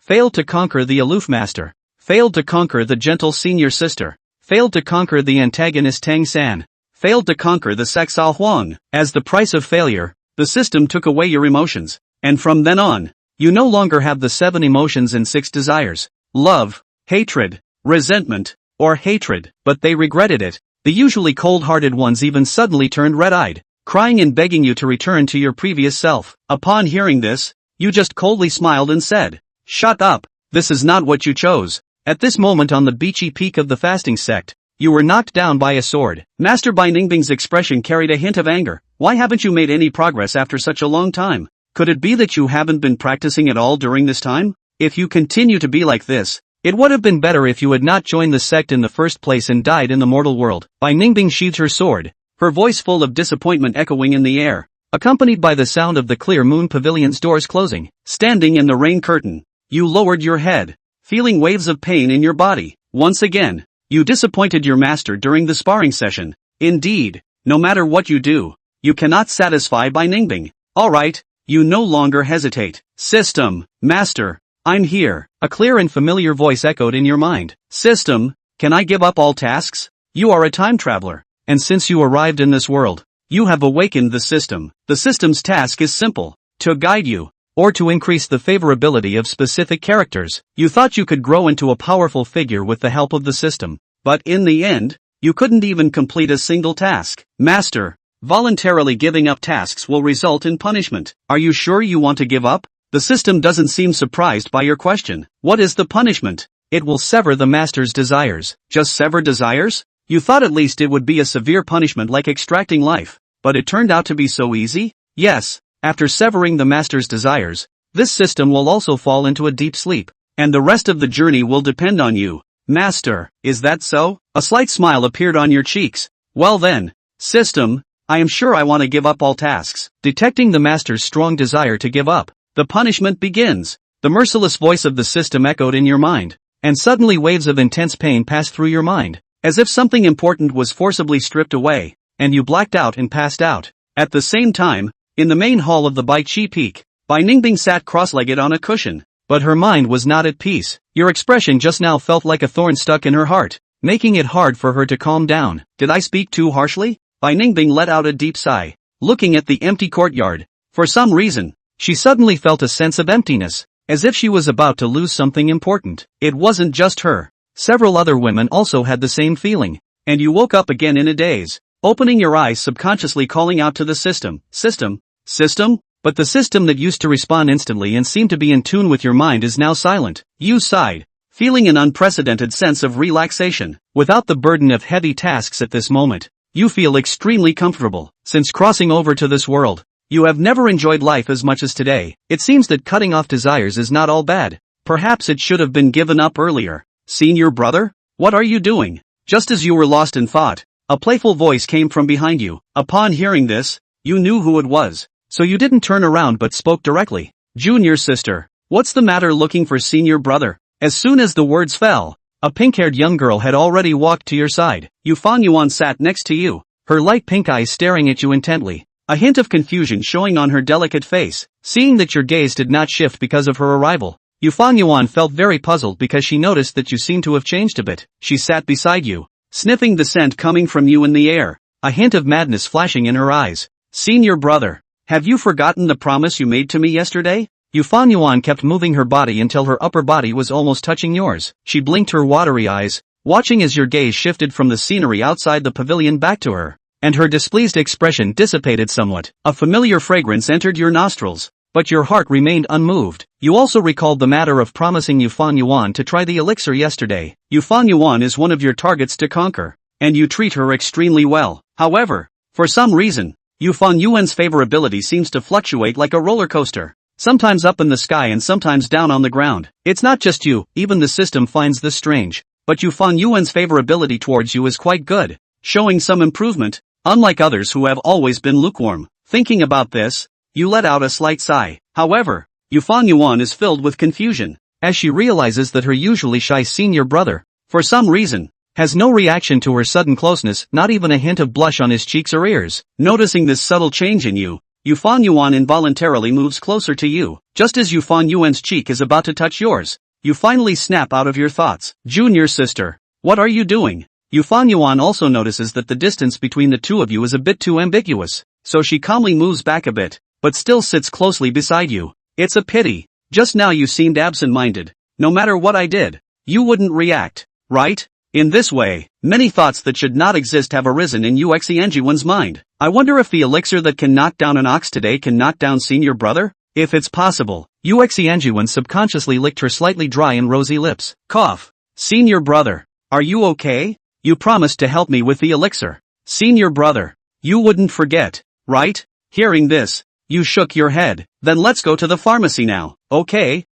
Failed to conquer the aloof master. Failed to conquer the gentle senior sister. Failed to conquer the antagonist Tang San. Failed to conquer the sect Sao Huang. As the price of failure, the system took away your emotions. And from then on, you no longer have the 7 emotions and 6 desires. Love, hatred, resentment, or hatred. But they regretted it. The usually cold-hearted ones even suddenly turned red-eyed, crying and begging you to return to your previous self. Upon hearing this, you just coldly smiled and said, "Shut up, this is not what you chose." At this moment on the beachy peak of the fasting sect, you were knocked down by a sword. Master Bai Ningbing's expression carried a hint of anger. Why haven't you made any progress after such a long time? Could it be that you haven't been practicing at all during this time? If you continue to be like this, it would have been better if you had not joined the sect in the first place and died in the mortal world. Bai Ningbing sheathed her sword, her voice full of disappointment echoing in the air, accompanied by the sound of the clear moon pavilion's doors closing. Standing in the rain curtain, you lowered your head, feeling waves of pain in your body. Once again, you disappointed your master during the sparring session. Indeed, no matter what you do, you cannot satisfy Bai Ningbing. Alright, you no longer hesitate. System, master, I'm here. A clear and familiar voice echoed in your mind. System, can I give up all tasks? You are a time traveler, and since you arrived in this world, you have awakened the system. The system's task is simple: to guide you, or to increase the favorability of specific characters. You thought you could grow into a powerful figure with the help of the system, but in the end, you couldn't even complete a single task. Master, voluntarily giving up tasks will result in punishment. Are you sure you want to give up? The system doesn't seem surprised by your question. What is the punishment? It will sever the master's desires. Just sever desires? You thought at least it would be a severe punishment like extracting life, but it turned out to be so easy? Yes, after severing the master's desires, this system will also fall into a deep sleep, and the rest of the journey will depend on you. Master, is that so? A slight smile appeared on your cheeks. Well then, system, I am sure I want to give up all tasks. Detecting the master's strong desire to give up, the punishment begins. The merciless voice of the system echoed in your mind, and suddenly waves of intense pain passed through your mind, as if something important was forcibly stripped away, and you blacked out and passed out. At the same time, in the main hall of the Bai Chi Peak, Bai Ningbing sat cross-legged on a cushion, but her mind was not at peace. Your expression just now felt like a thorn stuck in her heart, making it hard for her to calm down. Did I speak too harshly? Bai Ningbing let out a deep sigh, looking at the empty courtyard. For some reason, she suddenly felt a sense of emptiness, as if she was about to lose something important. It wasn't just her. Several other women also had the same feeling, and you woke up again in a daze, opening your eyes subconsciously calling out to the system. System? System? But the system that used to respond instantly and seemed to be in tune with your mind is now silent. You sighed, feeling an unprecedented sense of relaxation. Without the burden of heavy tasks at this moment, you feel extremely comfortable. Since crossing over to this world, you have never enjoyed life as much as today. It seems that cutting off desires is not all bad. Perhaps it should have been given up earlier. Senior brother? What are you doing? Just as you were lost in thought, a playful voice came from behind you. Upon hearing this, you knew who it was, so you didn't turn around but spoke directly. Junior sister, what's the matter looking for senior brother? As soon as the words fell, a pink-haired young girl had already walked to your side. Yuexiangyuan sat next to you, her light pink eyes staring at you intently, a hint of confusion showing on her delicate face. Seeing that your gaze did not shift because of her arrival, Yuexiangyuan felt very puzzled because she noticed that you seemed to have changed a bit. She sat beside you, sniffing the scent coming from you in the air, a hint of madness flashing in her eyes. Senior brother, have you forgotten the promise you made to me yesterday? Yuexiangyuan kept moving her body until her upper body was almost touching yours. She blinked her watery eyes, watching as your gaze shifted from the scenery outside the pavilion back to her, and her displeased expression dissipated somewhat. A familiar fragrance entered your nostrils, but your heart remained unmoved. You also recalled the matter of promising Yuexiangyuan to try the elixir yesterday. Yuexiangyuan is one of your targets to conquer, and you treat her extremely well. However, for some reason, Yuexiangyuan's favorability seems to fluctuate like a roller coaster, sometimes up in the sky and sometimes down on the ground. It's not just you, even the system finds this strange, but Yuexiangyuan's favorability towards you is quite good, showing some improvement, unlike others who have always been lukewarm. Thinking about this, you let out a slight sigh. However, Yuexiangyuan is filled with confusion, as she realizes that her usually shy senior brother, for some reason, has no reaction to her sudden closeness, not even a hint of blush on his cheeks or ears. Noticing this subtle change in you, Yuexiangyuan involuntarily moves closer to you. Just as Yuexiangyuan's cheek is about to touch yours, you finally snap out of your thoughts. Junior sister, what are you doing? Yuexiangyuan also notices that the distance between the two of you is a bit too ambiguous, so she calmly moves back a bit, but still sits closely beside you. It's a pity. Just now you seemed absent-minded. No matter what I did, you wouldn't react, right? In this way, many thoughts that should not exist have arisen in Yuexiangyuan's mind. I wonder if the elixir that can knock down an ox today can knock down senior brother? If it's possible. Yuexiangyuan subconsciously licked her slightly dry and rosy lips. Cough. Senior brother, are you okay? You promised to help me with the elixir. Senior brother, you wouldn't forget, right? Hearing this, you shook your head. Then let's go to the pharmacy now. Okay.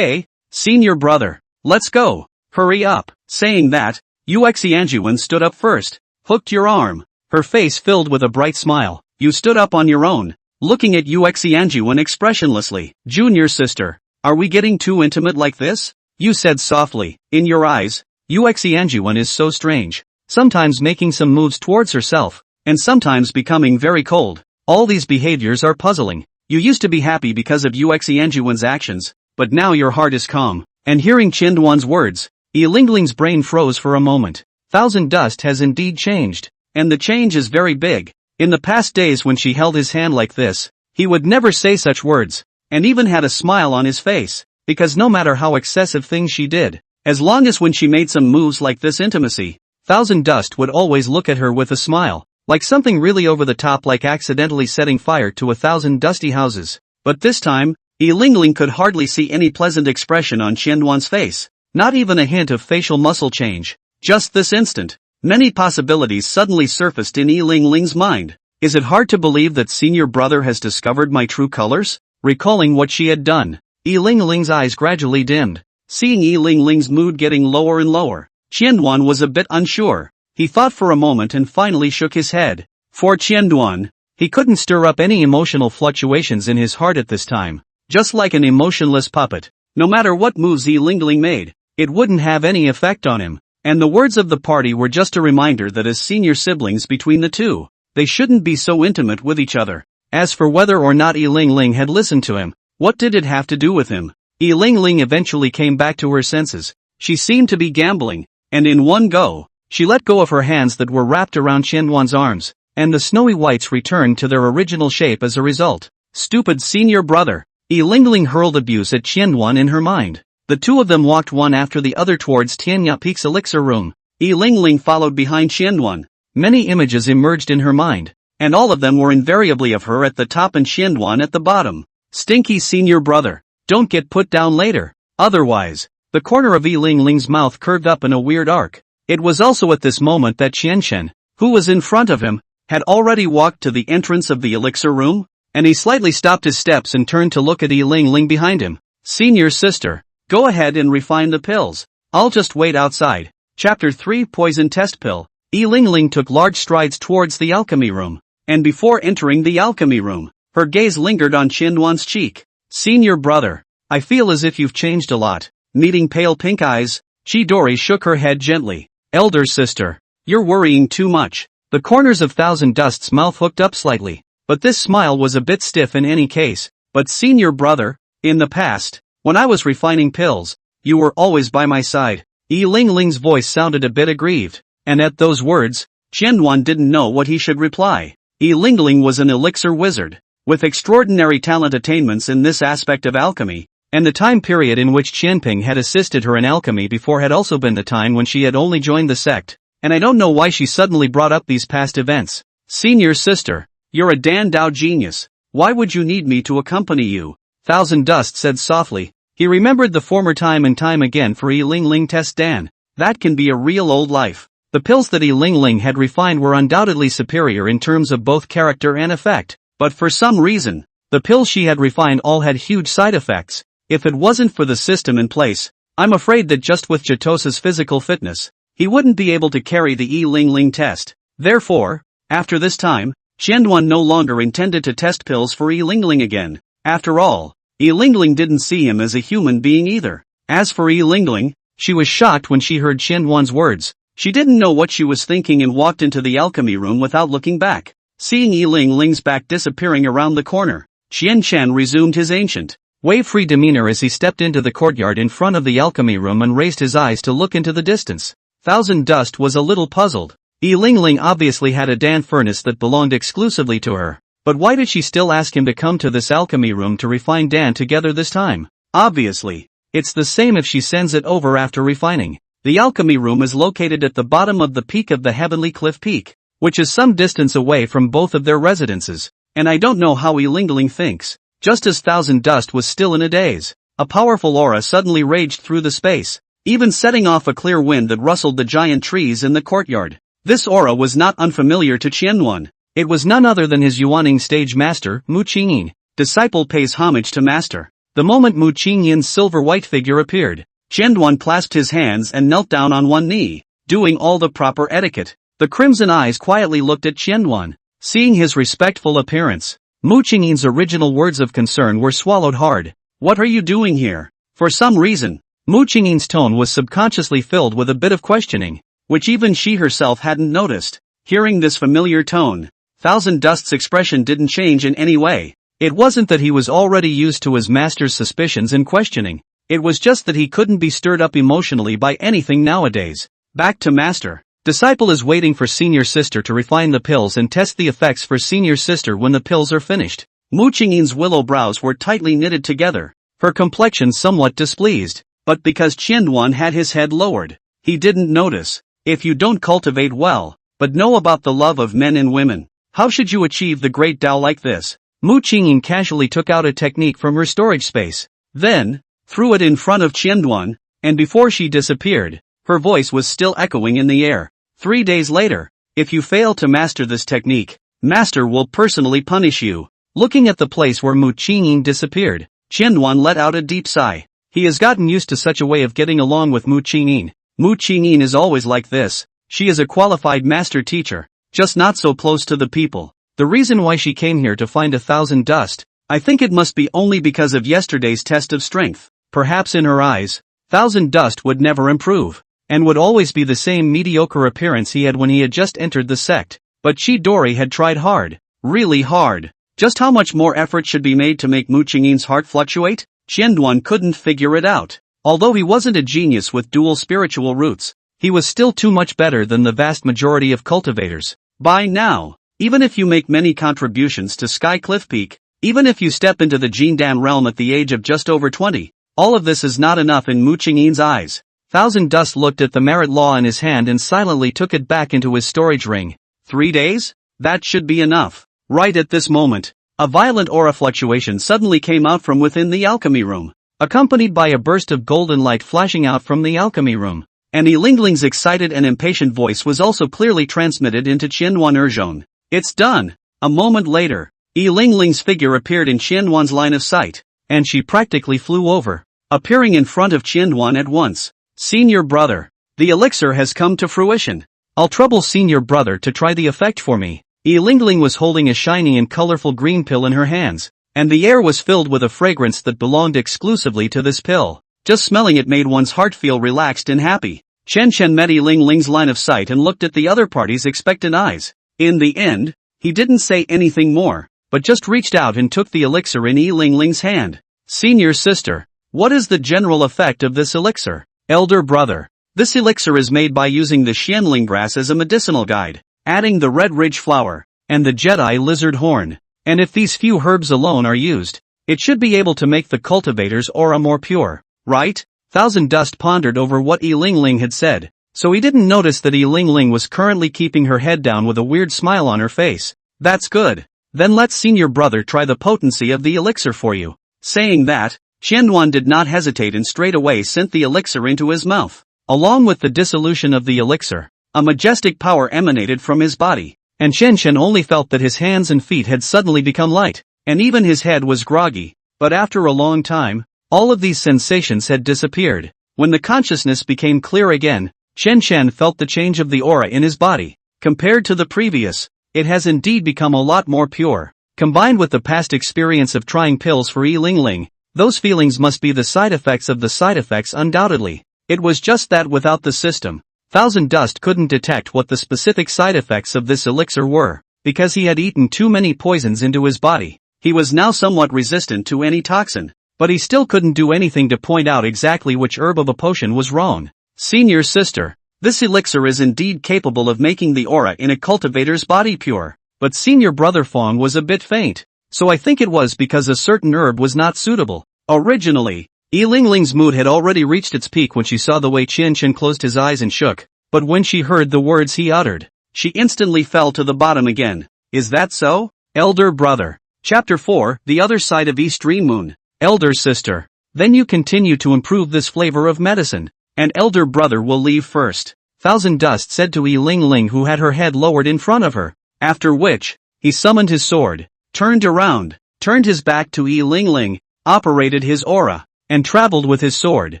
Senior brother, let's go. Hurry up. Saying that, Yuexiangyuan stood up first, hooked your arm. Her face filled with a bright smile. You stood up on your own, looking at Yuexiangyuan expressionlessly. Junior sister, are we getting too intimate like this? You said softly. In your eyes, Yuexiangyuan is so strange, sometimes making some moves towards herself, and sometimes becoming very cold. All these behaviors are puzzling. You used to be happy because of Yuexiangyuan's actions, but now your heart is calm. And hearing Qianduan's words, Yi Lingling's brain froze for a moment. Thousand Dust has indeed changed, and the change is very big. In the past days when she held his hand like this, he would never say such words, and even had a smile on his face, because no matter how excessive things she did, as long as when she made some moves like this intimacy, Thousand Dust would always look at her with a smile, like something really over the top, like accidentally setting fire to 1,000 dusty houses. But this time, Yi Lingling could hardly see any pleasant expression on Qianduan's face. Not even a hint of facial muscle change. Just this instant, many possibilities suddenly surfaced in Yi Lingling's mind. Is it hard to believe that senior brother has discovered my true colors? Recalling what she had done, Yi Lingling's eyes gradually dimmed. Seeing Yi Lingling's mood getting lower and lower, Qianduan was a bit unsure. He thought for a moment and finally shook his head. For Qianduan, he couldn't stir up any emotional fluctuations in his heart at this time. Just like an emotionless puppet, no matter what moves Yi Lingling made, it wouldn't have any effect on him. And the words of the party were just a reminder that as senior siblings between the two, they shouldn't be so intimate with each other. As for whether or not Yi Lingling had listened to him, what did it have to do with him? Yi Lingling eventually came back to her senses. She seemed to be gambling, and in one go, she let go of her hands that were wrapped around Qianduan's arms, and the snowy whites returned to their original shape as a result. Stupid senior brother! Yi Lingling hurled abuse at Qianduan in her mind. The two of them walked one after the other towards Tianya Peak's elixir room. Yi Lingling followed behind Qianduan. Many images emerged in her mind, and all of them were invariably of her at the top and Qianduan at the bottom. Stinky senior brother, don't get put down later. Otherwise, the corner of Yi Lingling's mouth curved up in a weird arc. It was also at this moment that Qianchen, who was in front of him, had already walked to the entrance of the elixir room, and he slightly stopped his steps and turned to look at Yi Lingling behind him. Senior sister, go ahead and refine the pills. I'll just wait outside. Chapter 3 Poison Test Pill. Yi Lingling took large strides towards the alchemy room, and before entering the alchemy room, her gaze lingered on Qianduan's cheek. Senior brother, I feel as if you've changed a lot. Meeting pale pink eyes, Chidori shook her head gently. Elder sister, you're worrying too much. The corners of Thousand Dust's mouth hooked up slightly, but this smile was a bit stiff in any case. But senior brother, in the past, when I was refining pills, you were always by my side. Yi Lingling's voice sounded a bit aggrieved, and at those words, Qianduan didn't know what he should reply. Yi Lingling was an elixir wizard, with extraordinary talent attainments in this aspect of alchemy, and the time period in which Qianping had assisted her in alchemy before had also been the time when she had only joined the sect, and I don't know why she suddenly brought up these past events. Senior sister, you're a Dan Dao genius. Why would you need me to accompany you? Thousand Dust said softly. He remembered the former time and time again for Yi Lingling test Dan. That can be a real old life. The pills that Yi Lingling had refined were undoubtedly superior in terms of both character and effect, but for some reason, the pills she had refined all had huge side effects. If it wasn't for the system in place, I'm afraid that just with Jatosa's physical fitness, he wouldn't be able to carry the Yi Lingling test. Therefore, after this time, Qianduan no longer intended to test pills for Yi Lingling again. After all, Yi Lingling didn't see him as a human being either. As for Yi Lingling, she was shocked when she heard Qianduan's words. She didn't know what she was thinking and walked into the alchemy room without looking back. Seeing Yi Lingling's back disappearing around the corner, Qian Chen resumed his ancient, wave-free demeanor as he stepped into the courtyard in front of the alchemy room and raised his eyes to look into the distance. Thousand Dust was a little puzzled. Yi Lingling obviously had a Dan furnace that belonged exclusively to her, but why did she still ask him to come to this alchemy room to refine Dan together this time? Obviously, it's the same if she sends it over after refining. The alchemy room is located at the bottom of the peak of the Heavenly Cliff Peak, which is some distance away from both of their residences, and I don't know how Yi Lingling thinks. Just as Thousand Dust was still in a daze, a powerful aura suddenly raged through the space, even setting off a clear wind that rustled the giant trees in the courtyard. This aura was not unfamiliar to Qianyuan. It was none other than his Yuaning stage master, Mu Qingyin. Disciple pays homage to master. The moment Mu Qingyin's silver-white figure appeared, Qianyuan clasped his hands and knelt down on one knee, doing all the proper etiquette. The crimson eyes quietly looked at Qianyuan. Seeing his respectful appearance, Mu Qingyin's original words of concern were swallowed hard. What are you doing here? For some reason, Mu Qingyin's tone was subconsciously filled with a bit of questioning, which even she herself hadn't noticed. Hearing this familiar tone, Thousand Dust's expression didn't change in any way. It wasn't that he was already used to his master's suspicions and questioning. It was just that he couldn't be stirred up emotionally by anything nowadays. Back to master. Disciple is waiting for senior sister to refine the pills and test the effects for senior sister when the pills are finished. Mu Qingyin's willow brows were tightly knitted together, her complexion somewhat displeased, but because Qianyuan had his head lowered, he didn't notice. If you don't cultivate well, but know about the love of men and women, how should you achieve the great Tao like this? Mu Qingyin casually took out a technique from her storage space, then threw it in front of Qianyuan, and before she disappeared, her voice was still echoing in the air. 3 days later, if you fail to master this technique, master will personally punish you. Looking at the place where Mu Qingyin disappeared, Qianyuan let out a deep sigh. He has gotten used to such a way of getting along with Mu Qingyin. Mu Qingyin is always like this. She is a qualified master teacher, just not so close to the people. The reason why she came here to find a Thousand Dust, I think it must be only because of yesterday's test of strength. Perhaps in her eyes, Thousand Dust would never improve, and would always be the same mediocre appearance he had when he had just entered the sect. But Chidori had tried hard, really hard. Just how much more effort should be made to make Mu Qingyin's heart fluctuate? Qianyuan couldn't figure it out. Although he wasn't a genius with dual spiritual roots, he was still too much better than the vast majority of cultivators. By now, even if you make many contributions to Sky Cliff Peak, even if you step into the Jindan realm at the age of just over 20, all of this is not enough in Mu Qingyin's eyes. Thousand Dust looked at the merit law in his hand and silently took it back into his storage ring. 3 days? That should be enough. Right at this moment, a violent aura fluctuation suddenly came out from within the alchemy room, accompanied by a burst of golden light flashing out from the alchemy room. And Yi Lingling's excited and impatient voice was also clearly transmitted into Qianyuan Erzhong. It's done. A moment later, Yi Lingling's figure appeared in Qianyuan's line of sight, and she practically flew over, appearing in front of Qianyuan at once. Senior brother, the elixir has come to fruition. I'll trouble senior brother to try the effect for me. Yi Lingling was holding a shiny and colorful green pill in her hands, and the air was filled with a fragrance that belonged exclusively to this pill. Just smelling it made one's heart feel relaxed and happy. Chen met Yi Lingling's line of sight and looked at the other party's expectant eyes. In the end, he didn't say anything more, but just reached out and took the elixir in Yi Lingling's hand. Senior sister, what is the general effect of this elixir? Elder brother, this elixir is made by using the Xianling grass as a medicinal guide, adding the red ridge flower, and the Jedi lizard horn. And if these few herbs alone are used, it should be able to make the cultivator's aura more pure, right? Thousand Dust pondered over what Yi Lingling had said, so he didn't notice that Yi Lingling was currently keeping her head down with a weird smile on her face. That's good. Then let senior brother try the potency of the elixir for you. Saying that, Qianyuan did not hesitate and straight away sent the elixir into his mouth. Along with the dissolution of the elixir, a majestic power emanated from his body, and Shen only felt that his hands and feet had suddenly become light, and even his head was groggy. But after a long time, all of these sensations had disappeared. When the consciousness became clear again, Shen felt the change of the aura in his body. Compared to the previous, it has indeed become a lot more pure. Combined with the past experience of trying pills for Yi Lingling, those feelings must be the side effects of the side effects undoubtedly. It was just that without the system, Thousand Dust couldn't detect what the specific side effects of this elixir were. because he had eaten too many poisons into his body. He was now somewhat resistant to any toxin, but he still couldn't do anything to point out exactly which herb of a potion was wrong. Senior sister, this elixir is indeed capable of making the aura in a cultivator's body pure, but senior brother Fong was a bit faint, so I think it was because a certain herb was not suitable. Originally, Yi Lingling's mood had already reached its peak when she saw the way Qian closed his eyes and shook, but when she heard the words he uttered, she instantly fell to the bottom again. Is that so? Elder brother. Chapter 4, The Other Side of East Dream Moon. Elder sister. Then you continue to improve this flavor of medicine, and elder brother will leave first. Thousand Dust said to Yi Lingling, who had her head lowered in front of her, after which, he summoned his sword, turned around, turned his back to Yi Lingling, operated his aura, and traveled with his sword,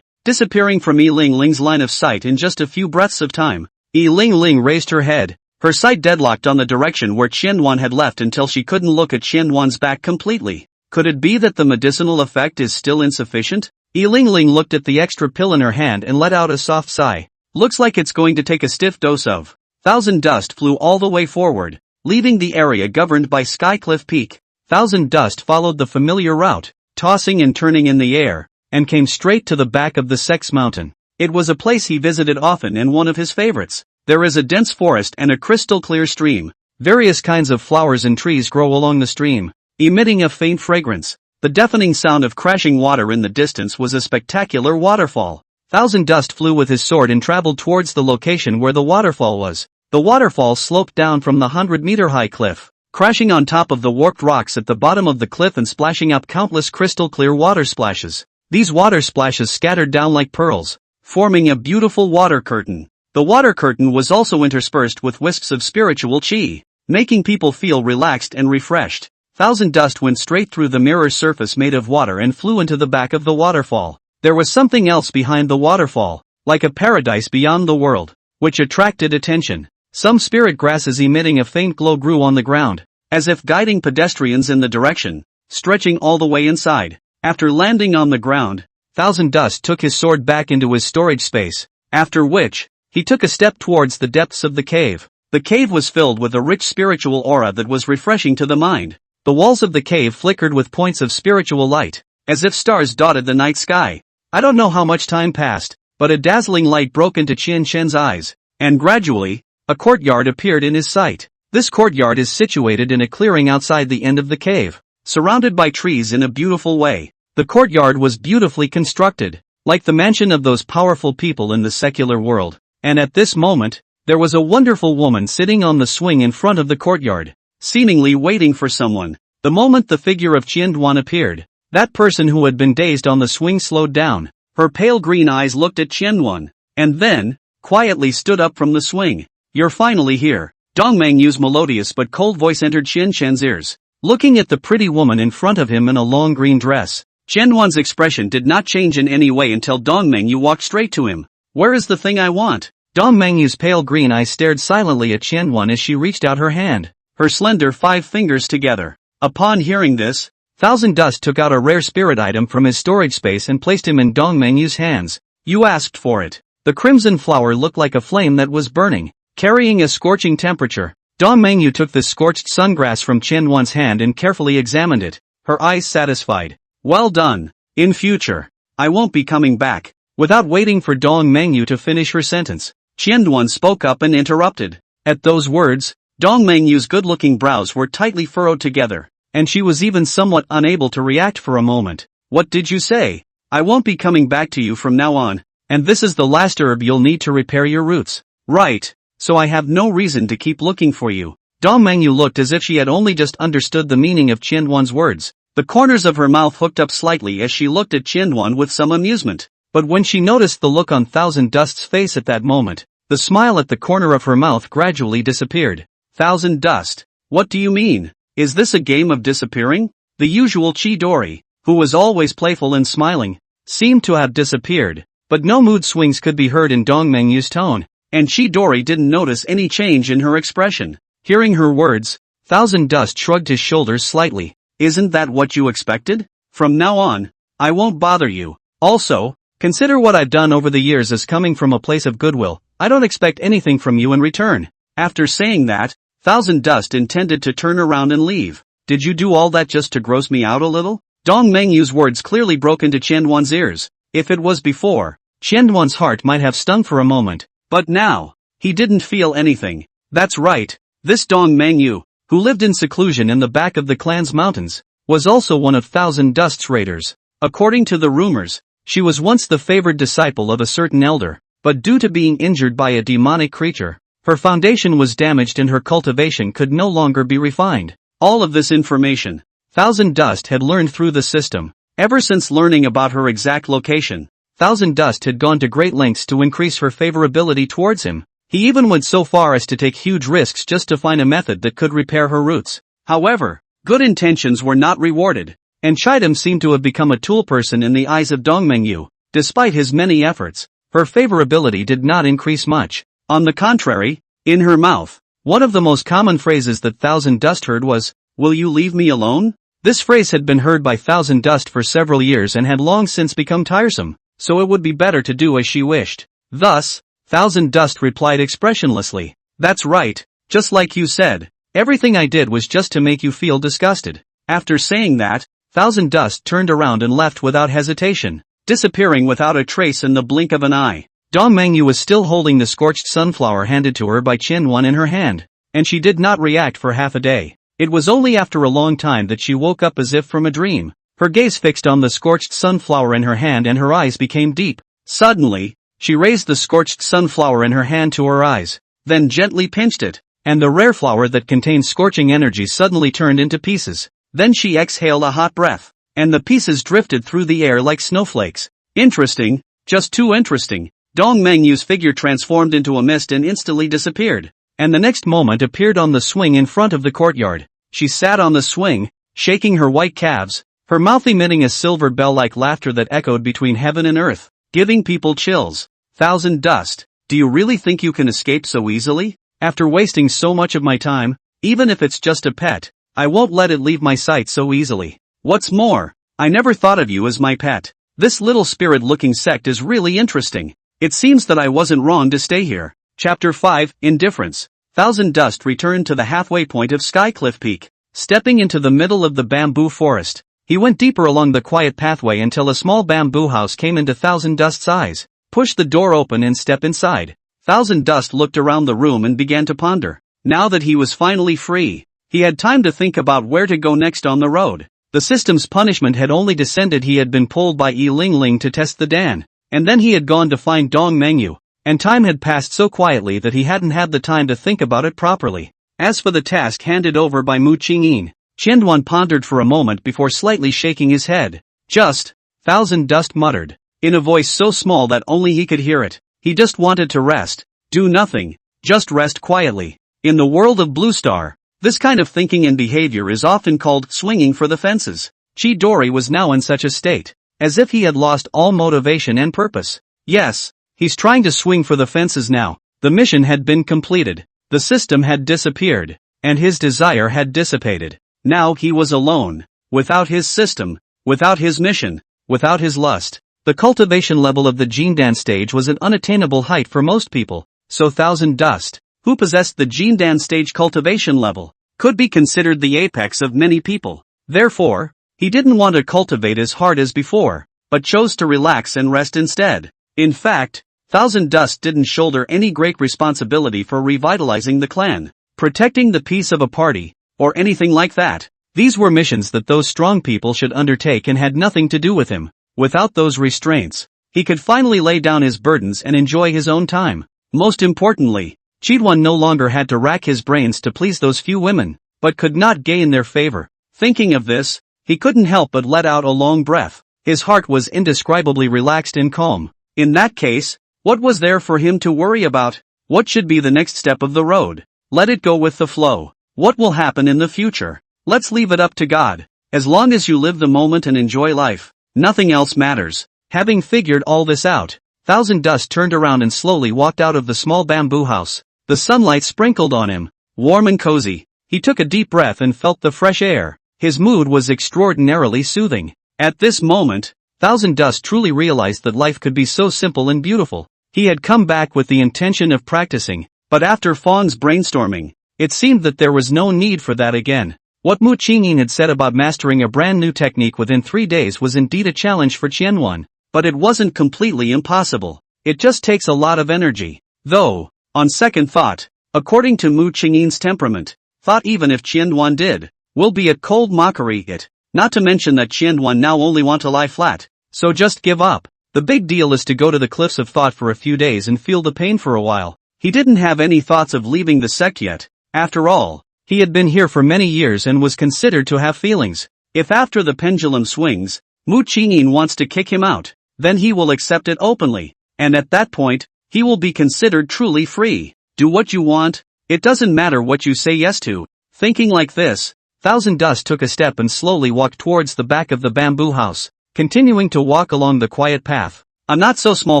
disappearing from Yi Lingling's line of sight in just a few breaths of time. Yi Lingling raised her head, her sight deadlocked on the direction where Yuexiangyuan had left until she couldn't look at Yuexiangyuan's back completely. Could it be that the medicinal effect is still insufficient? Yi Lingling looked at the extra pill in her hand and let out a soft sigh. Looks like it's going to take a stiff dose of. Thousand Dust flew all the way forward, leaving the area governed by Skycliff Peak. Thousand Dust followed the familiar route, tossing and turning in the air, and came straight to the back of the Sex Mountain. It was a place he visited often and one of his favorites. There is a dense forest and a crystal-clear stream. Various kinds of flowers and trees grow along the stream, emitting a faint fragrance. The deafening sound of crashing water in the distance was a spectacular waterfall. Thousand Dust flew with his sword and traveled towards the location where the waterfall was. The waterfall sloped down from the 100-meter-high cliff, crashing on top of the warped rocks at the bottom of the cliff and splashing up countless crystal-clear water splashes. These water splashes scattered down like pearls, forming a beautiful water curtain. The water curtain was also interspersed with wisps of spiritual chi, making people feel relaxed and refreshed. Thousand Dust went straight through the mirror surface made of water and flew into the back of the waterfall. There was something else behind the waterfall, like a paradise beyond the world, which attracted attention. Some spirit grasses emitting a faint glow grew on the ground, as if guiding pedestrians in the direction, stretching all the way inside. After landing on the ground, Thousand Dust took his sword back into his storage space, after which, he took a step towards the depths of the cave. The cave was filled with a rich spiritual aura that was refreshing to the mind. The walls of the cave flickered with points of spiritual light, as if stars dotted the night sky. I don't know how much time passed, but a dazzling light broke into Qian's eyes, and gradually, a courtyard appeared in his sight. This courtyard is situated in a clearing outside the end of the cave, surrounded by trees in a beautiful way. The courtyard was beautifully constructed, like the mansion of those powerful people in the secular world. And at this moment, there was a wonderful woman sitting on the swing in front of the courtyard, seemingly waiting for someone. The moment the figure of Yuexiangyuan appeared, that person who had been dazed on the swing slowed down. Her pale green eyes looked at Yuexiangyuan, and then, quietly stood up from the swing. You're finally here. Dong Mengyue's melodious but cold voice entered Qian's ears. Looking at the pretty woman in front of him in a long green dress, Yuexiangyuan's expression did not change in any way until Dong Mengyu walked straight to him. Where is the thing I want? Dong Mengyu's pale green eyes stared silently at Yuexiangyuan as she reached out her hand, her slender 5 fingers together. Upon hearing this, Thousand Dust took out a rare spirit item from his storage space and placed him in Dong Mengyu's hands. You asked for it. The crimson flower looked like a flame that was burning, carrying a scorching temperature. Dong Mengyu took the scorched sungrass from Yuexiangyuan's hand and carefully examined it, her eyes satisfied. Well done. In future, I won't be coming back. Without waiting for Dong Mengyu to finish her sentence, Yuexiangyuan spoke up and interrupted. At those words, Dong Mengyu's good-looking brows were tightly furrowed together, and she was even somewhat unable to react for a moment. What did you say? I won't be coming back to you from now on, and this is the last herb you'll need to repair your roots. Right, so I have no reason to keep looking for you. Dong Mengyu looked as if she had only just understood the meaning of Yuexiangyuan's words. The corners of her mouth hooked up slightly as she looked at Yuexiangyuan with some amusement. But when she noticed the look on Thousand Dust's face at that moment, the smile at the corner of her mouth gradually disappeared. Thousand Dust, what do you mean? Is this a game of disappearing? The usual Chidori, who was always playful and smiling, seemed to have disappeared, but no mood swings could be heard in Dong Mengyu's tone, and Chidori didn't notice any change in her expression. Hearing her words, Thousand Dust shrugged his shoulders slightly. Isn't that what you expected? From now on, I won't bother you. Also, consider what I've done over the years as coming from a place of goodwill. I don't expect anything from you in return. After saying that, Thousand Dust intended to turn around and leave. Did you do all that just to gross me out a little? Dong Mengyue's words clearly broke into Qianduan's ears. If it was before, Qianduan's heart might have stung for a moment, but now, he didn't feel anything. That's right, this Dong Mengyue, who lived in seclusion in the back of the clan's mountains, was also one of Thousand Dust's raiders. According to the rumors, she was once the favored disciple of a certain elder, but due to being injured by a demonic creature, her foundation was damaged and her cultivation could no longer be refined. All of this information, Thousand Dust had learned through the system. Ever since learning about her exact location, Thousand Dust had gone to great lengths to increase her favorability towards him. He even went so far as to take huge risks just to find a method that could repair her roots. However, good intentions were not rewarded, and Chidam seemed to have become a tool person in the eyes of Dong Mengyue. Despite his many efforts, her favorability did not increase much. On the contrary, in her mouth, one of the most common phrases that Thousand Dust heard was, "Will you leave me alone?" This phrase had been heard by Thousand Dust for several years and had long since become tiresome, so it would be better to do as she wished. Thus, Thousand Dust replied expressionlessly, "That's right, just like you said. Everything I did was just to make you feel disgusted." After saying that, Thousand Dust turned around and left without hesitation, disappearing without a trace in the blink of an eye. Dong Mengyue was still holding the scorched sunflower handed to her by Qianduan in her hand, and she did not react for half a day. It was only after a long time that she woke up as if from a dream. Her gaze fixed on the scorched sunflower in her hand and her eyes became deep. Suddenly, she raised the scorched sunflower in her hand to her eyes, then gently pinched it, and the rare flower that contained scorching energy suddenly turned into pieces. Then she exhaled a hot breath, and the pieces drifted through the air like snowflakes. Interesting, just too interesting. Dong Mengyue's figure transformed into a mist and instantly disappeared, and the next moment appeared on the swing in front of the courtyard. She sat on the swing, shaking her white calves, her mouth emitting a silver bell-like laughter that echoed between heaven and earth, giving people chills. Thousand Dust, do you really think you can escape so easily? After wasting so much of my time, even if it's just a pet, I won't let it leave my sight so easily. What's more, I never thought of you as my pet. This little spirit-looking sect is really interesting. It seems that I wasn't wrong to stay here. Chapter 5, Indifference. Thousand Dust returned to the halfway point of Skycliff Peak. Stepping into the middle of the bamboo forest, he went deeper along the quiet pathway until a small bamboo house came into Thousand Dust's eyes. Push the door open and step inside. Thousand Dust looked around the room and began to ponder. Now that he was finally free, he had time to think about where to go next on the road. The system's punishment had only descended. He had been pulled by Yi Lingling to test the Dan, and then he had gone to find Dong Mengyue, and time had passed so quietly that he hadn't had the time to think about it properly. As for the task handed over by Mu Qingyin, Qianduan pondered for a moment before slightly shaking his head. "Just," Thousand Dust muttered, in a voice so small that only he could hear it. He just wanted to rest, do nothing, just rest quietly. In the world of Blue Star, this kind of thinking and behavior is often called swinging for the fences. Chidori was now in such a state, as if he had lost all motivation and purpose. Yes, he's trying to swing for the fences now. The mission had been completed, the system had disappeared, and his desire had dissipated. Now he was alone, without his system, without his mission, without his lust. The cultivation level of the Jindan stage was an unattainable height for most people, so Thousand Dust, who possessed the Jindan stage cultivation level, could be considered the apex of many people. Therefore, he didn't want to cultivate as hard as before, but chose to relax and rest instead. In fact, Thousand Dust didn't shoulder any great responsibility for revitalizing the clan, protecting the peace of a party, or anything like that. These were missions that those strong people should undertake and had nothing to do with him. Without those restraints, he could finally lay down his burdens and enjoy his own time. Most importantly, Qianduan no longer had to rack his brains to please those few women, but could not gain their favor. Thinking of this, he couldn't help but let out a long breath. His heart was indescribably relaxed and calm. In that case, what was there for him to worry about? What should be the next step of the road? Let it go with the flow. What will happen in the future? Let's leave it up to God. As long as you live the moment and enjoy life, nothing else matters. Having figured all this out, Thousand Dust turned around and slowly walked out of the small bamboo house. The sunlight sprinkled on him, warm and cozy. He took a deep breath and felt the fresh air. His mood was extraordinarily soothing. At this moment, Thousand Dust truly realized that life could be so simple and beautiful. He had come back with the intention of practicing, but after Fong's brainstorming, It seemed that there was no need for that again. What Mu Qingyin had said about mastering a brand new technique within 3 days was indeed a challenge for Qianyuan, but it wasn't completely impossible. It just takes a lot of energy. Though, on second thought, according to Mu Qingyin's temperament, thought even if Qianyuan did, will be a cold mockery not to mention that Qianyuan now only want to lie flat, so just give up. The big deal is to go to the cliffs of thought for a few days and feel the pain for a while. He didn't have any thoughts of leaving the sect yet. After all, he had been here for many years and was considered to have feelings. If after the pendulum swings, Mu Qingyin wants to kick him out, then he will accept it openly, and at that point, he will be considered truly free. Do what you want, it doesn't matter what you say yes to. Thinking like this, Thousand Dust took a step and slowly walked towards the back of the bamboo house, continuing to walk along the quiet path. A not-so-small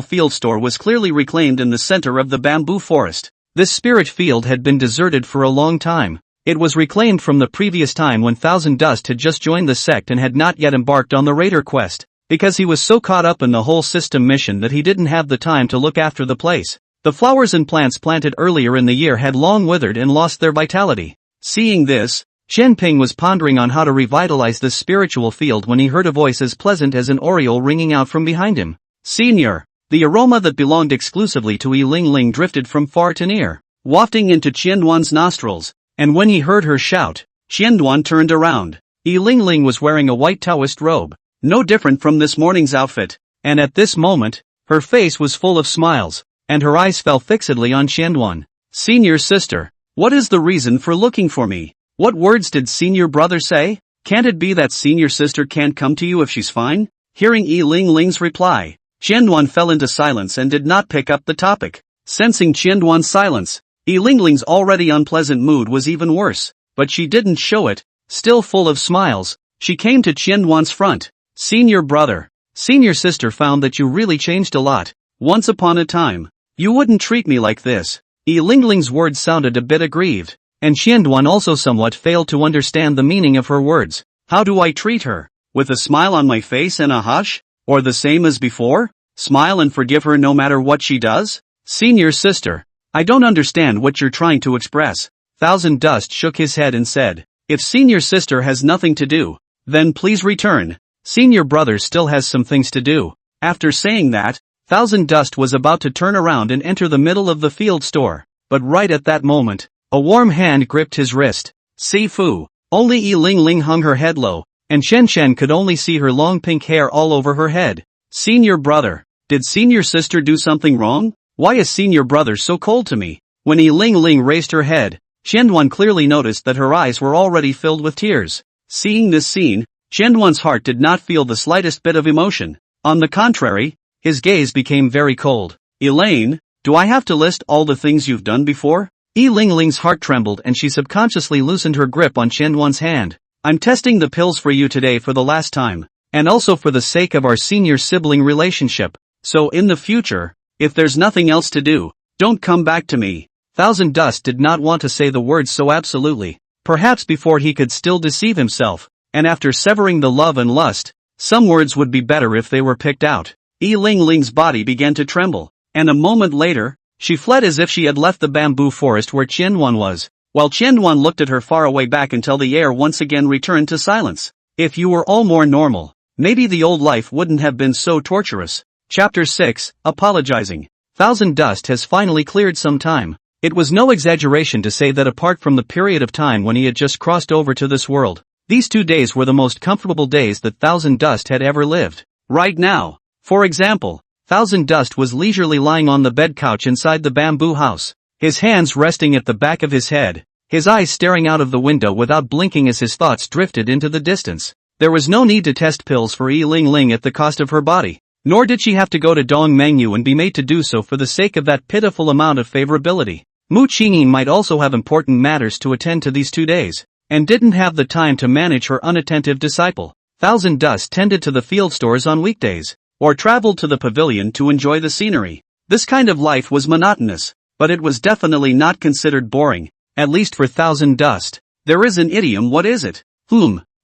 field store was clearly reclaimed in the center of the bamboo forest. This spirit field had been deserted for a long time. It was reclaimed from the previous time when Thousand Dust had just joined the sect and had not yet embarked on the raider quest, because he was so caught up in the whole system mission that he didn't have the time to look after the place. The flowers and plants planted earlier in the year had long withered and lost their vitality. Seeing this, Shenping was pondering on how to revitalize this spiritual field when he heard a voice as pleasant as an oriole ringing out from behind him. "Senior!" The aroma that belonged exclusively to Yi Lingling drifted from far to near, wafting into Qianyuan's nostrils, and when he heard her shout, Qianyuan turned around. Yi Lingling was wearing a white Taoist robe, no different from this morning's outfit, and at this moment, her face was full of smiles, and her eyes fell fixedly on Qianyuan. "Senior sister, what is the reason for looking for me? What words did senior brother say? Can't it be that senior sister can't come to you if she's fine?" Hearing Yi Lingling's reply, Qianyuan fell into silence and did not pick up the topic. Sensing Qianyuan's silence, Yi Lingling's already unpleasant mood was even worse, but she didn't show it. Still full of smiles, she came to Qianyuan's front. "Senior brother, senior sister found that you really changed a lot. Once upon a time, you wouldn't treat me like this." Yi Lingling's words sounded a bit aggrieved, and Qianyuan also somewhat failed to understand the meaning of her words. "How do I treat her? With a smile on my face and a hush? Or the same as before? Smile and forgive her no matter what she does?" "Senior sister, I don't understand what you're trying to express." Thousand Dust shook his head and said, "If senior sister has nothing to do, then please return. Senior brother still has some things to do." After saying that, Thousand Dust was about to turn around and enter the middle of the field store, but right at that moment, a warm hand gripped his wrist. "Sifu!" Only Yi Lingling hung her head low, and Shen Shen could only see her long pink hair all over her head. "Senior brother, did senior sister do something wrong? Why is senior brother so cold to me?" When Yi Lingling raised her head, Qianyuan clearly noticed that her eyes were already filled with tears. Seeing this scene, Qianyuan's heart did not feel the slightest bit of emotion. On the contrary, his gaze became very cold. "Elaine, do I have to list all the things you've done before?" Yi Lingling's heart trembled and she subconsciously loosened her grip on Qianyuan's hand. "I'm testing the pills for you today for the last time, and also for the sake of our senior sibling relationship. So in the future, if there's nothing else to do, don't come back to me." Thousand Dust did not want to say the words so absolutely. Perhaps before he could still deceive himself, and after severing the love and lust, some words would be better if they were picked out. Yi Lingling's body began to tremble, and a moment later, she fled as if she had left the bamboo forest where Qianyuan was, while Qianyuan looked at her far away back until the air once again returned to silence. If you were all more normal, maybe the old life wouldn't have been so torturous. Chapter 6, Apologizing. Thousand Dust has finally cleared some time. It was no exaggeration to say that apart from the period of time when he had just crossed over to this world, these 2 days were the most comfortable days that Thousand Dust had ever lived. Right now, for example, Thousand Dust was leisurely lying on the bed couch inside the bamboo house, his hands resting at the back of his head, his eyes staring out of the window without blinking as his thoughts drifted into the distance. There was no need to test pills for Yi Lingling at the cost of her body, nor did she have to go to Dong Mengyue and be made to do so for the sake of that pitiful amount of favorability. Mu Qingyin might also have important matters to attend to these 2 days, and didn't have the time to manage her unattentive disciple. Thousand Dust tended to the field stores on weekdays, or traveled to the pavilion to enjoy the scenery. This kind of life was monotonous, but it was definitely not considered boring, at least for Thousand Dust. There is an idiom, what is it?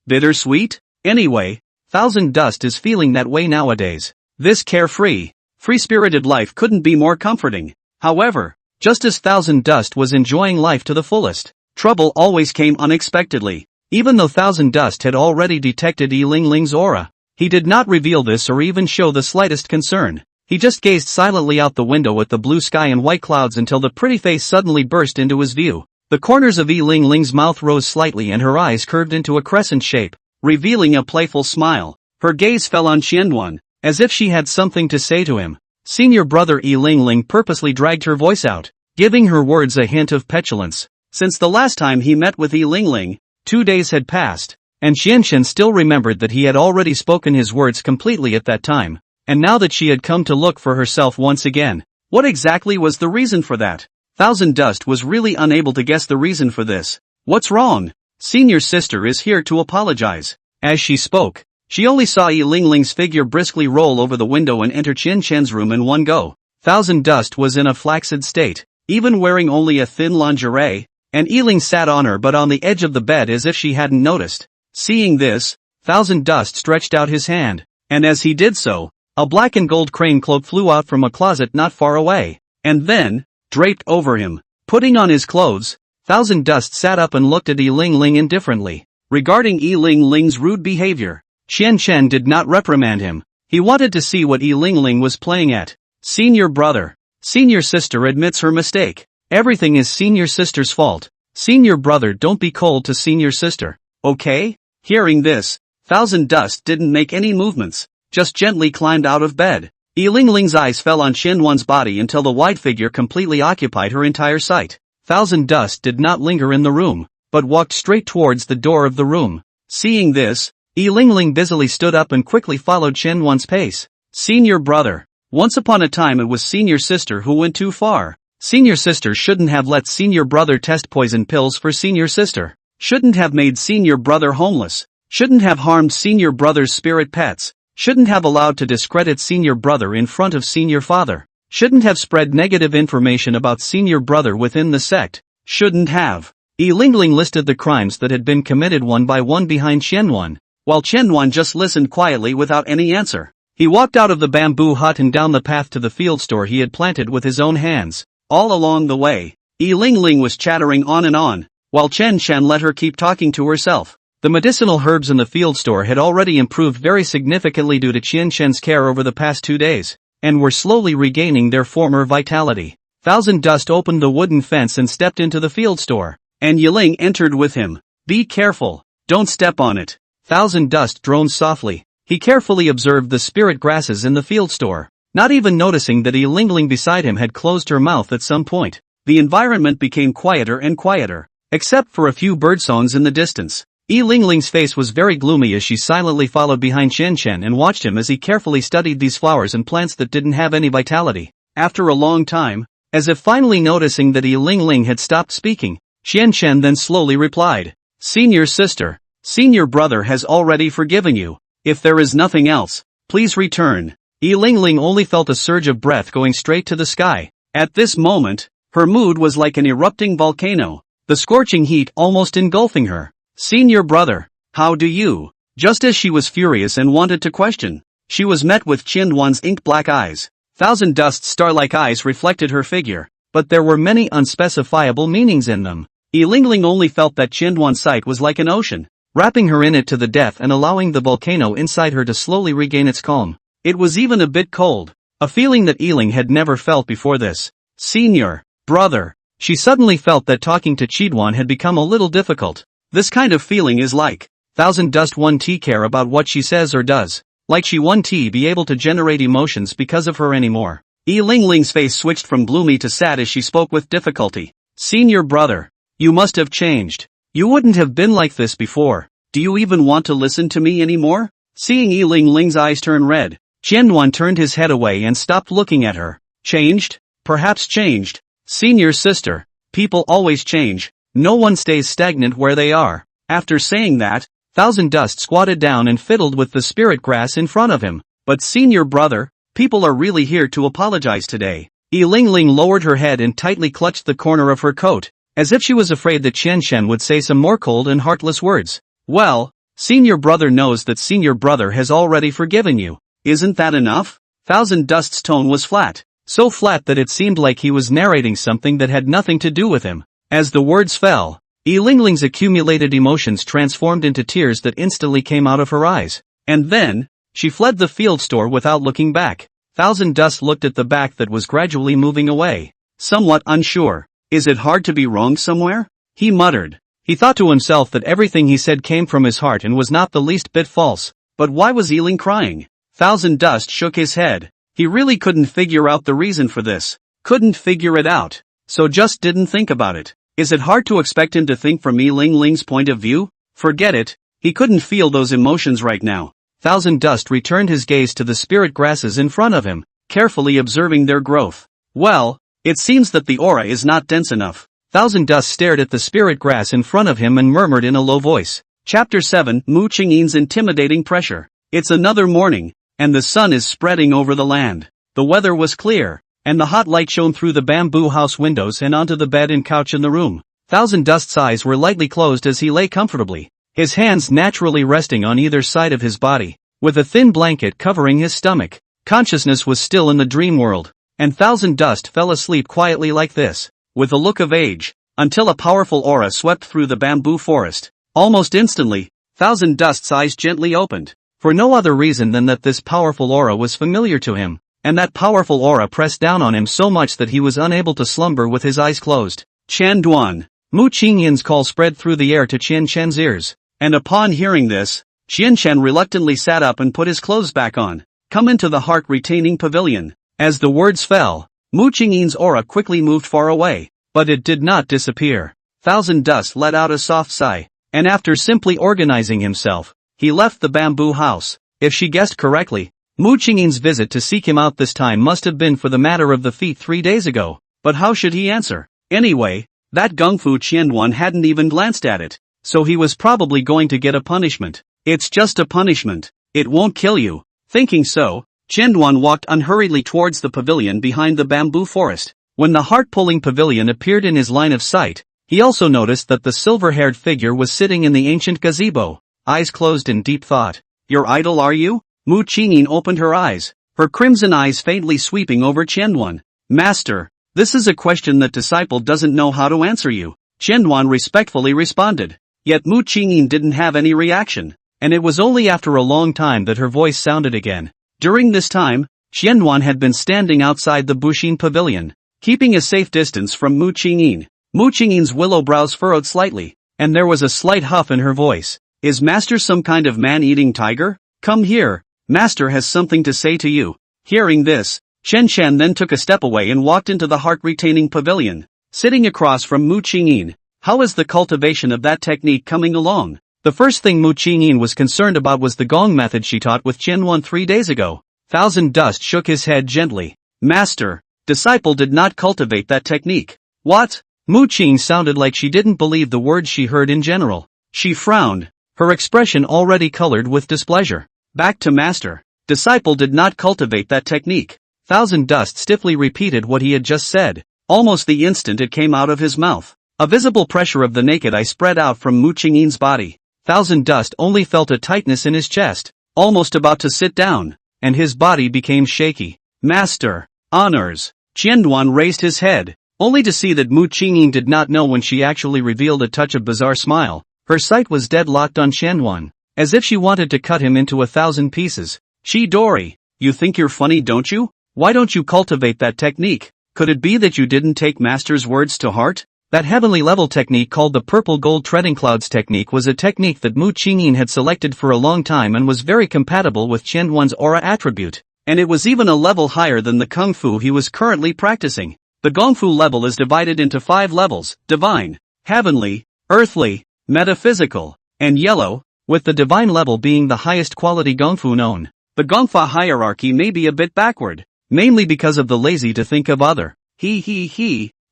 Bittersweet? Anyway, Thousand Dust is feeling that way nowadays. This carefree, free-spirited life couldn't be more comforting. However, just as Thousand Dust was enjoying life to the fullest, Trouble always came unexpectedly. Even though Thousand Dust had already detected Yi Lingling's aura, he did not reveal this or even show the slightest concern. He just gazed silently out the window at the blue sky and white clouds until the pretty face suddenly burst into his view. The corners of Yi Lingling's mouth rose slightly and her eyes curved into a crescent shape, revealing a playful smile. Her gaze fell on Yuexiangyuan, as if she had something to say to him. Senior brother Yi Lingling purposely dragged her voice out, giving her words a hint of petulance. Since the last time he met with Yi Lingling, 2 days had passed, and Xianxian still remembered that he had already spoken his words completely at that time, and now that she had come to look for herself once again, what exactly was the reason for that? Thousand Dust was really unable to guess the reason for this. What's wrong? Senior sister is here to apologize. As she spoke, she only saw Yi Lingling's figure briskly roll over the window and enter Qianqian's room in one go. Thousand Dust was in a flaccid state, even wearing only a thin lingerie, and Yi Ling sat on her but on the edge of the bed as if she hadn't noticed. Seeing this, Thousand Dust stretched out his hand, and as he did so, a black and gold crane cloak flew out from a closet not far away, and then, draped over him, putting on his clothes, Thousand Dust sat up and looked at Yi Lingling indifferently. Regarding Yi Lingling's rude behavior, Qianqian did not reprimand him. He wanted to see what Yi Lingling was playing at. Senior brother. Senior sister admits her mistake. Everything is senior sister's fault. Senior brother, don't be cold to senior sister, okay? Hearing this, Thousand Dust didn't make any movements, just gently climbed out of bed. Yi Lingling's eyes fell on Qianhuan's body until the white figure completely occupied her entire sight. Thousand Dust did not linger in the room, but walked straight towards the door of the room. Seeing this, Yi Lingling busily stood up and quickly followed Qianhuan's pace. Senior brother. Once upon a time it was senior sister who went too far. Senior sister shouldn't have let senior brother test poison pills for senior sister. Shouldn't have made senior brother homeless. Shouldn't have harmed senior brother's spirit pets. Shouldn't have allowed to discredit senior brother in front of senior father. Shouldn't have spread negative information about senior brother within the sect. Shouldn't have. Yi Lingling listed the crimes that had been committed one by one behind Qianhuan, while Qianhuan just listened quietly without any answer. He walked out of the bamboo hut and down the path to the field store he had planted with his own hands. All along the way, Yi Lingling was chattering on and on, while Qianqian let her keep talking to herself. The medicinal herbs in the field store had already improved very significantly due to Qianqian's care over the past 2 days, and were slowly regaining their former vitality. Thousand Dust opened the wooden fence and stepped into the field store, and Yi Ling entered with him. Be careful, don't step on it. Thousand Dust droned softly. He carefully observed the spirit grasses in the field store, not even noticing that Yi Lingling beside him had closed her mouth at some point. The environment became quieter and quieter, except for a few birdsongs in the distance. Yi Lingling's face was very gloomy as she silently followed behind Qianqian and watched him as he carefully studied these flowers and plants that didn't have any vitality. After a long time, as if finally noticing that Yi Lingling had stopped speaking, Qianqian then slowly replied, Senior sister, senior brother has already forgiven you. If there is nothing else, please return. Yi Lingling only felt a surge of breath going straight to the sky. At this moment, her mood was like an erupting volcano, the scorching heat almost engulfing her. Senior brother, how do you? Just as she was furious and wanted to question, she was met with Qianhuan's ink-black eyes. Thousand Dust's star-like eyes reflected her figure, but there were many unspecifiable meanings in them. Yi Lingling only felt that Qianhuan's sight was like an ocean, wrapping her in it to the death and allowing the volcano inside her to slowly regain its calm. It was even a bit cold, a feeling that Yi Ling had never felt before this. Senior brother, she suddenly felt that talking to Qianhuan had become a little difficult. This kind of feeling is like, Thousand Dust 1T care about what she says or does, like she 1T be able to generate emotions because of her anymore. Yi Lingling's face switched from gloomy to sad as she spoke with difficulty. Senior brother, you must have changed. You wouldn't have been like this before. Do you even want to listen to me anymore? Seeing Yi Lingling's eyes turn red, Qianhuan turned his head away and stopped looking at her. Changed? Perhaps changed. Senior sister, people always change. No one stays stagnant where they are. After saying that, Thousand Dust squatted down and fiddled with the spirit grass in front of him. But senior brother, people are really here to apologize today. Yi Lingling lowered her head and tightly clutched the corner of her coat, as if she was afraid that Qianqian would say some more cold and heartless words. Well, senior brother knows that senior brother has already forgiven you. Isn't that enough? Thousand Dust's tone was flat, so flat that it seemed like he was narrating something that had nothing to do with him. As the words fell, Yi Lingling's accumulated emotions transformed into tears that instantly came out of her eyes. And then, she fled the field store without looking back. Thousand Dust looked at the back that was gradually moving away. Somewhat unsure. Is it hard to be wrong somewhere? He muttered. He thought to himself that everything he said came from his heart and was not the least bit false. But why was Yi Ling crying? Thousand Dust shook his head. He really couldn't figure out the reason for this. Couldn't figure it out. So just didn't think about it. Is it hard to expect him to think from Yi Lingling's point of view? Forget it. He couldn't feel those emotions right now. Thousand Dust returned his gaze to the spirit grasses in front of him, carefully observing their growth. Well, it seems that the aura is not dense enough. Thousand Dust stared at the spirit grass in front of him and murmured in a low voice. Chapter 7, Mu Qingyin's intimidating pressure. It's another morning, and the sun is spreading over the land. The weather was clear, and the hot light shone through the bamboo house windows and onto the bed and couch in the room. Thousand Dust's eyes were lightly closed as he lay comfortably, his hands naturally resting on either side of his body, with a thin blanket covering his stomach. Consciousness was still in the dream world, and Thousand Dust fell asleep quietly like this, with a look of age, until a powerful aura swept through the bamboo forest. Almost instantly, Thousand Dust's eyes gently opened, for no other reason than that this powerful aura was familiar to him, and that powerful aura pressed down on him so much that he was unable to slumber with his eyes closed. Qian Duan. Mu Qingyin's call spread through the air to Qian Chen's ears, and upon hearing this, Qian Chen reluctantly sat up and put his clothes back on. Come into the heart-retaining pavilion. As the words fell, Mu Qingyin's aura quickly moved far away, but it did not disappear. Thousand Dust let out a soft sigh, and after simply organizing himself, he left the bamboo house. If she guessed correctly, Mu Qingyin's visit to seek him out this time must have been for the matter of the feat 3 days ago, but how should he answer? Anyway, that Gungfu Qianduan hadn't even glanced at it, so he was probably going to get a punishment. It's just a punishment. It won't kill you. Thinking so, Qianduan walked unhurriedly towards the pavilion behind the bamboo forest. When the heart-pulling pavilion appeared in his line of sight, he also noticed that the silver-haired figure was sitting in the ancient gazebo, eyes closed in deep thought. Your idol, are you? Mu Qingyin opened her eyes, her crimson eyes faintly sweeping over Qianduan. Master, this is a question that disciple doesn't know how to answer you. Qianduan respectfully responded. Yet Mu Qingyin didn't have any reaction, and it was only after a long time that her voice sounded again. During this time, Qianduan had been standing outside the Bushin pavilion, keeping a safe distance from Mu Qingyin. Mu Qingyin's willow brows furrowed slightly, and there was a slight huff in her voice. Is Master some kind of man-eating tiger? Come here, Master has something to say to you. Hearing this, Chen Shan then took a step away and walked into the heart-retaining pavilion, sitting across from Mu Qingyin. How is the cultivation of that technique coming along? The first thing Mu Qingyin was concerned about was the gong method she taught with Qianduan 3 days ago. Thousand Dust shook his head gently. Master, disciple did not cultivate that technique. What? Mu Qingyin sounded like she didn't believe the words she heard in general. She frowned, her expression already colored with displeasure. Back to Master. Disciple did not cultivate that technique. Thousand Dust stiffly repeated what he had just said, almost the instant it came out of his mouth. A visible pressure of the naked eye spread out from Mu Qingyin's body. Thousand Dust only felt a tightness in his chest, almost about to sit down, and his body became shaky. Master, honors. Qianduan raised his head, only to see that Mu Qingyin did not know when she actually revealed a touch of bizarre smile. Her sight was deadlocked on Qianduan, as if she wanted to cut him into 1,000 pieces. She Dory, you think you're funny, don't you? Why don't you cultivate that technique? Could it be that you didn't take Master's words to heart? That heavenly level technique called the purple gold treading clouds technique was a technique that Mu Qingyin had selected for a long time and was very compatible with Qianduan's aura attribute, and it was even a level higher than the kung fu he was currently practicing. The gongfu level is divided into 5 levels: divine, heavenly, earthly, metaphysical, and yellow, with the divine level being the highest quality gongfu known. The gongfa hierarchy may be a bit backward, mainly because of the lazy to think of other.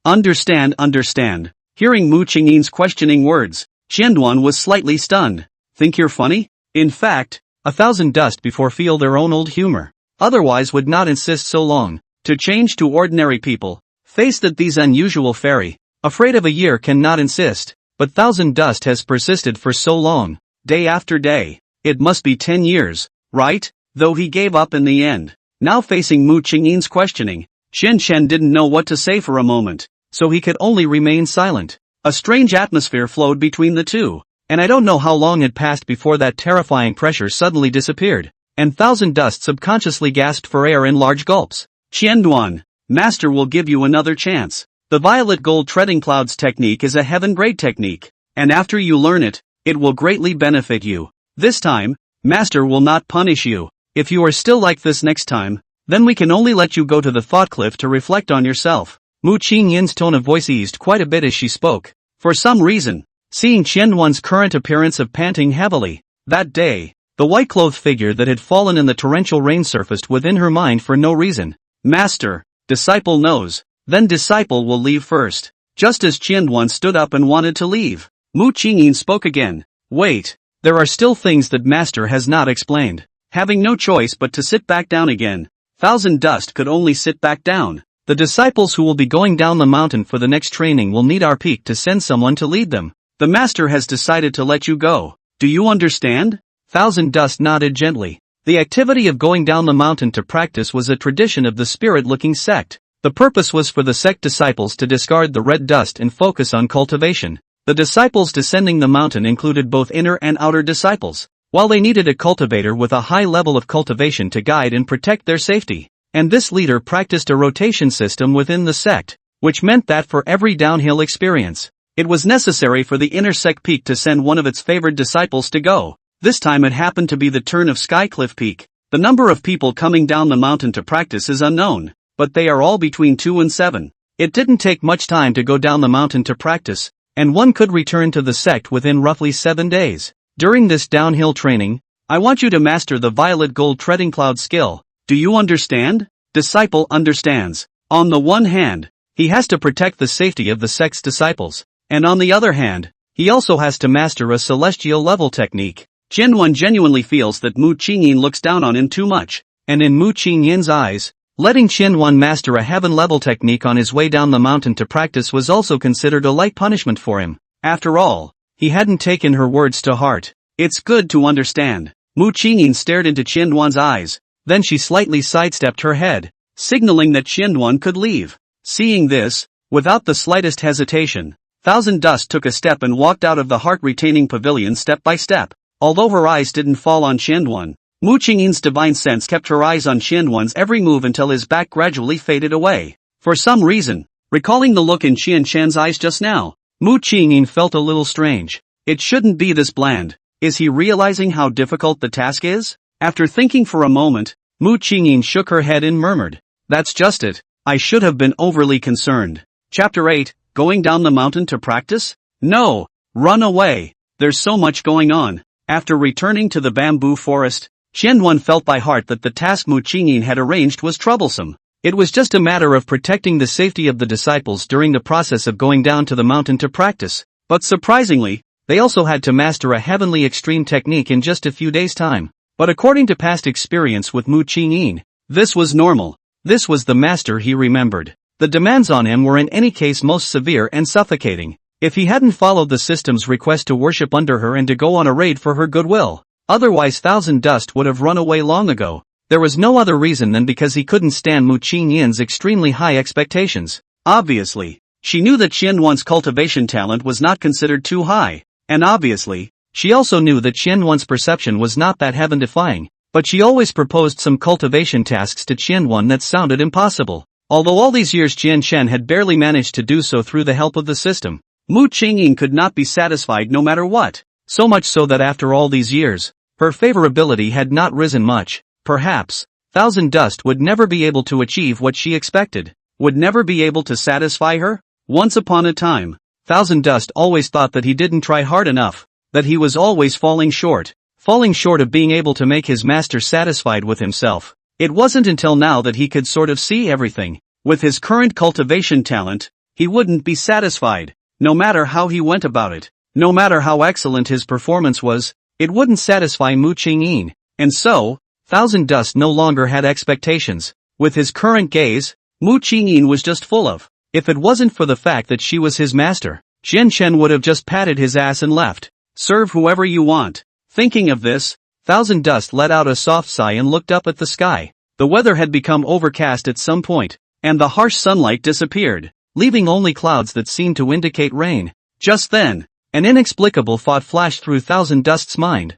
Understand. Hearing Mu Qingyin's questioning words, Qianduan was slightly stunned. Think you're funny? In fact, 1,000 Dust before feel their own old humor. Otherwise would not insist so long. To change to ordinary people, face that these unusual fairy, afraid of a year cannot insist, but 1,000 Dust has persisted for so long, day after day. It must be 10 years, right? Though he gave up in the end. Now facing Mu Qingyin's questioning, Shen Shen didn't know what to say for a moment, so he could only remain silent. A strange atmosphere flowed between the two, and I don't know how long had passed before that terrifying pressure suddenly disappeared, and Thousand Dust subconsciously gasped for air in large gulps. Qianduan, Master will give you another chance. The violet gold treading clouds technique is a heaven-grade technique, and after you learn it, it will greatly benefit you. This time, Master will not punish you. If you are still like this next time, then we can only let you go to the thought cliff to reflect on yourself. Mu Qingyin's tone of voice eased quite a bit as she spoke. For some reason, seeing Qianduan's current appearance of panting heavily, that day, the white-clothed figure that had fallen in the torrential rain surfaced within her mind for no reason. Master, disciple knows, then disciple will leave first. Just as Qianduan stood up and wanted to leave, Mu Qingyin spoke again. Wait, there are still things that Master has not explained. Having no choice but to sit back down again, Thousand Dust could only sit back down. The disciples who will be going down the mountain for the next training will need our peak to send someone to lead them. The Master has decided to let you go. Do you understand? Thousand Dust nodded gently. The activity of going down the mountain to practice was a tradition of the spirit-looking sect. The purpose was for the sect disciples to discard the red dust and focus on cultivation. The disciples descending the mountain included both inner and outer disciples, while they needed a cultivator with a high level of cultivation to guide and protect their safety. And this leader practiced a rotation system within the sect, which meant that for every downhill experience, it was necessary for the inner sect peak to send one of its favored disciples to go. This time it happened to be the turn of Skycliff Peak. The number of people coming down the mountain to practice is unknown, but they are all between 2 and 7. It didn't take much time to go down the mountain to practice, and one could return to the sect within roughly 7 days. During this downhill training, I want you to master the violet gold treading cloud skill. Do you understand? Disciple understands. On the one hand, he has to protect the safety of the sect's disciples, and on the other hand, he also has to master a celestial level technique. Qianduan genuinely feels that Mu Qingyin looks down on him too much, and in Mu Qingyin's eyes, letting Qianduan master a heaven-level technique on his way down the mountain to practice was also considered a light punishment for him. After all, he hadn't taken her words to heart. It's good to understand. Mu Qingyin stared into Qianduan's eyes, then she slightly sidestepped her head, signaling that Qianduan could leave. Seeing this, without the slightest hesitation, Thousand Dust took a step and walked out of the heart-retaining pavilion step by step. Although her eyes didn't fall on Qianduan, Mu Qingyin's divine sense kept her eyes on Qianduan's every move until his back gradually faded away. For some reason, recalling the look in Qianduan's eyes just now, Mu Qingyin felt a little strange. It shouldn't be this bland. Is he realizing how difficult the task is? After thinking for a moment, Mu Qingyin shook her head and murmured, "That's just it. I should have been overly concerned." Chapter 8, Going down the mountain to practice? No! Run away! There's so much going on. After returning to the bamboo forest, Qianduan felt by heart that the task Mu Qingyin had arranged was troublesome. It was just a matter of protecting the safety of the disciples during the process of going down to the mountain to practice. But surprisingly, they also had to master a heavenly extreme technique in just a few days' time. But according to past experience with Mu Qingyin, this was normal. This was the master he remembered. The demands on him were in any case most severe and suffocating. If he hadn't followed the system's request to worship under her and to go on a raid for her goodwill, otherwise Thousand Dust would have run away long ago. There was no other reason than because he couldn't stand Mu Qingyin's extremely high expectations. Obviously, she knew that Qianduan's cultivation talent was not considered too high, and obviously, she also knew that Qianduan's perception was not that heaven-defying, but she always proposed some cultivation tasks to Qianduan that sounded impossible. Although all these years Qianchen had barely managed to do so through the help of the system, Mu Qingyin could not be satisfied no matter what, so much so that after all these years, her favorability had not risen much. Perhaps, Thousand Dust would never be able to achieve what she expected, would never be able to satisfy her. Once upon a time, Thousand Dust always thought that he didn't try hard enough, that he was always falling short of being able to make his master satisfied with himself. It wasn't until now that he could sort of see everything. With his current cultivation talent, he wouldn't be satisfied. No matter how he went about it, no matter how excellent his performance was, it wouldn't satisfy Mu Qingyin. And so, Thousand Dust no longer had expectations. With his current gaze, Mu Qingyin was just full of. If it wasn't for the fact that she was his master, Qianchen would have just patted his ass and left. Serve whoever you want. Thinking of this, Thousand Dust let out a soft sigh and looked up at the sky. The weather had become overcast at some point, and the harsh sunlight disappeared, leaving only clouds that seemed to indicate rain. Just then, an inexplicable thought flashed through Thousand Dust's mind.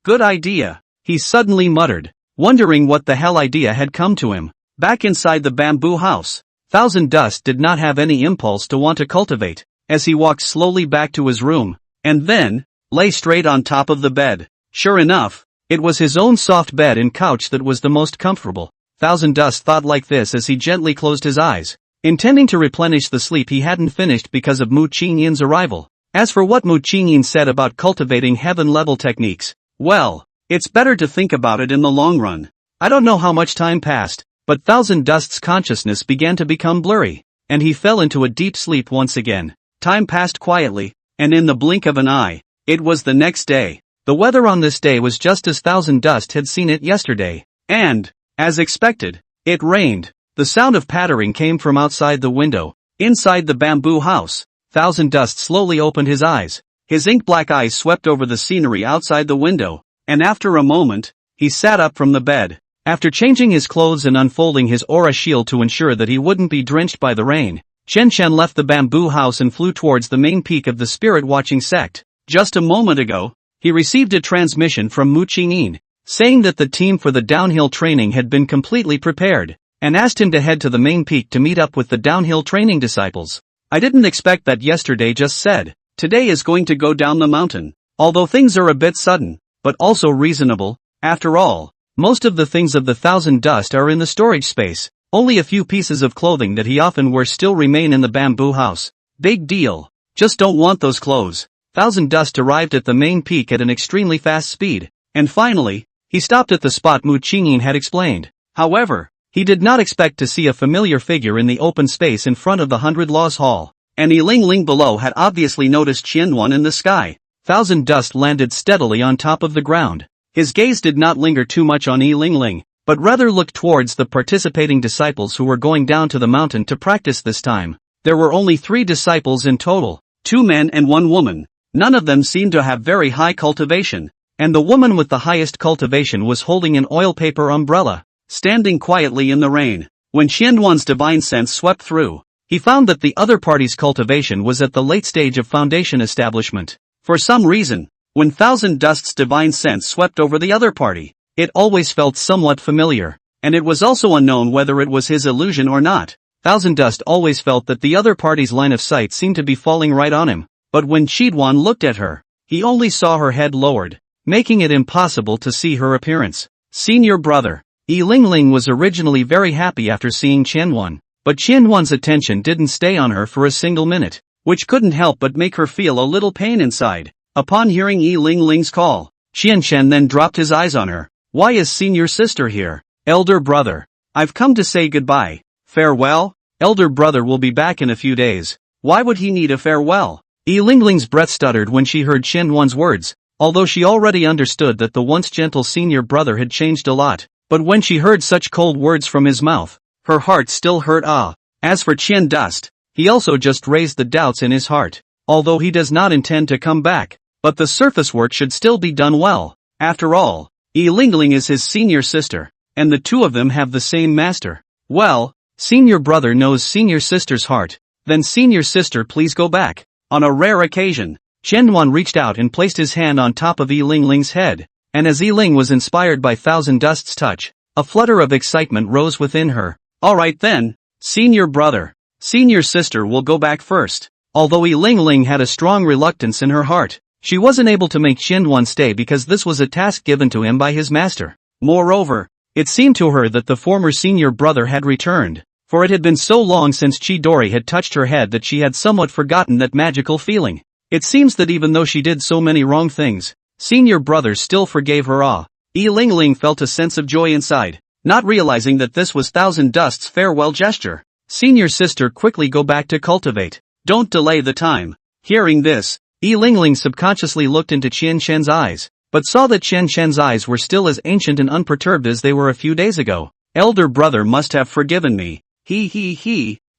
Good idea, he suddenly muttered, wondering what the hell idea had come to him. Back inside the bamboo house, Thousand Dust did not have any impulse to want to cultivate, as he walked slowly back to his room, and then, lay straight on top of the bed. Sure enough, it was his own soft bed and couch that was the most comfortable. Thousand Dust thought like this as he gently closed his eyes, intending to replenish the sleep he hadn't finished because of Mu Qingyin's arrival. As for what Mu Qingyin said about cultivating heaven-level techniques, well, it's better to think about it in the long run. I don't know how much time passed, but Thousand Dust's consciousness began to become blurry, and he fell into a deep sleep once again. Time passed quietly, and in the blink of an eye, it was the next day. The weather on this day was just as Thousand Dust had seen it yesterday, and, as expected, it rained. The sound of pattering came from outside the window. Inside the bamboo house, Thousand Dust slowly opened his eyes. His ink-black eyes swept over the scenery outside the window, and after a moment, he sat up from the bed. After changing his clothes and unfolding his aura shield to ensure that he wouldn't be drenched by the rain, Chen Chen left the bamboo house and flew towards the main peak of the spirit-watching sect. Just a moment ago, he received a transmission from Mu Qingyin, saying that the team for the downhill training had been completely prepared, and asked him to head to the main peak to meet up with the downhill training disciples. I didn't expect that yesterday, just said. Today is going to go down the mountain. Although things are a bit sudden, but also reasonable. After all, most of the things of the Thousand Dust are in the storage space. Only a few pieces of clothing that he often wears still remain in the bamboo house. Big deal. Just don't want those clothes. Thousand Dust arrived at the main peak at an extremely fast speed, and finally, he stopped at the spot Mu Qingyin had explained. However, he did not expect to see a familiar figure in the open space in front of the 100 Laws Hall, and Yi Lingling below had obviously noticed Yuexiangyuan in the sky. Thousand Dust landed steadily on top of the ground. His gaze did not linger too much on Yi Lingling, but rather looked towards the participating disciples who were going down to the mountain to practice this time. There were only 3 disciples in total, 2 men and 1 woman. None of them seemed to have very high cultivation, and the woman with the highest cultivation was holding an oil paper umbrella, standing quietly in the rain. When Yuexiangyuan's divine sense swept through, he found that the other party's cultivation was at the late stage of foundation establishment. For some reason, when Thousand Dust's divine sense swept over the other party, it always felt somewhat familiar, and it was also unknown whether it was his illusion or not. Thousand Dust always felt that the other party's line of sight seemed to be falling right on him, but when Yuexiangyuan looked at her, he only saw her head lowered, making it impossible to see her appearance. Senior brother. Yi Lingling was originally very happy after seeing Yuexiangyuan, but Yuexiangyuan's attention didn't stay on her for a single minute, which couldn't help but make her feel a little pain inside. Upon hearing Yi Lingling's call, Chen then dropped his eyes on her. Why is senior sister here? Elder brother. I've come to say goodbye. Farewell? Elder brother will be back in a few days. Why would he need a farewell? Yi Lingling's breath stuttered when she heard Yuexiangyuan's words, although she already understood that the once gentle senior brother had changed a lot. But when she heard such cold words from his mouth, her heart still hurt. As for Chen Dust, he also just raised the doubts in his heart, although he does not intend to come back, but the surface work should still be done well. After all, Yi Lingling is his senior sister, and the two of them have the same master. Well, senior brother knows senior sister's heart, then senior sister please go back. On a rare occasion, Yuexiangyuan reached out and placed his hand on top of Yi Lingling's head, and as Yi Ling was inspired by Thousand Dust's touch, a flutter of excitement rose within her. Alright then, senior brother. Senior sister will go back first. Although Yi Lingling had a strong reluctance in her heart, she wasn't able to make Yuexiangyuan stay because this was a task given to him by his master. Moreover, it seemed to her that the former senior brother had returned, for it had been so long since Chidori had touched her head that she had somewhat forgotten that magical feeling. It seems that even though she did so many wrong things, senior brother still forgave her. Yi Lingling felt a sense of joy inside, not realizing that this was Thousand Dust's farewell gesture. Senior sister quickly go back to cultivate. Don't delay the time. Hearing this, Yi Lingling subconsciously looked into Chen Chen's eyes, but saw that Chen Chen's eyes were still as ancient and unperturbed as they were a few days ago. Elder brother must have forgiven me.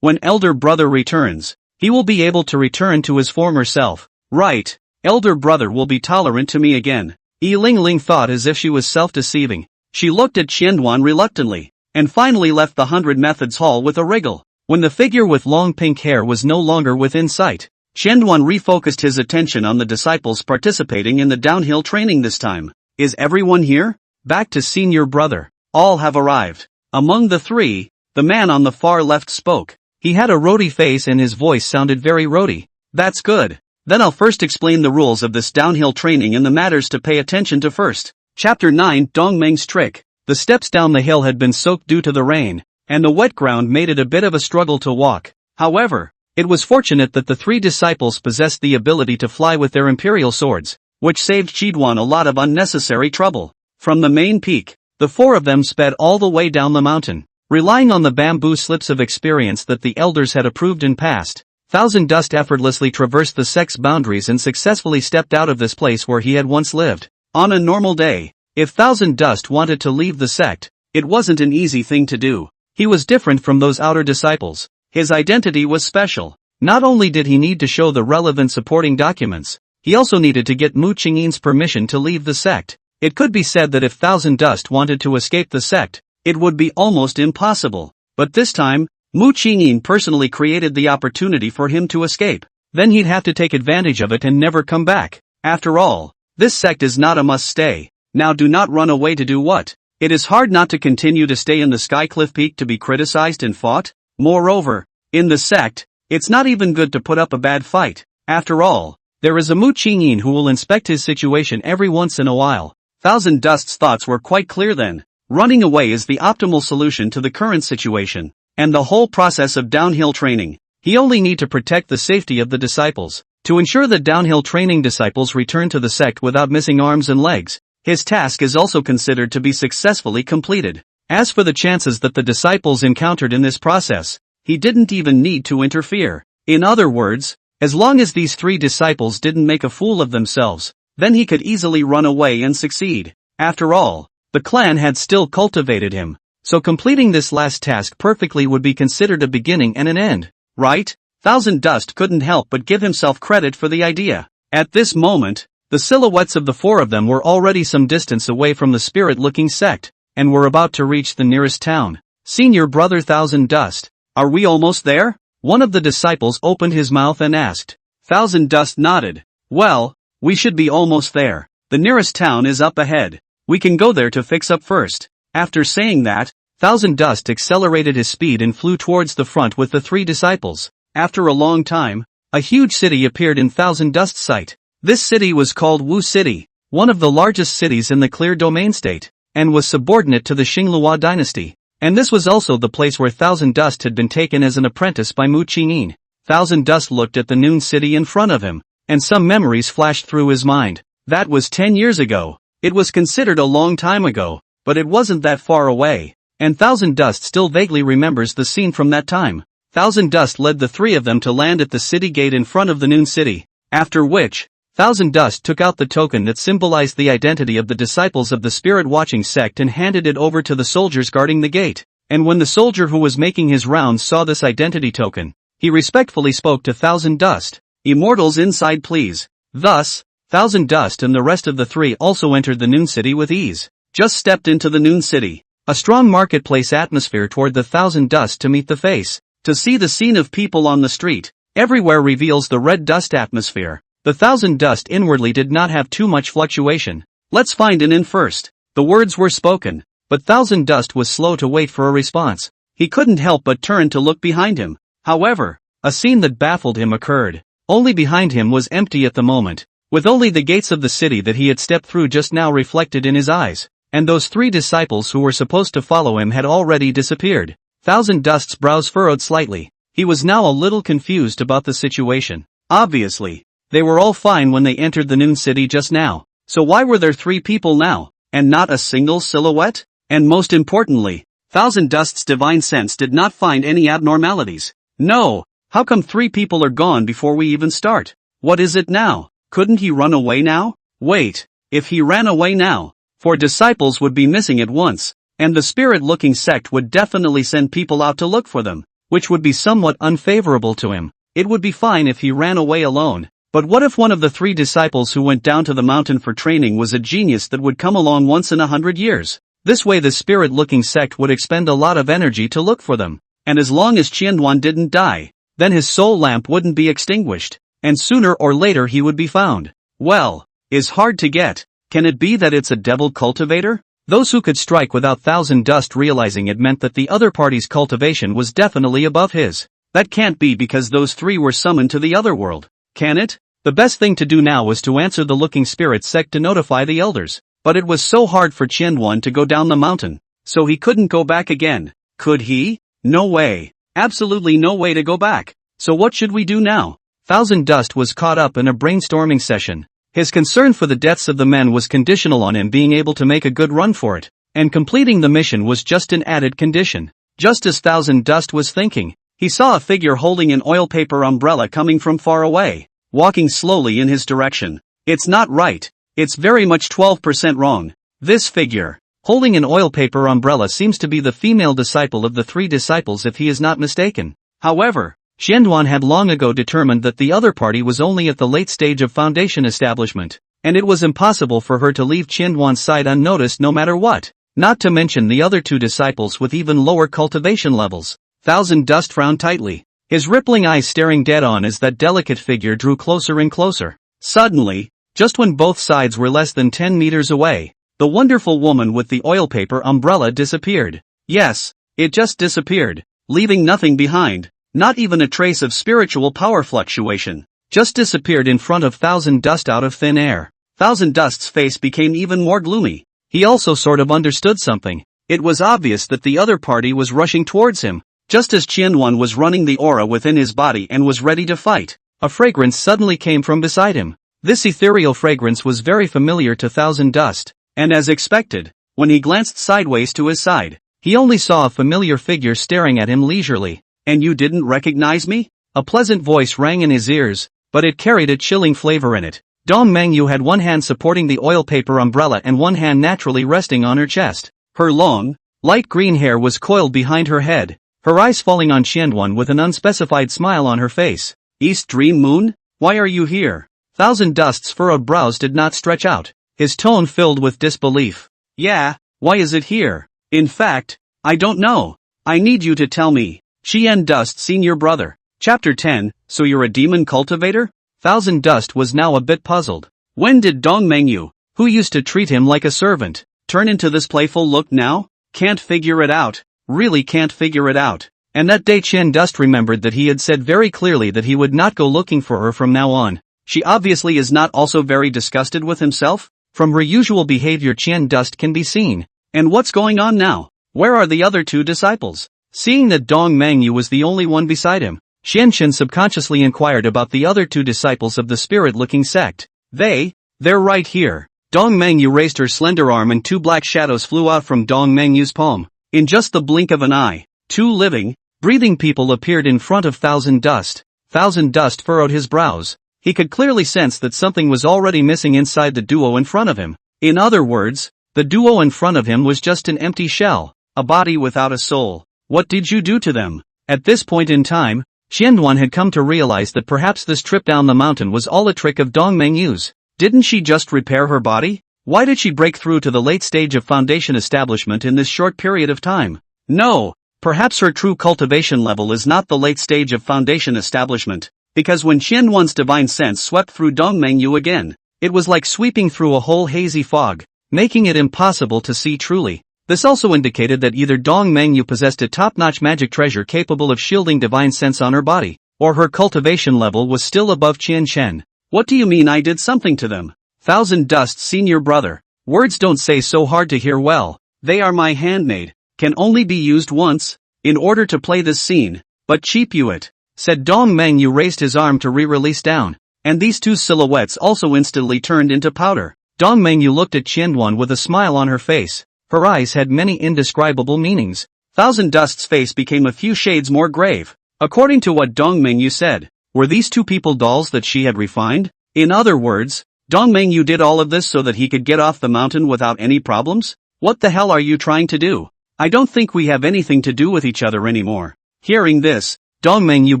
When elder brother returns, he will be able to return to his former self. Right, elder brother will be tolerant to me again. Yi Lingling thought as if she was self-deceiving. She looked at Yuexiangyuan reluctantly, and finally left the 100 Methods Hall with a wriggle. When the figure with long pink hair was no longer within sight, Yuexiangyuan refocused his attention on the disciples participating in the downhill training this time. Is everyone here? Back to senior brother. All have arrived. Among the three, the man on the far left spoke. He had a rowdy face and his voice sounded very rowdy. That's good. Then I'll first explain the rules of this downhill training and the matters to pay attention to first. Chapter 9 Dongmeng's Trick. The steps down the hill had been soaked due to the rain, and the wet ground made it a bit of a struggle to walk. However, it was fortunate that the three disciples possessed the ability to fly with their imperial swords, which saved Yuexiangyuan a lot of unnecessary trouble. From the main peak, the four of them sped all the way down the mountain, relying on the bamboo slips of experience that the elders had approved in past. Thousand Dust effortlessly traversed the sect's boundaries and successfully stepped out of this place where he had once lived. On a normal day, if Thousand Dust wanted to leave the sect, it wasn't an easy thing to do. He was different from those outer disciples. His identity was special. Not only did he need to show the relevant supporting documents, he also needed to get Mu Qingyin's permission to leave the sect. It could be said that if Thousand Dust wanted to escape the sect, it would be almost impossible. But this time, Mu Qingyin personally created the opportunity for him to escape. Then he'd have to take advantage of it and never come back. After all, this sect is not a must-stay. Now do not run away to do what? It is hard not to continue to stay in the Skycliff Peak to be criticized and fought. Moreover, in the sect, it's not even good to put up a bad fight. After all, there is a Mu Qingyin who will inspect his situation every once in a while. Thousand Dust's thoughts were quite clear then. Running away is the optimal solution to the current situation, and the whole process of downhill training. He only need to protect the safety of the disciples. To ensure that downhill training disciples return to the sect without missing arms and legs, his task is also considered to be successfully completed. As for the chances that the disciples encountered in this process, he didn't even need to interfere. In other words, as long as these three disciples didn't make a fool of themselves, then he could easily run away and succeed. After all, the clan had still cultivated him, so completing this last task perfectly would be considered a beginning and an end, right? Thousand Dust couldn't help but give himself credit for the idea. At this moment, the silhouettes of the four of them were already some distance away from the spirit-looking sect, and were about to reach the nearest town. Senior brother Thousand Dust, are we almost there? One of the disciples opened his mouth and asked. Thousand Dust nodded. Well, we should be almost there. The nearest town is up ahead. We can go there to fix up first. After saying that, Thousand Dust accelerated his speed and flew towards the front with the three disciples. After a long time, a huge city appeared in Thousand Dust's sight. This city was called Wu City, one of the largest cities in the Clear Domain State, and was subordinate to the Xinglua dynasty. And this was also the place where Thousand Dust had been taken as an apprentice by Mu Qingyin. Thousand Dust looked at the noon city in front of him, and some memories flashed through his mind. That was 10 years ago. It was considered a long time ago, but it wasn't that far away, and Thousand Dust still vaguely remembers the scene from that time. Thousand Dust led the three of them to land at the city gate in front of the noon city, after which, Thousand Dust took out the token that symbolized the identity of the disciples of the spirit-watching sect and handed it over to the soldiers guarding the gate. And when the soldier who was making his rounds saw this identity token, he respectfully spoke to Thousand Dust. Immortals inside please. Thus, Thousand Dust and the rest of the three also entered the noon city with ease. Just stepped into the noon city. A strong marketplace atmosphere toward the Thousand Dust to meet the face. To see the scene of people on the street, everywhere reveals the red dust atmosphere. The Thousand Dust inwardly did not have too much fluctuation. Let's find an inn first. The words were spoken, but Thousand Dust was slow to wait for a response. He couldn't help but turn to look behind him. However, a scene that baffled him occurred. Only behind him was empty at the moment, with only the gates of the city that he had stepped through just now reflected in his eyes, and those three disciples who were supposed to follow him had already disappeared. Thousand Dust's brows furrowed slightly. He was now a little confused about the situation. Obviously, they were all fine when they entered the noon city just now, so why were there three people now, and not a single silhouette? And most importantly, Thousand Dust's divine sense did not find any abnormalities. No, how come three people are gone before we even start? What is it now? Couldn't he run away now? Wait, if he ran away now, four disciples would be missing at once. And the spirit-looking sect would definitely send people out to look for them, which would be somewhat unfavorable to him. It would be fine if he ran away alone, but what if one of the three disciples who went down to the mountain for training was a genius that would come along once in 100 years? This way the spirit-looking sect would expend a lot of energy to look for them, and as long as Yuexiangyuan didn't die, then his soul lamp wouldn't be extinguished, and sooner or later he would be found. Well, is hard to get. Can it be that it's a devil cultivator? Those who could strike without thousand dust realizing it meant that the other party's cultivation was definitely above his. That can't be because those three were summoned to the other world. Can it? The best thing to do now was to answer the Looking Spirit sect to notify the elders. But it was so hard for Yuexiangyuan to go down the mountain. So he couldn't go back again. Could he? No way. Absolutely no way to go back. So what should we do now? Thousand Dust was caught up in a brainstorming session. His concern for the deaths of the men was conditional on him being able to make a good run for it, and completing the mission was just an added condition. Just as Thousand Dust was thinking, he saw a figure holding an oil paper umbrella coming from far away, walking slowly in his direction. It's not right. It's very much 12% wrong. This figure, holding an oil paper umbrella, seems to be the female disciple of the three disciples if he is not mistaken. However, Yuexiangyuan had long ago determined that the other party was only at the late stage of foundation establishment, and it was impossible for her to leave Yuexiangyuan's side unnoticed no matter what, not to mention the other two disciples with even lower cultivation levels. Thousand Dust frowned tightly, his rippling eyes staring dead on as that delicate figure drew closer and closer. Suddenly, just when both sides were less than 10 meters away, the wonderful woman with the oil paper umbrella disappeared. Yes, it just disappeared, leaving nothing behind. Not even a trace of spiritual power fluctuation. Just disappeared in front of Thousand Dust out of thin air. Thousand Dust's face became even more gloomy. He also sort of understood something. It was obvious that the other party was rushing towards him, just as Yuexiangyuan was running the aura within his body and was ready to fight. A fragrance suddenly came from beside him. This ethereal fragrance was very familiar to Thousand Dust, and as expected, when he glanced sideways to his side, he only saw a familiar figure staring at him leisurely. And you didn't recognize me? A pleasant voice rang in his ears, but it carried a chilling flavor in it. Mengyue had one hand supporting the oil paper umbrella and one hand naturally resting on her chest. Her long, light green hair was coiled behind her head, her eyes falling on Yuexiangyuan with an unspecified smile on her face. East Dream Moon? Why are you here? Thousand Dust's furrowed brows did not stretch out, his tone filled with disbelief. Yeah, why is it here? In fact, I don't know. I need you to tell me. Qian Dust Senior Brother. Chapter 10, So You're a Demon Cultivator? Thousand Dust was now a bit puzzled. When did Mengyue, who used to treat him like a servant, turn into this playful look now? Can't figure it out. Really can't figure it out. And that day Qian Dust remembered that he had said very clearly that he would not go looking for her from now on. She obviously is not also very disgusted with himself? From her usual behavior Qian Dust can be seen. And what's going on now? Where are the other two disciples? Seeing that Mengyue was the only one beside him, Xianxin subconsciously inquired about the other two disciples of the spirit-looking sect. They're right here. Mengyue raised her slender arm and two black shadows flew out from Mengyue's palm. In just the blink of an eye, two living, breathing people appeared in front of Thousand Dust. Thousand Dust furrowed his brows. He could clearly sense that something was already missing inside the duo in front of him. In other words, the duo in front of him was just an empty shell, a body without a soul. What did you do to them? At this point in time, Yuexiangyuan had come to realize that perhaps this trip down the mountain was all a trick of Mengyue's. Didn't she just repair her body? Why did she break through to the late stage of foundation establishment in this short period of time? No, perhaps her true cultivation level is not the late stage of foundation establishment, because when Yuexiangyuan's divine sense swept through Mengyue again, it was like sweeping through a whole hazy fog, making it impossible to see truly. This also indicated that either Mengyue possessed a top-notch magic treasure capable of shielding divine sense on her body, or her cultivation level was still above Qian. What do you mean I did something to them? Thousand Dust Senior Brother. Words don't say so hard to hear well. They are my handmaid, can only be used once, in order to play this scene, but cheap you it, said Mengyue raised his arm to re-release down, and these two silhouettes also instantly turned into powder. Mengyue looked at Yuexiangyuan with a smile on her face. Her eyes had many indescribable meanings. Thousand Dust's face became a few shades more grave. According to what Mengyue said, were these two people dolls that she had refined? In other words, Mengyue did all of this so that he could get off the mountain without any problems? What the hell are you trying to do? I don't think we have anything to do with each other anymore. Hearing this, Mengyue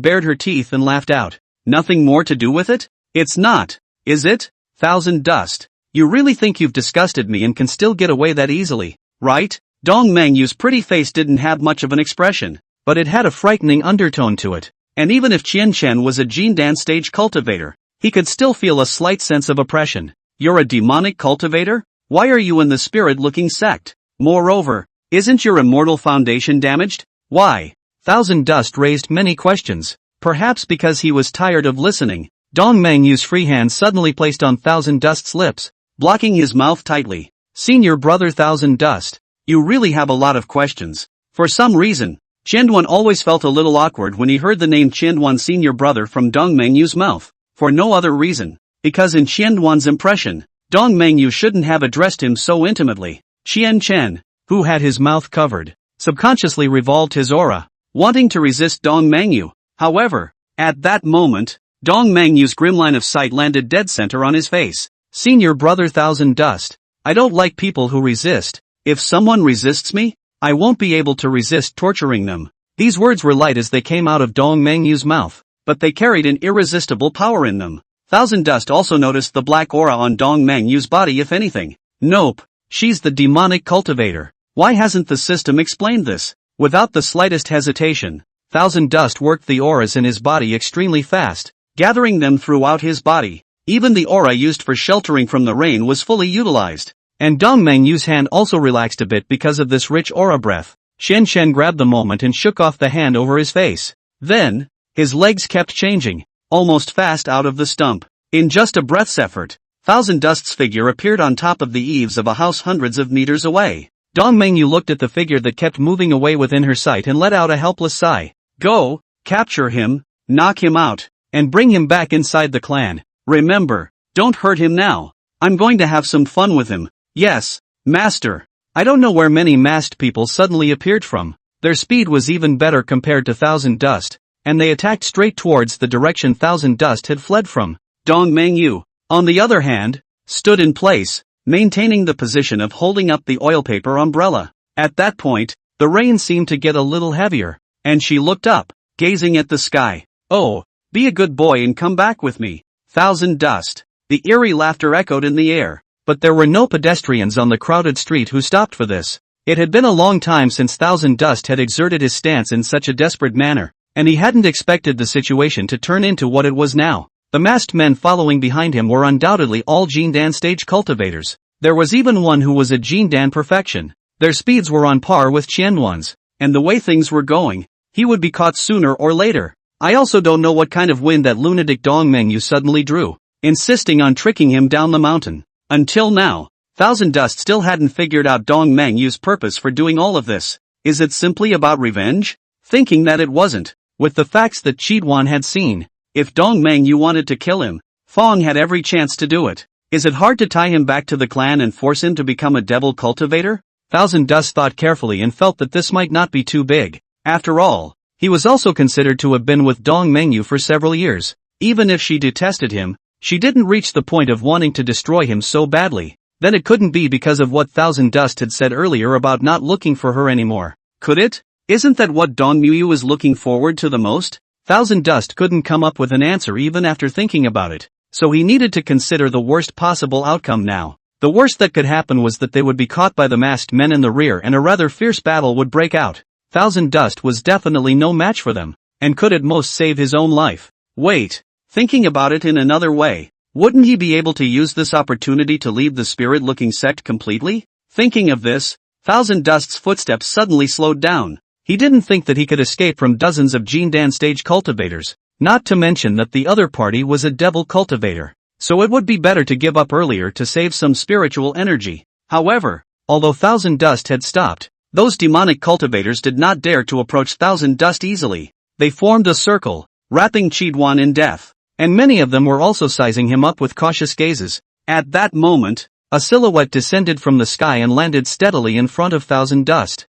bared her teeth and laughed out. Nothing more to do with it? It's not, is it? Thousand Dust. You really think you've disgusted me and can still get away that easily, right? Mengyue's pretty face didn't have much of an expression, but it had a frightening undertone to it. and even if Qian Chen was a Jindan stage cultivator, he could still feel a slight sense of oppression. You're a demonic cultivator? Why are you in the spirit-looking sect? Moreover, isn't your immortal foundation damaged? Why? Thousand Dust raised many questions. Perhaps because he was tired of listening, Dong Mengyue's free hand suddenly placed on Thousand Dust's lips, blocking his mouth tightly. Senior brother Thousand Dust, you really have a lot of questions. For some reason, Qianduan always felt a little awkward when he heard the name Qianduan senior brother from Dong Mengyue's mouth. For no other reason, because in Qianduan's impression, Dong Mengyue shouldn't have addressed him so intimately. Qian Chen, who had his mouth covered, subconsciously revolved his aura, wanting to resist Dong Mengyue. However, at that moment, Dong Mengyue's grim line of sight landed dead center on his face. Senior brother Thousand Dust, I don't like people who resist. If someone resists me, I won't be able to resist torturing them. These words were light as they came out of Dong Mengyue's mouth, but they carried an irresistible power in them. Thousand Dust also noticed the black aura on Dong Mengyue's body if anything. Nope, she's the demonic cultivator. Why hasn't the system explained this? Without the slightest hesitation, Thousand Dust worked the auras in his body extremely fast, gathering them throughout his body. Even the aura used for sheltering from the rain was fully utilized. And Dong Mengyue's hand also relaxed a bit because of this rich aura breath. Shen Shen grabbed the moment and shook off the hand over his face. Then, his legs kept changing, almost fast out of the stump. In just a breath's effort, Thousand Dust's figure appeared on top of the eaves of a house hundreds of meters away. Dong Mengyue looked at the figure that kept moving away within her sight and let out a helpless sigh. Go, capture him, knock him out, and bring him back inside the clan. Remember, don't hurt him now. I'm going to have some fun with him. Yes, master. I don't know where many masked people suddenly appeared from. Their speed was even better compared to Thousand Dust, and they attacked straight towards the direction Thousand Dust had fled from. Dong Mengyue, on the other hand, stood in place, maintaining the position of holding up the oil paper umbrella. At that point, the rain seemed to get a little heavier, and she looked up, gazing at the sky. Oh, be a good boy and come back with me. Thousand Dust. The eerie laughter echoed in the air, but there were no pedestrians on the crowded street who stopped for this. It had been a long time since Thousand Dust had exerted his stance in such a desperate manner, and he hadn't expected the situation to turn into what it was now. The masked men following behind him were undoubtedly all Jindan stage cultivators. There was even one who was a Jindan perfection. Their speeds were on par with Qianduan's, and the way things were going, he would be caught sooner or later. I also don't know what kind of wind that lunatic Dong Mengyue suddenly drew, insisting on tricking him down the mountain. Until now, Thousand Dust still hadn't figured out Dong Mengyue's purpose for doing all of this. Is it simply about revenge? Thinking that it wasn't, with the facts that Qianduan had seen, if Dong Mengyue wanted to kill him, Fong had every chance to do it. Is it hard to tie him back to the clan and force him to become a devil cultivator? Thousand Dust thought carefully and felt that this might not be too big. After all, he was also considered to have been with Dong Mengyue for several years. Even if she detested him, she didn't reach the point of wanting to destroy him so badly. Then it couldn't be because of what Thousand Dust had said earlier about not looking for her anymore. Could it? Isn't that what Dong Mengyue was looking forward to the most? Thousand Dust couldn't come up with an answer even after thinking about it, so he needed to consider the worst possible outcome now. The worst that could happen was that they would be caught by the masked men in the rear and a rather fierce battle would break out. Thousand Dust was definitely no match for them, and could at most save his own life. Wait, thinking about it in another way, wouldn't he be able to use this opportunity to leave the spirit-looking sect completely? Thinking of this, Thousand Dust's footsteps suddenly slowed down. He didn't think that he could escape from dozens of Jindan stage cultivators, not to mention that the other party was a devil cultivator. So it would be better to give up earlier to save some spiritual energy. However, although Thousand Dust had stopped, those demonic cultivators did not dare to approach Thousand Dust easily. They formed a circle, wrapping Qianduan in death, and many of them were also sizing him up with cautious gazes. At that moment, a silhouette descended from the sky and landed steadily in front of Thousand Dust.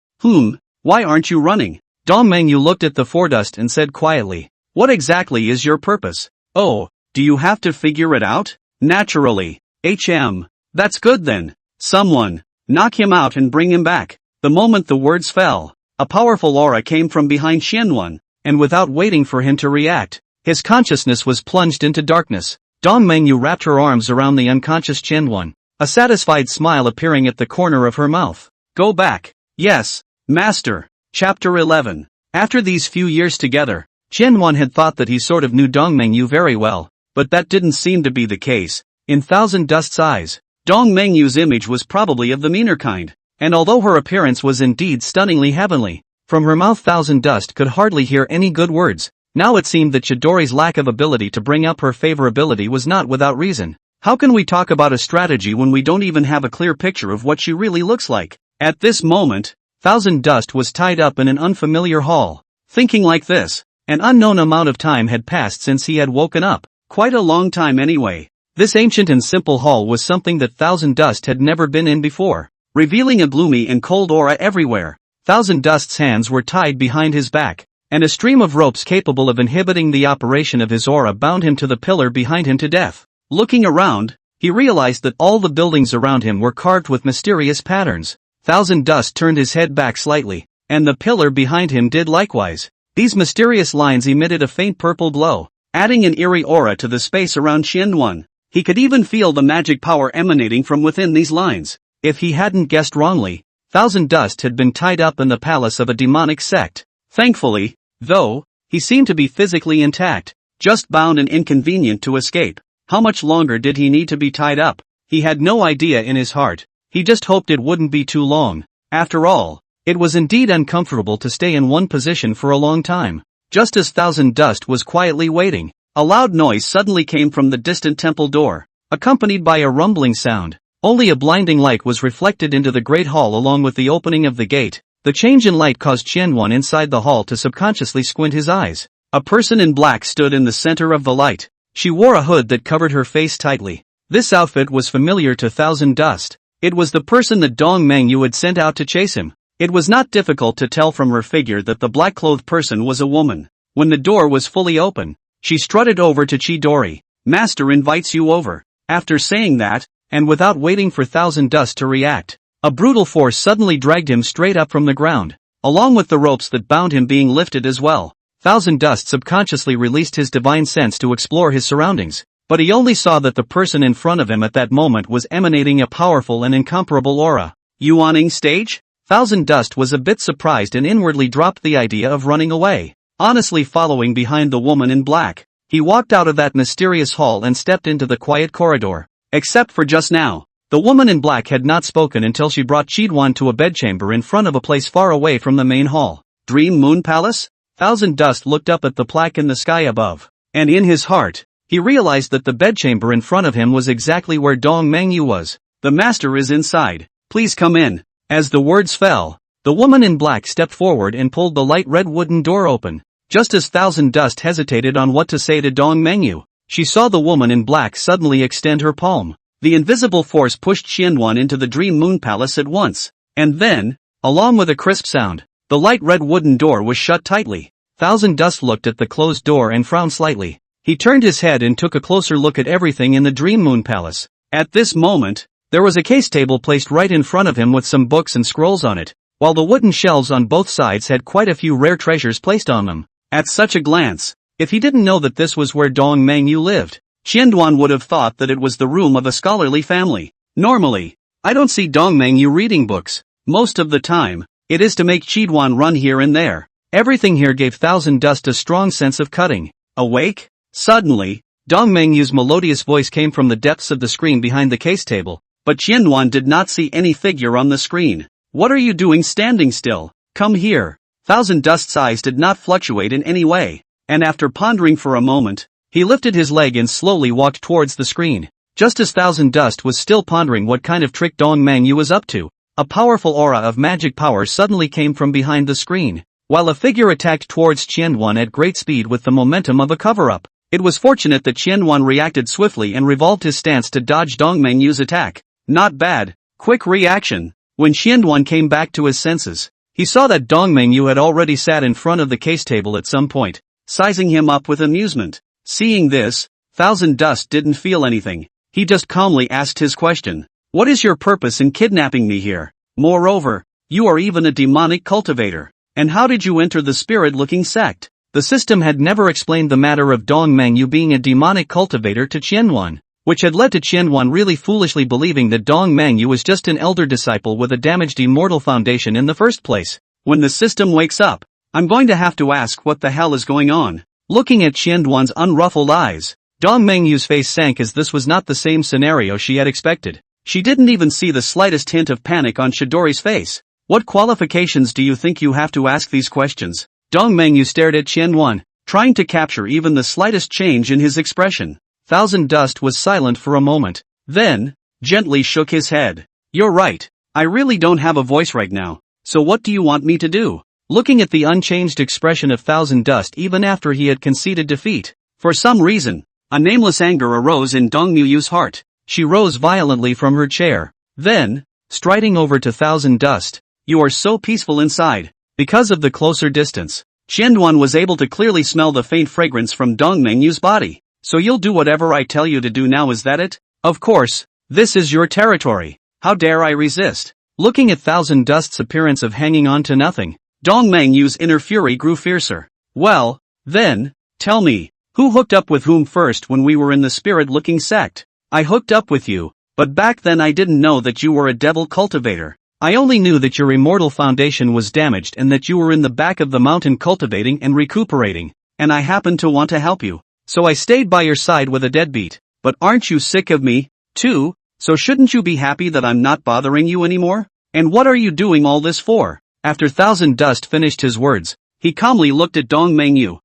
Why aren't you running? Dong Mengyue looked at the foredust and said quietly, what exactly is your purpose? Oh, do you have to figure it out? Naturally. That's good then. Someone, knock him out and bring him back. The moment the words fell, a powerful aura came from behind Qianduan, and without waiting for him to react, his consciousness was plunged into darkness. Dong Mengyue wrapped her arms around the unconscious Qianduan, a satisfied smile appearing at the corner of her mouth. Go back. Yes, master. Chapter 11. After these few years together, Yuan had thought that he sort of knew Dong Mengyue very well, but that didn't seem to be the case. In Thousand Dust's eyes, Dong Mengyue's image was probably of the meaner kind, and although her appearance was indeed stunningly heavenly, from her mouth Thousand Dust could hardly hear any good words. Now it seemed that Chidori's lack of ability to bring up her favorability was not without reason. How can we talk about a strategy when we don't even have a clear picture of what she really looks like? At this moment, Thousand Dust was tied up in an unfamiliar hall. Thinking like this, an unknown amount of time had passed since he had woken up. Quite a long time anyway. This ancient and simple hall was something that Thousand Dust had never been in before, revealing a gloomy and cold aura everywhere. Thousand Dust's hands were tied behind his back, and a stream of ropes capable of inhibiting the operation of his aura bound him to the pillar behind him to death. Looking around, he realized that all the buildings around him were carved with mysterious patterns. Thousand Dust turned his head back slightly, and the pillar behind him did likewise. These mysterious lines emitted a faint purple glow, adding an eerie aura to the space around Yuan. He could even feel the magic power emanating from within these lines. If he hadn't guessed wrongly, Thousand Dust had been tied up in the palace of a demonic sect. Thankfully, though, he seemed to be physically intact, just bound and inconvenient to escape. How much longer did he need to be tied up? He had no idea in his heart. He just hoped it wouldn't be too long. After all, it was indeed uncomfortable to stay in one position for a long time. Just as Thousand Dust was quietly waiting, a loud noise suddenly came from the distant temple door, accompanied by a rumbling sound. Only a blinding light was reflected into the great hall along with the opening of the gate. The change in light caused Yuan inside the hall to subconsciously squint his eyes. A person in black stood in the center of the light. She wore a hood that covered her face tightly. This outfit was familiar to Thousand Dust. It was the person that Dong Mengyue had sent out to chase him. It was not difficult to tell from her figure that the black-clothed person was a woman. When the door was fully open, she strutted over to Chidori. "Master invites you over." After saying that, and without waiting for Thousand Dust to react, a brutal force suddenly dragged him straight up from the ground, along with the ropes that bound him being lifted as well. Thousand Dust subconsciously released his divine sense to explore his surroundings, but he only saw that the person in front of him at that moment was emanating a powerful and incomparable aura. Yuaning stage? Thousand Dust was a bit surprised and inwardly dropped the idea of running away. Honestly following behind the woman in black, he walked out of that mysterious hall and stepped into the quiet corridor. Except for just now, the woman in black had not spoken until she brought Yuan to a bedchamber in front of a place far away from the main hall. Dream Moon Palace? Thousand Dust looked up at the plaque in the sky above, and in his heart, he realized that the bedchamber in front of him was exactly where Dong Mengyue was. "The master is inside. Please come in." As the words fell, the woman in black stepped forward and pulled the light red wooden door open. Just as Thousand Dust hesitated on what to say to Dong Mengyue, she saw the woman in black suddenly extend her palm. The invisible force pushed Yuan into the Dream Moon Palace at once, and then, along with a crisp sound, the light red wooden door was shut tightly. Thousand Dust looked at the closed door and frowned slightly. He turned his head and took a closer look at everything in the Dream Moon Palace. At this moment, there was a case table placed right in front of him with some books and scrolls on it, while the wooden shelves on both sides had quite a few rare treasures placed on them. At such a glance, if he didn't know that this was where Dong Mengyue lived, Yuan would have thought that it was the room of a scholarly family. Normally, I don't see Dong Mengyue reading books. Most of the time, it is to make Yuan run here and there. Everything here gave Thousand Dust a strong sense of cutting. Awake? Suddenly, Dong Mengyue's melodious voice came from the depths of the screen behind the case table, but Yuan did not see any figure on the screen. "What are you doing standing still? Come here." Thousand Dust's eyes did not fluctuate in any way, and after pondering for a moment, he lifted his leg and slowly walked towards the screen. Just as Thousand Dust was still pondering what kind of trick Dong Mengyue was up to, a powerful aura of magic power suddenly came from behind the screen, while a figure attacked towards Yuan at great speed with the momentum of a cover-up. It was fortunate that Yuan reacted swiftly and revolved his stance to dodge Dong Mengyue's attack. Not bad. Quick reaction. When Yuan came back to his senses, he saw that Dong Mengyue had already sat in front of the case table at some point, sizing him up with amusement. Seeing this, Thousand Dust didn't feel anything. He just calmly asked his question. "What is your purpose in kidnapping me here? Moreover, you are even a demonic cultivator. And how did you enter the spirit-looking sect?" The system had never explained the matter of Dong Mengyue being a demonic cultivator to Yuan, which had led to Yuan really foolishly believing that Dong Mengyue was just an elder disciple with a damaged immortal foundation in the first place. When the system wakes up, I'm going to have to ask what the hell is going on. Looking at Yuexiangyuan's unruffled eyes, Dong Mengyue's face sank as this was not the same scenario she had expected. She didn't even see the slightest hint of panic on Chidori's face. What qualifications do you think you have to ask these questions? Dong Mengyue stared at Yuexiangyuan, trying to capture even the slightest change in his expression. Thousand Dust was silent for a moment, then gently shook his head. You're right. I really don't have a voice right now. So what do you want me to do? Looking at the unchanged expression of Thousand Dust even after he had conceded defeat, for some reason, a nameless anger arose in Dong Mengyue's heart. She rose violently from her chair. Then, striding over to Thousand Dust, you are so peaceful inside. Because of the closer distance, Yuexiangyuan was able to clearly smell the faint fragrance from Dong Mengyue's body. So you'll do whatever I tell you to do now, is that it? Of course, this is your territory. How dare I resist? Looking at Thousand Dust's appearance of hanging on to nothing, Dong Mengyue's inner fury grew fiercer. Well, then, tell me, who hooked up with whom first when we were in the spirit-looking sect? I hooked up with you, but back then I didn't know that you were a devil cultivator. I only knew that your immortal foundation was damaged and that you were in the back of the mountain cultivating and recuperating, and I happened to want to help you. So I stayed by your side with a deadbeat. But aren't you sick of me, too? So shouldn't you be happy that I'm not bothering you anymore? And what are you doing all this for? After Thousand Dust finished his words, he calmly looked at Dong Mengyue.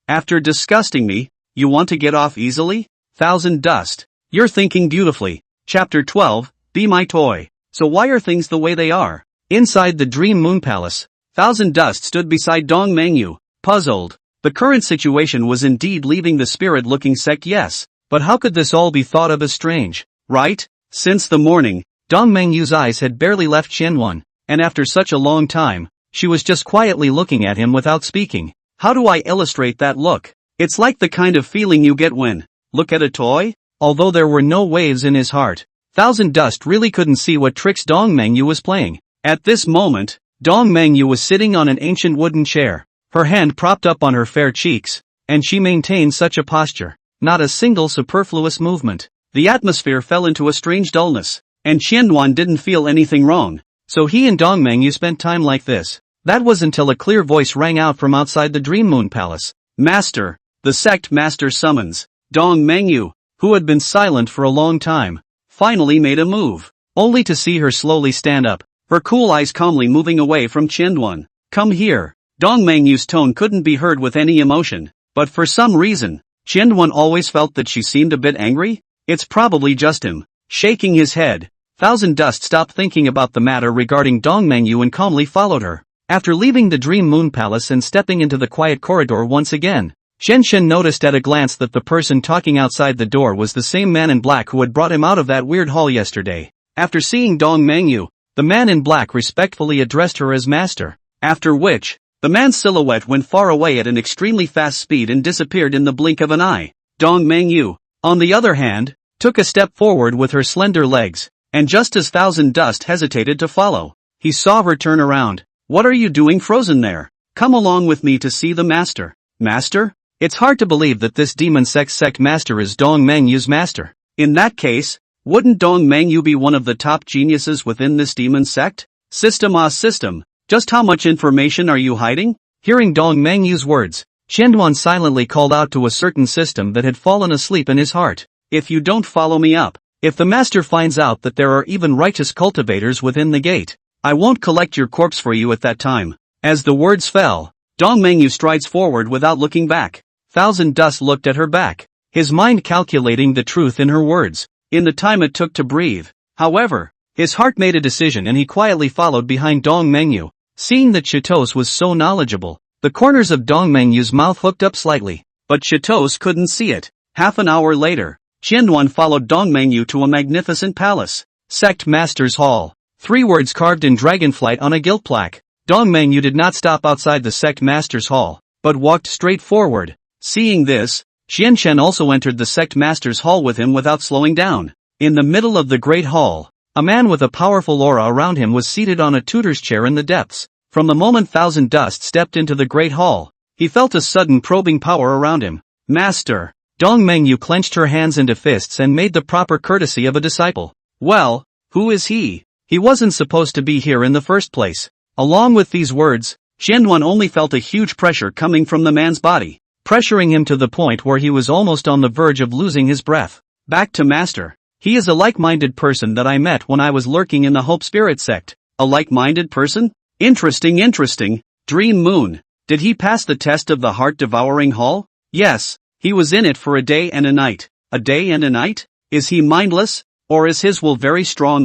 After disgusting me, you want to get off easily? Thousand Dust, you're thinking beautifully. Chapter 12, Be My Toy. So why are things the way they are? Inside the Dream Moon Palace, Thousand Dust stood beside Dong Mengyue, puzzled. The current situation was indeed leaving the spirit-looking sect, yes, but how could this all be thought of as strange, right? Since the morning, Dong Mengyue's eyes had barely left Yuexiangyuan, and after such a long time, she was just quietly looking at him without speaking. How do I illustrate that look? It's like the kind of feeling you get when, look at a toy? Although there were no waves in his heart, Thousand Dust really couldn't see what tricks Dong Mengyue was playing. At this moment, Dong Mengyue was sitting on an ancient wooden chair, her hand propped up on her fair cheeks, and she maintained such a posture, not a single superfluous movement. The atmosphere fell into a strange dullness, and Yuexiangyuan didn't feel anything wrong. So he and Dong Mengyue spent time like this. That was until a clear voice rang out from outside the Dream Moon Palace. Master, the sect master summons. Dong Mengyue, who had been silent for a long time, finally made a move, only to see her slowly stand up, her cool eyes calmly moving away from Yuexiangyuan. Come here. Dong Mengyue's tone couldn't be heard with any emotion, but for some reason, Yuexiangyuan always felt that she seemed a bit angry. It's probably just him. Shaking his head, Thousand Dust stopped thinking about the matter regarding Dong Mengyue and calmly followed her. After leaving the Dream Moon Palace and stepping into the quiet corridor once again, Shen noticed at a glance that the person talking outside the door was the same man in black who had brought him out of that weird hall yesterday. After seeing Dong Mengyue, the man in black respectfully addressed her as master, after which, the man's silhouette went far away at an extremely fast speed and disappeared in the blink of an eye. Dong Mengyue, on the other hand, took a step forward with her slender legs, and just as Thousand Dust hesitated to follow, he saw her turn around. What are you doing frozen there? Come along with me to see the master. Master? It's hard to believe that this demon sect master is Dong Mengyue's master. In that case, wouldn't Dong Mengyue be one of the top geniuses within this demon sect? System. Just how much information are you hiding? Hearing Dong Mengyue's words, Yuexiangyuan silently called out to a certain system that had fallen asleep in his heart. If you don't follow me up, if the master finds out that there are even righteous cultivators within the gate, I won't collect your corpse for you at that time. As the words fell, Dong Mengyue strides forward without looking back. Thousand Dust looked at her back, his mind calculating the truth in her words, in the time it took to breathe. However, his heart made a decision and he quietly followed behind Dong Mengyue. Seeing that Chitos was so knowledgeable, the corners of Dong Mengyue's mouth hooked up slightly, but Chitos couldn't see it. Half an hour later, Yuexiangyuan followed Dong Mengyue to a magnificent palace. Sect Master's Hall. 3 words carved in dragonflight on a gilt plaque. Dong Mengyue did not stop outside the Sect Master's Hall, but walked straight forward. Seeing this, Xianchen also entered the Sect Master's Hall with him without slowing down. In the middle of the great hall, a man with a powerful aura around him was seated on a tutor's chair in the depths. From the moment Thousand Dust stepped into the great hall, he felt a sudden probing power around him. Master! Dong Mengyue clenched her hands into fists and made the proper courtesy of a disciple. Well, who is he? He wasn't supposed to be here in the first place. Along with these words, Yuexiangyuan only felt a huge pressure coming from the man's body, pressuring him to the point where he was almost on the verge of losing his breath. Back to Master. He is a like-minded person that I met when I was lurking in the Hope Spirit sect. A like-minded person? Interesting. Dream Moon. Did he pass the test of the heart-devouring hall? Yes. He was in it for a day and a night. A day and a night? Is he mindless? Or is his will very strong?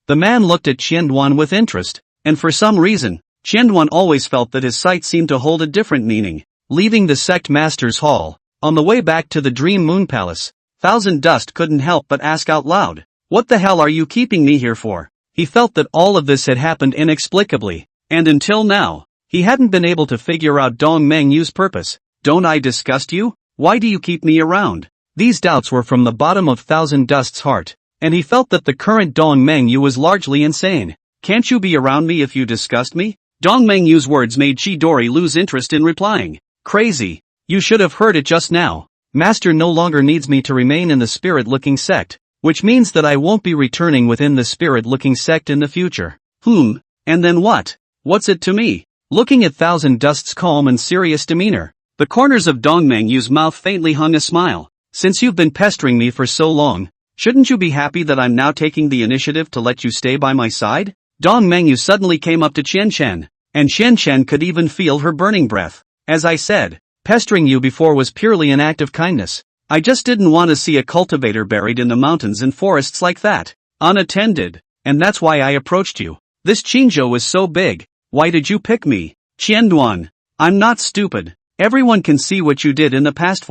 The man looked at Yuexiangyuan with interest, and for some reason, Yuexiangyuan always felt that his sight seemed to hold a different meaning. Leaving the sect master's hall, on the way back to the Dream Moon Palace, Thousand Dust couldn't help but ask out loud, "What the hell are you keeping me here for?" He felt that all of this had happened inexplicably, and until now, he hadn't been able to figure out Dong Mengyue's purpose. "Don't I disgust you? Why do you keep me around?" These doubts were from the bottom of Thousand Dust's heart, and he felt that the current Dong Mengyue was largely insane. "Can't you be around me if you disgust me?" Dong Mengyue's words made Chidori lose interest in replying. "Crazy. You should have heard it just now. Master no longer needs me to remain in the spirit-looking sect, which means that I won't be returning within the spirit-looking sect in the future." And then what? What's it to me? Looking at Thousand Dust's calm and serious demeanor, the corners of Dong Mengyue's mouth faintly hung a smile. "Since you've been pestering me for so long, shouldn't you be happy that I'm now taking the initiative to let you stay by my side?" Dong Mengyue suddenly came up to Chen, and Chen could even feel her burning breath. "As I said, pestering you before was purely an act of kindness. I just didn't want to see a cultivator buried in the mountains and forests like that, unattended, and that's why I approached you. This Qingzhou is so big, why did you pick me?" "Yuexiangyuan, I'm not stupid. Everyone can see what you did in the past.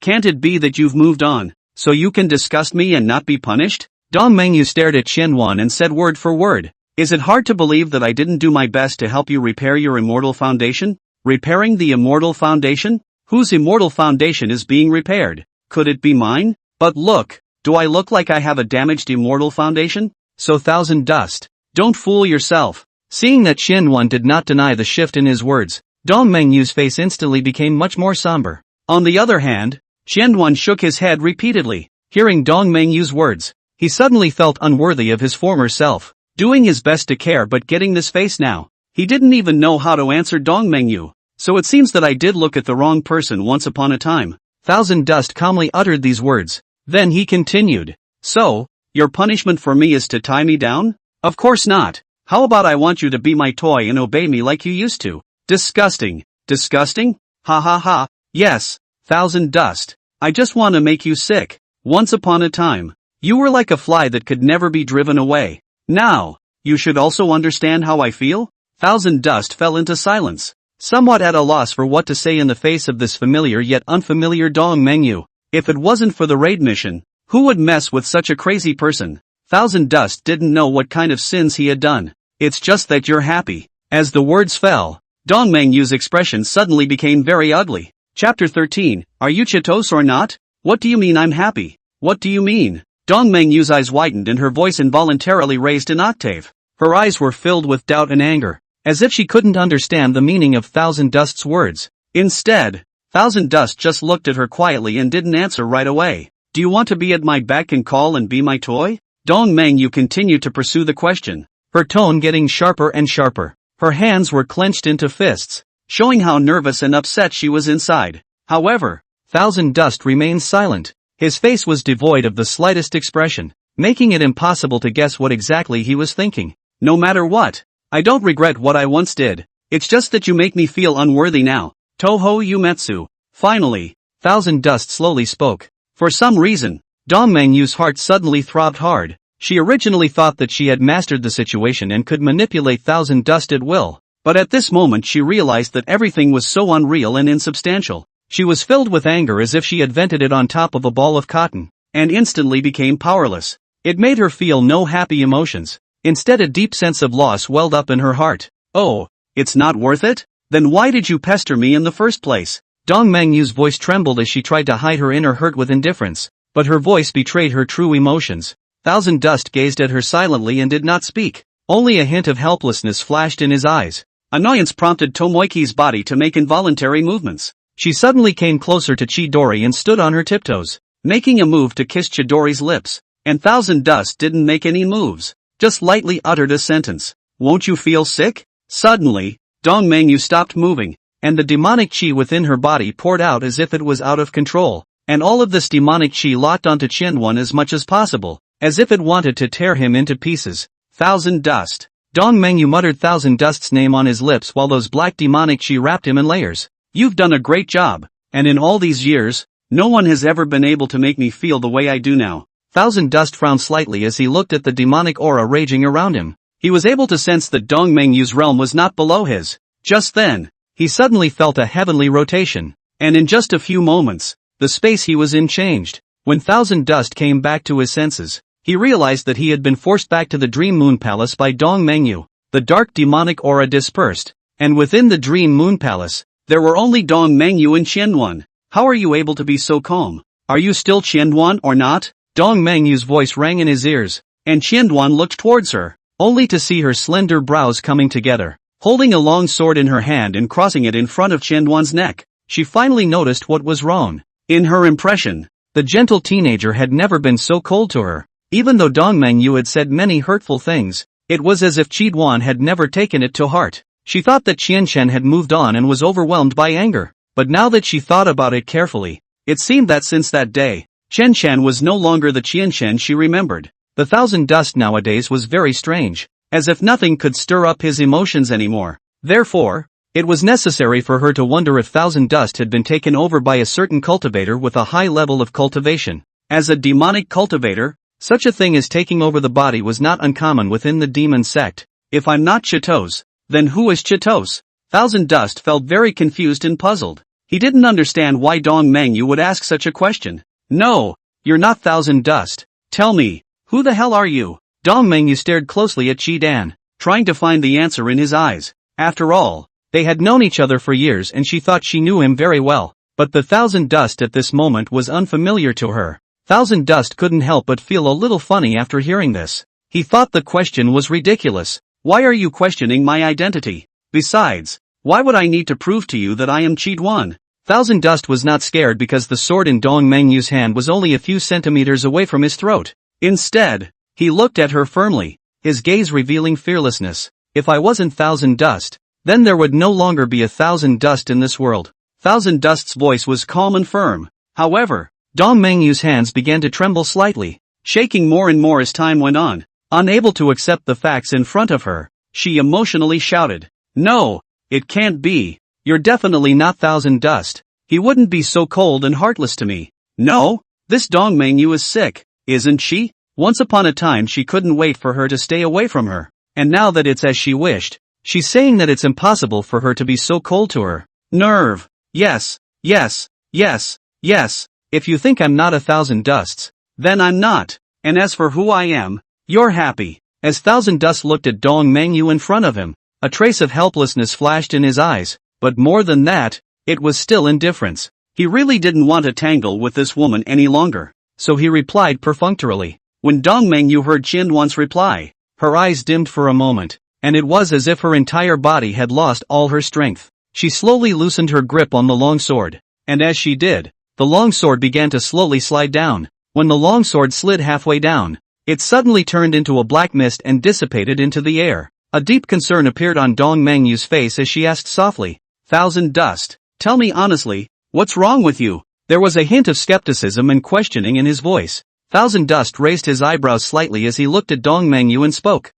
Can't it be that you've moved on, so you can disgust me and not be punished?" Dong Mengyue stared at Yuexiangyuan and said word for word, "Is it hard to believe that I didn't do my best to help you repair your immortal foundation?" "Repairing the immortal foundation? Whose immortal foundation is being repaired? Could it be mine? But look, do I look like I have a damaged immortal foundation?" "So Thousand Dust, don't fool yourself." Seeing that Yuexiangyuan did not deny the shift in his words, Dong Mengyue's face instantly became much more somber. On the other hand, Yuexiangyuan shook his head repeatedly. Hearing Dong Mengyue's words, he suddenly felt unworthy of his former self, doing his best to care but getting this face now. He didn't even know how to answer Dong Mengyue. "So it seems that I did look at the wrong person once upon a time." Thousand Dust calmly uttered these words. Then he continued, "So, your punishment for me is to tie me down? Of course not. How about I want you to be my toy and obey me like you used to?" Disgusting. Disgusting? Ha ha ha. Yes, Thousand Dust. I just want to make you sick. Once upon a time, you were like a fly that could never be driven away. Now, you should also understand how I feel? Thousand Dust fell into silence, somewhat at a loss for what to say in the face of this familiar yet unfamiliar Dong Mengyue. If it wasn't for the raid mission, who would mess with such a crazy person? Thousand Dust didn't know what kind of sins he had done. "It's just that you're happy." As the words fell, Dong Mengyue's expression suddenly became very ugly. Chapter 13, Are you Chitos or not? What do you mean I'm happy? What do you mean? Dong Mengyue's eyes widened and her voice involuntarily raised an octave. Her eyes were filled with doubt and anger, as if she couldn't understand the meaning of Thousand Dust's words. Instead, Thousand Dust just looked at her quietly and didn't answer right away. "Do you want to be at my beck and call and be my toy?" Dong Mengyue continued to pursue the question, her tone getting sharper and sharper. Her hands were clenched into fists, showing how nervous and upset she was inside. However, Thousand Dust remained silent. His face was devoid of the slightest expression, making it impossible to guess what exactly he was thinking. "No matter what, I don't regret what I once did. It's just that you make me feel unworthy now. Toho Umetsu." Finally, Thousand Dust slowly spoke. For some reason, Dong Mengyue's heart suddenly throbbed hard. She originally thought that she had mastered the situation and could manipulate Thousand Dust at will, but at this moment she realized that everything was so unreal and insubstantial. She was filled with anger as if she had vented it on top of a ball of cotton, and instantly became powerless. It made her feel no happy emotions. Instead, a deep sense of loss welled up in her heart. "Oh, it's not worth it? Then why did you pester me in the first place?" Dong Mengyue's voice trembled as she tried to hide her inner hurt with indifference, but her voice betrayed her true emotions. Thousand Dust gazed at her silently and did not speak. Only a hint of helplessness flashed in his eyes. Annoyance prompted Tomoiki's body to make involuntary movements. She suddenly came closer to Chidori and stood on her tiptoes, making a move to kiss Chidori's lips. And Thousand Dust didn't make any moves, just lightly uttered a sentence. "Won't you feel sick?" Suddenly, Dong Mengyue stopped moving, and the demonic qi within her body poured out as if it was out of control, and all of this demonic qi locked onto Yuexiangyuan as much as possible, as if it wanted to tear him into pieces. Thousand Dust. Dong Mengyue muttered Thousand Dust's name on his lips while those black demonic qi wrapped him in layers. You've done a great job, and in all these years, no one has ever been able to make me feel the way I do now. Thousand Dust frowned slightly as he looked at the demonic aura raging around him. He was able to sense that Dong Mengyue's realm was not below his. Just then, he suddenly felt a heavenly rotation, and in just a few moments, the space he was in changed. When Thousand Dust came back to his senses, he realized that he had been forced back to the Dream Moon Palace by Dong Mengyue. The dark demonic aura dispersed, and within the Dream Moon Palace, there were only Dong Mengyue and Yuexiangyuan. How are you able to be so calm? Are you still Yuexiangyuan or not? Dong Mengyue's voice rang in his ears, and Yuexiangyuan looked towards her, only to see her slender brows coming together. Holding a long sword in her hand and crossing it in front of Yuexiangyuan's neck, she finally noticed what was wrong. In her impression, the gentle teenager had never been so cold to her. Even though Dong Mengyue had said many hurtful things, it was as if Yuexiangyuan had never taken it to heart. She thought that Yuexiangyuan had moved on and was overwhelmed by anger. But now that she thought about it carefully, it seemed that since that day, Yuexiangyuan was no longer the Yuexiangyuan she remembered. The Thousand Dust nowadays was very strange, as if nothing could stir up his emotions anymore. Therefore, it was necessary for her to wonder if Thousand Dust had been taken over by a certain cultivator with a high level of cultivation. As a demonic cultivator, such a thing as taking over the body was not uncommon within the demon sect. If I'm not Chitos, then who is Chitos? Thousand Dust felt very confused and puzzled. He didn't understand why Dong Mengyue would ask such a question. No, you're not Thousand Dust. Tell me, who the hell are you? Dong Mengyue stared closely at Qi Dan, trying to find the answer in his eyes. After all, they had known each other for years and she thought she knew him very well. But the Thousand Dust at this moment was unfamiliar to her. Thousand Dust couldn't help but feel a little funny after hearing this. He thought the question was ridiculous. Why are you questioning my identity? Besides, why would I need to prove to you that I am Yuexiangyuan? Thousand Dust was not scared because the sword in Dong Mengyue's hand was only a few centimeters away from his throat. Instead, he looked at her firmly, his gaze revealing fearlessness. If I wasn't Thousand Dust, then there would no longer be a Thousand Dust in this world. Thousand Dust's voice was calm and firm. However, Dong Mengyue's hands began to tremble slightly, shaking more and more as time went on. Unable to accept the facts in front of her, she emotionally shouted, "No, it can't be. You're definitely not Thousand Dust. He wouldn't be so cold and heartless to me. No, this Dong Mengyue is sick, isn't she?" Once upon a time she couldn't wait for her to stay away from her, and now that it's as she wished, she's saying that it's impossible for her to be so cold to her. Nerve. Yes, yes, yes, yes. If you think I'm not a Thousand Dusts, then I'm not. And as for who I am, you're happy. As Thousand Dust looked at Dong Mengyue in front of him, a trace of helplessness flashed in his eyes, but more than that, it was still indifference. He really didn't want to tangle with this woman any longer, so he replied perfunctorily. When Dong Mengyue heard Yuexiangyuan's reply, her eyes dimmed for a moment, and it was as if her entire body had lost all her strength. She slowly loosened her grip on the long sword, and as she did, the long sword began to slowly slide down. When the long sword slid halfway down, it suddenly turned into a black mist and dissipated into the air. A deep concern appeared on Dong Mengyue's face as she asked softly, "Thousand Dust, tell me honestly, what's wrong with you?" There was a hint of skepticism and questioning in his voice. Thousand Dust raised his eyebrows slightly as he looked at Dong Mengyue and spoke.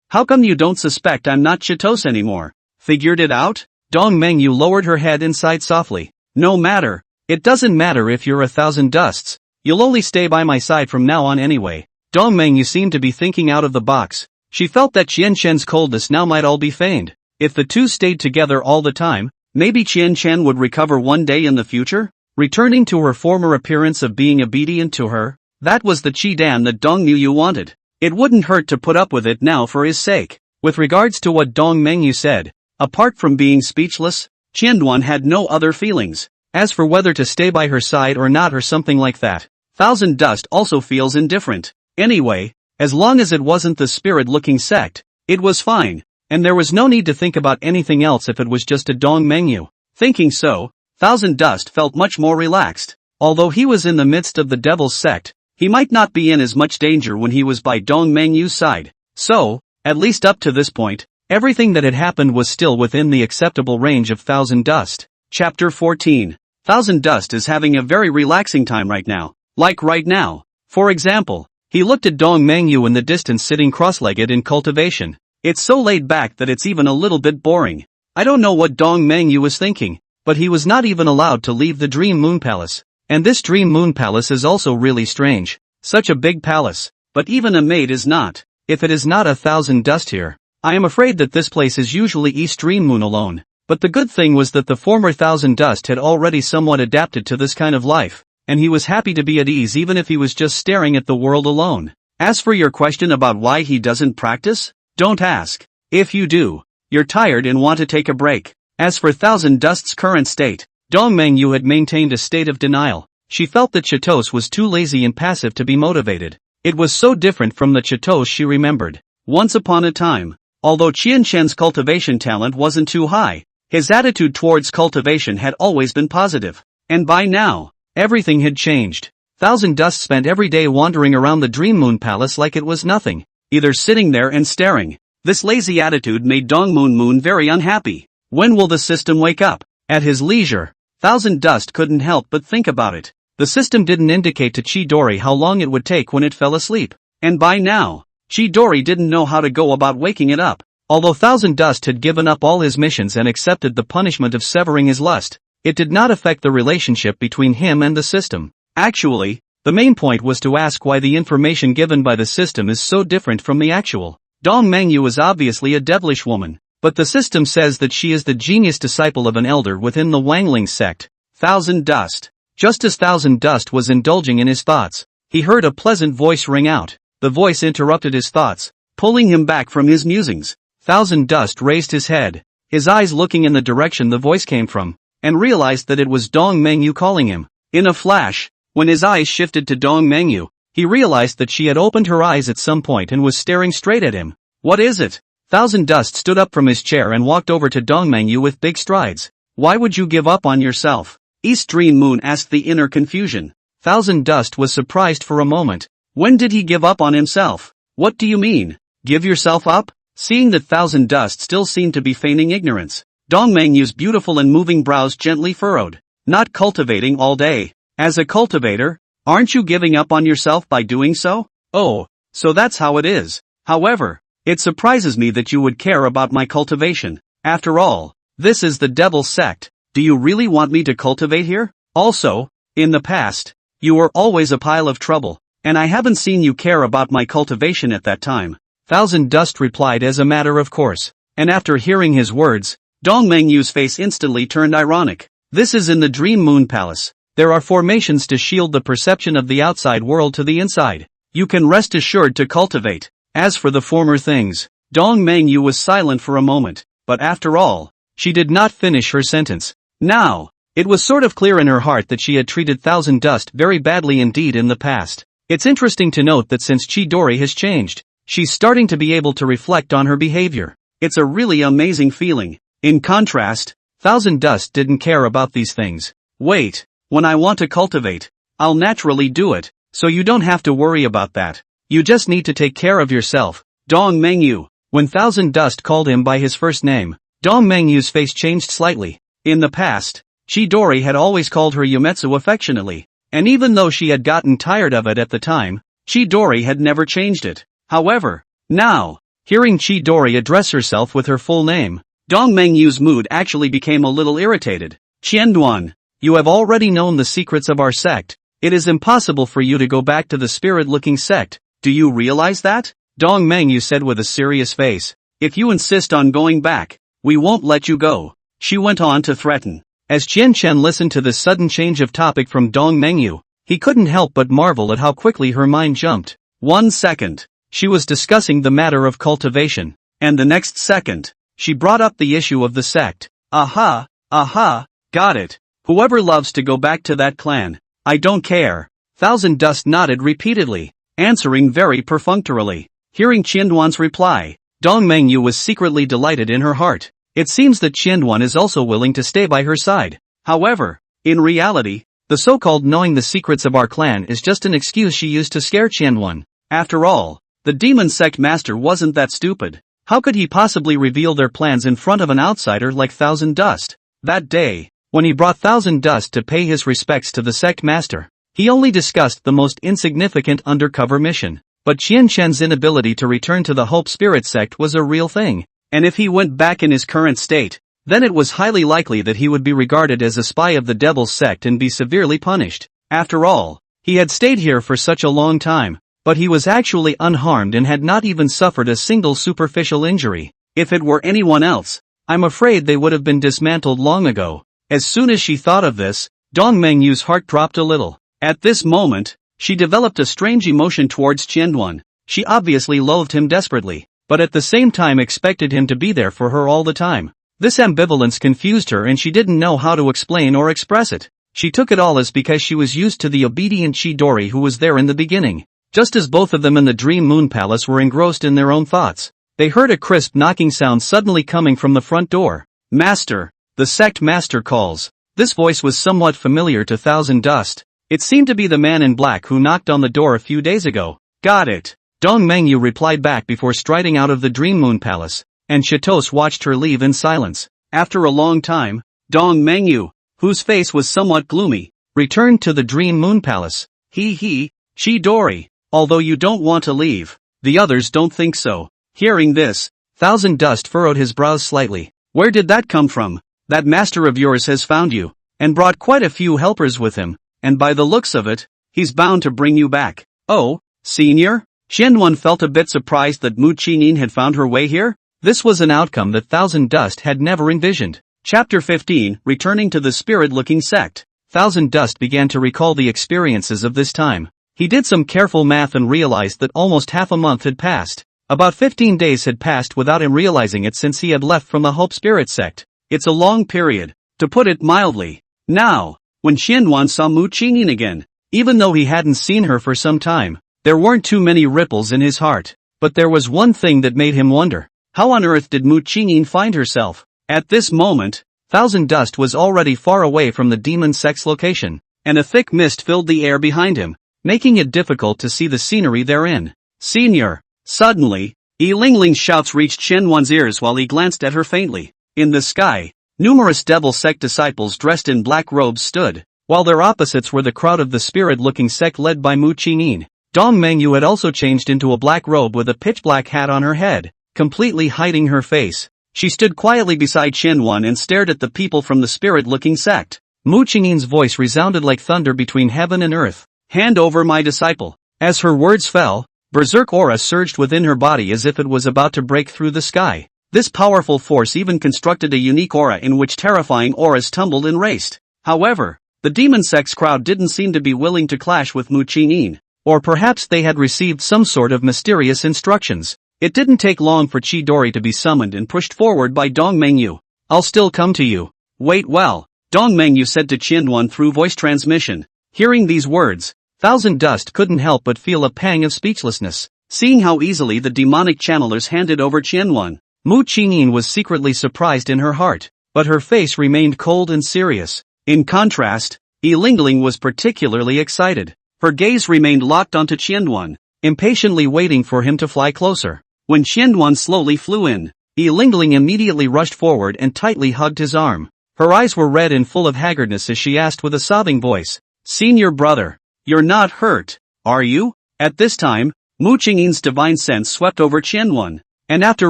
How come you don't suspect I'm not Chitos anymore? Figured it out? Dong Mengyue lowered her head and sighed softly. No matter. It doesn't matter if you're a Thousand Dusts. You'll only stay by my side from now on anyway. Dong Mengyue seemed to be thinking out of the box. She felt that Yuexiangyuan's coldness now might all be feigned. If the two stayed together all the time, maybe Yuexiangyuan would recover one day in the future, returning to her former appearance of being obedient to her. That was the Qi Dan that Dong Mengyue wanted. It wouldn't hurt to put up with it now for his sake. With regards to what Dong Mengyue said, apart from being speechless, Yuexiangyuan had no other feelings. As for whether to stay by her side or not or something like that, Thousand Dust also feels indifferent. Anyway, as long as it wasn't the spirit-looking sect, it was fine, and there was no need to think about anything else if it was just a Dong Mengyue. Thinking so, Thousand Dust felt much more relaxed. Although he was in the midst of the devil's sect, he might not be in as much danger when he was by Dong Mengyue's side. So, at least up to this point, Everything that had happened was still within the acceptable range of Thousand Dust. Chapter 14. Thousand Dust is having a very relaxing time right now. Like right now. For example, he looked at Dong Mengyue in the distance sitting cross-legged in cultivation. It's so laid back that it's even a little bit boring. I don't know what Dong Mengyue was thinking, but he was not even allowed to leave the Dream Moon Palace. And this Dream Moon Palace is also really strange. Such a big palace, but even a maid is not. If it is not a Thousand Dust here, I am afraid that this place is usually East Dream Moon alone. But the good thing was that the former Thousand Dust had already somewhat adapted to this kind of life, and he was happy to be at ease even if he was just staring at the world alone. As for your question about why he doesn't practice, don't ask. If you do, you're tired and want to take a break. As for Thousand Dust's current state, Dong Mengyue had maintained a state of denial. She felt that Chatos was too lazy and passive to be motivated. It was so different from the Chatos she remembered. Once upon a time, although Qianshan's cultivation talent wasn't too high, his attitude towards cultivation had always been positive. And by now, everything had changed. Thousand Dust spent every day wandering around the Dream Moon Palace like it was nothing, either sitting there and staring. This lazy attitude made Dong Moon very unhappy. When will the system wake up? At his leisure, Thousand Dust couldn't help but think about it. The system didn't indicate to Chidori how long it would take when it fell asleep. And by now, Chidori didn't know how to go about waking it up. Although Thousand Dust had given up all his missions and accepted the punishment of severing his lust, it did not affect the relationship between him and the system. Actually, the main point was to ask why the information given by the system is so different from the actual. Dong Mengyue is obviously a devilish woman, but the system says that she is the genius disciple of an elder within the Wangling sect. Thousand Dust. Just as Thousand Dust was indulging in his thoughts, he heard a pleasant voice ring out. The voice interrupted his thoughts, pulling him back from his musings. Thousand Dust raised his head, his eyes looking in the direction the voice came from, and realized that it was Dong Mengyue calling him. In a flash, when his eyes shifted to Dong Mengyue, he realized that she had opened her eyes at some point and was staring straight at him. What is it? Thousand Dust stood up from his chair and walked over to Dong Mengyue with big strides. Why would you give up on yourself? East Dream Moon asked the inner confusion. Thousand Dust was surprised for a moment. When did he give up on himself? What do you mean? Give yourself up? Seeing that Thousand Dust still seemed to be feigning ignorance, Dong Mengyue's beautiful and moving brows gently furrowed. Not cultivating all day. As a cultivator, aren't you giving up on yourself by doing so? Oh, so that's how it is. However, it surprises me that you would care about my cultivation. After all, this is the Devil's Sect. Do you really want me to cultivate here? Also, in the past, you were always a pile of trouble, and I haven't seen you care about my cultivation at that time. Thousand Dust replied as a matter of course, and after hearing his words, Dong Mengyue's face instantly turned ironic. This is in the Dream Moon Palace. There are formations to shield the perception of the outside world to the inside. You can rest assured to cultivate. As for the former things, Dong Mengyue was silent for a moment, but after all, she did not finish her sentence. Now, it was sort of clear in her heart that she had treated Thousand Dust very badly indeed in the past. It's interesting to note that since Chidori has changed, she's starting to be able to reflect on her behavior. It's a really amazing feeling. In contrast, Thousand Dust didn't care about these things. Wait, when I want to cultivate, I'll naturally do it, so you don't have to worry about that. You just need to take care of yourself. Dong Mengyue. When Thousand Dust called him by his first name, Dong Mengyue's face changed slightly. In the past, Chidori had always called her Yumetsu affectionately, and even though she had gotten tired of it at the time, Chidori had never changed it. However, now, hearing Chidori address herself with her full name, Dong Mengyue's mood actually became a little irritated. Qianduan, you have already known the secrets of our sect. It is impossible for you to go back to the spirit-looking sect. Do you realize that? Dong Mengyue said with a serious face. If you insist on going back, we won't let you go. She went on to threaten. As Qianshan listened to this sudden change of topic from Dong Mengyue, he couldn't help but marvel at how quickly her mind jumped. 1 second, she was discussing the matter of cultivation, and the next second, she brought up the issue of the sect. Aha, got it. Whoever loves to go back to that clan, I don't care. Thousand Dust nodded repeatedly, answering very perfunctorily. Hearing Qianduan's reply, Dong Mengyue was secretly delighted in her heart. It seems that Qianduan is also willing to stay by her side. However, in reality, the so-called knowing the secrets of our clan is just an excuse she used to scare Qianduan. After all, the demon sect master wasn't that stupid. How could he possibly reveal their plans in front of an outsider like Thousand Dust? That day, when he brought Thousand Dust to pay his respects to the sect master, he only discussed the most insignificant undercover mission. But Qian Shen's inability to return to the Hope Spirit sect was a real thing, and if he went back in his current state, then it was highly likely that he would be regarded as a spy of the Devil's sect and be severely punished. After all, he had stayed here for such a long time, but he was actually unharmed and had not even suffered a single superficial injury. If it were anyone else, I'm afraid they would have been dismantled long ago. As soon as she thought of this, Dong Mengyue's heart dropped a little. At this moment, she developed a strange emotion towards Qianduan. She obviously loathed him desperately, but at the same time expected him to be there for her all the time. This ambivalence confused her and she didn't know how to explain or express it. She took it all as because she was used to the obedient Chidori who was there in the beginning. Just as both of them in the Dream Moon Palace were engrossed in their own thoughts, they heard a crisp knocking sound suddenly coming from the front door. Master, the sect master calls. This voice was somewhat familiar to Thousand Dust. It seemed to be the man in black who knocked on the door a few days ago. Got it. Dong Mengyue replied back before striding out of the Dream Moon Palace, and Chatos watched her leave in silence. After a long time, Dong Mengyue, whose face was somewhat gloomy, returned to the Dream Moon Palace. Chidori, although you don't want to leave, the others don't think so. Hearing this, Thousand Dust furrowed his brows slightly. Where did that come from? That master of yours has found you, and brought quite a few helpers with him, and by the looks of it, he's bound to bring you back. Oh, senior? Qianduan felt a bit surprised that Mu Qingyin had found her way here. This was an outcome that Thousand Dust had never envisioned. Chapter 15, Returning to the Spirit-Looking Sect. Thousand Dust began to recall the experiences of this time. He did some careful math and realized that almost half a month had passed. About 15 days had passed without him realizing it since he had left from the Hope Spirit sect. It's a long period, to put it mildly. Now, when Qianduan saw Mu Qingyin again, even though he hadn't seen her for some time, there weren't too many ripples in his heart. But there was one thing that made him wonder. How on earth did Mu Qingyin find herself? At this moment, Thousand Dust was already far away from the demon sect's location, and a thick mist filled the air behind him, making it difficult to see the scenery therein. Senior! Suddenly, Yi Lingling's shouts reached Qianduan's ears while he glanced at her faintly. In the sky, numerous devil sect disciples dressed in black robes stood, while their opposites were the crowd of the spirit-looking sect led by Mu Qingyin. Dong Mengyue had also changed into a black robe with a pitch-black hat on her head, completely hiding her face. She stood quietly beside Qianduan and stared at the people from the spirit-looking sect. Mu Qingyin's voice resounded like thunder between heaven and earth. Hand over my disciple. As her words fell, berserk aura surged within her body as if it was about to break through the sky. This powerful force even constructed a unique aura in which terrifying auras tumbled and raced. However, the demon sect's crowd didn't seem to be willing to clash with Mu Qingyin, or perhaps they had received some sort of mysterious instructions. It didn't take long for Chidori to be summoned and pushed forward by Dong Mengyue. I'll still come to you. Wait well, Dong Mengyue said to Qianduan through voice transmission. Hearing these words, Thousand Dust couldn't help but feel a pang of speechlessness, seeing how easily the demonic channelers handed over Qianduan. Mu Qingyin was secretly surprised in her heart, but her face remained cold and serious. In contrast, Yi Lingling was particularly excited. Her gaze remained locked onto Qianduan, impatiently waiting for him to fly closer. When Qianduan slowly flew in, Yi Lingling immediately rushed forward and tightly hugged his arm. Her eyes were red and full of haggardness as she asked with a sobbing voice, "Senior brother, you're not hurt, are you?" At this time, Mu Qingyin's divine sense swept over Qianduan, and after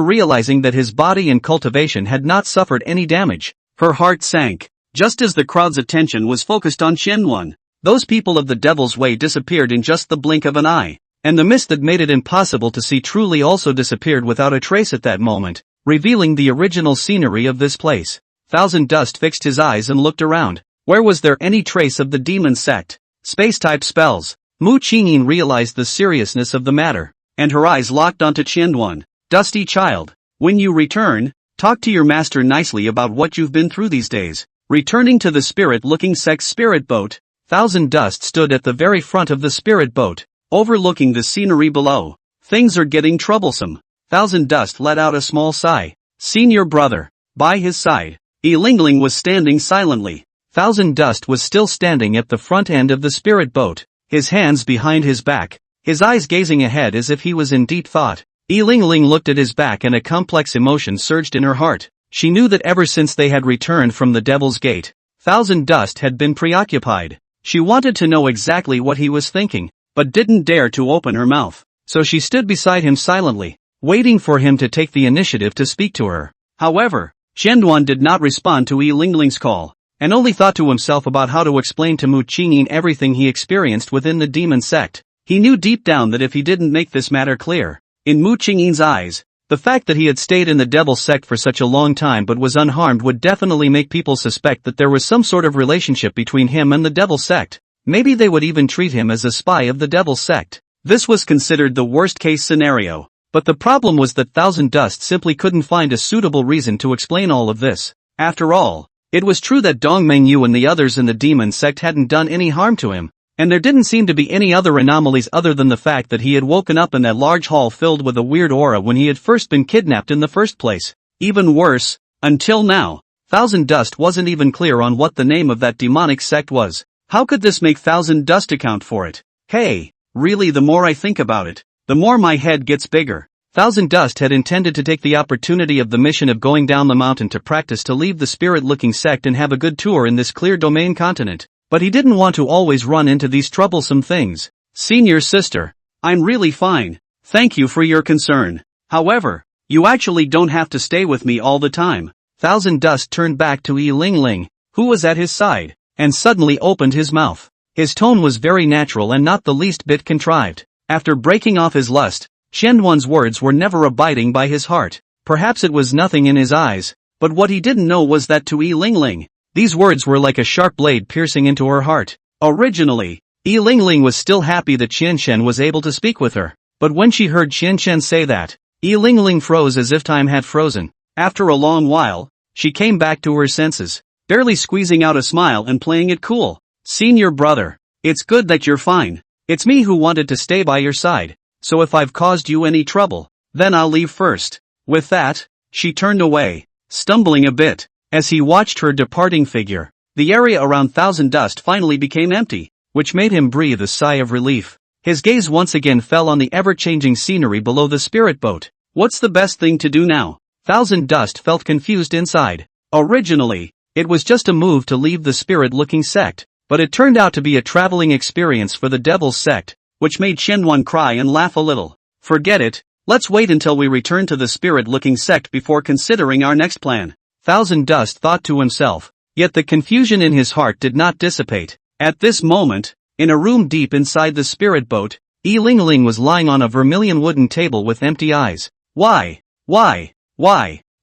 realizing that his body and cultivation had not suffered any damage, her heart sank. Just as the crowd's attention was focused on Qianduan, those people of the Devil's Way disappeared in just the blink of an eye, and the mist that made it impossible to see truly also disappeared without a trace at that moment, revealing the original scenery of this place. Thousand Dust fixed his eyes and looked around. Where was there any trace of the demon sect? Space-type spells. Mu Qingyin realized the seriousness of the matter, and her eyes locked onto Qianduan. Dusty child, when you return, talk to your master nicely about what you've been through these days. Returning to the spirit-looking sect's spirit boat, Thousand Dust stood at the very front of the spirit boat, overlooking the scenery below. Things are getting troublesome. Thousand Dust let out a small sigh. Senior brother. By his side, Yi Lingling was standing silently. Thousand Dust was still standing at the front end of the spirit boat, his hands behind his back, his eyes gazing ahead as if he was in deep thought. Yi Lingling looked at his back and a complex emotion surged in her heart. She knew that ever since they had returned from the Devil's Gate, Thousand Dust had been preoccupied. She wanted to know exactly what he was thinking, but didn't dare to open her mouth. So she stood beside him silently, waiting for him to take the initiative to speak to her. However, Yuexiangyuan did not respond to Yi Lingling's call, and only thought to himself about how to explain to Mu Qingyin everything he experienced within the demon sect. He knew deep down that if he didn't make this matter clear, in Mu Qingyin's eyes, the fact that he had stayed in the Devil's Sect for such a long time but was unharmed would definitely make people suspect that there was some sort of relationship between him and the Devil's Sect. Maybe they would even treat him as a spy of the Devil's Sect. This was considered the worst-case scenario. But the problem was that Thousand Dust simply couldn't find a suitable reason to explain all of this. After all, it was true that Dong Mengyue and the others in the demon sect hadn't done any harm to him, and there didn't seem to be any other anomalies other than the fact that he had woken up in that large hall filled with a weird aura when he had first been kidnapped in the first place. Even worse, until now, Thousand Dust wasn't even clear on what the name of that demonic sect was. How could this make Thousand Dust account for it? Hey, really, the more I think about it, the more my head gets bigger. Thousand Dust had intended to take the opportunity of the mission of going down the mountain to practice to leave the spirit-looking sect and have a good tour in this clear domain continent, but he didn't want to always run into these troublesome things. Senior sister, I'm really fine, thank you for your concern. However, you actually don't have to stay with me all the time. Thousand Dust turned back to Yi Lingling, who was at his side, and suddenly opened his mouth. His tone was very natural and not the least bit contrived. After breaking off his lust, Yuexiangyuan's words were never abiding by his heart. Perhaps it was nothing in his eyes, but what he didn't know was that to Yi Lingling, these words were like a sharp blade piercing into her heart. Originally, Yi Lingling was still happy that Qianchen was able to speak with her, but when she heard Qianchen say that, Yi Lingling froze as if time had frozen. After a long while, she came back to her senses, barely squeezing out a smile and playing it cool. Senior brother, it's good that you're fine. It's me who wanted to stay by your side, so if I've caused you any trouble, then I'll leave first. With that, she turned away, stumbling a bit. As he watched her departing figure, the area around Thousand Dust finally became empty, which made him breathe a sigh of relief. His gaze once again fell on the ever-changing scenery below the spirit boat. What's the best thing to do now? Thousand Dust felt confused inside. Originally, it was just a move to leave the spirit-looking sect, but it turned out to be a traveling experience for the Devil's Sect, which made Yuexiangyuan cry and laugh a little. Forget it, let's wait until we return to the spirit-looking sect before considering our next plan. Thousand Dust thought to himself, yet the confusion in his heart did not dissipate. At this moment, in a room deep inside the spirit boat, Yi Lingling was lying on a vermilion wooden table with empty eyes. Why,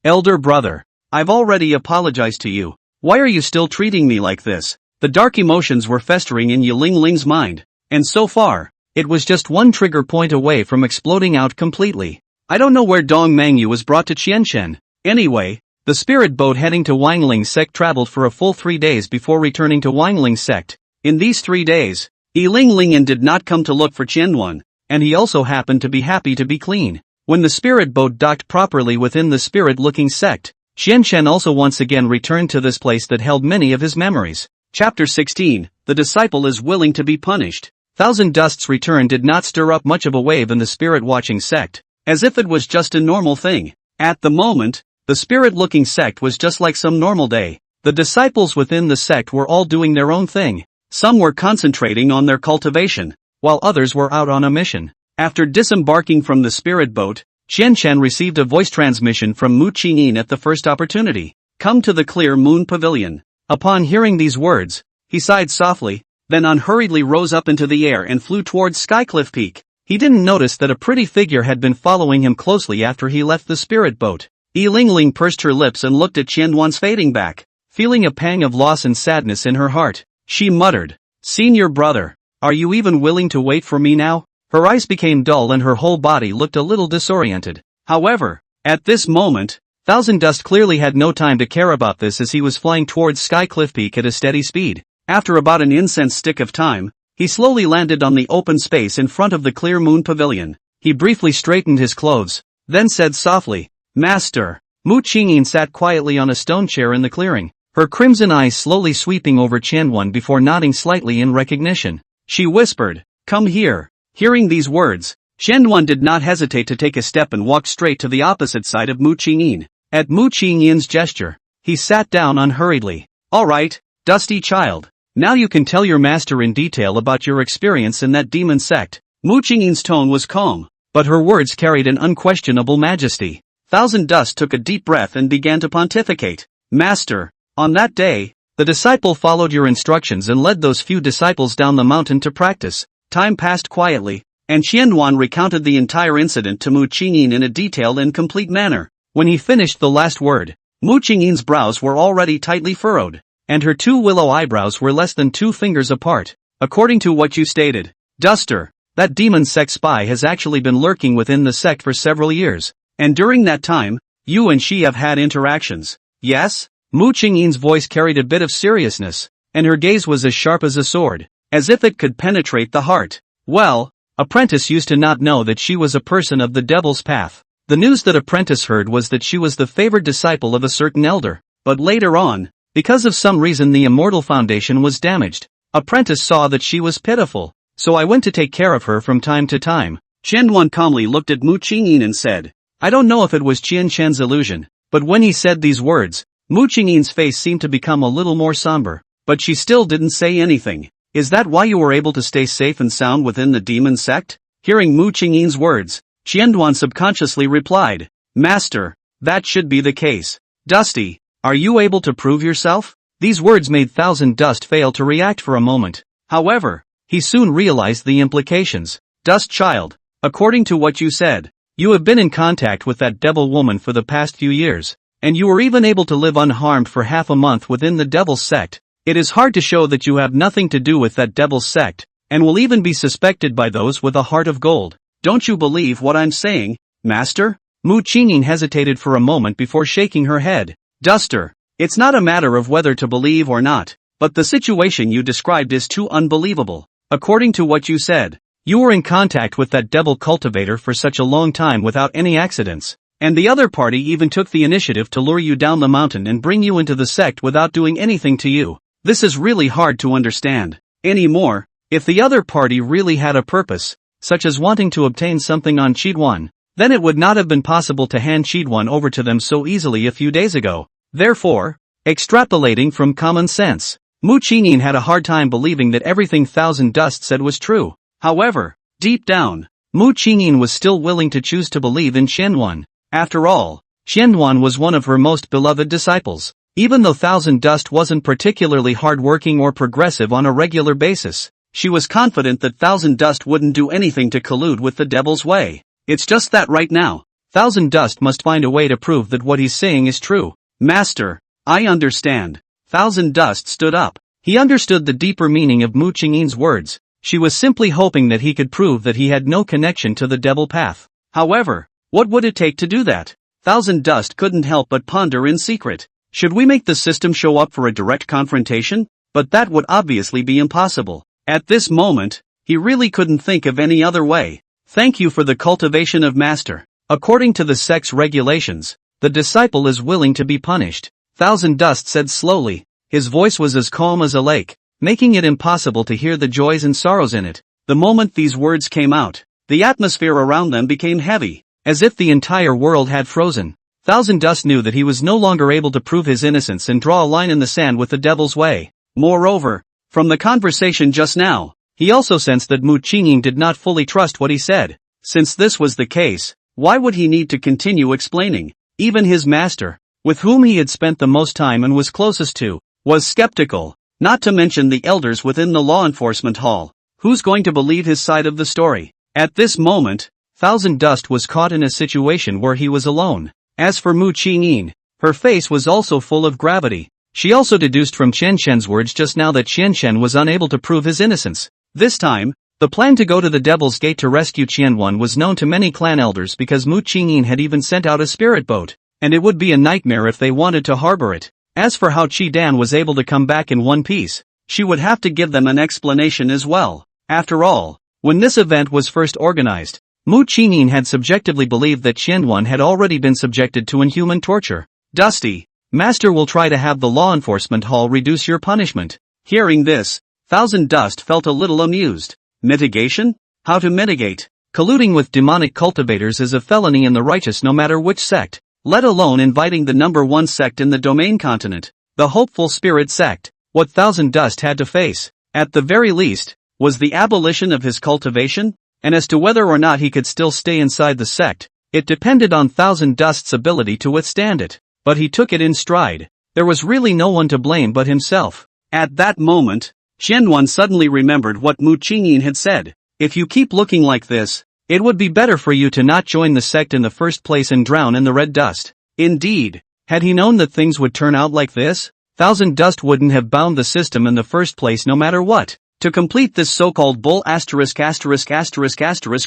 elder brother, I've already apologized to you. Why are you still treating me like this? The dark emotions were festering in Yi Lingling's mind, and so far, it was just one trigger point away from exploding out completely. I don't know where Dong Mengyue was brought to Qianchen. Anyway, the spirit boat heading to Yuexiangyuan sect traveled for a full 3 days before returning to Yuexiangyuan sect. In these 3 days, Yi Lingling did not come to look for Yuexiangyuan, and he also happened to be happy to be clean. When the spirit boat docked properly within the spirit-looking sect, Qianchen also once again returned to this place that held many of his memories. Chapter 16, The Disciple is Willing to be Punished. Thousand Dust's return did not stir up much of a wave in the spirit-watching sect, as if it was just a normal thing. At the moment, the spirit-looking sect was just like some normal day. The disciples within the sect were all doing their own thing. Some were concentrating on their cultivation, while others were out on a mission. After disembarking from the spirit boat, Qianchen received a voice transmission from Mu Qingyin at the first opportunity. Come to the clear moon pavilion. Upon hearing these words, he sighed softly, then unhurriedly rose up into the air and flew towards Skycliff Peak. He didn't notice that a pretty figure had been following him closely after he left the spirit boat. Yi Lingling pursed her lips and looked at Yuexiangyuan's fading back. Feeling a pang of loss and sadness in her heart, she muttered, Senior brother, are you even willing to wait for me now? Her eyes became dull and her whole body looked a little disoriented. However, at this moment, Thousand Dust clearly had no time to care about this as he was flying towards Skycliff Peak at a steady speed. After about an incense stick of time, he slowly landed on the open space in front of the clear moon pavilion. He briefly straightened his clothes, then said softly, Master. Mu Qingyin sat quietly on a stone chair in the clearing, her crimson eyes slowly sweeping over Qiangyuan before nodding slightly in recognition. She whispered, Come here. Hearing these words, Qianyuan did not hesitate to take a step and walked straight to the opposite side of Mu Qingyin. At Mu Qingyin's gesture, he sat down unhurriedly. Alright, dusty child. Now you can tell your master in detail about your experience in that demon sect. Mu Qingyin's tone was calm, but her words carried an unquestionable majesty. Thousand Dust took a deep breath and began to pontificate. Master, on that day, the disciple followed your instructions and led those few disciples down the mountain to practice. Time passed quietly, and Qianyuan recounted the entire incident to Mu Qingyin in a detailed and complete manner. When he finished the last word, Mu Qingyin's brows were already tightly furrowed, and her two willow eyebrows were less than 2 fingers apart. According to what you stated, Duster, that demon sect spy has actually been lurking within the sect for several years, and during that time, you and she have had interactions. Yes? Mu Qingyin's voice carried a bit of seriousness, and her gaze was as sharp as a sword, as if it could penetrate the heart. Well, Apprentice used to not know that she was a person of the devil's path. The news that Apprentice heard was that she was the favored disciple of a certain elder, but later on, because of some reason the immortal foundation was damaged. Apprentice saw that she was pitiful, so I went to take care of her from time to time. Qianyuan calmly looked at Mu Qingyin and said, I don't know if it was Qianshan's illusion, but when he said these words, Mu Qingyin's face seemed to become a little more somber, but she still didn't say anything. Is that why you were able to stay safe and sound within the demon sect? Hearing Mu Qingyin's words, Qianyuan subconsciously replied, Master, that should be the case. Dusty, are you able to prove yourself? These words made Thousand Dust fail to react for a moment. However, he soon realized the implications. Dust child, according to what you said, you have been in contact with that devil woman for the past few years, and you were even able to live unharmed for half a month within the devil's sect. It is hard to show that you have nothing to do with that devil's sect, and will even be suspected by those with a heart of gold. Don't you believe what I'm saying, Master? Mu Qingyin hesitated for a moment before shaking her head. Duster, it's not a matter of whether to believe or not, but the situation you described is too unbelievable. According to what you said, you were in contact with that devil cultivator for such a long time without any accidents, and the other party even took the initiative to lure you down the mountain and bring you into the sect without doing anything to you. This is really hard to understand. Anymore, if the other party really had a purpose, such as wanting to obtain something on Qidwan, then it would not have been possible to hand Qidwan over to them so easily a few days ago. Therefore, extrapolating from common sense, Mu Qingyin had a hard time believing that everything Thousand Dust said was true. However, deep down, Mu Qingyin was still willing to choose to believe in Qianyuan. After all, Qianyuan was one of her most beloved disciples. Even though Thousand Dust wasn't particularly hardworking or progressive on a regular basis, she was confident that Thousand Dust wouldn't do anything to collude with the devil's way. It's just that right now, Thousand Dust must find a way to prove that what he's saying is true. Master, I understand. Thousand Dust stood up. He understood the deeper meaning of Mu Qingyin's words. She was simply hoping that he could prove that he had no connection to the devil path. However, what would it take to do that? Thousand Dust couldn't help but ponder in secret. Should we make the system show up for a direct confrontation? But that would obviously be impossible. At this moment, he really couldn't think of any other way. Thank you for the cultivation of Master. According to the sect's regulations, the disciple is willing to be punished. Thousand Dust said slowly. His voice was as calm as a lake, making it impossible to hear the joys and sorrows in it. The moment these words came out, the atmosphere around them became heavy, as if the entire world had frozen. Thousand Dust knew that he was no longer able to prove his innocence and draw a line in the sand with the devil's way. Moreover, from the conversation just now, he also sensed that Mu Qingyin did not fully trust what he said. Since this was the case, why would he need to continue explaining? Even his master, with whom he had spent the most time and was closest to, was skeptical, not to mention the elders within the law enforcement hall. Who's going to believe his side of the story? At this moment, Thousand Dust was caught in a situation where he was alone. As for Mu Qingyin, her face was also full of gravity. She also deduced from Qianshan's words just now that Qianshan was unable to prove his innocence. This time, the plan to go to the Devil's Gate to rescue Qianyuan was known to many clan elders because Mu Qingyin had even sent out a spirit boat, and it would be a nightmare if they wanted to harbor it. As for how Qi Dan was able to come back in one piece, she would have to give them an explanation as well. After all, when this event was first organized, Mu Qingyin had subjectively believed that Qianyuan had already been subjected to inhuman torture. Dusty, Master will try to have the law enforcement hall reduce your punishment. Hearing this, Thousand Dust felt a little amused. Mitigation? How to mitigate? Colluding with demonic cultivators is a felony in the righteous no matter which sect, let alone inviting the number one sect in the domain continent, the hopeful spirit sect. What Thousand Dust had to face, at the very least, was the abolition of his cultivation, and as to whether or not he could still stay inside the sect, it depended on Thousand Dust's ability to withstand it. But he took it in stride. There was really no one to blame but himself. At that moment, Xianyuan suddenly remembered what Mu Qingyin had said. If you keep looking like this, it would be better for you to not join the sect in the first place and drown in the red dust. Indeed, had he known that things would turn out like this, Thousand Dust wouldn't have bound the system in the first place no matter what. To complete this so-called bull *****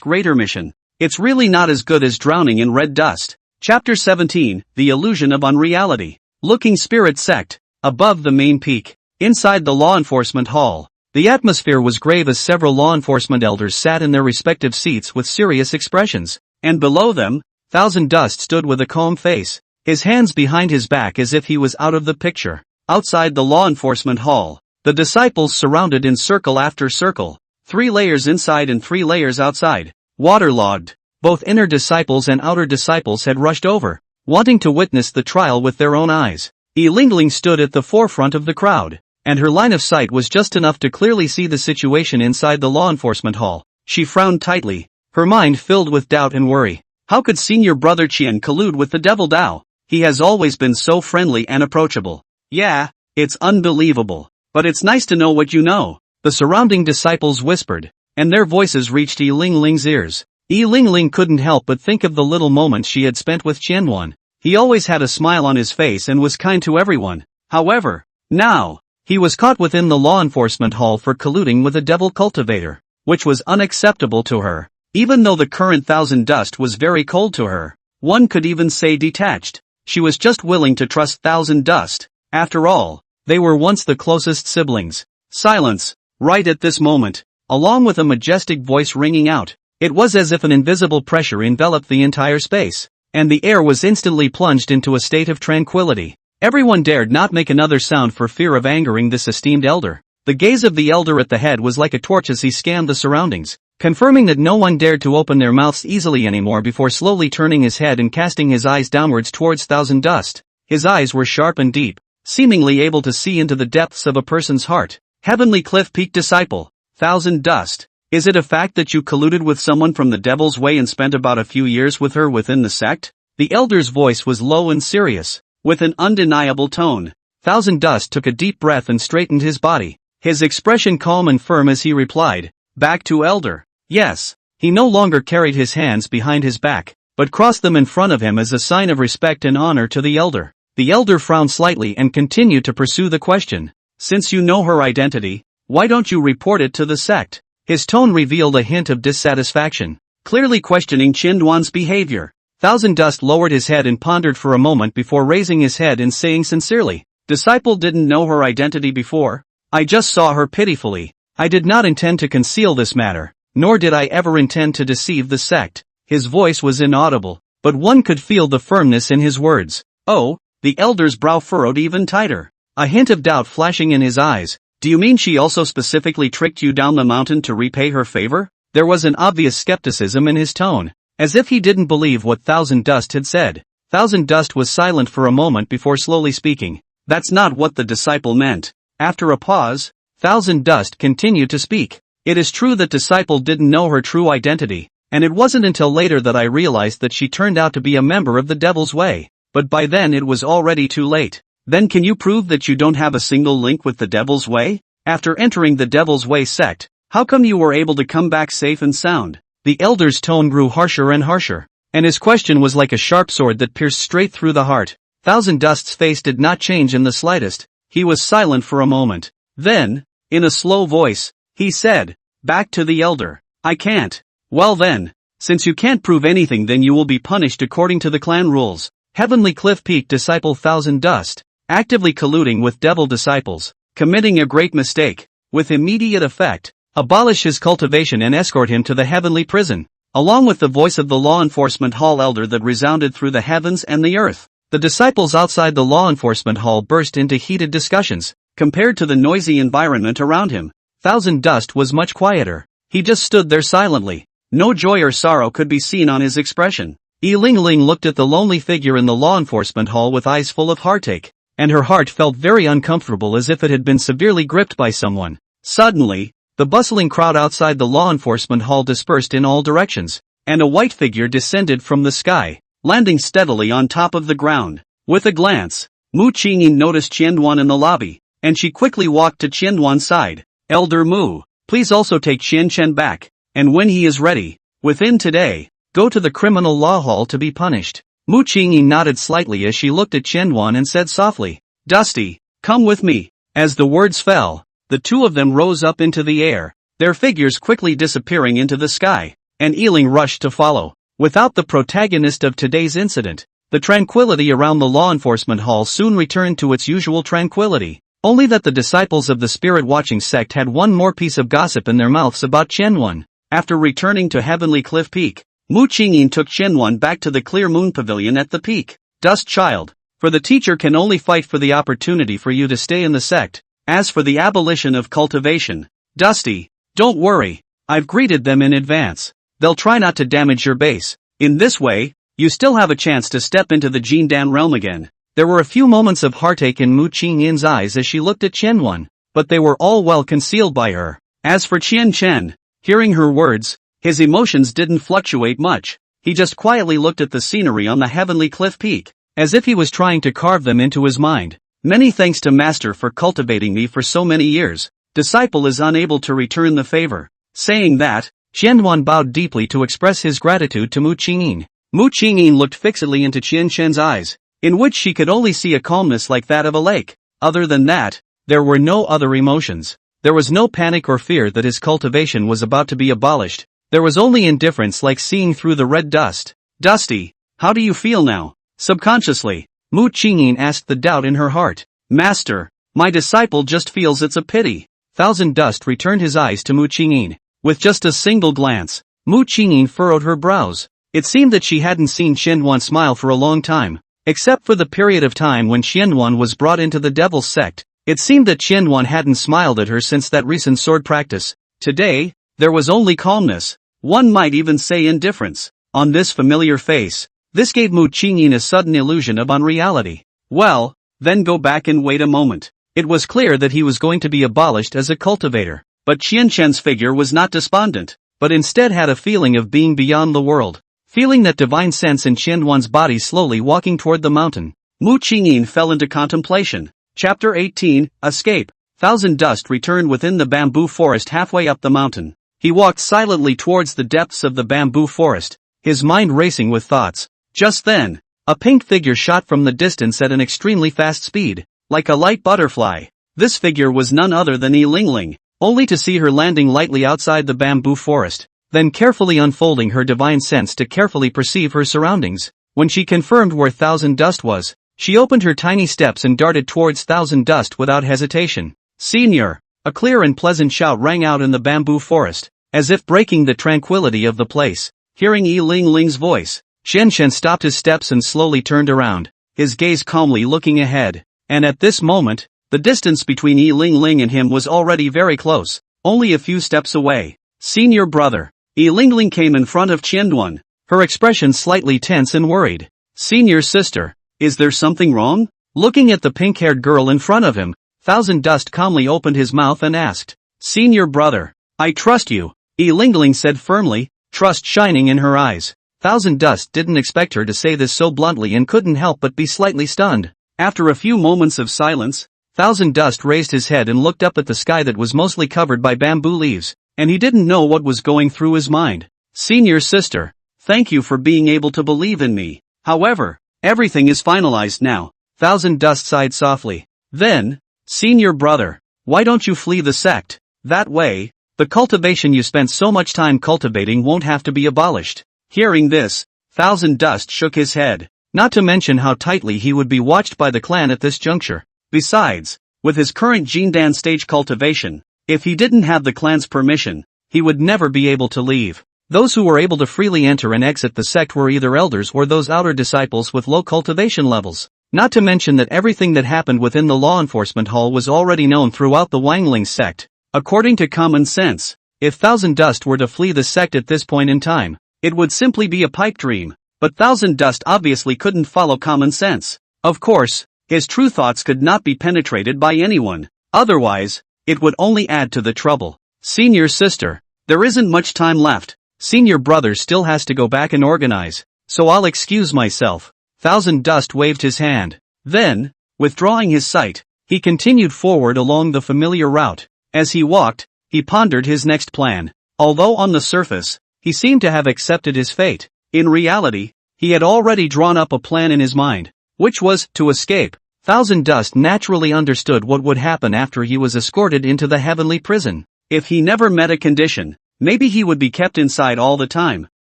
raider mission, it's really not as good as drowning in red dust. Chapter 17, The Illusion of Unreality. Looking Spirit Sect. Above the main peak, inside the law enforcement hall, the atmosphere was grave as several law enforcement elders sat in their respective seats with serious expressions, and below them, Thousand Dust stood with a calm face, his hands behind his back as if he was out of the picture. Outside the law enforcement hall, the disciples surrounded in circle after circle, 3 layers inside and 3 layers outside, waterlogged. Both inner disciples and outer disciples had rushed over, wanting to witness the trial with their own eyes. Yi Lingling stood at the forefront of the crowd, and her line of sight was just enough to clearly see the situation inside the law enforcement hall. She frowned tightly, her mind filled with doubt and worry. How could senior brother Qian collude with the devil Dao? He has always been so friendly and approachable. Yeah, it's unbelievable. But it's nice to know what you know, the surrounding disciples whispered, and their voices reached Yi Lingling's ears. Yi Lingling couldn't help but think of the little moments she had spent with Xianyuan. He always had a smile on his face and was kind to everyone. However, now, he was caught within the law enforcement hall for colluding with a devil cultivator, which was unacceptable to her. Even though the current Thousand Dust was very cold to her, one could even say detached, she was just willing to trust Thousand Dust. After all, they were once the closest siblings. Silence, right at this moment, along with a majestic voice ringing out. It was as if an invisible pressure enveloped the entire space, and the air was instantly plunged into a state of tranquility. Everyone dared not make another sound for fear of angering this esteemed elder. The gaze of the elder at the head was like a torch as he scanned the surroundings, confirming that no one dared to open their mouths easily anymore before slowly turning his head and casting his eyes downwards towards Thousand Dust. His eyes were sharp and deep, seemingly able to see into the depths of a person's heart. Heavenly Cliff Peak disciple, Thousand Dust. Is it a fact that you colluded with someone from the Devil's Way and spent about a few years with her within the sect? The elder's voice was low and serious, with an undeniable tone. Thousand Dust took a deep breath and straightened his body, his expression calm and firm as he replied, back to elder. Yes. He no longer carried his hands behind his back, but crossed them in front of him as a sign of respect and honor to the elder. The elder frowned slightly and continued to pursue the question. Since you know her identity, why don't you report it to the sect? His tone revealed a hint of dissatisfaction, clearly questioning Xianyuan's behavior. Thousand Dust lowered his head and pondered for a moment before raising his head and saying sincerely, disciple didn't know her identity before? I just saw her pitifully. I did not intend to conceal this matter, nor did I ever intend to deceive the sect. His voice was inaudible, but one could feel the firmness in his words. Oh, the elder's brow furrowed even tighter, a hint of doubt flashing in his eyes. Do you mean she also specifically tricked you down the mountain to repay her favor? There was an obvious skepticism in his tone, as if he didn't believe what Thousand Dust had said. Thousand Dust was silent for a moment before slowly speaking. That's not what the disciple meant. After a pause, Thousand Dust continued to speak. It is true that disciple didn't know her true identity, and it wasn't until later that I realized that she turned out to be a member of the Devil's Way. But by then it was already too late. Then can you prove that you don't have a single link with the Devil's Way? After entering the Devil's Way sect, how come you were able to come back safe and sound? The elder's tone grew harsher and harsher, and his question was like a sharp sword that pierced straight through the heart. Thousand Dust's face did not change in the slightest. He was silent for a moment. Then, in a slow voice, he said, back to the elder, I can't. Well then, since you can't prove anything, then you will be punished according to the clan rules. Heavenly Cliff Peak disciple Thousand Dust, actively colluding with devil disciples, committing a great mistake, with immediate effect, abolish his cultivation and escort him to the heavenly prison. Along with the voice of the law enforcement hall elder that resounded through the heavens and the earth, the disciples outside the law enforcement hall burst into heated discussions. Compared to the noisy environment around him, Thousand Dust was much quieter. He just stood there silently, No joy or sorrow could be seen on his expression. Yi Lingling looked at the lonely figure in the law enforcement hall with eyes full of heartache, and her heart felt very uncomfortable as if it had been severely gripped by someone. Suddenly, the bustling crowd outside the law enforcement hall dispersed in all directions, and a white figure descended from the sky, landing steadily on top of the ground. With a glance, Mu Qingyin noticed Qianyuan in the lobby, and she quickly walked to Qianyuan's side. Elder Mu, please also take Qianchen back, and when he is ready, within today, go to the criminal law hall to be punished. Mu Qingyin nodded slightly as she looked at Qianyuan and said softly, Dusty, come with me. As the words fell, the two of them rose up into the air, their figures quickly disappearing into the sky, and Yiling rushed to follow. Without the protagonist of today's incident, the tranquility around the law enforcement hall soon returned to its usual tranquility, only that the disciples of the spirit-watching sect had one more piece of gossip in their mouths about Qianyuan. After returning to Heavenly Cliff Peak, Mu Qingyin took Qianyuan back to the Clear Moon Pavilion at the peak. Dust child, for the teacher can only fight for the opportunity for you to stay in the sect. As for the abolition of cultivation, Dusty, don't worry, I've greeted them in advance. They'll try not to damage your base. In this way, you still have a chance to step into the Jindan realm again. There were a few moments of heartache in Mu Qingyin's eyes as she looked at Qianyuan, but they were all well concealed by her. As for Qianchen, hearing her words, his emotions didn't fluctuate much. He just quietly looked at the scenery on the Heavenly Cliff Peak, as if he was trying to carve them into his mind. Many thanks to Master for cultivating me for so many years. Disciple is unable to return the favor. Saying that, Qianyuan bowed deeply to express his gratitude to Mu Qingyin. Mu Qingyin looked fixedly into Qianchen's eyes, in which she could only see a calmness like that of a lake. Other than that, there were no other emotions. There was no panic or fear that his cultivation was about to be abolished. There was only indifference, like seeing through the red dust. Dusty, how do you feel now? Subconsciously, Mu Qingyin asked the doubt in her heart. Master, my disciple just feels it's a pity. Thousand Dust returned his eyes to Mu Qingyin. With just a single glance, Mu Qingyin furrowed her brows. It seemed that she hadn't seen Qianyuan smile for a long time, except for the period of time when Qianyuan was brought into the Devil's Sect. It seemed that Qianyuan hadn't smiled at her since that recent sword practice. Today, there was only calmness. One might even say indifference on this familiar face. This gave Mu Qingyin a sudden illusion of unreality. Well, then go back and wait a moment. It was clear that he was going to be abolished as a cultivator. But Qianchen's figure was not despondent, but instead had a feeling of being beyond the world. Feeling that divine sense in Qianyuan's body slowly walking toward the mountain, Mu Qingyin fell into contemplation. Chapter 18, Escape. Thousand Dust returned within the bamboo forest halfway up the mountain. He walked silently towards the depths of the bamboo forest, his mind racing with thoughts. Just then, a pink figure shot from the distance at an extremely fast speed, like a light butterfly. This figure was none other than Yi Lingling, only to see her landing lightly outside the bamboo forest, then carefully unfolding her divine sense to carefully perceive her surroundings. When she confirmed where Thousand Dust was, she opened her tiny steps and darted towards Thousand Dust without hesitation. Senior! A clear and pleasant shout rang out in the bamboo forest, as if breaking the tranquility of the place. Hearing Yi Lingling's voice, Qianshen stopped his steps and slowly turned around, his gaze calmly looking ahead. And at this moment, the distance between Yi Lingling and him was already very close, only a few steps away. Senior brother. Yi Lingling came in front of Qianyuan, her expression slightly tense and worried. Senior sister, is there something wrong? Looking at the pink-haired girl in front of him, Thousand Dust calmly opened his mouth and asked. Senior brother, I trust you, Yi Lingling said firmly, trust shining in her eyes. Thousand Dust didn't expect her to say this so bluntly and couldn't help but be slightly stunned. After a few moments of silence, Thousand Dust raised his head and looked up at the sky that was mostly covered by bamboo leaves, and he didn't know what was going through his mind. Senior sister, thank you for being able to believe in me. However, everything is finalized now. Thousand Dust sighed softly. Then, senior brother, why don't you flee the sect? That way, the cultivation you spent so much time cultivating won't have to be abolished. Hearing this, Thousand Dust shook his head, not to mention how tightly he would be watched by the clan at this juncture. Besides, with his current Jindan stage cultivation, if he didn't have the clan's permission, he would never be able to leave. Those who were able to freely enter and exit the sect were either elders or those outer disciples with low cultivation levels. Not to mention that everything that happened within the law enforcement hall was already known throughout the Wangling sect. According to common sense, If Thousand Dust were to flee the sect at this point in time, it would simply be a pipe dream. But Thousand Dust obviously couldn't follow common sense. Of course, his true thoughts could not be penetrated by anyone. Otherwise, it would only add to the trouble. Senior sister, there isn't much time left. Senior brother still has to go back and organize, so I'll excuse myself. Thousand Dust waved his hand. Then, withdrawing his sight, he continued forward along the familiar route. As he walked, he pondered his next plan. Although on the surface, he seemed to have accepted his fate, in reality, he had already drawn up a plan in his mind, which was to escape. Thousand Dust naturally understood what would happen after he was escorted into the heavenly prison. If he never met a condition, maybe he would be kept inside all the time,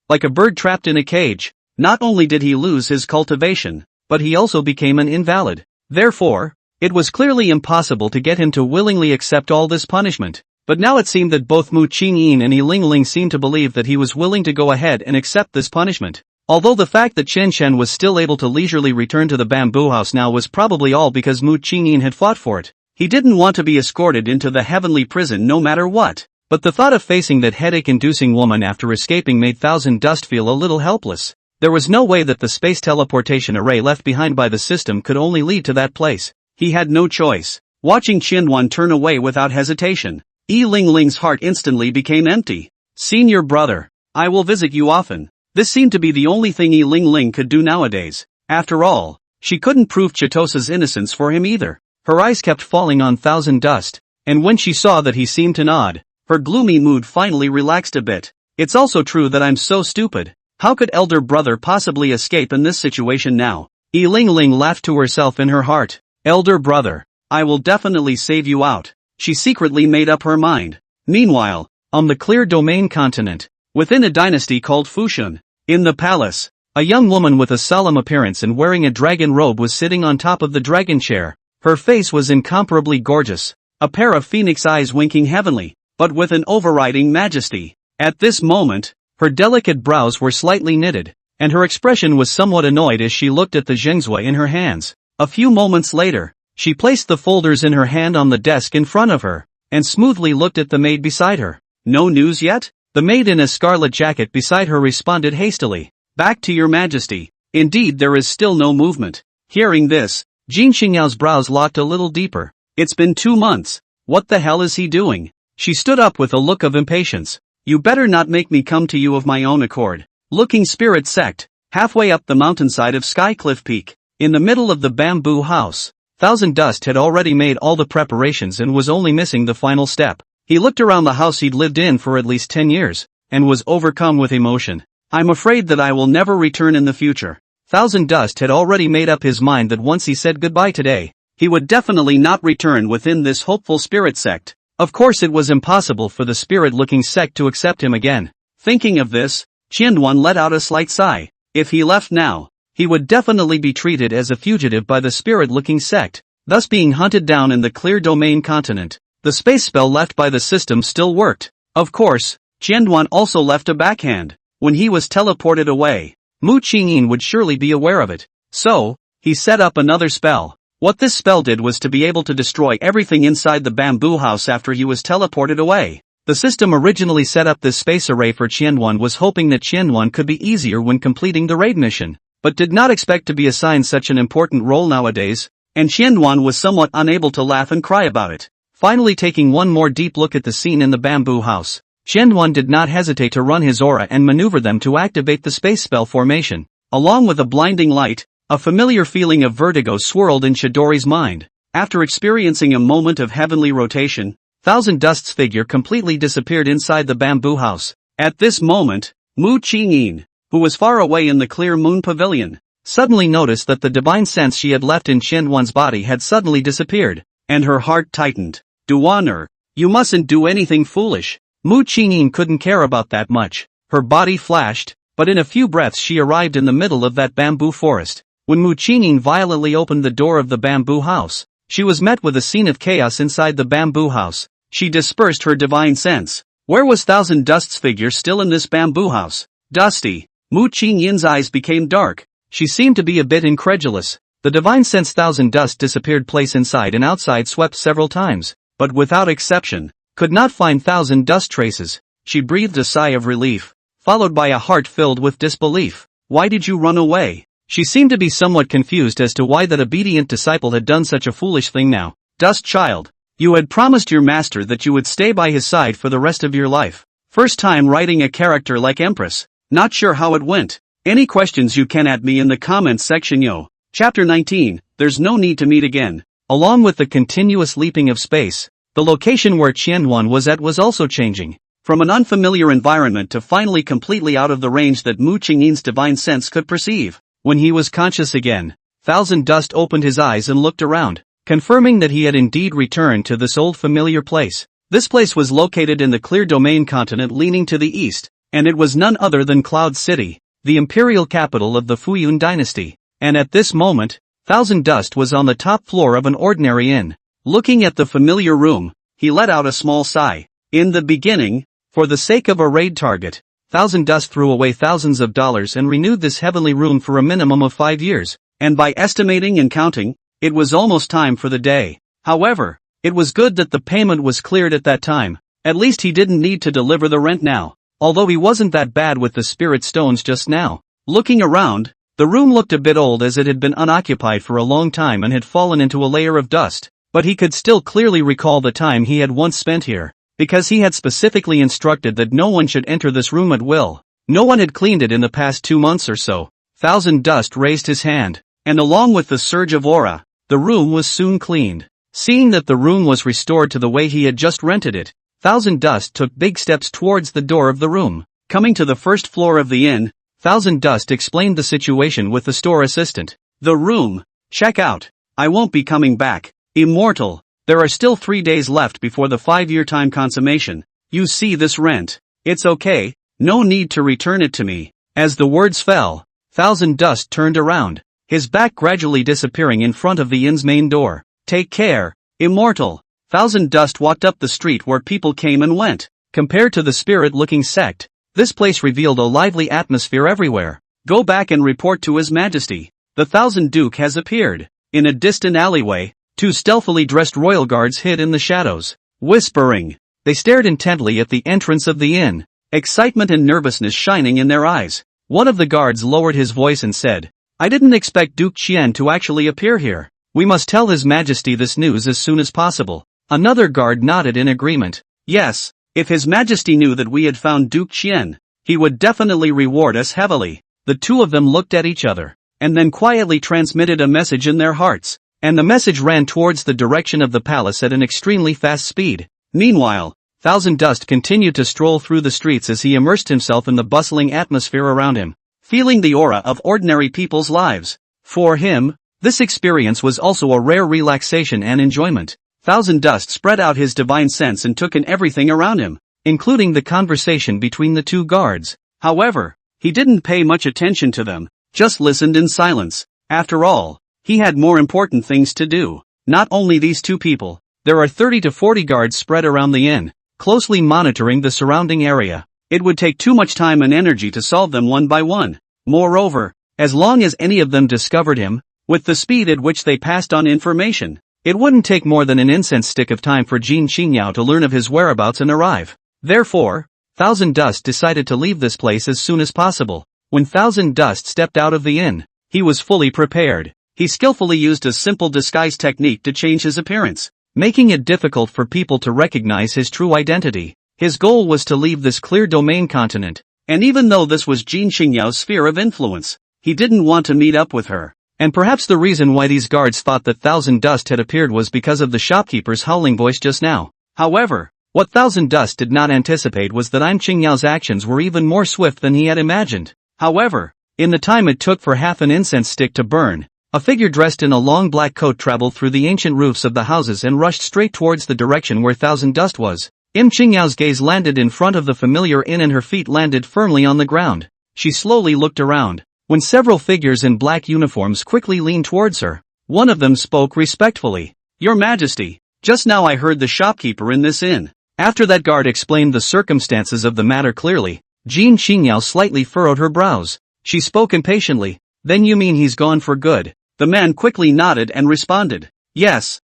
like a bird trapped in a cage. Not only did he lose his cultivation, but he also became an invalid. Therefore, it was clearly impossible to get him to willingly accept all this punishment. But now it seemed that both Mu Qingyin and Yi Lingling seemed to believe that he was willing to go ahead and accept this punishment. Although the fact that Chen Shen was still able to leisurely return to the bamboo house now was probably all because Mu Qingyin had fought for it. He didn't want to be escorted into the heavenly prison no matter what. But the thought of facing that headache-inducing woman after escaping made Thousand Dust feel a little helpless. There was no way that the space teleportation array left behind by the system could only lead to that place. He had no choice. Watching Qianyuan turn away without hesitation, Yi Lingling's heart instantly became empty. Senior brother, I will visit you often. This seemed to be the only thing Yi Lingling could do nowadays. After all, she couldn't prove Chitosa's innocence for him either. Her eyes kept falling on Thousand Dust, and when she saw that he seemed to nod, her gloomy mood finally relaxed a bit. It's also true that I'm so stupid. How could elder brother possibly escape in this situation now? Yi Lingling laughed to herself in her heart. Elder brother, I will definitely save you out. She secretly made up her mind. Meanwhile, on the Clear Domain continent, within a dynasty called Fushun, in the palace, a young woman with a solemn appearance and wearing a dragon robe was sitting on top of the dragon chair. Her face was incomparably gorgeous, a pair of phoenix eyes winking heavenly, but with an overriding majesty. At this moment, her delicate brows were slightly knitted, and her expression was somewhat annoyed as she looked at the zhengzui in her hands. A few moments later, she placed the folders in her hand on the desk in front of her, and smoothly looked at the maid beside her. No news yet? The maid in a scarlet jacket beside her responded hastily. Back to your majesty. Indeed there is still no movement. Hearing this, Jin Xingyao's brows locked a little deeper. It's been 2 months. What the hell is he doing? She stood up with a look of impatience. You better not make me come to you of my own accord. Looking Spirit Sect, halfway up the mountainside of Skycliff Peak, in the middle of the bamboo house. Thousand Dust had already made all the preparations and was only missing the final step. He looked around the house he'd lived in for at least 10 years, and was overcome with emotion. I'm afraid that I will never return in the future. Thousand Dust had already made up his mind that once he said goodbye today, he would definitely not return within this hopeful spirit sect. Of course it was impossible for the spirit-looking sect to accept him again. Thinking of this, Qianyuan let out a slight sigh. If he left now, he would definitely be treated as a fugitive by the spirit-looking sect, thus being hunted down in the Clear Domain continent. The space spell left by the system still worked. Of course, Qianyuan also left a backhand. When he was teleported away, Mu Qingyin would surely be aware of it. So, he set up another spell. What this spell did was to be able to destroy everything inside the bamboo house after he was teleported away. The system originally set up this space array for Qianyuan was hoping that Qianyuan could be easier when completing the raid mission, but did not expect to be assigned such an important role nowadays, and Qianyuan was somewhat unable to laugh and cry about it. Finally taking one more deep look at the scene in the bamboo house, Qianyuan did not hesitate to run his aura and maneuver them to activate the space spell formation. Along with a blinding light, a familiar feeling of vertigo swirled in Chidori's mind. After experiencing a moment of heavenly rotation, Thousand Dust's figure completely disappeared inside the bamboo house. At this moment, Mu Qingyin, who was far away in the clear moon pavilion, suddenly noticed that the divine sense she had left in Qianyuan's body had suddenly disappeared, and her heart tightened. Duaner, you mustn't do anything foolish. Mu Qingyin couldn't care about that much. Her body flashed, but in a few breaths she arrived in the middle of that bamboo forest. When Mu Qingyin violently opened the door of the bamboo house, she was met with a scene of chaos inside the bamboo house. She dispersed her divine sense. Where was Thousand Dust's figure still in this bamboo house? Dusty. Mu Qingyin's eyes became dark. She seemed to be a bit incredulous. The divine sense Thousand Dust disappeared place inside and outside swept several times, but without exception, could not find Thousand Dust traces. she breathed a sigh of relief, followed by a heart filled with disbelief. Why did you run away? She seemed to be somewhat confused as to why that obedient disciple had done such a foolish thing now. Dust child. You had promised your master that you would stay by his side for the rest of your life. First time writing a character like Empress. Not sure how it went. Any questions you can at me in the comments section yo. Chapter 19, there's no need to meet again. Along with the continuous leaping of space, the location where Yuexiangyuan was at was also changing. From an unfamiliar environment to finally completely out of the range that Mu Qingyin's divine sense could perceive. When he was conscious again, Thousand Dust opened his eyes and looked around, confirming that he had indeed returned to this old familiar place. This place was located in the Clear Domain continent leaning to the east, and it was none other than Cloud City, the imperial capital of the Fuyun dynasty. And at this moment, Thousand Dust was on the top floor of an ordinary inn. Looking at the familiar room, he let out a small sigh. In the beginning, for the sake of a raid target, Thousand Dust threw away thousands of dollars and renewed this heavenly room for a minimum of 5 years, and by estimating and counting, it was almost time for the day. However, it was good that the payment was cleared at that time. At least he didn't need to deliver the rent now, although he wasn't that bad with the spirit stones just now. Looking around, the room looked a bit old as it had been unoccupied for a long time and had fallen into a layer of dust, but he could still clearly recall the time he had once spent here, because he had specifically instructed that no one should enter this room at will. No one had cleaned it in the past 2 months or so. Thousand Dust raised his hand, and along with the surge of aura, the room was soon cleaned. Seeing that the room was restored to the way he had just rented it, Thousand Dust took big steps towards the door of the room. Coming to the first floor of the inn, Thousand Dust explained the situation with the store assistant. The room. Check out. I won't be coming back. Immortal. There are still 3 days left before the 5-year time consummation. You see this rent. It's okay. No need to return it to me. As the words fell, Thousand Dust turned around, his back gradually disappearing in front of the inn's main door. Take care, Immortal. Thousand Dust walked up the street where people came and went. Compared to the spirit-looking sect, this place revealed a lively atmosphere everywhere. Go back and report to His Majesty. The Thousand Duke has appeared. In a distant alleyway, 2 stealthily dressed royal guards hid in the shadows. Whispering, they stared intently at the entrance of the inn, excitement and nervousness shining in their eyes. One of the guards lowered his voice and said, I didn't expect Duke Qian to actually appear here. We must tell His Majesty this news as soon as possible. Another guard nodded in agreement. Yes, if His Majesty knew that we had found Duke Qian, he would definitely reward us heavily. The two of them looked at each other, and then quietly transmitted a message in their hearts, and the message ran towards the direction of the palace at an extremely fast speed. Meanwhile, Thousand Dust continued to stroll through the streets as he immersed himself in the bustling atmosphere around him, feeling the aura of ordinary people's lives. For him, this experience was also a rare relaxation and enjoyment. Thousand Dust spread out his divine sense and took in everything around him, including the conversation between the 2 guards. However, he didn't pay much attention to them, just listened in silence. After all, he had more important things to do. Not only these 2 people, there are 30 to 40 guards spread around the inn, closely monitoring the surrounding area. It would take too much time and energy to solve them one by one. Moreover, as long as any of them discovered him, with the speed at which they passed on information, it wouldn't take more than an incense stick of time for Jin Qingyao to learn of his whereabouts and arrive. Therefore, Thousand Dust decided to leave this place as soon as possible. When Thousand Dust stepped out of the inn, he was fully prepared. He skillfully used a simple disguise technique to change his appearance, making it difficult for people to recognize his true identity. His goal was to leave this Clear Domain continent, and even though this was Jin Qingyao's sphere of influence, he didn't want to meet up with her. And perhaps the reason why these guards thought that Thousand Dust had appeared was because of the shopkeeper's howling voice just now. However, what Thousand Dust did not anticipate was that Qingyao's actions were even more swift than he had imagined. However, in the time it took for half an incense stick to burn, a figure dressed in a long black coat traveled through the ancient roofs of the houses and rushed straight towards the direction where Thousand Dust was. Qingyao's gaze landed in front of the familiar inn and her feet landed firmly on the ground. She slowly looked around, when several figures in black uniforms quickly leaned towards her. One of them spoke respectfully. Your Majesty, just now I heard the shopkeeper in this inn. After that guard explained the circumstances of the matter clearly, Jin Qingyao slightly furrowed her brows. She spoke impatiently. Then you mean he's gone for good? The man quickly nodded and responded. Yes,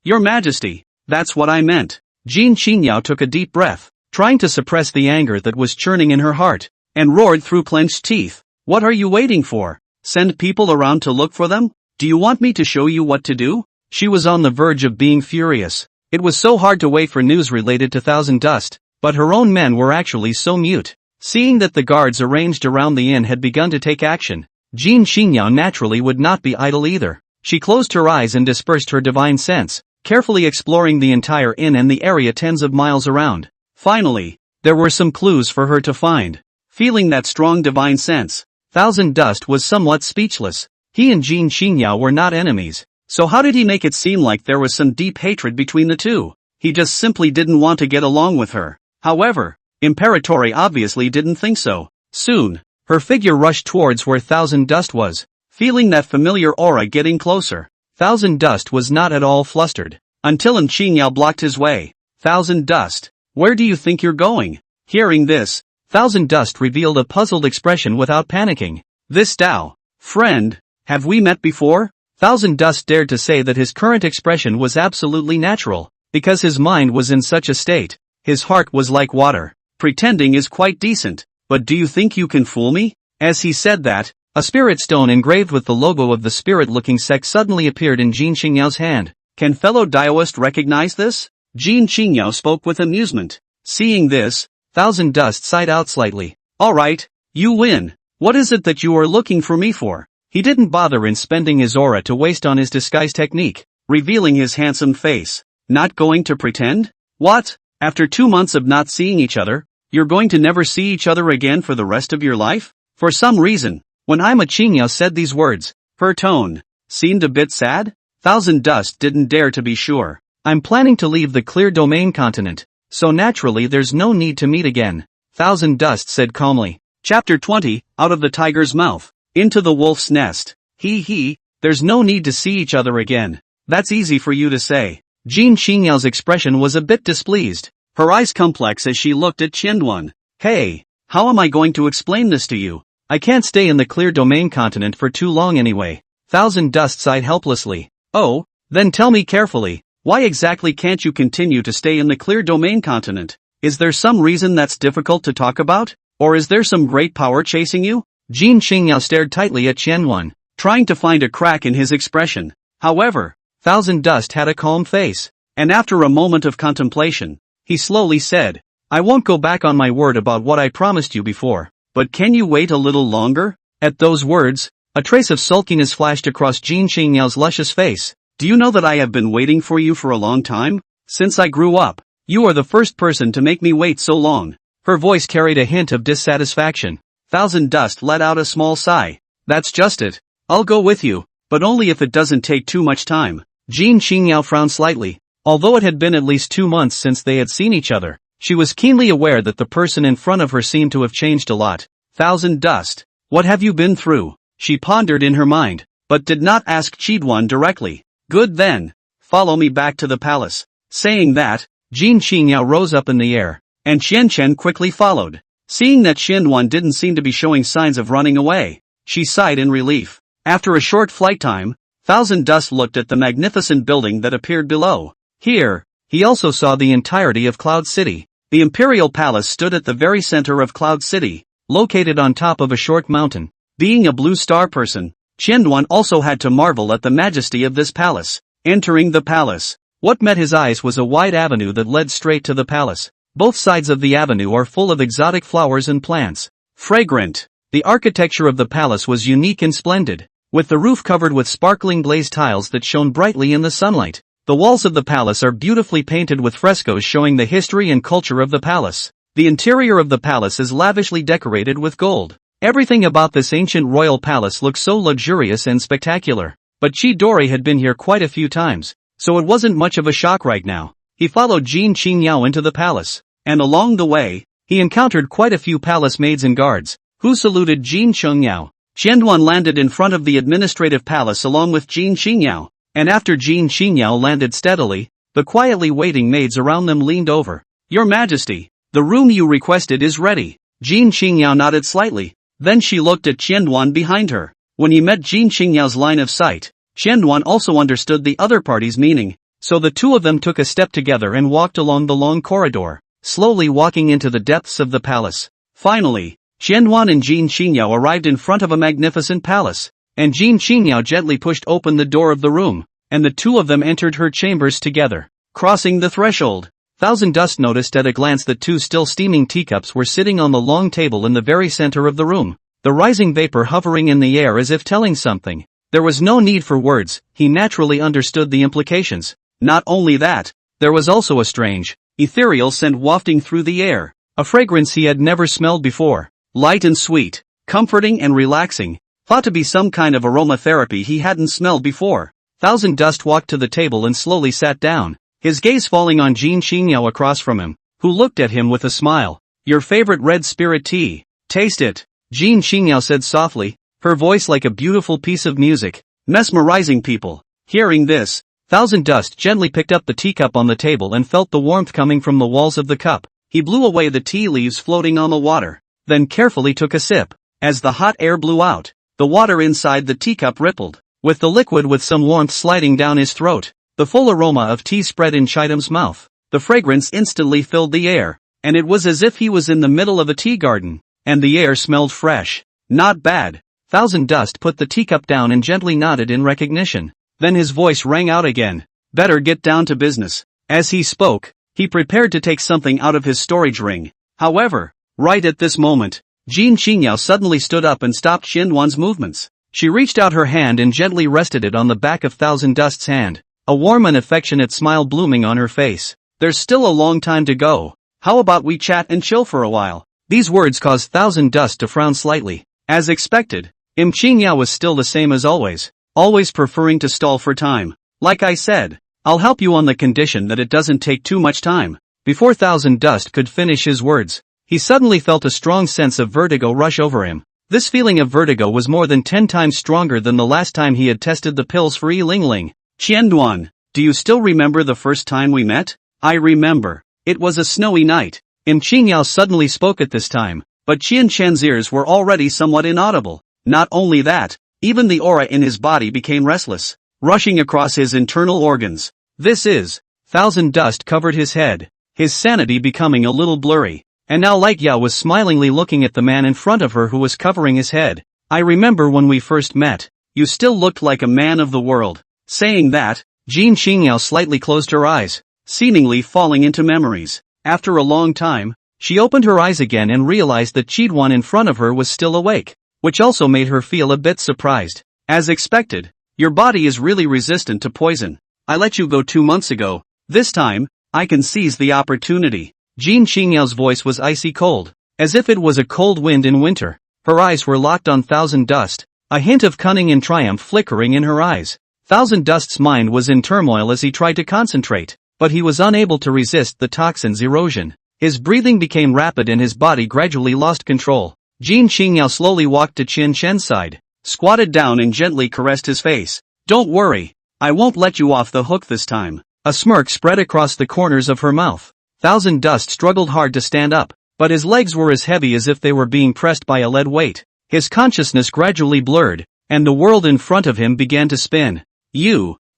Your Majesty, that's what I meant. Jin Qingyao took a deep breath. trying to suppress the anger that was churning in her heart, and roared through clenched teeth. What are you waiting for? Send people around to look for them? Do you want me to show you what to do? She was on the verge of being furious. It was so hard to wait for news related to Thousand Dust, but her own men were actually so mute. Seeing that the guards arranged around the inn had begun to take action, Yuexiangyuan naturally would not be idle either. She closed her eyes and dispersed her divine sense, carefully exploring the entire inn and the area tens of miles around. Finally, there were some clues for her to find. Feeling that strong divine sense, Thousand Dust was somewhat speechless. He and Yuexiangyuan were not enemies, so how did he make it seem like there was some deep hatred between the two? He just simply didn't want to get along with her. However, Imperatori obviously didn't think so. Soon, her figure rushed towards where Thousand Dust was, feeling that familiar aura getting closer. Thousand Dust was not at all flustered, until Yuexiangyuan blocked his way. Thousand Dust, where do you think you're going? Hearing this, Thousand Dust revealed a puzzled expression without panicking. This Tao, friend, have we met before? Thousand Dust dared to say that his current expression was absolutely natural, because his mind was in such a state. His heart was like water. Pretending is quite decent, but do you think you can fool me? As he said that, a spirit stone engraved with the logo of the spirit-looking sect suddenly appeared in Yuexiangyuan's hand. Can fellow Daoist recognize this? Yuexiangyuan spoke with amusement. Seeing this, Thousand Dust sighed out slightly. Alright, you win. What is it that you are looking for me for? He didn't bother in spending his aura to waste on his disguise technique, revealing his handsome face. Not going to pretend? What? After 2 months of not seeing each other, you're going to never see each other again for the rest of your life? For some reason, when Yuexiangyuan said these words, her tone seemed a bit sad. Thousand Dust didn't dare to be sure. I'm planning to leave the clear domain continent, so naturally there's no need to meet again, Thousand Dust said calmly. Chapter 20, Out of the Tiger's Mouth, Into the Wolf's Nest. There's no need to see each other again. That's easy for you to say. Yuexiangyuan's expression was a bit displeased, her eyes complex as she looked at Yuexiangyuan. Hey, how am I going to explain this to you? I can't stay in the clear domain continent for too long anyway. Thousand Dust sighed helplessly. Oh, then tell me carefully, why exactly can't you continue to stay in the clear domain continent? Is there some reason that's difficult to talk about? Or is there some great power chasing you? Yuexiangyuan stared tightly at Yuexiangyuan, trying to find a crack in his expression. However, Thousand Dust had a calm face, and after a moment of contemplation, he slowly said, I won't go back on my word about what I promised you before, but can you wait a little longer? At those words, a trace of sulkiness flashed across Yuexiangyuan's luscious face. Do you know that I have been waiting for you for a long time? Since I grew up, you are the first person to make me wait so long. Her voice carried a hint of dissatisfaction. Thousand Dust let out a small sigh. That's just it. I'll go with you, but only if it doesn't take too much time. Yuexiangyuan frowned slightly. Although it had been at least 2 months since they had seen each other, she was keenly aware that the person in front of her seemed to have changed a lot. Thousand Dust, what have you been through? She pondered in her mind, but did not ask Yuexiangyuan directly. Good then. Follow me back to the palace. Saying that, Yuexiangyuan rose up in the air, and Chen quickly followed. Seeing that Yuexiangyuan didn't seem to be showing signs of running away, she sighed in relief. After a short flight time, Thousand Dust looked at the magnificent building that appeared below. Here, he also saw the entirety of Cloud City. The Imperial Palace stood at the very center of Cloud City, located on top of a short mountain. Being a blue star person, Yuexiangyuan also had to marvel at the majesty of this palace. Entering the palace, what met his eyes was a wide avenue that led straight to the palace. Both sides of the avenue are full of exotic flowers and plants. Fragrant. The architecture of the palace was unique and splendid, with the roof covered with sparkling glazed tiles that shone brightly in the sunlight. The walls of the palace are beautifully painted with frescoes showing the history and culture of the palace. The interior of the palace is lavishly decorated with gold. Everything about this ancient royal palace looks so luxurious and spectacular. But Chidori had been here quite a few times, so it wasn't much of a shock right now. He followed Yuexiangyuan into the palace, and along the way, he encountered quite a few palace maids and guards, who saluted Yuexiangyuan. Yuexiangyuan landed in front of the administrative palace along with Yuexiangyuan, and after Yuexiangyuan landed steadily, the quietly waiting maids around them leaned over. Your Majesty, the room you requested is ready. Yuexiangyuan nodded slightly, then she looked at Yuexiangyuan behind her. When he met Yuexiangyuan's line of sight, Yuexiangyuan also understood the other party's meaning, so the two of them took a step together and walked along the long corridor. slowly walking into the depths of the palace. Finally, Qianyuan and Jin Qingyao arrived in front of a magnificent palace, and Jin Qingyao gently pushed open the door of the room, and the two of them entered her chambers together. Crossing the threshold, Thousand Dust noticed at a glance that two still steaming teacups were sitting on the long table in the very center of the room, the rising vapor hovering in the air as if telling something. There was no need for words, he naturally understood the implications. Not only that, there was also a strange, ethereal scent wafting through the air, a fragrance he had never smelled before, light and sweet, comforting and relaxing, thought to be some kind of aromatherapy he hadn't smelled before. Thousand Dust walked to the table and slowly sat down, his gaze falling on Jin Qingyao across from him, who looked at him with a smile. Your favorite red spirit tea, taste it, Jin Qingyao said softly, her voice like a beautiful piece of music, mesmerizing people. Hearing this, Thousand Dust gently picked up the teacup on the table and felt the warmth coming from the walls of the cup. He blew away the tea leaves floating on the water, then carefully took a sip. As the hot air blew out, the water inside the teacup rippled, with the liquid with some warmth sliding down his throat. The full aroma of tea spread in Chidam's mouth. The fragrance instantly filled the air, and it was as if he was in the middle of a tea garden, and the air smelled fresh. Not bad. Thousand Dust put the teacup down and gently nodded in recognition. Then his voice rang out again. Better get down to business. As he spoke, he prepared to take something out of his storage ring. However, right at this moment, Jin Qingyao suddenly stood up and stopped Qianyuan's movements. She reached out her hand and gently rested it on the back of Thousand Dust's hand, a warm and affectionate smile blooming on her face. There's still a long time to go. How about we chat and chill for a while? These words caused Thousand Dust to frown slightly. As expected, Qingyao was still the same as always preferring to stall for time. Like I said, I'll help you on the condition that it doesn't take too much time. Before Thousand Dust could finish his words, he suddenly felt a strong sense of vertigo rush over him. This feeling of vertigo was more than 10 times stronger than the last time he had tested the pills for Yi Lingling. Qianyuan, do you still remember the first time we met? I remember. It was a snowy night. Qingyao suddenly spoke at this time, but Qianyuan's ears were already somewhat inaudible. Not only that, even the aura in his body became restless, rushing across his internal organs. This is, Thousand Dust covered his head, his sanity becoming a little blurry, and now Light Yao was smilingly looking at the man in front of her who was covering his head. I remember when we first met, you still looked like a man of the world. Saying that, Jin Qingyao slightly closed her eyes, seemingly falling into memories. After a long time, she opened her eyes again and realized that Qianyuan in front of her was still awake, which also made her feel a bit surprised. As expected, your body is really resistant to poison. I let you go 2 months ago. This time, I can seize the opportunity. Jin Qingyao's voice was icy cold, as if it was a cold wind in winter. Her eyes were locked on Thousand Dust, a hint of cunning and triumph flickering in her eyes. Thousand Dust's mind was in turmoil as he tried to concentrate, but he was unable to resist the toxin's erosion. His breathing became rapid and his body gradually lost control. Jin Qingyao slowly walked to Qianyuan's side, squatted down and gently caressed his face. Don't worry, I won't let you off the hook this time. A smirk spread across the corners of her mouth. Thousand Dust struggled hard to stand up, but his legs were as heavy as if they were being pressed by a lead weight. His consciousness gradually blurred, and the world in front of him began to spin.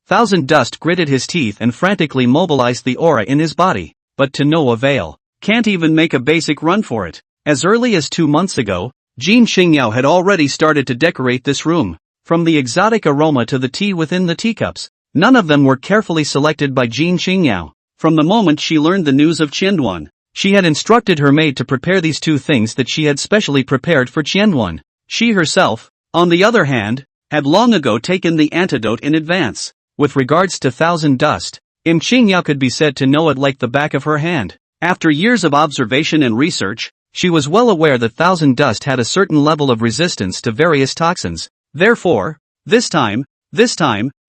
Thousand Dust gritted his teeth and frantically mobilized the aura in his body, but to no avail. Can't even make a basic run for it. As early as 2 months ago, Jin Qingyao had already started to decorate this room. From the exotic aroma to the tea within the teacups, none of them were carefully selected by Jin Qingyao. From the moment she learned the news of Qianyuan, she had instructed her maid to prepare these 2 things that she had specially prepared for Qianyuan. She herself, on the other hand, had long ago taken the antidote in advance. With regards to Thousand Dust, Qingyao could be said to know it like the back of her hand. After years of observation and research, she was well aware that Thousand Dust had a certain level of resistance to various toxins. Therefore, this time,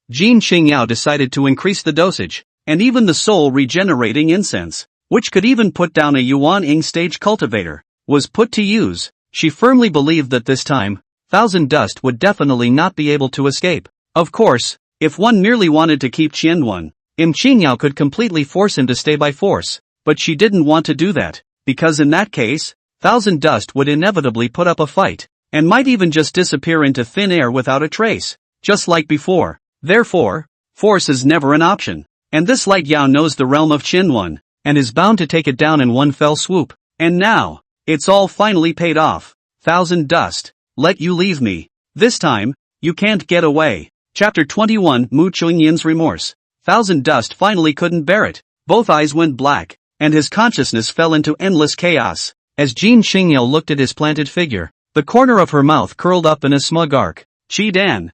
Jin Qingyao decided to increase the dosage, and even the soul-regenerating incense, which could even put down a Yuan stage cultivator, was put to use. She firmly believed that this time, Thousand Dust would definitely not be able to escape. Of course, if one merely wanted to keep Qianyuan, Qingyao could completely force him to stay by force, but she didn't want to do that, because in that case, Thousand Dust would inevitably put up a fight, and might even just disappear into thin air without a trace, just like before. Therefore, force is never an option, and this Light Yao knows the realm of Qianyuan, and is bound to take it down in one fell swoop. And now, it's all finally paid off. Thousand Dust. Let you leave me. This time, you can't get away. Chapter 21 Mu Chungyin's Remorse. Thousand Dust finally couldn't bear it. Both eyes went black, and his consciousness fell into endless chaos. As Jin Xingyao looked at his planted figure, the corner of her mouth curled up in a smug arc. Chidan,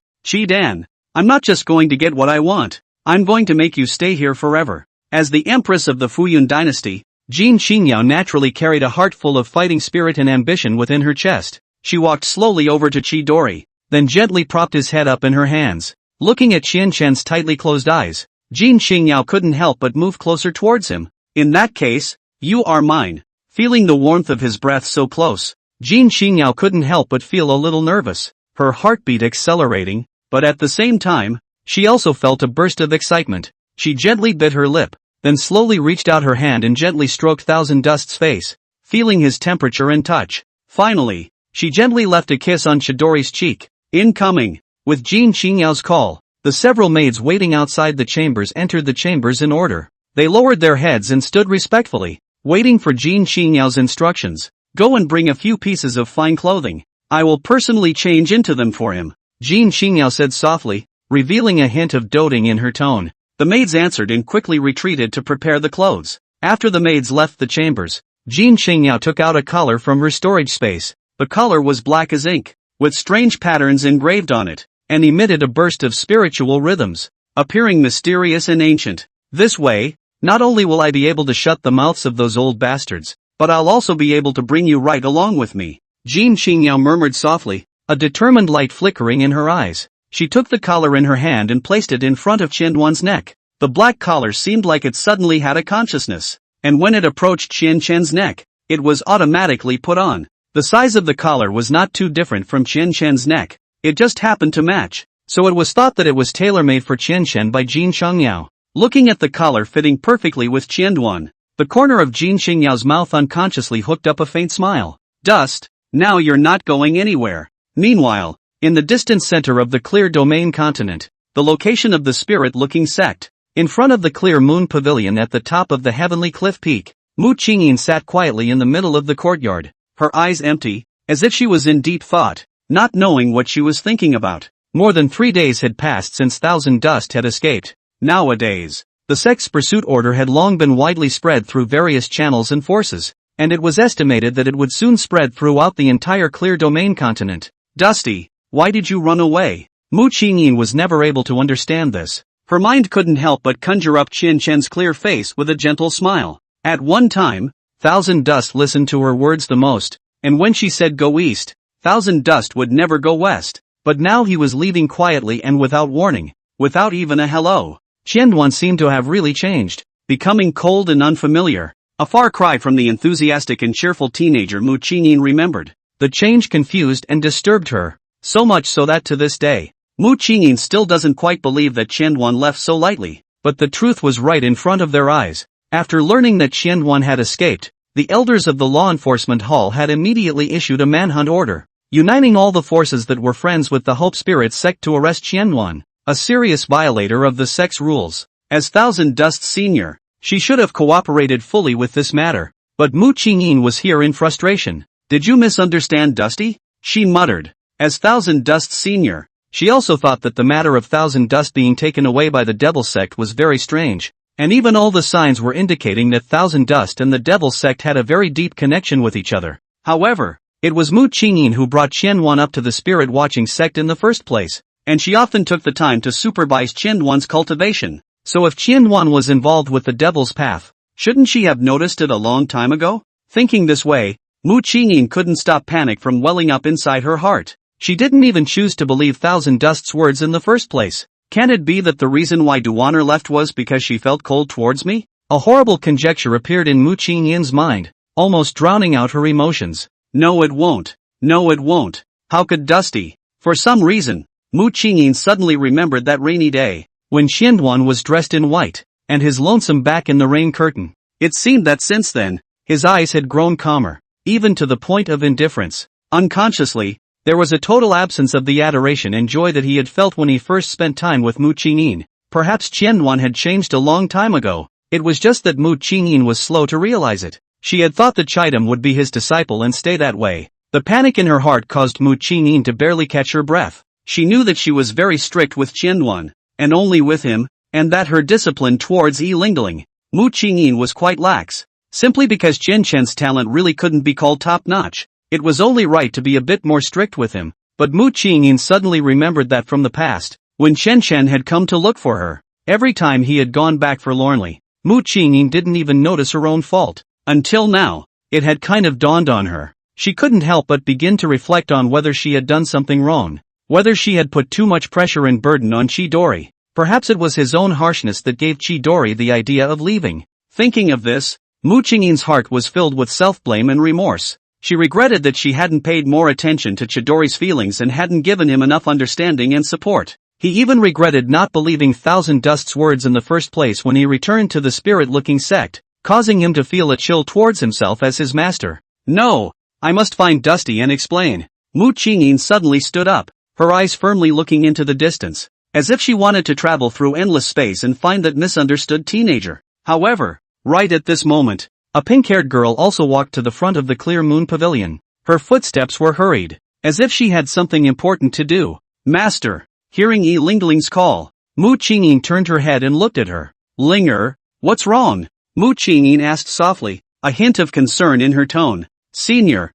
I'm not just going to get what I want, I'm going to make you stay here forever. As the Empress of the Fuyun dynasty, Jin Xingyao naturally carried a heart full of fighting spirit and ambition within her chest. She walked slowly over to Chidori, then gently propped his head up in her hands. Looking at Qianshan's tightly closed eyes, Jin Xingyao couldn't help but move closer towards him. In that case, you are mine. Feeling the warmth of his breath so close, Jin Xingyao couldn't help but feel a little nervous, her heartbeat accelerating, but at the same time, she also felt a burst of excitement. She gently bit her lip, then slowly reached out her hand and gently stroked Thousand Dust's face, feeling his temperature and touch. Finally, she gently left a kiss on Chidori's cheek. Incoming! With Jin Xinyao's call, the several maids waiting outside the chambers entered the chambers in order. They lowered their heads and stood respectfully, waiting for Jin Xinyao's instructions. Go and bring a few pieces of fine clothing. I will personally change into them for him, Jin Xingyao said softly, revealing a hint of doting in her tone. The maids answered and quickly retreated to prepare the clothes. After the maids left the chambers, Jin Xingyao took out a collar from her storage space. The collar was black as ink, with strange patterns engraved on it, and emitted a burst of spiritual rhythms, appearing mysterious and ancient. This way, not only will I be able to shut the mouths of those old bastards, but I'll also be able to bring you right along with me. Jin Xingyao murmured softly, a determined light flickering in her eyes. She took the collar in her hand and placed it in front of Qianduan's neck. The black collar seemed like it suddenly had a consciousness, and when it approached Qianshan's neck, it was automatically put on. The size of the collar was not too different from Qianshan's neck, it just happened to match, so it was thought that it was tailor-made for Qianshan by Jin Xingyao. Looking at the collar fitting perfectly with Qianduan, the corner of Jin Xingyao's mouth unconsciously hooked up a faint smile. Dust, now you're not going anywhere. Meanwhile, in the distant center of the clear domain continent, the location of the spirit-looking sect, in front of the clear moon pavilion at the top of the heavenly cliff peak, Mu Qingyin sat quietly in the middle of the courtyard, her eyes empty, as if she was in deep thought, not knowing what she was thinking about. More than 3 days had passed since Thousand Dust had escaped. Nowadays, the sect's pursuit order had long been widely spread through various channels and forces, and it was estimated that it would soon spread throughout the entire clear domain continent. Dusty, why did you run away? Mu Qingyin was never able to understand this. Her mind couldn't help but conjure up Qianshan's clear face with a gentle smile. At one time, Thousand Dust listened to her words the most, and when she said go east, Thousand Dust would never go west. But now he was leaving quietly and without warning, without even a hello. Qianduan seemed to have really changed, becoming cold and unfamiliar, a far cry from the enthusiastic and cheerful teenager Mu Qingyin remembered. The change confused and disturbed her, so much so that to this day, Mu Qingyin still doesn't quite believe that Qianduan left so lightly, but the truth was right in front of their eyes. After learning that Qianduan had escaped, the elders of the law enforcement hall had immediately issued a manhunt order, uniting all the forces that were friends with the Hope Spirit sect to arrest Qianduan, a serious violator of the sect's rules. As Thousand Dust's senior, she should have cooperated fully with this matter, but Mu Qingyin was here in frustration. Did you misunderstand, Dusty? She muttered. As Thousand Dust's senior, she also thought that the matter of Thousand Dust being taken away by the Devil Sect was very strange, and even all the signs were indicating that Thousand Dust and the Devil Sect had a very deep connection with each other. However, it was Mu Qingyin who brought Qianduan up to the spirit-watching sect in the first place, and she often took the time to supervise Qianduan's cultivation. So if Qianduan was involved with the Devil's Path, shouldn't she have noticed it a long time ago? Thinking this way, Mu Qingyin couldn't stop panic from welling up inside her heart. She didn't even choose to believe Thousand Dust's words in the first place. Can it be that the reason why Duaner left was because she felt cold towards me? A horrible conjecture appeared in Mu Qingyin's mind, almost drowning out her emotions. No it won't. No it won't. How could Dusty? For some reason, Mu Qingyin suddenly remembered that rainy day, when Qianduan was dressed in white, and his lonesome back in the rain curtain. It seemed that since then, his eyes had grown calmer, even to the point of indifference. Unconsciously, there was a total absence of the adoration and joy that he had felt when he first spent time with Mu Qingyin. Perhaps Qianduan had changed a long time ago, It was just that Mu Qingyin was slow to realize it. She had thought that Chidam would be his disciple and stay that way. The panic in her heart caused Mu Qingyin to barely catch her breath. She knew that she was very strict with Qianyuan, and only with him, and that her discipline towards Yi Lingling, Mu Qingyin, was quite lax. Simply because Chen Chen's talent really couldn't be called top-notch, it was only right to be a bit more strict with him. But Mu Qingyin suddenly remembered that from the past, when Chen Chen had come to look for her, every time he had gone back forlornly, Mu Qingyin didn't even notice her own fault. Until now, it had kind of dawned on her. She couldn't help but begin to reflect on whether she had done something wrong, whether she had put too much pressure and burden on Chidori. Perhaps it was his own harshness that gave Chidori the idea of leaving. Thinking of this, Mu Qingyin's heart was filled with self-blame and remorse. She regretted that she hadn't paid more attention to Chidori's feelings and hadn't given him enough understanding and support. He even regretted not believing Thousand Dust's words in the first place when he returned to the spirit-looking sect, causing him to feel a chill towards himself as his master. No! I must find Dusty and explain. Mu Qingyin suddenly stood up, her eyes firmly looking into the distance, as if she wanted to travel through endless space and find that misunderstood teenager. However, right at this moment, a pink-haired girl also walked to the front of the Clear Moon Pavilion. Her footsteps were hurried, as if she had something important to do. Master! Hearing Yi Lingling's call, Mu Qingyin turned her head and looked at her. Linger, what's wrong? Mu Qingyin asked softly, a hint of concern in her tone. Senior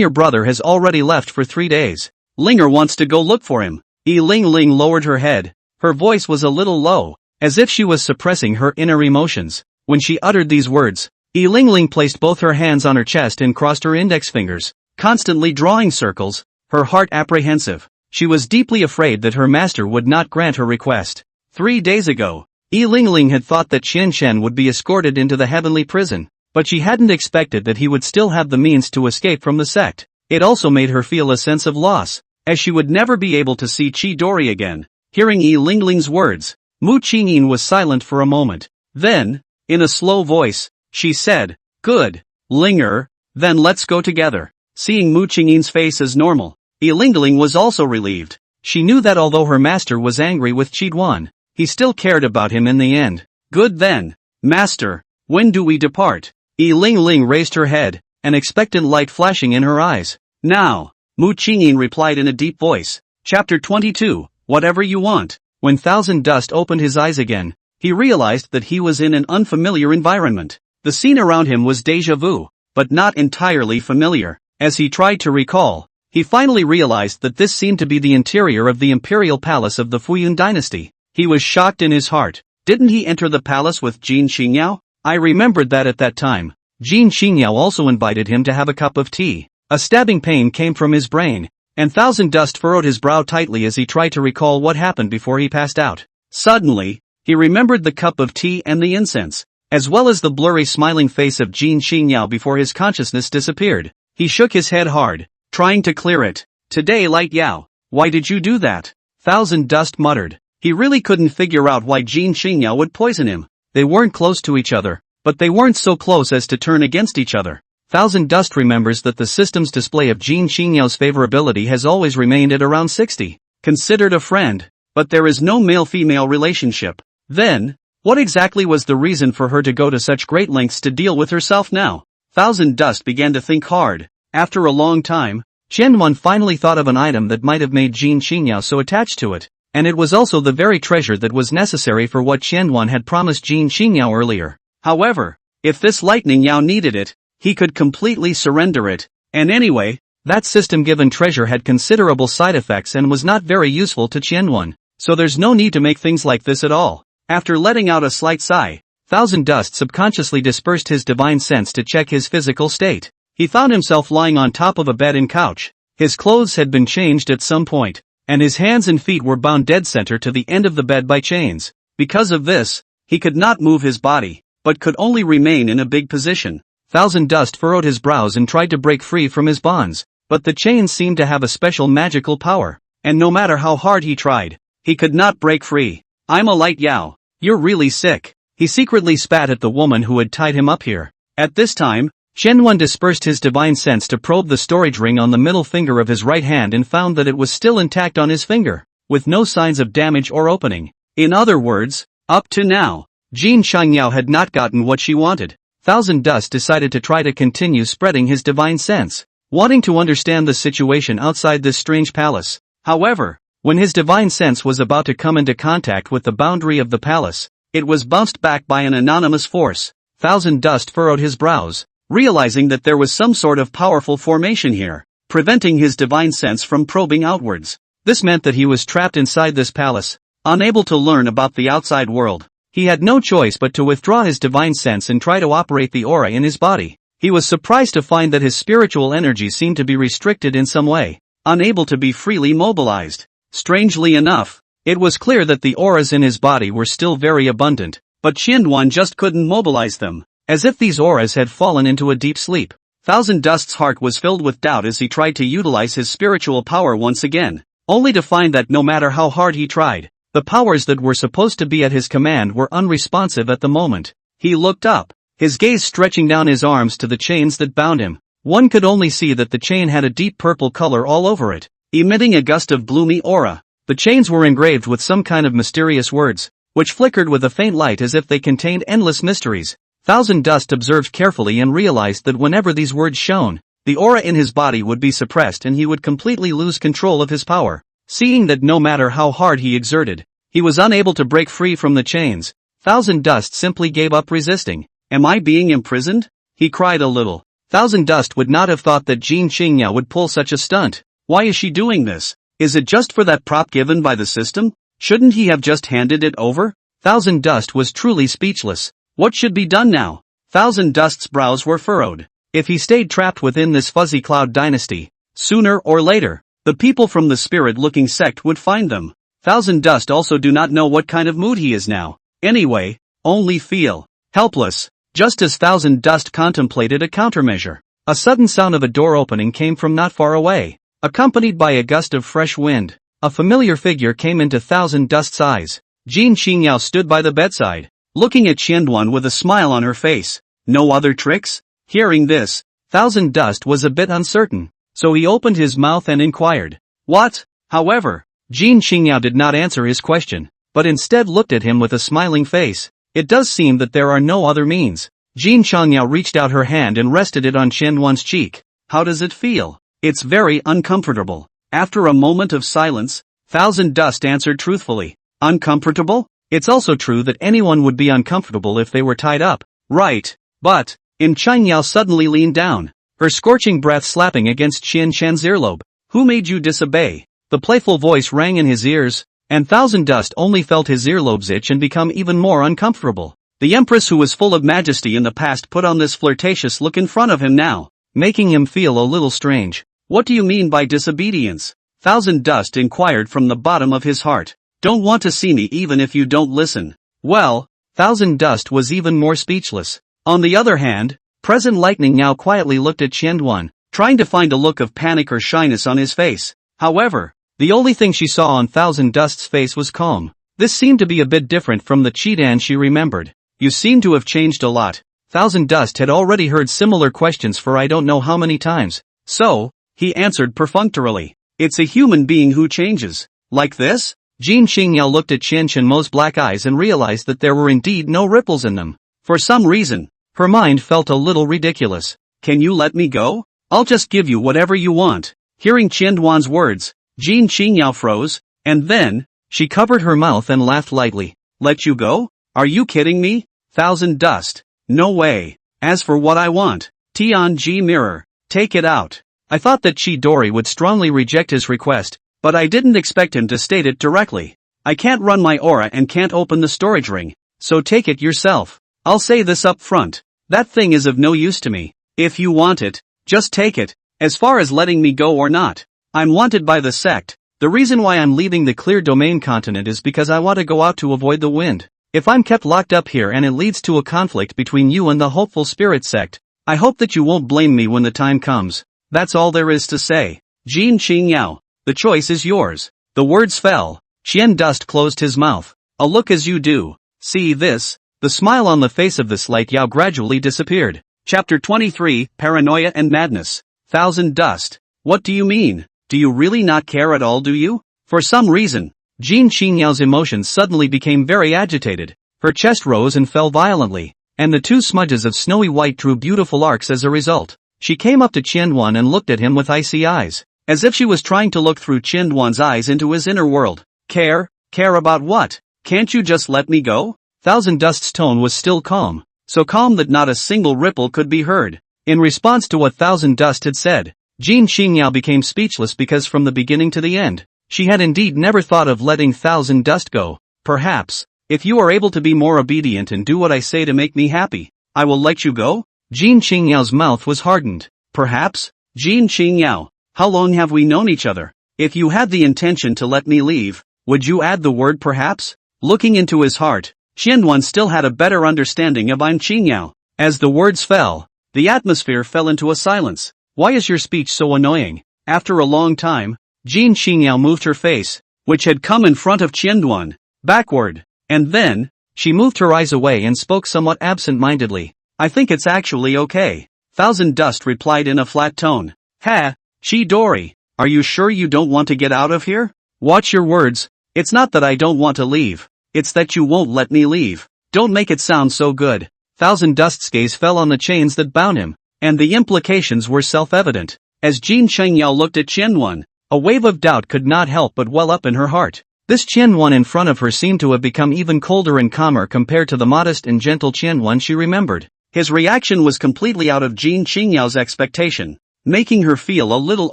brother has already left for 3 days. Linger wants to go look for him. Yi Lingling lowered her head. Her voice was a little low, as if she was suppressing her inner emotions. When she uttered these words, Yi Lingling placed both her hands on her chest and crossed her index fingers, constantly drawing circles, her heart apprehensive. She was deeply afraid that her master would not grant her request. 3 days ago, Yi Lingling had thought that Qian Shen would be escorted into the heavenly prison, but she hadn't expected that he would still have the means to escape from the sect. It also made her feel a sense of loss, as she would never be able to see Chidori again. Hearing Yi Lingling's words, Mu Qingyin was silent for a moment. Then, in a slow voice, she said, Good, Linger, then let's go together. Seeing Mu Qingyin's face as normal, Yi Lingling was also relieved. She knew that although her master was angry with Chiduan, he still cared about him in the end. Good then, Master, when do we depart? Yi Lingling raised her head, an expectant light flashing in her eyes. Now, Mu Qingyin replied in a deep voice. Chapter 22, Whatever You Want. When Thousand Dust opened his eyes again, he realized that he was in an unfamiliar environment. The scene around him was déjà vu, but not entirely familiar. As he tried to recall, he finally realized that this seemed to be the interior of the imperial palace of the Fuyun dynasty. He was shocked in his heart. Didn't he enter the palace with Jin Xingyao? I remembered that at that time, Jin Xingyao also invited him to have a cup of tea. A stabbing pain came from his brain, and Thousand Dust furrowed his brow tightly as he tried to recall what happened before he passed out. Suddenly, he remembered the cup of tea and the incense, as well as the blurry smiling face of Jin Xingyao before his consciousness disappeared. He shook his head hard, trying to clear it. Today Light Yao, why did you do that? Thousand Dust muttered. He really couldn't figure out why Jin Xingyao would poison him. They weren't close to each other, but they weren't so close as to turn against each other. Thousand Dust remembers that the system's display of Jin Xingyao's favorability has always remained at around 60. Considered a friend, but there is no male-female relationship. Then, what exactly was the reason for her to go to such great lengths to deal with herself now? Thousand Dust began to think hard. After a long time, Qianyuan finally thought of an item that might have made Jin Xingyao so attached to it, and it was also the very treasure that was necessary for what Qianyuan had promised Jin Xingyao earlier. However, if this Lightning Yao needed it, he could completely surrender it, and anyway, that system-given treasure had considerable side effects and was not very useful to Qianyuan, so there's no need to make things like this at all. After letting out a slight sigh, Thousand Dust subconsciously dispersed his divine sense to check his physical state. He found himself lying on top of a bed and couch. His clothes had been changed at some point, and his hands and feet were bound dead center to the end of the bed by chains. Because of this, he could not move his body, but could only remain in a big position. Thousand Dust furrowed his brows and tried to break free from his bonds, but the chains seemed to have a special magical power, and no matter how hard he tried, he could not break free. I'm a Light Yao. You're really sick. He secretly spat at the woman who had tied him up here. At this time, Qianyuan dispersed his divine sense to probe the storage ring on the middle finger of his right hand and found that it was still intact on his finger, with no signs of damage or opening. In other words, up to now, Jin Changyao had not gotten what she wanted. Thousand Dust decided to try to continue spreading his divine sense, wanting to understand the situation outside this strange palace. However, when his divine sense was about to come into contact with the boundary of the palace, it was bounced back by an anonymous force. Thousand Dust furrowed his brows, realizing that there was some sort of powerful formation here, preventing his divine sense from probing outwards. This meant that he was trapped inside this palace, unable to learn about the outside world. He had no choice but to withdraw his divine sense and try to operate the aura in his body. He was surprised to find that his spiritual energy seemed to be restricted in some way, unable to be freely mobilized. Strangely enough, it was clear that the auras in his body were still very abundant, but Yuexiangyuan just couldn't mobilize them, as if these auras had fallen into a deep sleep. Thousand Dust's heart was filled with doubt as he tried to utilize his spiritual power once again, only to find that no matter how hard he tried, the powers that were supposed to be at his command were unresponsive at the moment. He looked up, his gaze stretching down his arms to the chains that bound him. One could only see that the chain had a deep purple color all over it, emitting a gust of gloomy aura. The chains were engraved with some kind of mysterious words, which flickered with a faint light as if they contained endless mysteries. Thousand Dust observed carefully and realized that whenever these words shone, the aura in his body would be suppressed and he would completely lose control of his power. Seeing that no matter how hard he exerted, he was unable to break free from the chains, Thousand Dust simply gave up resisting. "Am I being imprisoned?" he cried a little. Thousand Dust would not have thought that Jin Changyao would pull such a stunt. Why is she doing this? Is it just for that prop given by the system? Shouldn't he have just handed it over? Thousand Dust was truly speechless. What should be done now? Thousand Dust's brows were furrowed. If he stayed trapped within this fuzzy cloud dynasty, sooner or later, the people from the spirit-looking sect would find them. Thousand Dust also do not know what kind of mood he is now. Anyway, only feel helpless. Just as Thousand Dust contemplated a countermeasure, a sudden sound of a door opening came from not far away, accompanied by a gust of fresh wind. A familiar figure came into Thousand Dust's eyes. Jin Changyao stood by the bedside, looking at Yuexiangyuan with a smile on her face. No other tricks? Hearing this, Thousand Dust was a bit uncertain, so he opened his mouth and inquired, "What?" However, Jin Changyao did not answer his question, but instead looked at him with a smiling face. "It does seem that there are no other means." Jin Changyao reached out her hand and rested it on Yuexiangyuan's cheek. "How does it feel?" "It's very uncomfortable." After a moment of silence, Thousand Dust answered truthfully. "Uncomfortable?" It's also true that anyone would be uncomfortable if they were tied up. Right. But, Changyao suddenly leaned down, her scorching breath slapping against Qianshan's earlobe. "Who made you disobey?" The playful voice rang in his ears, and Thousand Dust only felt his earlobes itch and become even more uncomfortable. The Empress, who was full of majesty in the past, put on this flirtatious look in front of him now, making him feel a little strange. "What do you mean by disobedience?" Thousand Dust inquired from the bottom of his heart. "Don't want to see me even if you don't listen." Well, Thousand Dust was even more speechless. On the other hand, Present Lightning now quietly looked at Yuexiangyuan, trying to find a look of panic or shyness on his face. However, the only thing she saw on Thousand Dust's face was calm. This seemed to be a bit different from the Chidan she remembered. "You seem to have changed a lot." Thousand Dust had already heard similar questions for I don't know how many times. "So," he answered perfunctorily, "it's a human being who changes. Like this?" Jin Changyao looked at Qianshan black eyes and realized that there were indeed no ripples in them. For some reason, her mind felt a little ridiculous. "Can you let me go? I'll just give you whatever you want." Hearing Yuexiangyuan's words, Jin Changyao froze, and then, she covered her mouth and laughed lightly. "Let you go? Are you kidding me? Thousand Dust. No way. As for what I want, Tianji mirror, take it out." I thought that Chidori would strongly reject his request, but I didn't expect him to state it directly. "I can't run my aura and can't open the storage ring, so take it yourself. I'll say this up front. That thing is of no use to me. If you want it, just take it. As far as letting me go or not, I'm wanted by the sect. The reason why I'm leaving the clear domain continent is because I want to go out to avoid the wind. If I'm kept locked up here and it leads to a conflict between you and the hopeful spirit sect, I hope that you won't blame me when the time comes. That's all there is to say. Jin Changyao, the choice is yours." The words fell. Qian Dust closed his mouth. "A look as you do. See this?" The smile on the face of the slight Yao gradually disappeared. Chapter 23, Paranoia and Madness. Thousand Dust. "What do you mean? Do you really not care at all, do you?" For some reason, Jin Qingyao's emotions suddenly became very agitated. Her chest rose and fell violently, and the two smudges of snowy white drew beautiful arcs as a result. She came up to Yuexiangyuan and looked at him with icy eyes, as if she was trying to look through Yuexiangyuan's eyes into his inner world. Care about what? Can't you just let me go? Thousand Dust's tone was still calm, so calm that not a single ripple could be heard. In response to what Thousand Dust had said, Jin Xingyao became speechless because from the beginning to the end, she had indeed never thought of letting Thousand Dust go. Perhaps, if you are able to be more obedient and do what I say to make me happy, I will let you go? Jin Xingyao's mouth was hardened. Perhaps? Jin Xingyao, how long have we known each other? If you had the intention to let me leave, would you add the word perhaps? Looking into his heart, Yuexiangyuan still had a better understanding of Xingyao. As the words fell, the atmosphere fell into a silence. Why is your speech so annoying? After a long time, Jin Xingyao moved her face, which had come in front of Yuexiangyuan, backward, and then, she moved her eyes away and spoke somewhat absent-mindedly. I think it's actually okay. Thousand Dust replied in a flat tone. Ha, Chidori, are you sure you don't want to get out of here? Watch your words. It's not that I don't want to leave. It's that you won't let me leave. Don't make it sound so good. Thousand Dust's gaze fell on the chains that bound him, and the implications were self-evident. As Jin Xingyao looked at Yuexiangyuan, a wave of doubt could not help but well up in her heart. This Yuexiangyuan in front of her seemed to have become even colder and calmer compared to the modest and gentle Yuexiangyuan she remembered. His reaction was completely out of Jin Xingyao's expectation, making her feel a little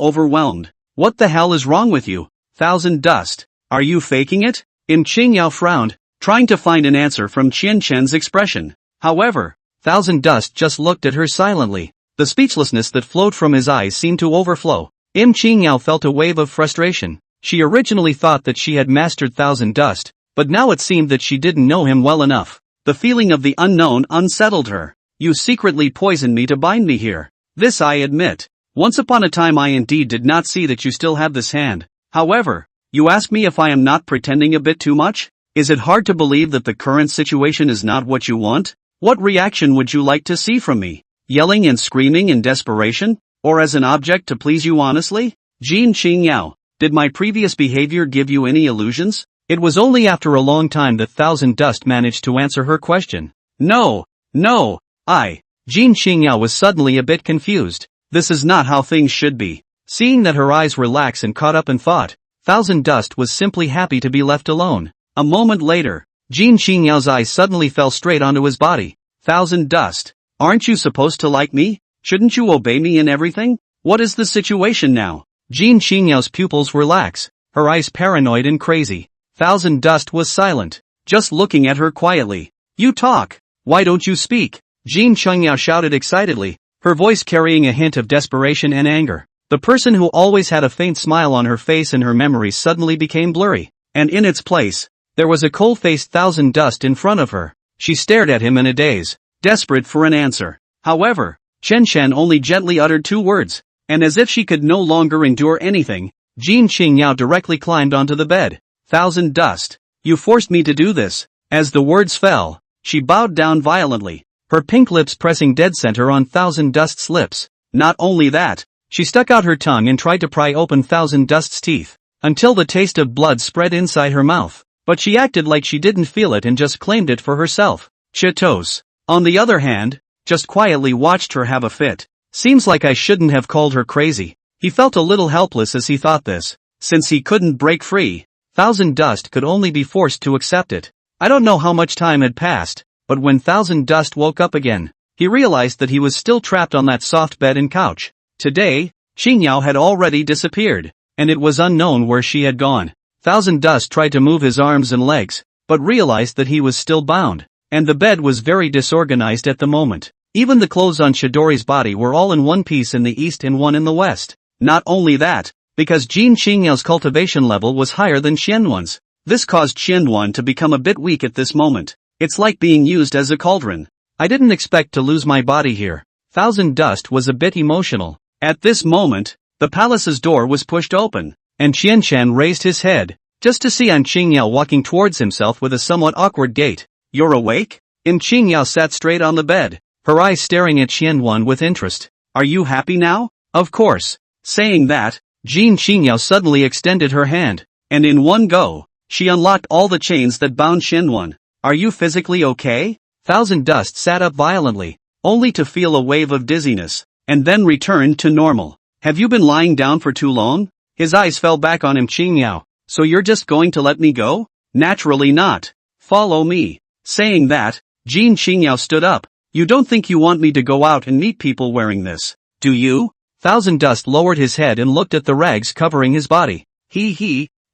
overwhelmed. What the hell is wrong with you, Thousand Dust? Are you faking it? Xingyao frowned, trying to find an answer from Qianqian's expression. However, Thousand Dust just looked at her silently. The speechlessness that flowed from his eyes seemed to overflow. Xingyao felt a wave of frustration. She originally thought that she had mastered Thousand Dust, but now it seemed that she didn't know him well enough. The feeling of the unknown unsettled her. You secretly poisoned me to bind me here. This I admit. Once upon a time I indeed did not see that you still have this hand. However, you ask me if I am not pretending a bit too much? Is it hard to believe that the current situation is not what you want? What reaction would you like to see from me? Yelling and screaming in desperation? Or as an object to please you honestly? Jin Xingyao, did my previous behavior give you any illusions? It was only after a long time that Thousand Dust managed to answer her question. No. Jin Xingyao was suddenly a bit confused. This is not how things should be. Seeing that her eyes were lax and caught up in thought, Thousand Dust was simply happy to be left alone. A moment later, Jin Xingyao's eyes suddenly fell straight onto his body. Thousand Dust, aren't you supposed to like me? Shouldn't you obey me in everything? What is the situation now? Jin Xingyao's pupils were lax, her eyes paranoid and crazy. Thousand Dust was silent, just looking at her quietly. You talk. Why don't you speak? Jin Xingyao shouted excitedly, her voice carrying a hint of desperation and anger. The person who always had a faint smile on her face and her memories suddenly became blurry, and in its place, there was a cold-faced Thousand Dust in front of her. She stared at him in a daze, desperate for an answer. However, Chen only gently uttered two words, and as if she could no longer endure anything, Jin Xingyao directly climbed onto the bed. Thousand Dust, you forced me to do this. As the words fell, she bowed down violently, her pink lips pressing dead center on Thousand Dust's lips. Not only that, she stuck out her tongue and tried to pry open Thousand Dust's teeth, until the taste of blood spread inside her mouth. But she acted like she didn't feel it and just claimed it for herself. Chitos, on the other hand, just quietly watched her have a fit. Seems like I shouldn't have called her crazy. He felt a little helpless as he thought this. Since he couldn't break free, Thousand Dust could only be forced to accept it. I don't know how much time had passed, but when Thousand Dust woke up again, he realized that he was still trapped on that soft bed and couch. Today, Xingyao had already disappeared, and it was unknown where she had gone. Thousand Dust tried to move his arms and legs, but realized that he was still bound, and the bed was very disorganized at the moment. Even the clothes on Chidori's body were all in one piece in the east and one in the west. Not only that, because Jin Xingyao's cultivation level was higher than Qiangyuan's, this caused Qiangyuan to become a bit weak at this moment. It's like being used as a cauldron. I didn't expect to lose my body here. Thousand Dust was a bit emotional. At this moment, the palace's door was pushed open, and Qianqian raised his head, just to see Xingyao walking towards himself with a somewhat awkward gait. You're awake? Xingyao sat straight on the bed, her eyes staring at Qiangyuan with interest. Are you happy now? Of course. Saying that, Jin Xingyao suddenly extended her hand, and in one go, she unlocked all the chains that bound Qiangyuan. Are you physically okay? Thousand Dust sat up violently, only to feel a wave of dizziness, and then returned to normal. Have you been lying down for too long? His eyes fell back on Yuexiangyuan. So you're just going to let me go? Naturally not. Follow me. Saying that, Yuexiangyuan stood up. You don't think you want me to go out and meet people wearing this, do you? Thousand Dust lowered his head and looked at the rags covering his body.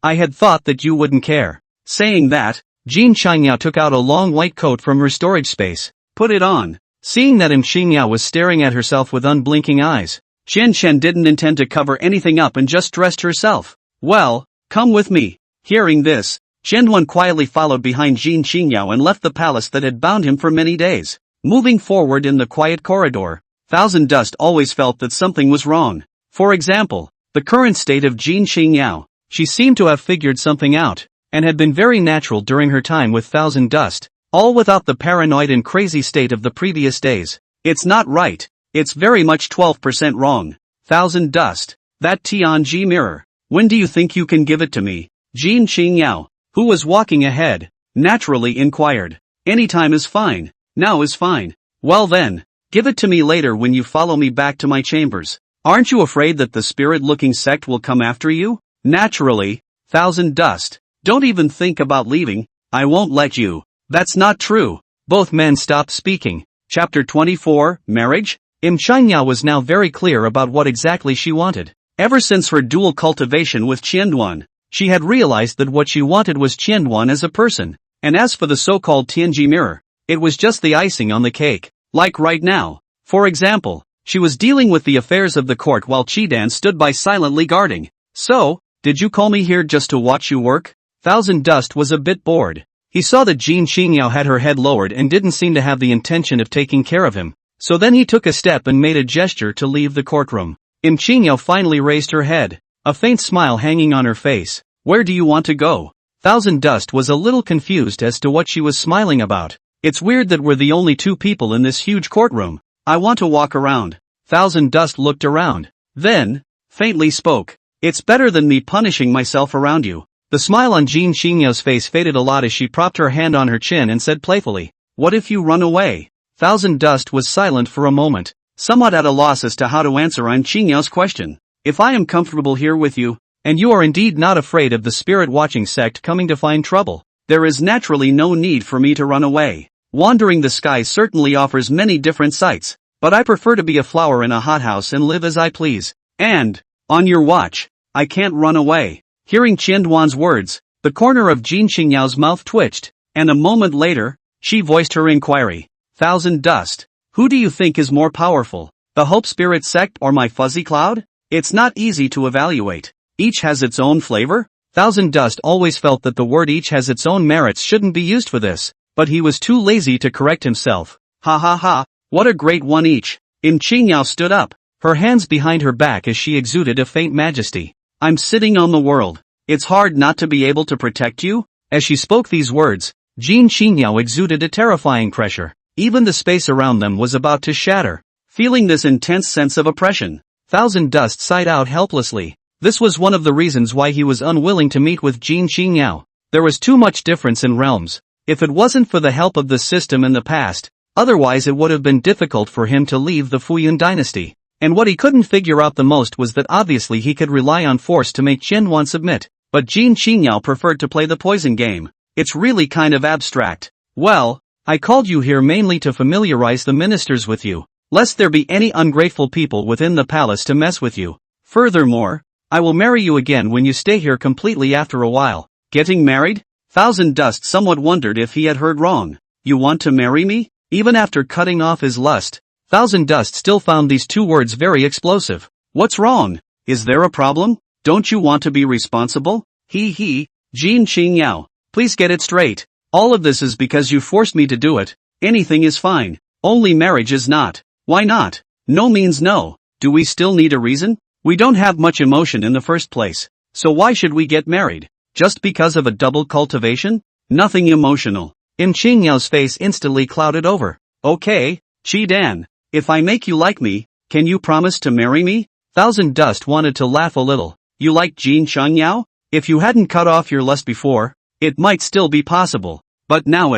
I had thought that you wouldn't care. Saying that, Yuexiangyuan took out a long white coat from her storage space. Put it on. Seeing that Yuexiangyuan was staring at herself with unblinking eyes, Chen didn't intend to cover anything up and just dressed herself. Well, come with me. Hearing this, Yuan quietly followed behind Yuexiangyuan and left the palace that had bound him for many days. Moving forward in the quiet corridor, Thousand Dust always felt that something was wrong. For example, the current state of Yuexiangyuan. She seemed to have figured something out, and had been very natural during her time with Thousand Dust, all without the paranoid and crazy state of the previous days. It's not right. It's very much 12% wrong. Thousand Dust. That Tianji mirror. When do you think you can give it to me? Yuexiangyuan, who was walking ahead, naturally inquired. Anytime is fine. Now is fine. Well then, give it to me later when you follow me back to my chambers. Aren't you afraid that the spirit-looking sect will come after you? Naturally. Thousand Dust. Don't even think about leaving. I won't let you. That's not true. Both men stopped speaking. Chapter 24, Marriage? Yuexiangyuan was now very clear about what exactly she wanted. Ever since her dual cultivation with Qianduan, she had realized that what she wanted was Qianduan as a person, and as for the so-called Tianji mirror, it was just the icing on the cake. Like right now. For example, she was dealing with the affairs of the court while Qidan stood by silently guarding. So, did you call me here just to watch you work? Thousand Dust was a bit bored. He saw that Yuexiangyuan had her head lowered and didn't seem to have the intention of taking care of him. So then he took a step and made a gesture to leave the courtroom. Yuexiangyuan finally raised her head, a faint smile hanging on her face. Where do you want to go? Thousand Dust was a little confused as to what she was smiling about. It's weird that we're the only two people in this huge courtroom. I want to walk around. Thousand Dust looked around. Then, faintly spoke. It's better than me punishing myself around you. The smile on Yuexiangyuan's face faded a lot as she propped her hand on her chin and said playfully, what if you run away? Thousand Dust was silent for a moment, somewhat at a loss as to how to answer Yuexiangyuan's question. If I am comfortable here with you, and you are indeed not afraid of the spirit-watching sect coming to find trouble, there is naturally no need for me to run away. Wandering the sky certainly offers many different sights, but I prefer to be a flower in a hothouse and live as I please. And, on your watch, I can't run away. Hearing Qianduan's words, the corner of Yuexiangyuan's mouth twitched, and a moment later, she voiced her inquiry. Thousand Dust. Who do you think is more powerful, the Hope Spirit sect or my fuzzy cloud? It's not easy to evaluate. Each has its own flavor? Thousand Dust always felt that the word each has its own merits shouldn't be used for this, but he was too lazy to correct himself. Ha ha ha, what a great one each. Yuexiangyuan stood up, her hands behind her back as she exuded a faint majesty. I'm sitting on the world. It's hard not to be able to protect you? As she spoke these words, Yuexiangyuan exuded a terrifying pressure. Even the space around them was about to shatter. Feeling this intense sense of oppression, Thousand Dust sighed out helplessly. This was one of the reasons why he was unwilling to meet with Yuexiangyuan. There was too much difference in realms. If it wasn't for the help of the system in the past, otherwise it would have been difficult for him to leave the Fuyun dynasty. And what he couldn't figure out the most was that obviously he could rely on force to make Qianduan submit, but Yuexiangyuan preferred to play the poison game. It's really kind of abstract. Well, I called you here mainly to familiarize the ministers with you, lest there be any ungrateful people within the palace to mess with you. Furthermore, I will marry you again when you stay here completely after a while. Getting married? Thousand Dust somewhat wondered if he had heard wrong. You want to marry me? Even after cutting off his lust, Thousand Dust still found these two words very explosive. What's wrong? Is there a problem? Don't you want to be responsible? Yuexiangyuan, please get it straight. All of this is because you forced me to do it. Anything is fine. Only marriage is not. Why not? No means no. Do we still need a reason? We don't have much emotion in the first place. So why should we get married? Just because of a double cultivation? Nothing emotional. Yuexiangyuan's face instantly clouded over. Okay, Qidan. If I make you like me, can you promise to marry me? Thousand Dust wanted to laugh a little. You like Yuexiangyuan? If you hadn't cut off your lust before, it might still be possible. But now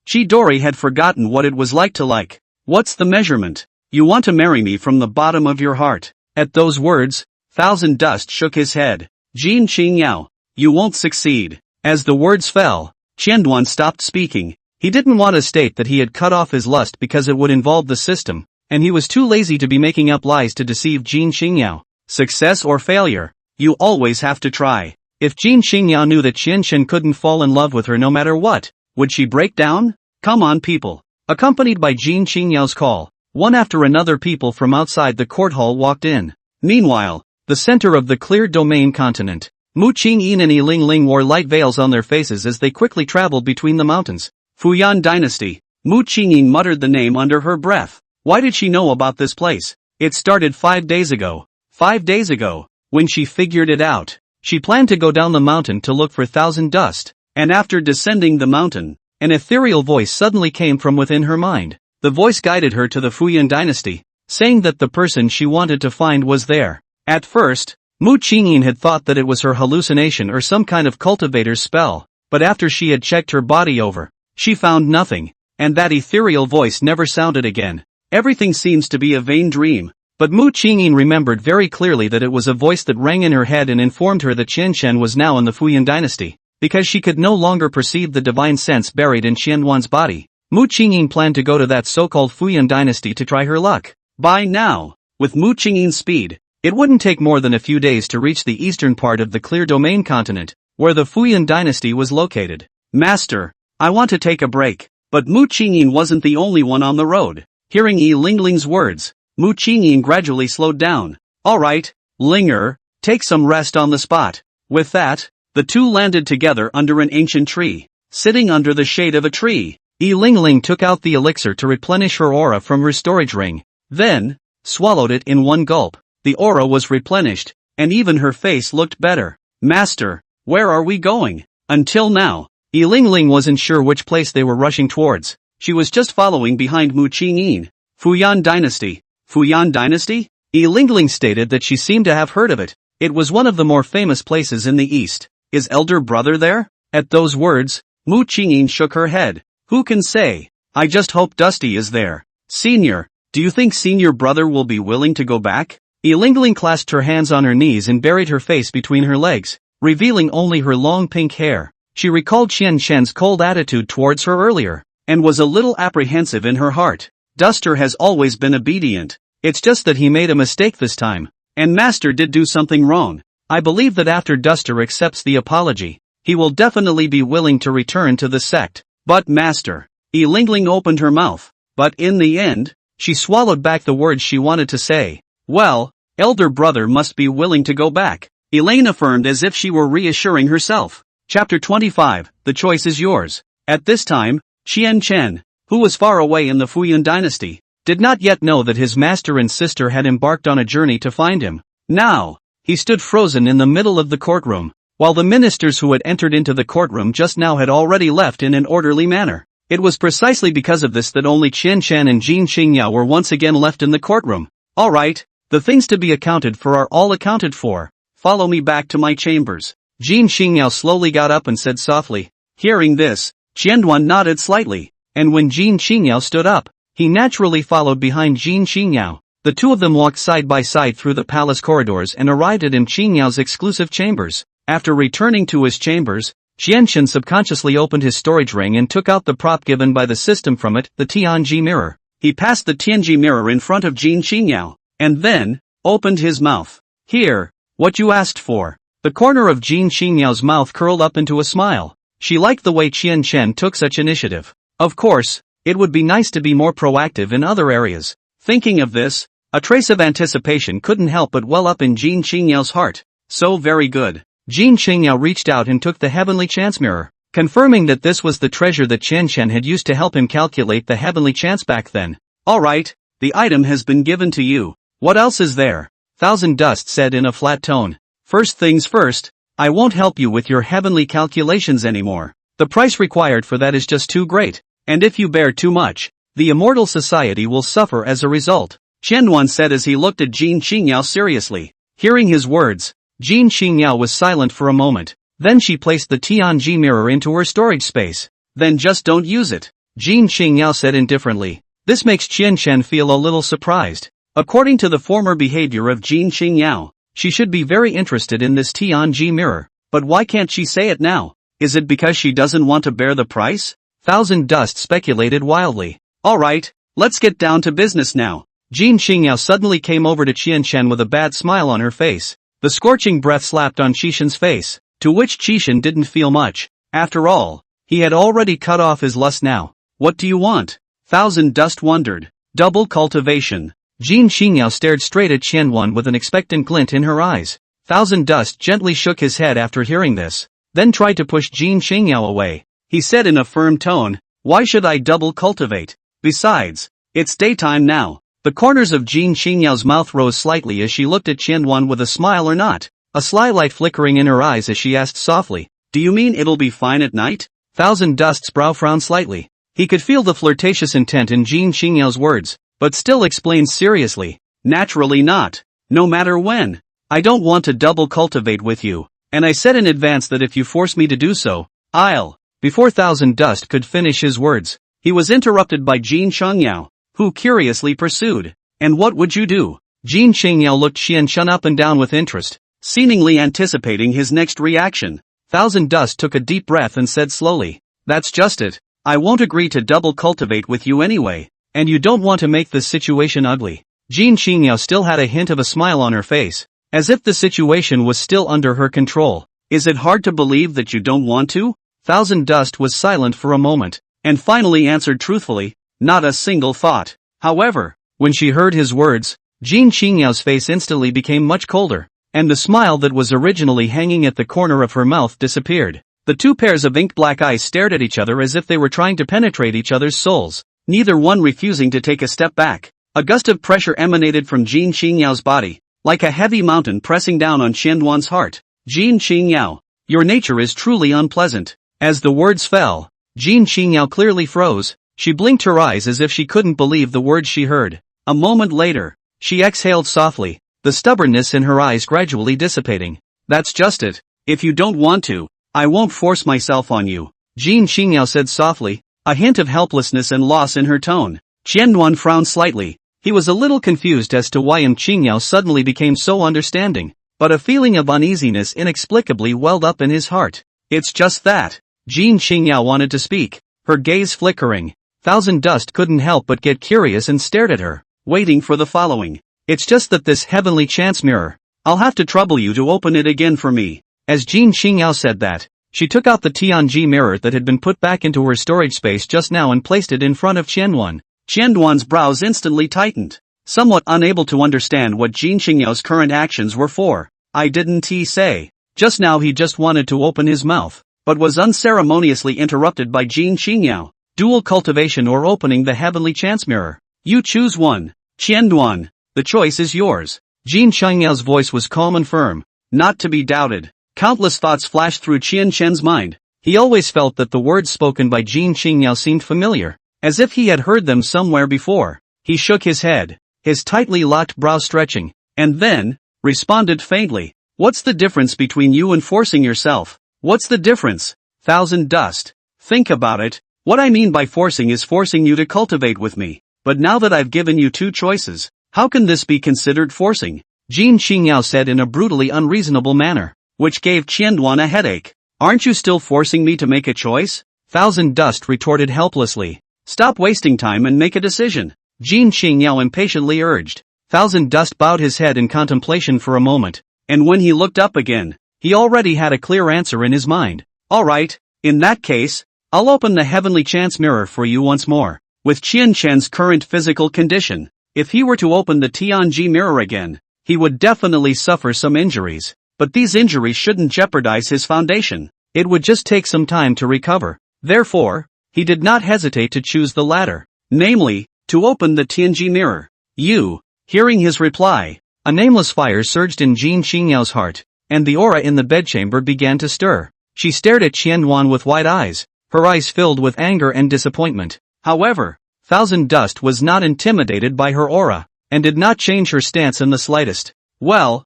Chidori had forgotten what it was like to like. What's the measurement? You want to marry me from the bottom of your heart. At those words, Thousand Dust shook his head. Jin Qingyao, you won't succeed. As the words fell, Qianduan stopped speaking. He didn't want to state that he had cut off his lust because it would involve the system, and he was too lazy to be making up lies to deceive Jin Qingyao. Success or failure, you always have to try. If Jin Qingyao knew that Qianchen couldn't fall in love with her no matter what, would she break down? Come on people. Accompanied by Jin Qingyao's call, one after another people from outside the court hall walked in. Meanwhile, the center of the clear domain continent, Mu Qingyin and Yi Lingling wore light veils on their faces as they quickly traveled between the mountains. Fuyan Dynasty. Mu Qingyin muttered the name under her breath. Why did she know about this place? It started 5 days ago. 5 days ago, when she figured it out. She planned to go down the mountain to look for Thousand Dust, and after descending the mountain, an ethereal voice suddenly came from within her mind. The voice guided her to the Fuyan Dynasty, saying that the person she wanted to find was there. At first, Mu Qingyin had thought that it was her hallucination or some kind of cultivator's spell, but after she had checked her body over, she found nothing, and that ethereal voice never sounded again. Everything seems to be a vain dream, but Mu Qingyin remembered very clearly that it was a voice that rang in her head and informed her that Qianchen was now in the Fuyan Dynasty. Because she could no longer perceive the divine sense buried in Qianduan's body, Mu Qingyin planned to go to that so-called Fuyan Dynasty to try her luck. By now, with Mu Qingyin's speed, it wouldn't take more than a few days to reach the eastern part of the clear domain continent, where the Fuyan Dynasty was located. Master, I want to take a break. But Mu Qingyin wasn't the only one on the road. Hearing Yi Lingling's words, Mu Qingyin gradually slowed down. Alright, Linger, take some rest on the spot. With that, the two landed together under an ancient tree. Sitting under the shade of a tree, Yi Lingling took out the elixir to replenish her aura from her storage ring, then swallowed it in one gulp. The aura was replenished, and even her face looked better. Master, where are we going? Until now, Yi Lingling wasn't sure which place they were rushing towards. She was just following behind Mu Qingyin. Fuyan Dynasty. Fuyan Dynasty? Yi Lingling stated that she seemed to have heard of it. It was one of the more famous places in the east. Is elder brother there? At those words, Mu Qingyin shook her head. Who can say? I just hope Dusty is there. Senior, do you think senior brother will be willing to go back? Yi Lingling clasped her hands on her knees and buried her face between her legs, revealing only her long pink hair. She recalled Qianchen's cold attitude towards her earlier, and was a little apprehensive in her heart. Duster has always been obedient. It's just that he made a mistake this time, and Master did do something wrong. I believe that after Duster accepts the apology, he will definitely be willing to return to the sect. But Master, Yi Lingling opened her mouth, but in the end, she swallowed back the words she wanted to say. Well, elder brother must be willing to go back, Elaine affirmed as if she were reassuring herself. Chapter 25, The choice is yours. At this time, Qianchen, who was far away in the Fuyan Dynasty, did not yet know that his master and sister had embarked on a journey to find him. Now, he stood frozen in the middle of the courtroom, while the ministers who had entered into the courtroom just now had already left in an orderly manner. It was precisely because of this that only Qianchen and Jin Qingyao were once again left in the courtroom. Alright, the things to be accounted for are all accounted for. Follow me back to my chambers. Jin Qingyao slowly got up and said softly. Hearing this, Qianduan nodded slightly, and when Jin Qingyao stood up, he naturally followed behind Jin Qingyao. The two of them walked side by side through the palace corridors and arrived at Qingyao's exclusive chambers. After returning to his chambers, Qianchen subconsciously opened his storage ring and took out the prop given by the system from it, the Tianji mirror. He passed the Tianji mirror in front of Jin Qingyao, and then opened his mouth. Here, what you asked for. The corner of Jin Qingyao's mouth curled up into a smile. She liked the way Qianchen took such initiative. Of course, it would be nice to be more proactive in other areas. Thinking of this, a trace of anticipation couldn't help but well up in Jin Qingyao's heart. So very good. Jin Qingyao reached out and took the heavenly chance mirror, confirming that this was the treasure that Qianchen had used to help him calculate the heavenly chance back then. Alright, the item has been given to you. What else is there? Thousand Dust said in a flat tone. First things first, I won't help you with your heavenly calculations anymore. The price required for that is just too great, and if you bear too much, the immortal society will suffer as a result. Qianduan said as he looked at Jin Qingyao seriously. Hearing his words, Jin Qingyao was silent for a moment, then she placed the Tianji mirror into her storage space. then just don't use it, Jin Qingyao said indifferently. This makes Qianchen feel a little surprised. According to the former behavior of Jin Qingyao, she should be very interested in this Tianji mirror, but why can't she say it now? Is it because she doesn't want to bear the price? Thousand Dust speculated wildly. Alright, let's get down to business now. Jin Qingyao suddenly came over to Qianchen with a bad smile on her face. The scorching breath slapped on Qishan's face, to which Qishan didn't feel much. After all, he had already cut off his lust now. What do you want? Thousand Dust wondered. Double cultivation. Jin Qingyao stared straight at Qianwan with an expectant glint in her eyes. Thousand Dust gently shook his head after hearing this, then tried to push Jin Qingyao away. He said in a firm tone, why should I double cultivate? Besides, it's daytime now. The corners of Jin Qingyao's mouth rose slightly as she looked at Qianwan with a smile or not, a sly light flickering in her eyes as she asked softly, do you mean it'll be fine at night? Thousand Dust's brow frowned slightly. He could feel the flirtatious intent in Jin Qingyao's words, but still explained seriously, naturally not. No matter when. I don't want to double cultivate with you, and I said in advance that if you force me to do so, I'll. Before Thousand Dust could finish his words, he was interrupted by Jin Qingyao, who curiously pursued, and what would you do? Jin Qingyao looked Qianchen up and down with interest, seemingly anticipating his next reaction. Thousand Dust took a deep breath and said slowly, that's just it, I won't agree to double cultivate with you anyway, and you don't want to make this situation ugly. Jin Qingyao still had a hint of a smile on her face, as if the situation was still under her control. Is it hard to believe that you don't want to? Thousand Dust was silent for a moment, and finally answered truthfully, not a single thought. However, when she heard his words, Jin Qingyao's face instantly became much colder, and the smile that was originally hanging at the corner of her mouth disappeared. The two pairs of ink-black eyes stared at each other as if they were trying to penetrate each other's souls, neither one refusing to take a step back. A gust of pressure emanated from Jin Qingyao's body, like a heavy mountain pressing down on Qianwan's heart. Jin Qingyao, your nature is truly unpleasant. As the words fell, Jin Qingyao clearly froze. She blinked her eyes as if she couldn't believe the words she heard. A moment later, she exhaled softly, the stubbornness in her eyes gradually dissipating. That's just it. If you don't want to, I won't force myself on you, Jin Qingyao said softly, a hint of helplessness and loss in her tone. Qianwan frowned slightly. He was a little confused as to why Qingyao suddenly became so understanding, but a feeling of uneasiness inexplicably welled up in his heart. It's just that. Jin Qingyao wanted to speak, her gaze flickering. Thousand Dust couldn't help but get curious and stared at her, waiting for the following. It's just that this heavenly chance mirror, I'll have to trouble you to open it again for me. As Jin Qingyao said that, she took out the Tianji mirror that had been put back into her storage space just now and placed it in front of Qianwan. Qianwan's brows instantly tightened, somewhat unable to understand what Jin Qingyao's current actions were for. I didn't he say. Just now he just wanted to open his mouth, but was unceremoniously interrupted by Jin Qingyao. Dual cultivation or opening the heavenly chance mirror. You choose one. Qianwan, the choice is yours. Jin Qingyao's voice was calm and firm, not to be doubted. Countless thoughts flashed through Qianchen's mind. He always felt that the words spoken by Jin Qingyao seemed familiar, as if he had heard them somewhere before. He shook his head, his tightly locked brows stretching, and then responded faintly, what's the difference between you and forcing yourself? What's the difference? Thousand Dust. Think about it. What I mean by forcing is forcing you to cultivate with me. But now that I've given you two choices, how can this be considered forcing? Jin Qingyao said in a brutally unreasonable manner, which gave Qianwan a headache. Aren't you still forcing me to make a choice? Thousand Dust retorted helplessly. Stop wasting time and make a decision, Jin Qingyao impatiently urged. Thousand Dust bowed his head in contemplation for a moment, and when he looked up again, he already had a clear answer in his mind. Alright, in that case, I'll open the heavenly chance mirror for you once more. With Qianchen's current physical condition, if he were to open the Tianji mirror again, he would definitely suffer some injuries, but these injuries shouldn't jeopardize his foundation. It would just take some time to recover. Therefore, he did not hesitate to choose the latter, namely, to open the Tianji mirror. You, hearing his reply, a nameless fire surged in Jin Qingyao's heart, and the aura in the bedchamber began to stir. She stared at Qianwan with wide eyes, her eyes filled with anger and disappointment. However, Thousand Dust was not intimidated by her aura, and did not change her stance in the slightest. Well,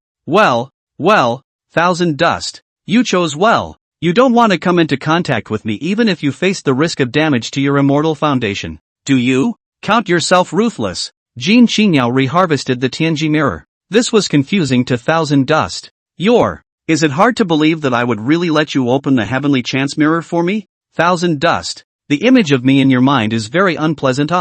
Thousand Dust, you chose well. You don't want to come into contact with me even if you face the risk of damage to your immortal foundation. Do you? Count yourself ruthless. Jin Qingyao reharvested the Tianji mirror. This was confusing to Thousand Dust. Is it hard to believe that I would really let you open the heavenly chance mirror for me? Thousand Dust. The image of me in your mind is very unpleasant.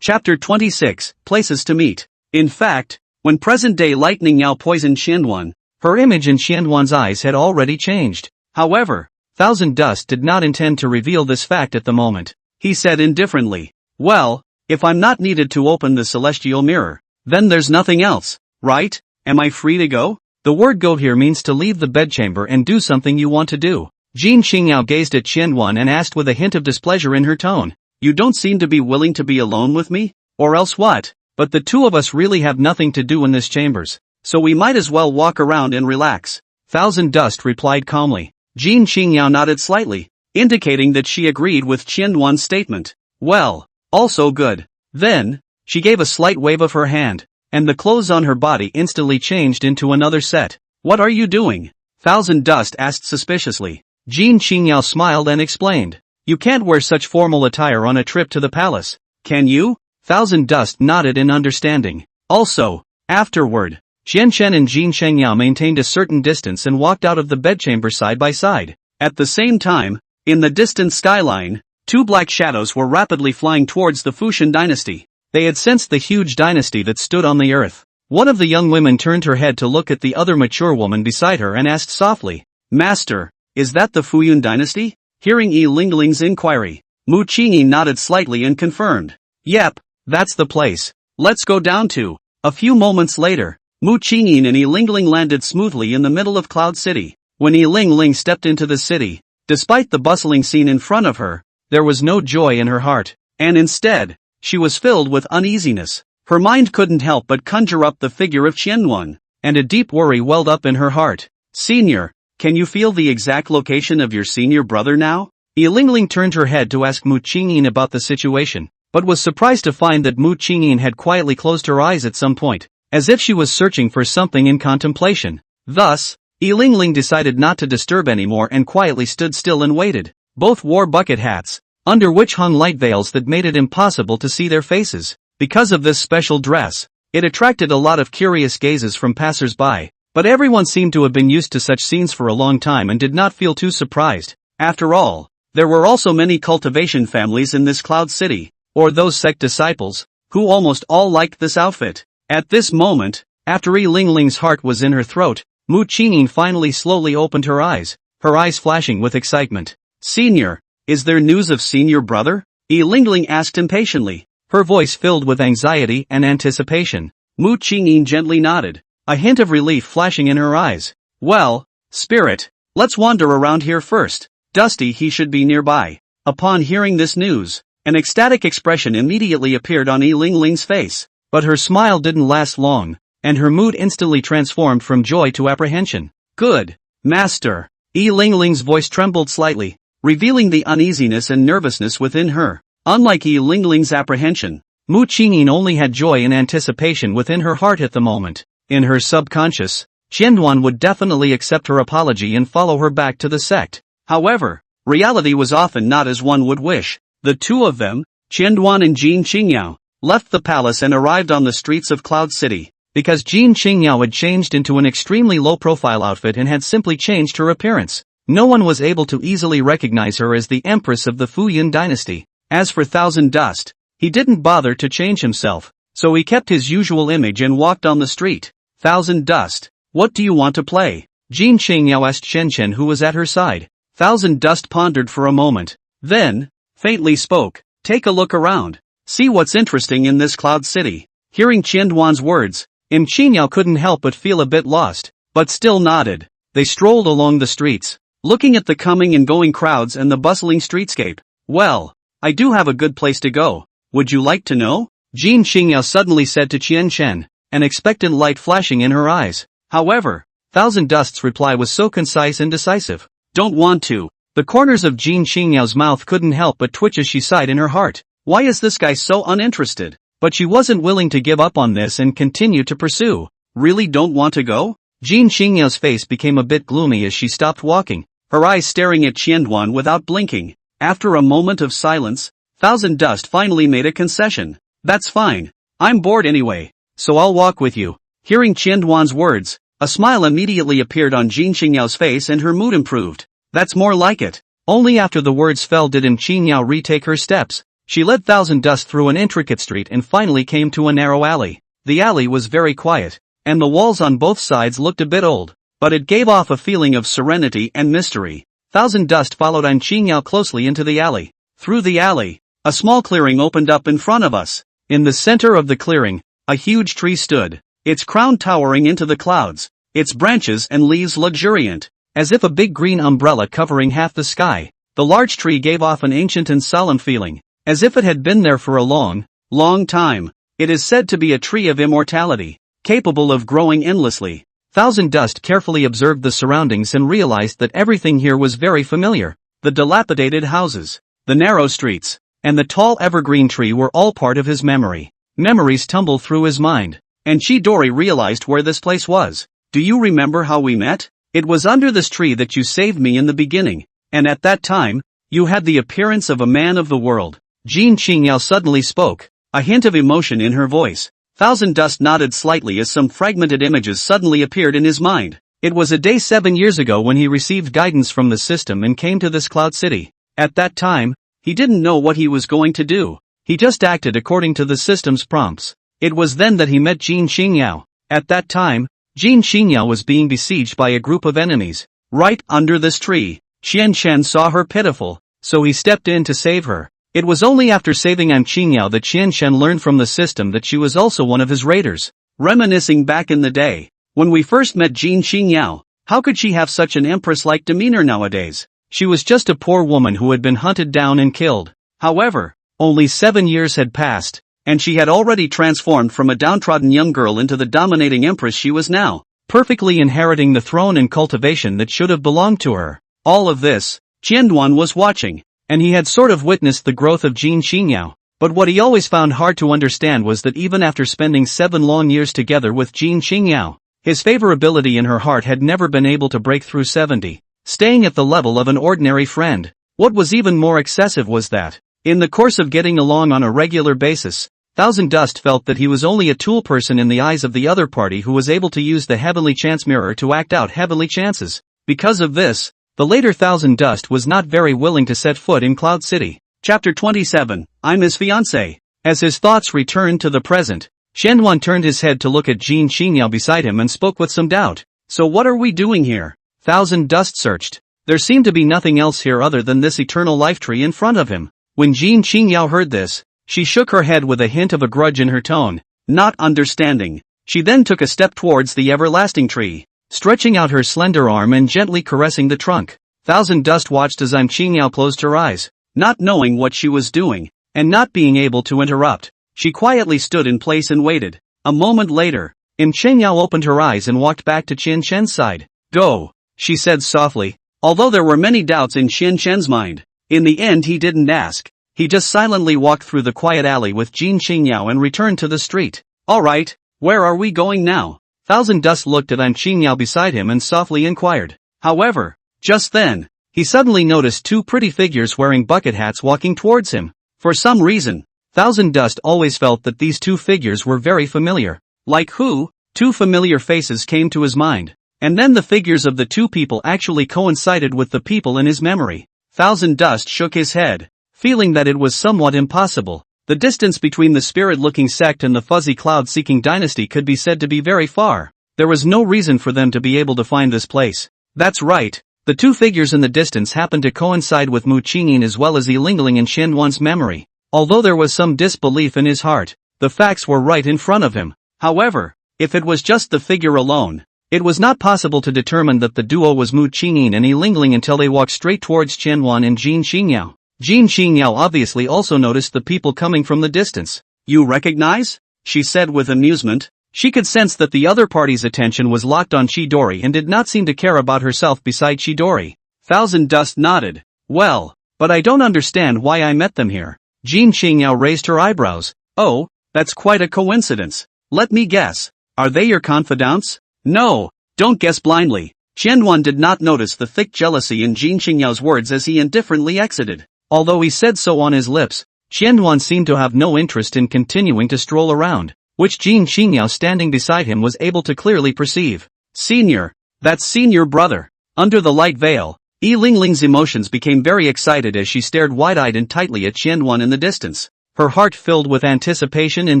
Chapter 26, Places to Meet. In fact, when present-day Lightning Yao poisoned Xianduan, her image in Xianduan's eyes had already changed. However, Thousand Dust did not intend to reveal this fact at the moment. He said indifferently, well, if I'm not needed to open the celestial mirror, then there's nothing else, right? Am I free to go? The word go here means to leave the bedchamber and do something you want to do. Jin Qingyao gazed at Xianduan and asked with a hint of displeasure in her tone, you don't seem to be willing to be alone with me? Or else what? But the two of us really have nothing to do in this chambers, so we might as well walk around and relax. Thousand Dust replied calmly. Jin Qingyao nodded slightly, indicating that she agreed with Xianduan's statement. Well, also good. Then, she gave a slight wave of her hand, and the clothes on her body instantly changed into another set. What are you doing? Thousand Dust asked suspiciously. Jin Qingyao smiled and explained. You can't wear such formal attire on a trip to the palace, can you? Thousand Dust nodded in understanding. Also, afterward, Xianchen and Jin Shengyao maintained a certain distance and walked out of the bedchamber side by side. At the same time, in the distant skyline, two black shadows were rapidly flying towards the Fuxian dynasty. They had sensed the huge dynasty that stood on the earth. One of the young women turned her head to look at the other mature woman beside her and asked softly, Master, is that the Fuyun dynasty? Hearing Yi Lingling's inquiry, Mu Qingyi nodded slightly and confirmed. Yep, that's the place. Let's go down to. A few moments later, Mu Qingyi and Yi Lingling landed smoothly in the middle of Cloud City. When Yi Lingling stepped into the city, despite the bustling scene in front of her, there was no joy in her heart, and instead, she was filled with uneasiness. Her mind couldn't help but conjure up the figure of Qianduan, and a deep worry welled up in her heart. Senior, can you feel the exact location of your senior brother now? Yi Lingling turned her head to ask Mu Qingyin about the situation, but was surprised to find that Mu Qingyin had quietly closed her eyes at some point, as if she was searching for something in contemplation. Thus, Yi Lingling decided not to disturb anymore and quietly stood still and waited. Both wore bucket hats, under which hung light veils that made it impossible to see their faces. Because of this special dress, it attracted a lot of curious gazes from passers-by, but everyone seemed to have been used to such scenes for a long time and did not feel too surprised. After all, there were also many cultivation families in this Cloud City, or those sect disciples, who almost all liked this outfit. At this moment, after Yi Lingling's heart was in her throat, Mu Qingyin finally slowly opened her eyes flashing with excitement. Senior, is there news of senior brother? Yi Lingling asked impatiently, her voice filled with anxiety and anticipation. Mu Qingyin gently nodded, a hint of relief flashing in her eyes. Well, spirit, let's wander around here first. Dusty, he should be nearby. Upon hearing this news, an ecstatic expression immediately appeared on Yi Lingling's face, but her smile didn't last long, and her mood instantly transformed from joy to apprehension. Good, master. Yi Lingling's voice trembled slightly, revealing the uneasiness and nervousness within her. Unlike Yi Lingling's apprehension, Mu Qingyin only had joy and anticipation within her heart at the moment. In her subconscious, Qianduan would definitely accept her apology and follow her back to the sect. However, reality was often not as one would wish. The two of them, Qianduan and Jin Qingyao, left the palace and arrived on the streets of Cloud City. Because Jin Qingyao had changed into an extremely low-profile outfit and had simply changed her appearance, no one was able to easily recognize her as the empress of the Fuyun dynasty. As for Thousand Dust, he didn't bother to change himself, so he kept his usual image and walked on the street. Thousand Dust, what do you want to play? Jin Qingyao asked Shenchen, who was at her side. Thousand Dust pondered for a moment, then, faintly spoke, take a look around, see what's interesting in this Cloud City. Hearing Qianduan's words, Qingyao couldn't help but feel a bit lost, but still nodded. They strolled along the streets, looking at the coming and going crowds and the bustling streetscape. Well, I do have a good place to go. Would you like to know? Jin Qingyao suddenly said to Qian Shen, an expectant light flashing in her eyes. However, Thousand Dust's reply was so concise and decisive. Don't want to. The corners of Jin Qingyao's mouth couldn't help but twitch as she sighed in her heart. Why is this guy so uninterested? But she wasn't willing to give up on this and continue to pursue. Really don't want to go? Jin Qingyao's face became a bit gloomy as she stopped walking, her eyes staring at Yuexiangyuan without blinking. After a moment of silence, Thousand Dust finally made a concession. That's fine. I'm bored anyway, so I'll walk with you. Hearing Yuexiangyuan's words, a smile immediately appeared on Jin Qingyao's face and her mood improved. That's more like it. Only after the words fell did Qingyao retake her steps. She led Thousand Dust through an intricate street and finally came to a narrow alley. The alley was very quiet, and the walls on both sides looked a bit old, but it gave off a feeling of serenity and mystery. Thousand Dust followed Qingyao closely into the alley. Through the alley, a small clearing opened up in front of us. In the center of the clearing, a huge tree stood, its crown towering into the clouds, its branches and leaves luxuriant, as if a big green umbrella covering half the sky. The large tree gave off an ancient and solemn feeling, as if it had been there for a long, long time. It is said to be a tree of immortality, capable of growing endlessly. Thousand Dust carefully observed the surroundings and realized that everything here was very familiar. The dilapidated houses, the narrow streets, and the tall evergreen tree were all part of his memory. Memories tumbled through his mind, and Chidori realized where this place was. Do you remember how we met? It was under this tree that you saved me in the beginning, and at that time, you had the appearance of a man of the world. Jin Qingyao suddenly spoke, a hint of emotion in her voice. Thousand Dust nodded slightly as some fragmented images suddenly appeared in his mind. It was a day 7 years ago when he received guidance from the system and came to this cloud city. At that time, he didn't know what he was going to do. He just acted according to the system's prompts. It was then that he met Jin Qingyao. At that time, Jin Qingyao was being besieged by a group of enemies. Right under this tree, Qian Shen saw her pitiful, so he stepped in to save her. It was only after saving Qingyao that Qian Shen learned from the system that she was also one of his raiders. Reminiscing back in the day, when we first met Jin Qingyao, how could she have such an empress-like demeanor nowadays? She was just a poor woman who had been hunted down and killed. However, only 7 years had passed, and she had already transformed from a downtrodden young girl into the dominating empress she was now, perfectly inheriting the throne and cultivation that should have belonged to her. All of this, Qianduan was watching, and he had sort of witnessed the growth of Jin Qingyao. But what he always found hard to understand was that even after spending 7 long years together with Jin Qingyao, his favorability in her heart had never been able to break through 70. Staying at the level of an ordinary friend. What was even more excessive was that, in the course of getting along on a regular basis, Thousand Dust felt that he was only a tool person in the eyes of the other party who was able to use the heavenly chance mirror to act out heavenly chances. Because of this, the later Thousand Dust was not very willing to set foot in Cloud City. Chapter 27, I'm his fiancé. As his thoughts returned to the present, Shenwan turned his head to look at Jin Qingyao beside him and spoke with some doubt. So what are we doing here? Thousand Dust searched. There seemed to be nothing else here other than this eternal life tree in front of him. When Jin Qingyao heard this, she shook her head with a hint of a grudge in her tone, not understanding. She then took a step towards the everlasting tree, stretching out her slender arm and gently caressing the trunk. Thousand Dust watched as Qingyao closed her eyes, not knowing what she was doing, and not being able to interrupt. She quietly stood in place and waited. A moment later, Qingyao opened her eyes and walked back to Qian Shen's side. Go, she said softly, although there were many doubts in Qian Shen's mind. In the end he didn't ask. He just silently walked through the quiet alley with Jin Qingyao and returned to the street. Alright, where are we going now? Thousand Dust looked at Qingyao beside him and softly inquired. However, just then, he suddenly noticed 2 pretty figures wearing bucket hats walking towards him. For some reason, Thousand Dust always felt that these 2 figures were very familiar. Like who? 2 familiar faces came to his mind. And then the figures of the 2 people actually coincided with the people in his memory. Thousand Dust shook his head, feeling that it was somewhat impossible. The distance between the spirit-looking sect and the fuzzy cloud-seeking dynasty could be said to be very far. There was no reason for them to be able to find this place. That's right, the 2 figures in the distance happened to coincide with Mu Qingyin as well as Yi Lingling and Shenwan's memory. Although there was some disbelief in his heart, the facts were right in front of him. However, if it was just the figure alone, it was not possible to determine that the duo was Mu Qingyin and Yi Lingling until they walked straight towards Qianwan and Jin Qingyao. Jin Qingyao obviously also noticed the people coming from the distance. You recognize? She said with amusement. She could sense that the other party's attention was locked on Chidori and did not seem to care about herself beside Chidori. Thousand Dust nodded. Well, but I don't understand why I met them here. Jin Qingyao raised her eyebrows. Oh, that's quite a coincidence. Let me guess. Are they your confidants? No, don't guess blindly. Qianyuan did not notice the thick jealousy in Jin Qingyao's words as he indifferently exited. Although he said so on his lips, Qianyuan seemed to have no interest in continuing to stroll around, which Jin Qingyao standing beside him was able to clearly perceive. Senior. That's senior brother. Under the light veil, Yi Lingling's emotions became very excited as she stared wide-eyed and tightly at Qianyuan in the distance. Her heart filled with anticipation and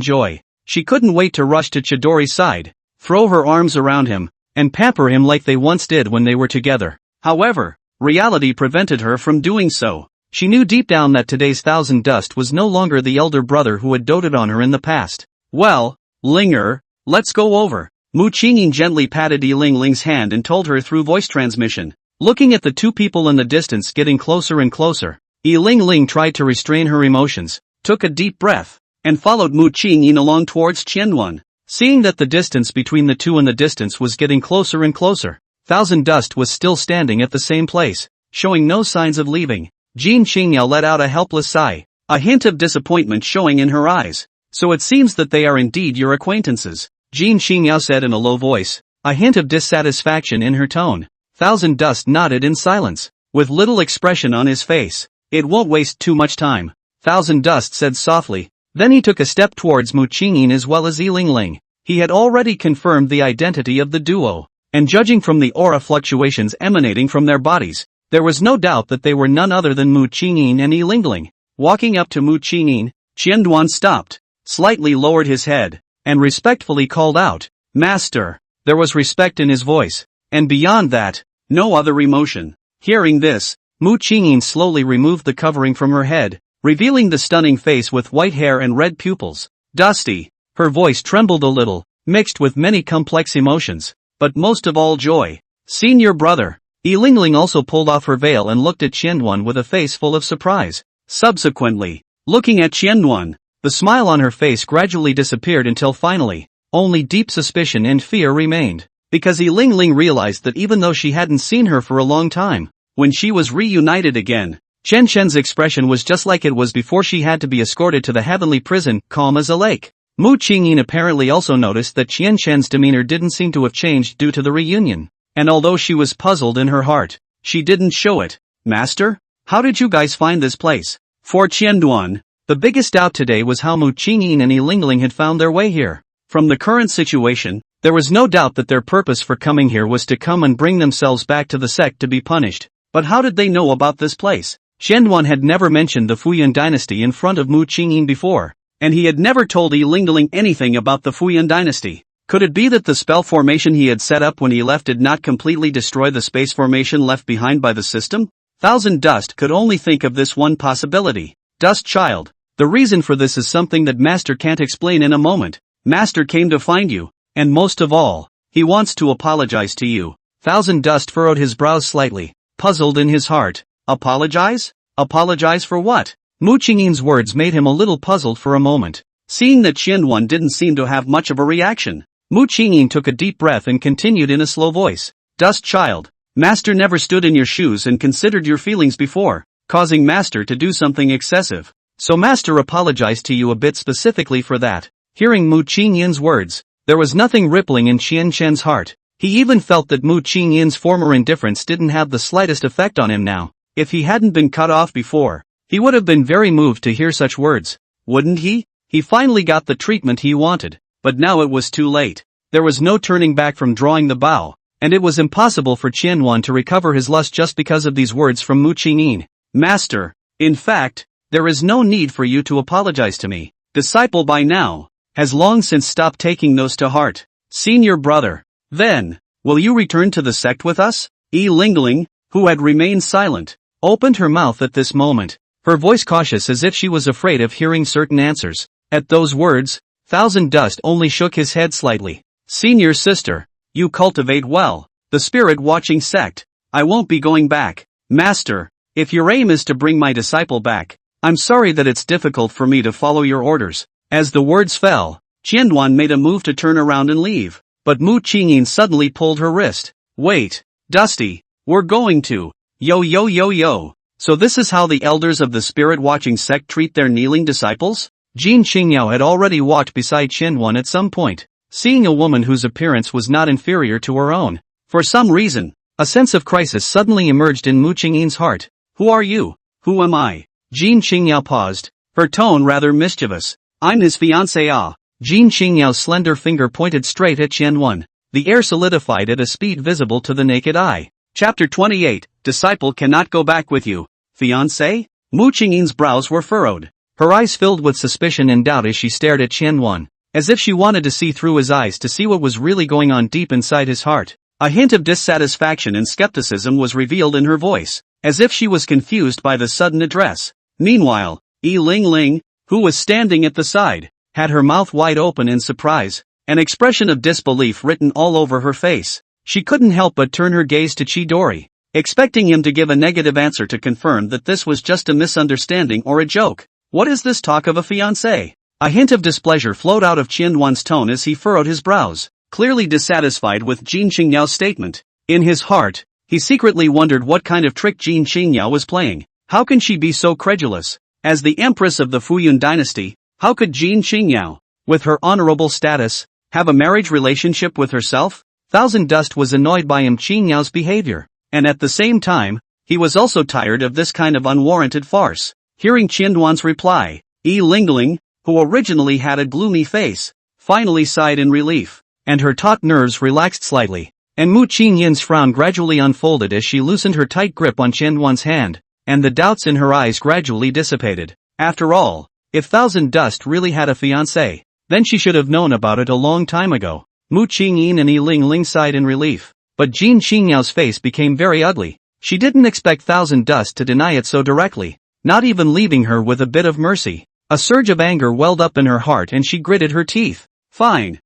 joy. She couldn't wait to rush to Chidori's side, throw her arms around him, and pamper him like they once did when they were together. However, reality prevented her from doing so. She knew deep down that today's Thousand Dust was no longer the elder brother who had doted on her in the past. Well, Linger, let's go over. Mu Qingyin gently patted Yi Lingling's hand and told her through voice transmission. Looking at the two people in the distance getting closer and closer, Yi Lingling tried to restrain her emotions, took a deep breath, and followed Mu Qingyin along towards Qianyuan. Seeing that the distance between the two in the distance was getting closer and closer, Thousand Dust was still standing at the same place, showing no signs of leaving. Jin Qingyao let out a helpless sigh, a hint of disappointment showing in her eyes. So it seems that they are indeed your acquaintances, Jin Qingyao said in a low voice, a hint of dissatisfaction in her tone. Thousand Dust nodded in silence, with little expression on his face. It won't waste too much time, Thousand Dust said softly. Then he took a step towards Mu Qingyin as well as Yi Lingling. He had already confirmed the identity of the duo, and judging from the aura fluctuations emanating from their bodies, there was no doubt that they were none other than Mu Qingyin and Yi Lingling. Walking up to Mu Qingyin, Qianyuan stopped, slightly lowered his head, and respectfully called out, "Master." There was respect in his voice, and beyond that, no other emotion. Hearing this, Mu Qingyin slowly removed the covering from her head, revealing the stunning face with white hair and red pupils. Dusty. Her voice trembled a little, mixed with many complex emotions, but most of all joy. Senior brother. Yi Lingling also pulled off her veil and looked at Qianyuan with a face full of surprise. Subsequently, looking at Qianyuan, the smile on her face gradually disappeared until finally, only deep suspicion and fear remained. Because Yi Lingling realized that even though she hadn't seen her for a long time, when she was reunited again, Chen Chen's expression was just like it was before she had to be escorted to the heavenly prison, calm as a lake. Mu Qingyin apparently also noticed that Chen Chen's demeanor didn't seem to have changed due to the reunion. And although she was puzzled in her heart, she didn't show it. Master? How did you guys find this place? For Qianyuan, the biggest doubt today was how Mu Qingyin and Yi Lingling had found their way here. From the current situation, there was no doubt that their purpose for coming here was to come and bring themselves back to the sect to be punished. But how did they know about this place? Qianyuan had never mentioned the Fuyan dynasty in front of Mu Qingyin before, and he had never told Yi Lingling anything about the Fuyan dynasty. Could it be that the spell formation he had set up when he left did not completely destroy the space formation left behind by the system? Thousand Dust could only think of this one possibility. Dust Child, the reason for this is something that Master can't explain in a moment. Master came to find you, and most of all, he wants to apologize to you. Thousand Dust furrowed his brows slightly, puzzled in his heart. Apologize? Apologize for what? Mu Qingyin's words made him a little puzzled for a moment. Seeing that Qianyuan didn't seem to have much of a reaction, Mu Qingyin took a deep breath and continued in a slow voice. Dust Child, Master never stood in your shoes and considered your feelings before, causing Master to do something excessive. So Master apologized to you a bit specifically for that. Hearing Mu Qingyin's words, there was nothing rippling in Qian Chen's heart. He even felt that Mu Qingyin's former indifference didn't have the slightest effect on him now. If he hadn't been cut off before, he would have been very moved to hear such words. Wouldn't he? He finally got the treatment he wanted. But now it was too late. There was no turning back from drawing the bow, and it was impossible for Qianyuan to recover his lust just because of these words from Mu Qingyin. Master, in fact, there is no need for you to apologize to me. Disciple by now has long since stopped taking those to heart. Senior brother, then, will you return to the sect with us? Yi Lingling, who had remained silent, opened her mouth at this moment, her voice cautious as if she was afraid of hearing certain answers. At those words, Thousand Dust only shook his head slightly. Senior sister, you cultivate well. The spirit watching sect. I won't be going back. Master, if your aim is to bring my disciple back, I'm sorry that it's difficult for me to follow your orders. As the words fell, Qianyuan made a move to turn around and leave, but Mu Qingyin suddenly pulled her wrist. Wait, Dusty, we're going to. Yo. So this is how the elders of the spirit watching sect treat their kneeling disciples? Jin Qingyao had already walked beside Qianyuan at some point, seeing a woman whose appearance was not inferior to her own. For some reason, A sense of crisis suddenly emerged in Mu Qingyin's heart. Who are you? Who am I? Jin Qingyao paused, her tone rather mischievous. I'm his fiancé. Ah. Jin Qingyao's slender finger pointed straight at Qianyuan. The air solidified at a speed visible to the naked eye. Chapter 28, Disciple cannot go back with you. Fiancé? Mu Qingyin's brows were furrowed. Her eyes filled with suspicion and doubt as she stared at Qianyuan, as if she wanted to see through his eyes to see what was really going on deep inside his heart. A hint of dissatisfaction and skepticism was revealed in her voice, as if she was confused by the sudden address. Meanwhile, Yi Lingling, who was standing at the side, had her mouth wide open in surprise, an expression of disbelief written all over her face. She couldn't help but turn her gaze to Chidori, expecting him to give a negative answer to confirm that this was just a misunderstanding or a joke. What is this talk of a fiancé? A hint of displeasure flowed out of Qianyuan's tone as he furrowed his brows, clearly dissatisfied with Jin Qingyao's statement. In his heart, he secretly wondered what kind of trick Jin Qingyao was playing. How can she be so credulous? As the empress of the Fuyun dynasty, how could Jin Qingyao, with her honorable status, have a marriage relationship with herself? Thousand Dust was annoyed by Qingyao's behavior, and at the same time, he was also tired of this kind of unwarranted farce. Hearing Qianyuan's reply, Yi Lingling, who originally had a gloomy face, finally sighed in relief, and her taut nerves relaxed slightly, and Mu Qingyin's frown gradually unfolded as she loosened her tight grip on Qianyuan's hand, and the doubts in her eyes gradually dissipated. After all, if Thousand Dust really had a fiancé, then she should have known about it a long time ago. Mu Qingyin and Yi Lingling sighed in relief, but Jin Qingyao's face became very ugly. She didn't expect Thousand Dust to deny it so directly, not even leaving her with a bit of mercy. A surge of anger welled up in her heart and she gritted her teeth. Fine.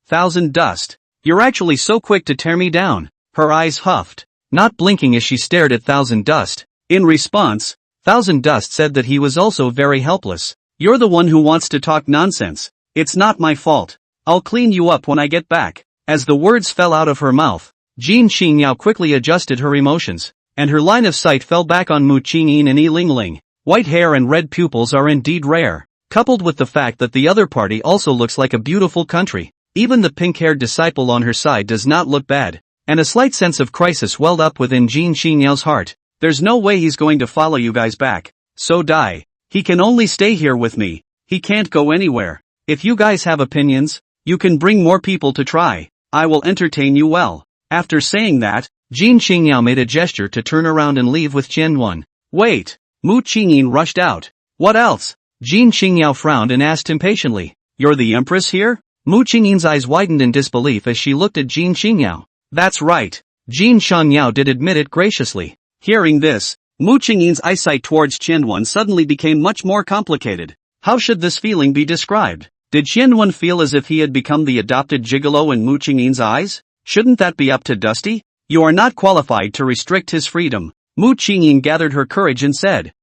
Thousand Dust. You're actually so quick to tear me down. Her eyes huffed, not blinking as she stared at Thousand Dust. In response, Thousand Dust said that he was also very helpless. You're the one who wants to talk nonsense. It's not my fault. I'll clean you up when I get back. As the words fell out of her mouth, Jin Qingyao quickly adjusted her emotions, and her line of sight fell back on Mu Qingyin and Yi Lingling. White hair and red pupils are indeed rare, coupled with the fact that the other party also looks like a beautiful country. Even the pink-haired disciple on her side does not look bad, and a slight sense of crisis welled up within Jin Qingyao's heart. There's no way he's going to follow you guys back. So die. He can only stay here with me. He can't go anywhere. If you guys have opinions, you can bring more people to try. I will entertain you well. After saying that, Jin Qingyao made a gesture to turn around and leave with Qianyuan. Wait. Mu Qingyin rushed out. What else? Jin Qingyao frowned and asked impatiently. You're the empress here? Mu Qingyin's eyes widened in disbelief as she looked at Jin Qingyao. That's right. Jin Qianyao did admit it graciously. Hearing this, Mu Qingyin's eyesight towards Qianyuan suddenly became much more complicated. How should this feeling be described? Did Qianyuan feel as if he had become the adopted gigolo in Mu Qingyin's eyes? Shouldn't that be up to Dusty? You are not qualified to restrict his freedom. Mu Qingyin gathered her courage and said,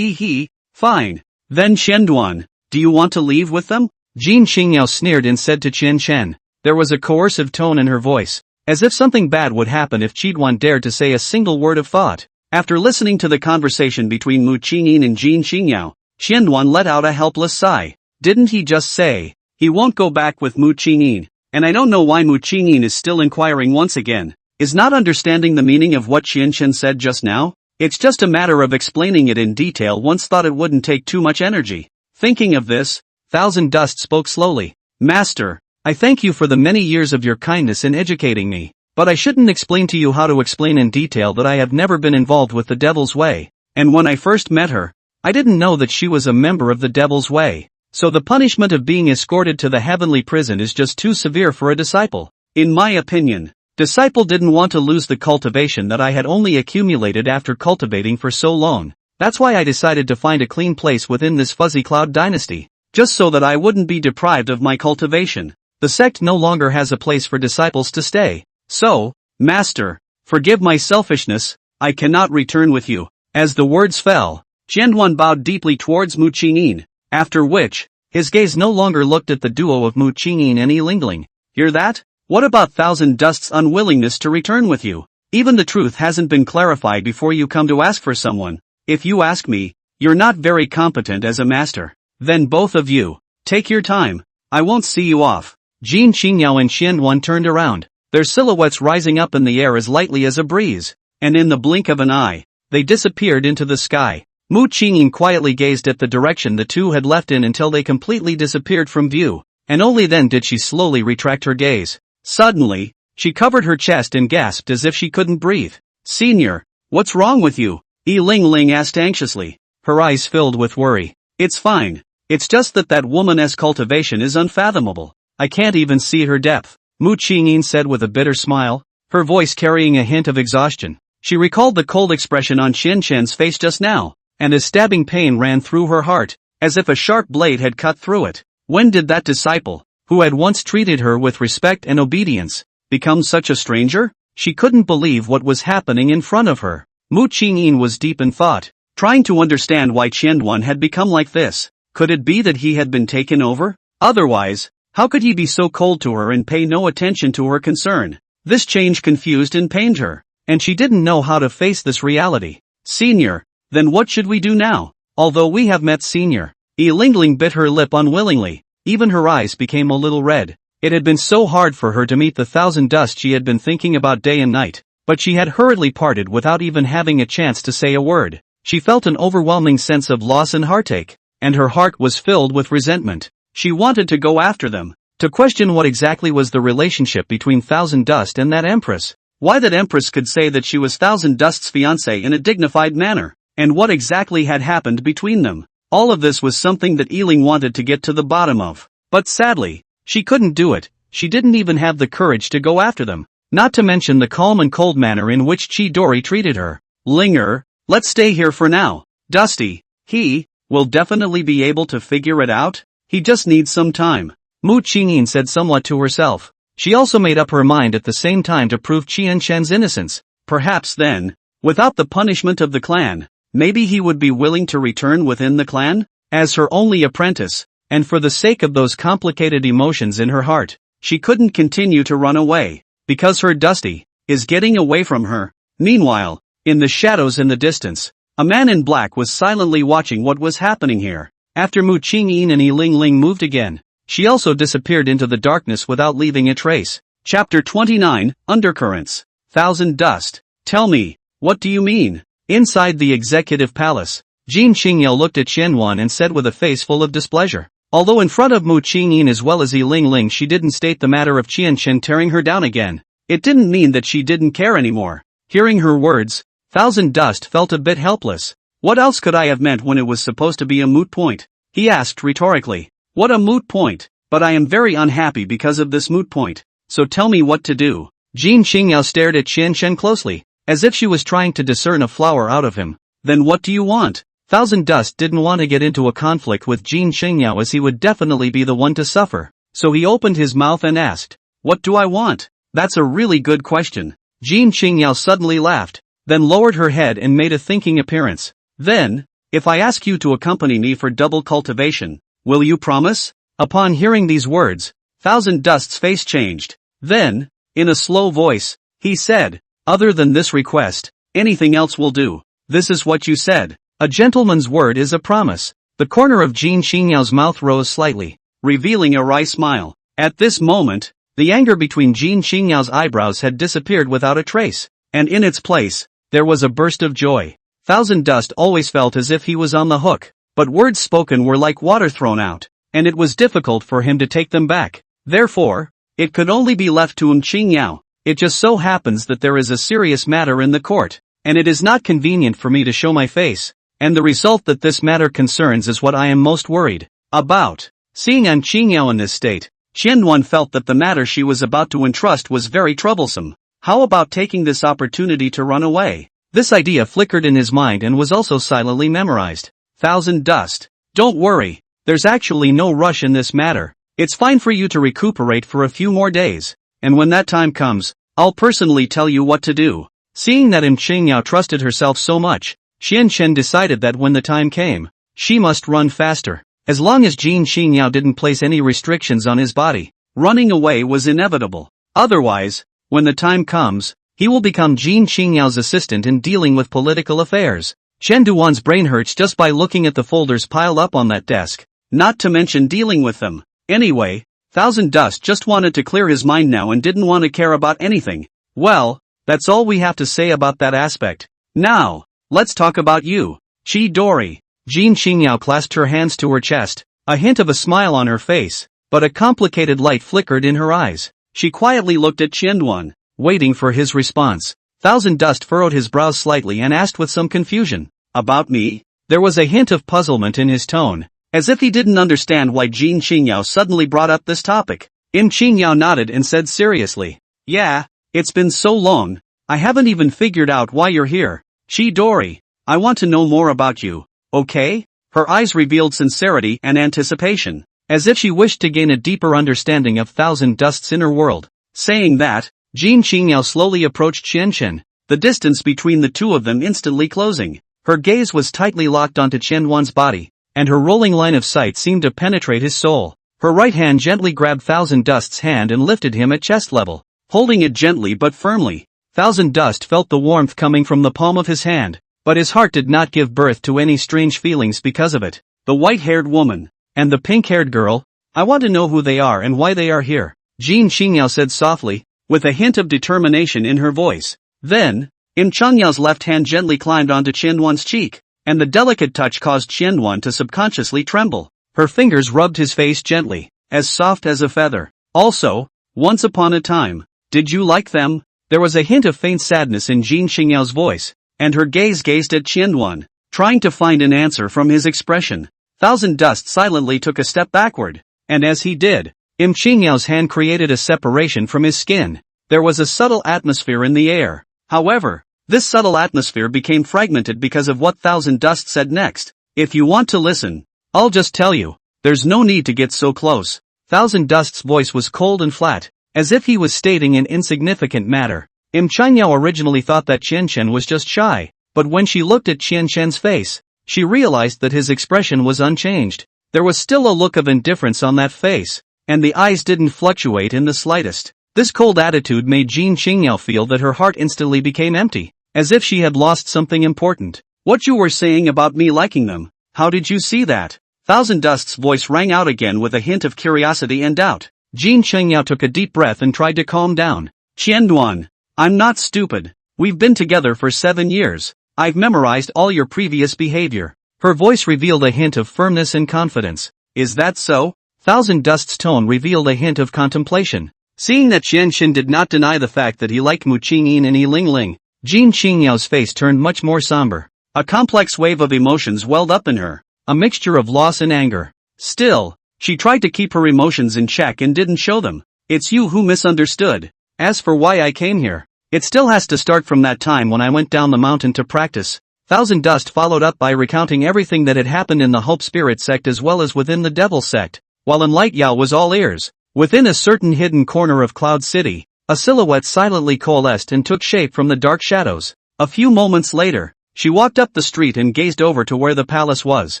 fine. Then Qianyuan, do you want to leave with them? Jin Qingyao sneered and said to Qian Chen. There was a coercive tone in her voice, as if something bad would happen if Qianyuan dared to say a single word of thought. After listening to the conversation between Mu Qingyin and Jin Qingyao, Qianyuan let out a helpless sigh. Didn't he just say, he won't go back with Mu Qingyin? And I don't know why Mu Qingyin is still inquiring once again. Is not understanding the meaning of what Qian Chen said just now? It's just a matter of explaining it in detail. Once thought it wouldn't take too much energy. Thinking of this, Thousand Dust spoke slowly. Master, I thank you for the many years of your kindness in educating me, but I shouldn't explain to you how to explain in detail that I have never been involved with the Devil's Way, and when I first met her, I didn't know that she was a member of the Devil's Way, so the punishment of being escorted to the heavenly prison is just too severe for a disciple. In my opinion, disciple didn't want to lose the cultivation that I had only accumulated after cultivating for so long. That's why I decided to find a clean place within this fuzzy cloud dynasty, just so that I wouldn't be deprived of my cultivation. The sect no longer has a place for disciples to stay. So, Master, forgive my selfishness, I cannot return with you. As the words fell, Qianyuan bowed deeply towards Mu Qingyin, after which, his gaze no longer looked at the duo of Mu Qingyin and Yi Lingling. Hear that? What about Thousand Dust's unwillingness to return with you? Even the truth hasn't been clarified before you come to ask for someone. If you ask me, you're not very competent as a master. Then both of you, take your time. I won't see you off. Jin Qingyao and Qianyuan turned around, their silhouettes rising up in the air as lightly as a breeze, and in the blink of an eye, they disappeared into the sky. Mu Qingyin quietly gazed at the direction the two had left in until they completely disappeared from view, and only then did she slowly retract her gaze. Suddenly, she covered her chest and gasped as if she couldn't breathe. "Senior, what's wrong with you?" Yi Lingling asked anxiously, her eyes filled with worry. "It's fine. It's just that woman's cultivation is unfathomable. I can't even see her depth," Mu Qingyin said with a bitter smile, her voice carrying a hint of exhaustion. She recalled the cold expression on Qian Chen's face just now, and a stabbing pain ran through her heart, as if a sharp blade had cut through it. When did that disciple, who had once treated her with respect and obedience, become such a stranger? She couldn't believe what was happening in front of her. Mu Qingyin was deep in thought, trying to understand why Qianduan had become like this. Could it be that he had been taken over? Otherwise, how could he be so cold to her and pay no attention to her concern? This change confused and pained her, and she didn't know how to face this reality. "Senior, then what should we do now? Although we have met Senior." Yi Lingling bit her lip unwillingly, even her eyes became a little red. It had been so hard for her to meet the thousand dust she had been thinking about day and night, but she had hurriedly parted without even having a chance to say a word. She felt an overwhelming sense of loss and heartache, and her heart was filled with resentment. She wanted to go after them, to question what exactly was the relationship between Thousand Dust and that Empress. Why that Empress could say that she was Thousand Dust's fiancée in a dignified manner, and what exactly had happened between them. All of this was something that Yiling wanted to get to the bottom of. But sadly, she couldn't do it. She didn't even have the courage to go after them, not to mention the calm and cold manner in which Chidori treated her. "Linger, let's stay here for now. Dusty, he will definitely be able to figure it out. He just needs some time," Mu Qingyin said somewhat to herself. She also made up her mind at the same time to prove Qian Shen's innocence. Perhaps then, without the punishment of the clan, maybe he would be willing to return within the clan? As her only apprentice, and for the sake of those complicated emotions in her heart, she couldn't continue to run away, because her Dusty is getting away from her. Meanwhile, in the shadows in the distance, a man in black was silently watching what was happening here. After Mu Qingyin and Yi Lingling moved again, she also disappeared into the darkness without leaving a trace. Chapter 29, Undercurrents. Thousand Dust. Tell me, what do you mean? Inside the executive palace, Jin Qingyao looked at Qianduan and said with a face full of displeasure. Although in front of Mu Qingyin as well as Yi Lingling she didn't state the matter of Qian Shen tearing her down again, it didn't mean that she didn't care anymore. Hearing her words, Thousand Dust felt a bit helpless. "What else could I have meant when it was supposed to be a moot point?" he asked rhetorically. "What a moot point, but I am very unhappy because of this moot point, so tell me what to do." Jin Qingyao stared at Qian Shen closely, as if she was trying to discern a flower out of him. "Then what do you want?" Thousand Dust didn't want to get into a conflict with Jin Qingyao as he would definitely be the one to suffer, so he opened his mouth and asked, "What do I want?" "That's a really good question." Jin Qingyao suddenly laughed, then lowered her head and made a thinking appearance. "Then, if I ask you to accompany me for double cultivation, will you promise?" Upon hearing these words, Thousand Dust's face changed. Then, in a slow voice, he said, "Other than this request, anything else will do." "This is what you said. A gentleman's word is a promise." The corner of Jin Qingyao's mouth rose slightly, revealing a wry smile. At this moment, the anger between Jin Qingyao's eyebrows had disappeared without a trace, and in its place, there was a burst of joy. Thousand Dust always felt as if he was on the hook, but words spoken were like water thrown out, and it was difficult for him to take them back. Therefore, it could only be left to Qingyao. "It just so happens that there is a serious matter in the court, and it is not convenient for me to show my face, and the result that this matter concerns is what I am most worried about." Seeing Qingyao in this state, Qianduan felt that the matter she was about to entrust was very troublesome. How about taking this opportunity to run away? This idea flickered in his mind and was also silently memorized. "Thousand Dust, don't worry, there's actually no rush in this matter. It's fine for you to recuperate for a few more days, and when that time comes, I'll personally tell you what to do." Seeing that Qingyao trusted herself so much, Qian Shen decided that when the time came, she must run faster. As long as Jin Qingyao didn't place any restrictions on his body, running away was inevitable. Otherwise, when the time comes, he will become Jin Qingyao's assistant in dealing with political affairs. Chen Duan's brain hurts just by looking at the folders piled up on that desk, not to mention dealing with them. Anyway, Thousand Dust just wanted to clear his mind now and didn't want to care about anything. Well, that's all we have to say about that aspect. Now, let's talk about you. Chidori. Yuexiangyuan clasped her hands to her chest, a hint of a smile on her face, but a complicated light flickered in her eyes. She quietly looked at Yuexiangyuan, waiting for his response. Thousand Dust furrowed his brows slightly and asked with some confusion, "About me?" There was a hint of puzzlement in his tone, as if he didn't understand why Yuexiangyuan suddenly brought up this topic. Yuexiangyuan nodded and said seriously, "Yeah, it's been so long, I haven't even figured out why you're here. Chidori, I want to know more about you, okay?" Her eyes revealed sincerity and anticipation, as if she wished to gain a deeper understanding of Thousand Dust's inner world. Saying that, Yuexiangyuan slowly approached Qianchen, the distance between the two of them instantly closing. Her gaze was tightly locked onto Qianhuan's body, and her rolling line of sight seemed to penetrate his soul. Her right hand gently grabbed Thousand Dust's hand and lifted him at chest level. Holding it gently but firmly, Thousand Dust felt the warmth coming from the palm of his hand, but his heart did not give birth to any strange feelings because of it. The white-haired woman, and the pink-haired girl, I want to know who they are and why they are here, Yuexiangyuan said softly, with a hint of determination in her voice. Then, Yuexiangyuan's left hand gently climbed onto Qianhuan's cheek, and the delicate touch caused Qianhuan to subconsciously tremble. Her fingers rubbed his face gently, as soft as a feather. Also, once upon a time, did you like them? There was a hint of faint sadness in Yuexiangyuan's voice, and her gaze gazed at Qianhuan, trying to find an answer from his expression. Thousand Dust silently took a step backward, and as he did, Yuexiangyuan's hand created a separation from his skin. There was a subtle atmosphere in the air. However, this subtle atmosphere became fragmented because of what Thousand Dust said next. If you want to listen, I'll just tell you, there's no need to get so close. Thousand Dust's voice was cold and flat, as if he was stating an insignificant matter. Yuexiangyuan originally thought that Qianchen was just shy, but when she looked at Qianchen's face, she realized that his expression was unchanged. There was still a look of indifference on that face, and the eyes didn't fluctuate in the slightest. This cold attitude made Yuexiangyuan feel that her heart instantly became empty, as if she had lost something important. What you were saying about me liking them, how did you see that? Thousand Dust's voice rang out again with a hint of curiosity and doubt. Yuexiangyuan took a deep breath and tried to calm down. Qianhuan, I'm not stupid. We've been together for 7 years. I've memorized all your previous behavior. Her voice revealed a hint of firmness and confidence. Is that so? Thousand Dust's tone revealed a hint of contemplation. Seeing that Qianchen did not deny the fact that he liked Mu Qingyin and Yi Lingling, Yuexiangyuan's face turned much more somber. A complex wave of emotions welled up in her, a mixture of loss and anger. Still, she tried to keep her emotions in check and didn't show them. It's you who misunderstood. As for why I came here, it still has to start from that time when I went down the mountain to practice. Thousand Dust followed up by recounting everything that had happened in the Hope Spirit sect as well as within the Devil sect, while Enlight Yao was all ears. Within a certain hidden corner of Cloud City, a silhouette silently coalesced and took shape from the dark shadows. A few moments later, she walked up the street and gazed over to where the palace was.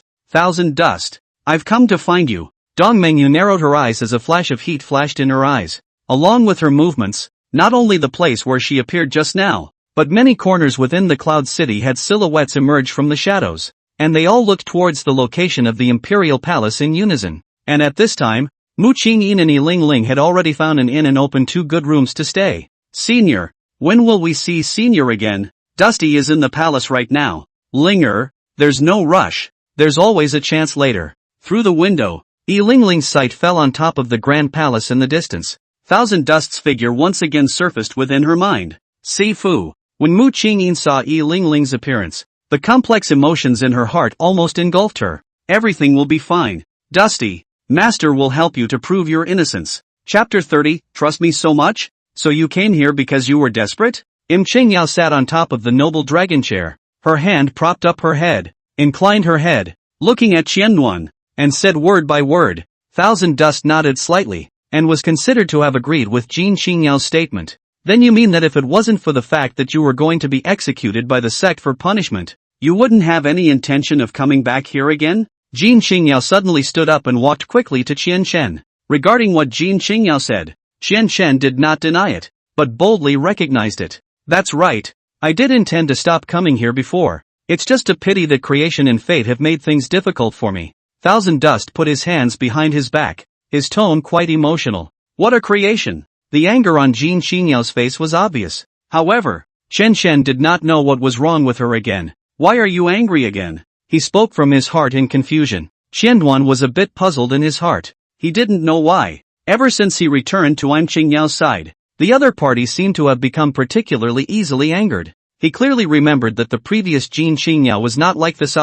Thousand Dust, I've come to find you. Dong Mengyue narrowed her eyes as a flash of heat flashed in her eyes. Along with her movements, not only the place where she appeared just now, but many corners within the Cloud City had silhouettes emerge from the shadows, and they all looked towards the location of the Imperial Palace in unison. And at this time, Mu Qingyin and Yi Lingling had already found an inn and opened 2 good rooms to stay. Senior, when will we see Senior again? Dusty is in the palace right now. Linger, there's no rush. There's always a chance later. Through the window, Yi Lingling's sight fell on top of the grand palace in the distance. Thousand Dust's figure once again surfaced within her mind. Sifu. When Mu Qingyin saw Yi Lingling's appearance, the complex emotions in her heart almost engulfed her. Everything will be fine. Dusty, Master will help you to prove your innocence. Chapter 30, Trust me so much? So you came here because you were desperate? Yuexiangyuan sat on top of the noble dragon chair, her hand propped up her head, inclined her head, looking at Qianhuan, and said word by word. Thousand Dust nodded slightly, and was considered to have agreed with Yuexiangyuan's statement. Then you mean that if it wasn't for the fact that you were going to be executed by the sect for punishment, you wouldn't have any intention of coming back here again? Yuexiangyuan suddenly stood up and walked quickly to Qianchen. Regarding what Yuexiangyuan said, Qianchen did not deny it, but boldly recognized it. That's right. I did intend to stop coming here before. It's just a pity that creation and fate have made things difficult for me. Thousand Dust put his hands behind his back, his tone quite emotional. What a creation! The anger on Jin Xingyao's face was obvious. However, Chen Shen did not know what was wrong with her again. Why are you angry again? He spoke from his heart in confusion. Qianduan was a bit puzzled in his heart. He didn't know why. Ever since he returned to Yuexiangyuan's side, the other party seemed to have become particularly easily angered. He clearly remembered that the previous Jin Xingyao was not like this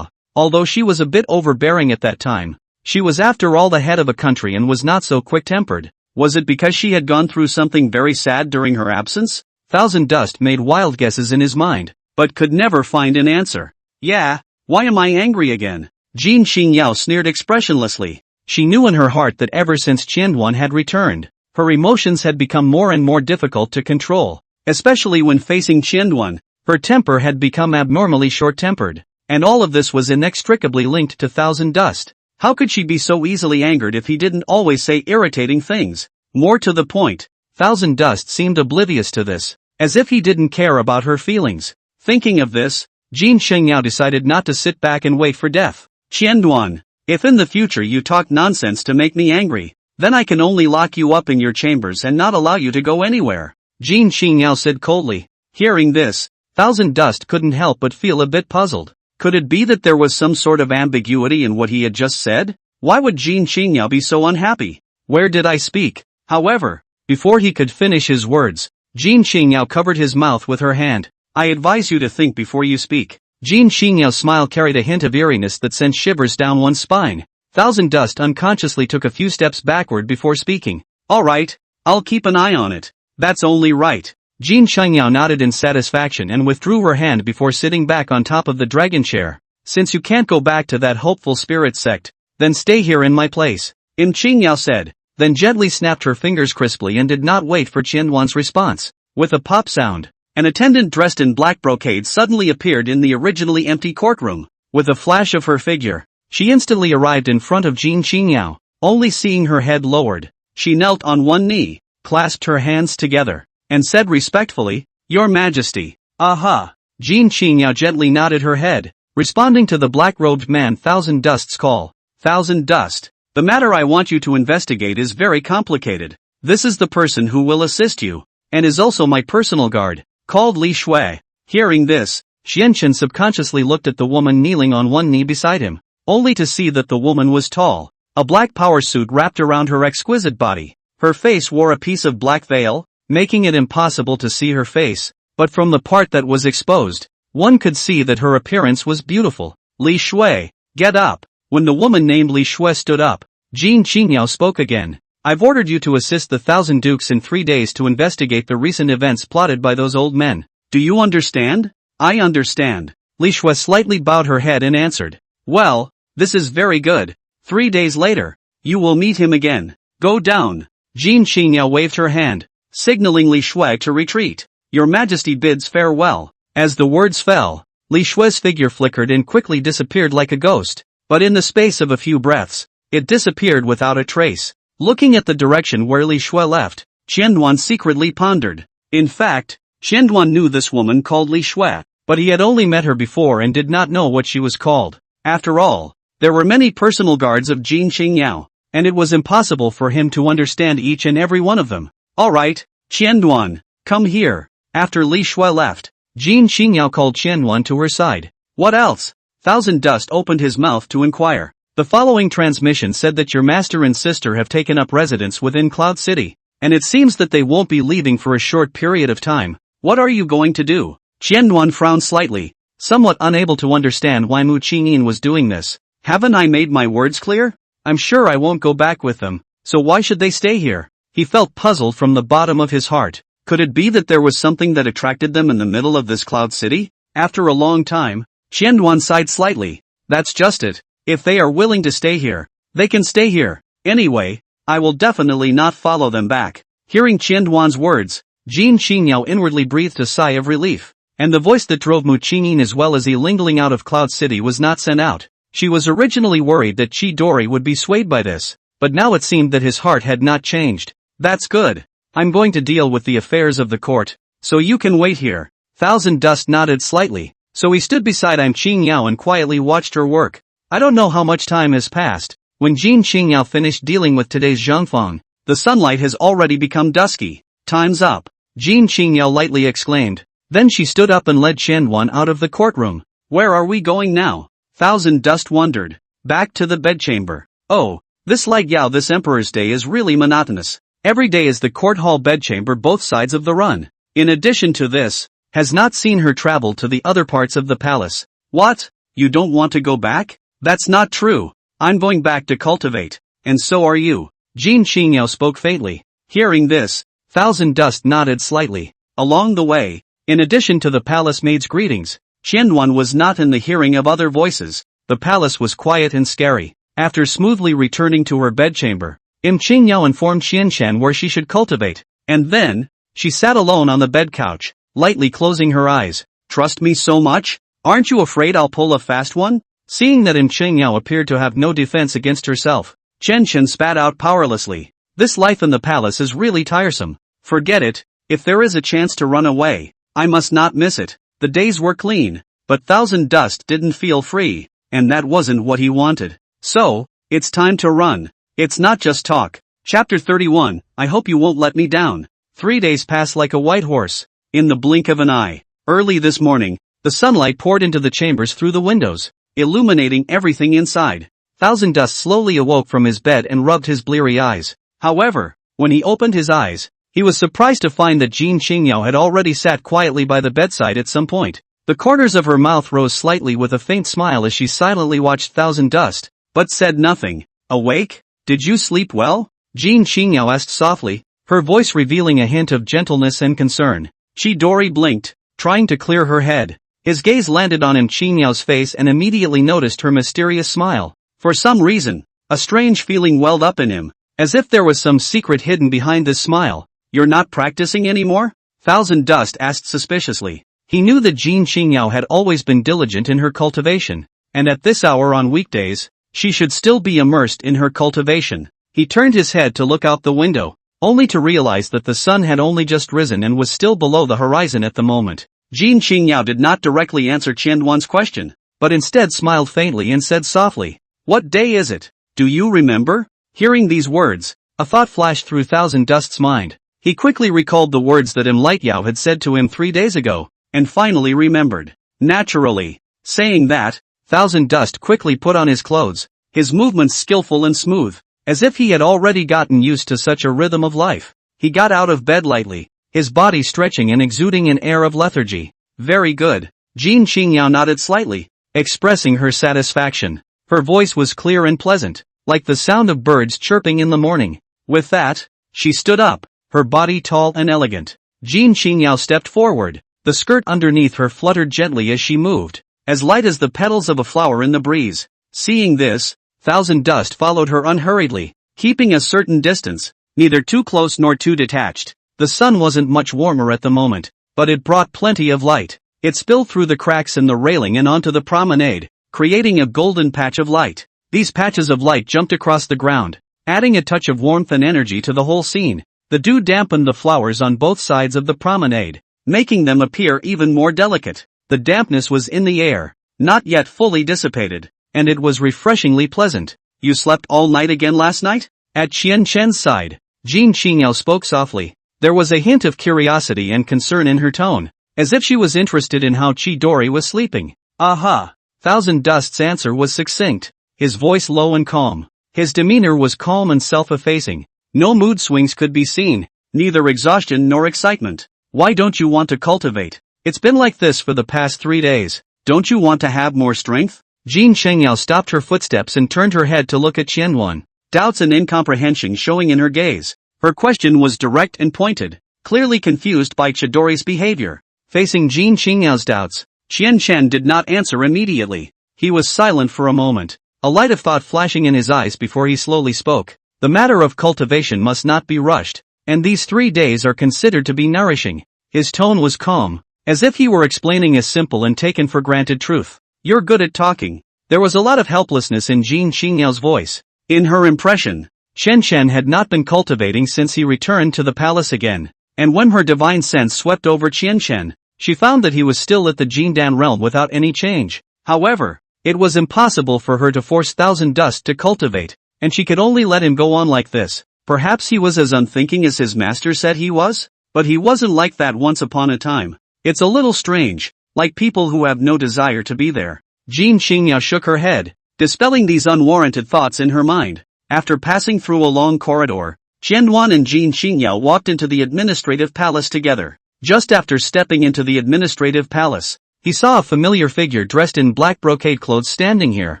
although she was a bit overbearing at that time. She was after all the head of a country and was not so quick-tempered. Was it because she had gone through something very sad during her absence? Thousand Dust made wild guesses in his mind, but could never find an answer. Yeah, why am I angry again? Jin Xingyao sneered expressionlessly. She knew in her heart that ever since Qianduan had returned, her emotions had become more and more difficult to control. Especially when facing Qianduan, her temper had become abnormally short-tempered. And all of this was inextricably linked to Thousand Dust. How could she be so easily angered if he didn't always say irritating things? More to the point, Thousand Dust seemed oblivious to this, as if he didn't care about her feelings. Thinking of this, Jin Xingyao decided not to sit back and wait for death. Qianduan, if in the future you talk nonsense to make me angry, then I can only lock you up in your chambers and not allow you to go anywhere, Jin Xingyao said coldly. Hearing this, Thousand Dust couldn't help but feel a bit puzzled. Could it be that there was some sort of ambiguity in what he had just said? Why would Jin Xingyao be so unhappy? Where did I speak? However, before he could finish his words, Jin Xingyao covered his mouth with her hand. I advise you to think before you speak. Jin Xingyao's smile carried a hint of eeriness that sent shivers down one's spine. Thousand Dust unconsciously took a few steps backward before speaking. Alright, I'll keep an eye on it. That's only right. Jin Xingyao nodded in satisfaction and withdrew her hand before sitting back on top of the dragon chair. Since you can't go back to that hopeful spirit sect, then stay here in my place, Xingyao said, then gently snapped her fingers crisply and did not wait for Qianduan's response. With a pop sound, an attendant dressed in black brocade suddenly appeared in the originally empty courtroom. With a flash of her figure, she instantly arrived in front of Jin Xingyao. Only seeing her head lowered, she knelt on one knee, clasped her hands together, and said respectfully, Your Majesty. Aha! Jin Xingyao gently nodded her head, responding to the black-robed man Thousand Dust's call. Thousand Dust, the matter I want you to investigate is very complicated. This is the person who will assist you, and is also my personal guard, called Li Shui. Hearing this, Xianchen subconsciously looked at the woman kneeling on one knee beside him, only to see that the woman was tall. A black power suit wrapped around her exquisite body. Her face wore a piece of black veil, making it impossible to see her face, but from the part that was exposed, one could see that her appearance was beautiful. Li Shui, get up. When the woman named Li Shui stood up, Jin Xingyao spoke again. I've ordered you to assist the Thousand Dukes in 3 days to investigate the recent events plotted by those old men. Do you understand? I understand. Li Shui slightly bowed her head and answered. Well, this is very good. 3 days later, you will meet him again. Go down. Jin Xingyao waved her hand, signaling Li Shui to retreat. Your Majesty bids farewell. As the words fell, Li Shui's figure flickered and quickly disappeared like a ghost, but in the space of a few breaths, it disappeared without a trace. Looking at the direction where Li Shui left, Qianduan secretly pondered. In fact, Qianduan knew this woman called Li Shui, but he had only met her before and did not know what she was called. After all, there were many personal guards of Jin Xingyao, and it was impossible for him to understand each and every one of them. Alright, Qianduan, come here. After Li Shui left, Jin Xingyao called Qianduan to her side. What else? Thousand Dust opened his mouth to inquire. The following transmission said that your master and sister have taken up residence within Cloud City, and it seems that they won't be leaving for a short period of time. What are you going to do? Qianduan frowned slightly, somewhat unable to understand why Mu Qingyin was doing this. Haven't I made my words clear? I'm sure I won't go back with them, so why should they stay here? He felt puzzled from the bottom of his heart. Could it be that there was something that attracted them in the middle of this Cloud City? After a long time, Qianduan sighed slightly. That's just it. If they are willing to stay here, they can stay here. Anyway, I will definitely not follow them back. Hearing Qianduan's words, Jin Xingyao inwardly breathed a sigh of relief, and the voice that drove Mu Qingyin as well as Yi Lingling out of Cloud City was not sent out. She was originally worried that Chi Dori would be swayed by this, but now it seemed that his heart had not changed. That's good. I'm going to deal with the affairs of the court, so you can wait here. Thousand Dust nodded slightly, so he stood beside Qingyao and quietly watched her work. I don't know how much time has passed. When Jin Qingyao finished dealing with today's Zhangfang, the sunlight has already become dusky. Time's up, Jin Qingyao lightly exclaimed. Then she stood up and led Yuexiangyuan out of the courtroom. Where are we going now? Thousand Dust wondered. Back to the bedchamber. Oh, this Lai Yao, this Emperor's Day is really monotonous. Every day is the court hall bedchamber, both sides of the run. In addition to this, has not seen her travel to the other parts of the palace. What? You don't want to go back? That's not true. I'm going back to cultivate. And so are you. Jin Qingyao spoke faintly. Hearing this, Thousand Dust nodded slightly. Along the way, in addition to the palace maid's greetings, Yuexiangyuan was not in the hearing of other voices. The palace was quiet and scary. After smoothly returning to her bedchamber, Qingyao informed Qianshan where she should cultivate. And then, she sat alone on the bed couch, lightly closing her eyes. Trust me so much? Aren't you afraid I'll pull a fast one? Seeing that Qingyao appeared to have no defense against herself, Qianshan spat out powerlessly. This life in the palace is really tiresome. Forget it. If there is a chance to run away, I must not miss it. The days were clean, but Thousand Dust didn't feel free, and that wasn't what he wanted. So, it's time to run. It's not just talk. Chapter 31, I hope you won't let me down. 3 days pass like a white horse, in the blink of an eye. Early this morning, the sunlight poured into the chambers through the windows, illuminating everything inside. Thousand Dust slowly awoke from his bed and rubbed his bleary eyes. However, when he opened his eyes, he was surprised to find that Jin Qingyao had already sat quietly by the bedside at some point. The corners of her mouth rose slightly with a faint smile as she silently watched Thousand Dust, but said nothing. Awake? Did you sleep well? Jin Qingyao asked softly, her voice revealing a hint of gentleness and concern. Chidori blinked, trying to clear her head. His gaze landed on Qinyao's face and immediately noticed her mysterious smile. For some reason, a strange feeling welled up in him, as if there was some secret hidden behind this smile. You're not practicing anymore? Thousand Dust asked suspiciously. He knew that Jin Qingyao had always been diligent in her cultivation, and at this hour on weekdays, she should still be immersed in her cultivation. He turned his head to look out the window, only to realize that the sun had only just risen and was still below the horizon at the moment. Jin Qingyao did not directly answer Qianshan's question, but instead smiled faintly and said softly, "What day is it? Do you remember?" Hearing these words, a thought flashed through Thousand Dust's mind. He quickly recalled the words that Light Yao had said to him 3 days ago, and finally remembered. Naturally, saying that, Thousand Dust quickly put on his clothes, his movements skillful and smooth, as if he had already gotten used to such a rhythm of life. He got out of bed lightly, his body stretching and exuding an air of lethargy. Very good. Jin Qingyao nodded slightly, expressing her satisfaction. Her voice was clear and pleasant, like the sound of birds chirping in the morning. With that, she stood up, her body tall and elegant. Jin Qingyao stepped forward. The skirt underneath her fluttered gently as she moved, as light as the petals of a flower in the breeze. Seeing this, Thousand Dust followed her unhurriedly, keeping a certain distance, neither too close nor too detached. The sun wasn't much warmer at the moment, but it brought plenty of light. It spilled through the cracks in the railing and onto the promenade, creating a golden patch of light. These patches of light jumped across the ground, adding a touch of warmth and energy to the whole scene. The dew dampened the flowers on both sides of the promenade, making them appear even more delicate. The dampness was in the air, not yet fully dissipated, and it was refreshingly pleasant. You slept all night again last night? At Qianshan's side, Jin Qingyao spoke softly. There was a hint of curiosity and concern in her tone, as if she was interested in how Chidori was sleeping. Aha! Thousand Dust's answer was succinct, his voice low and calm. His demeanor was calm and self-effacing. No mood swings could be seen, neither exhaustion nor excitement. Why don't you want to cultivate? It's been like this for the past 3 days. Don't you want to have more strength? Jin Qingyao stopped her footsteps and turned her head to look at Qianshan, doubts and incomprehension showing in her gaze. Her question was direct and pointed, clearly confused by Chidori's behavior. Facing Jin Qingyao's doubts, Qianshan did not answer immediately. He was silent for a moment, a light of thought flashing in his eyes before he slowly spoke. The matter of cultivation must not be rushed, and these 3 days are considered to be nourishing. His tone was calm, as if he were explaining a simple and taken for granted truth. You're good at talking. There was a lot of helplessness in Jin Qingyao's voice. In her impression, Qianshan had not been cultivating since he returned to the palace again, and when her divine sense swept over Qianshan, she found that he was still at the Jindan realm without any change. However, it was impossible for her to force Thousand Dust to cultivate, and she could only let him go on like this. Perhaps he was as unthinking as his master said he was? But he wasn't like that once upon a time. It's a little strange, like people who have no desire to be there. Yuexiangyuan shook her head, dispelling these unwarranted thoughts in her mind. After passing through a long corridor, Qianduan and Yuexiangyuan walked into the administrative palace together. Just after stepping into the administrative palace, he saw a familiar figure dressed in black brocade clothes standing here,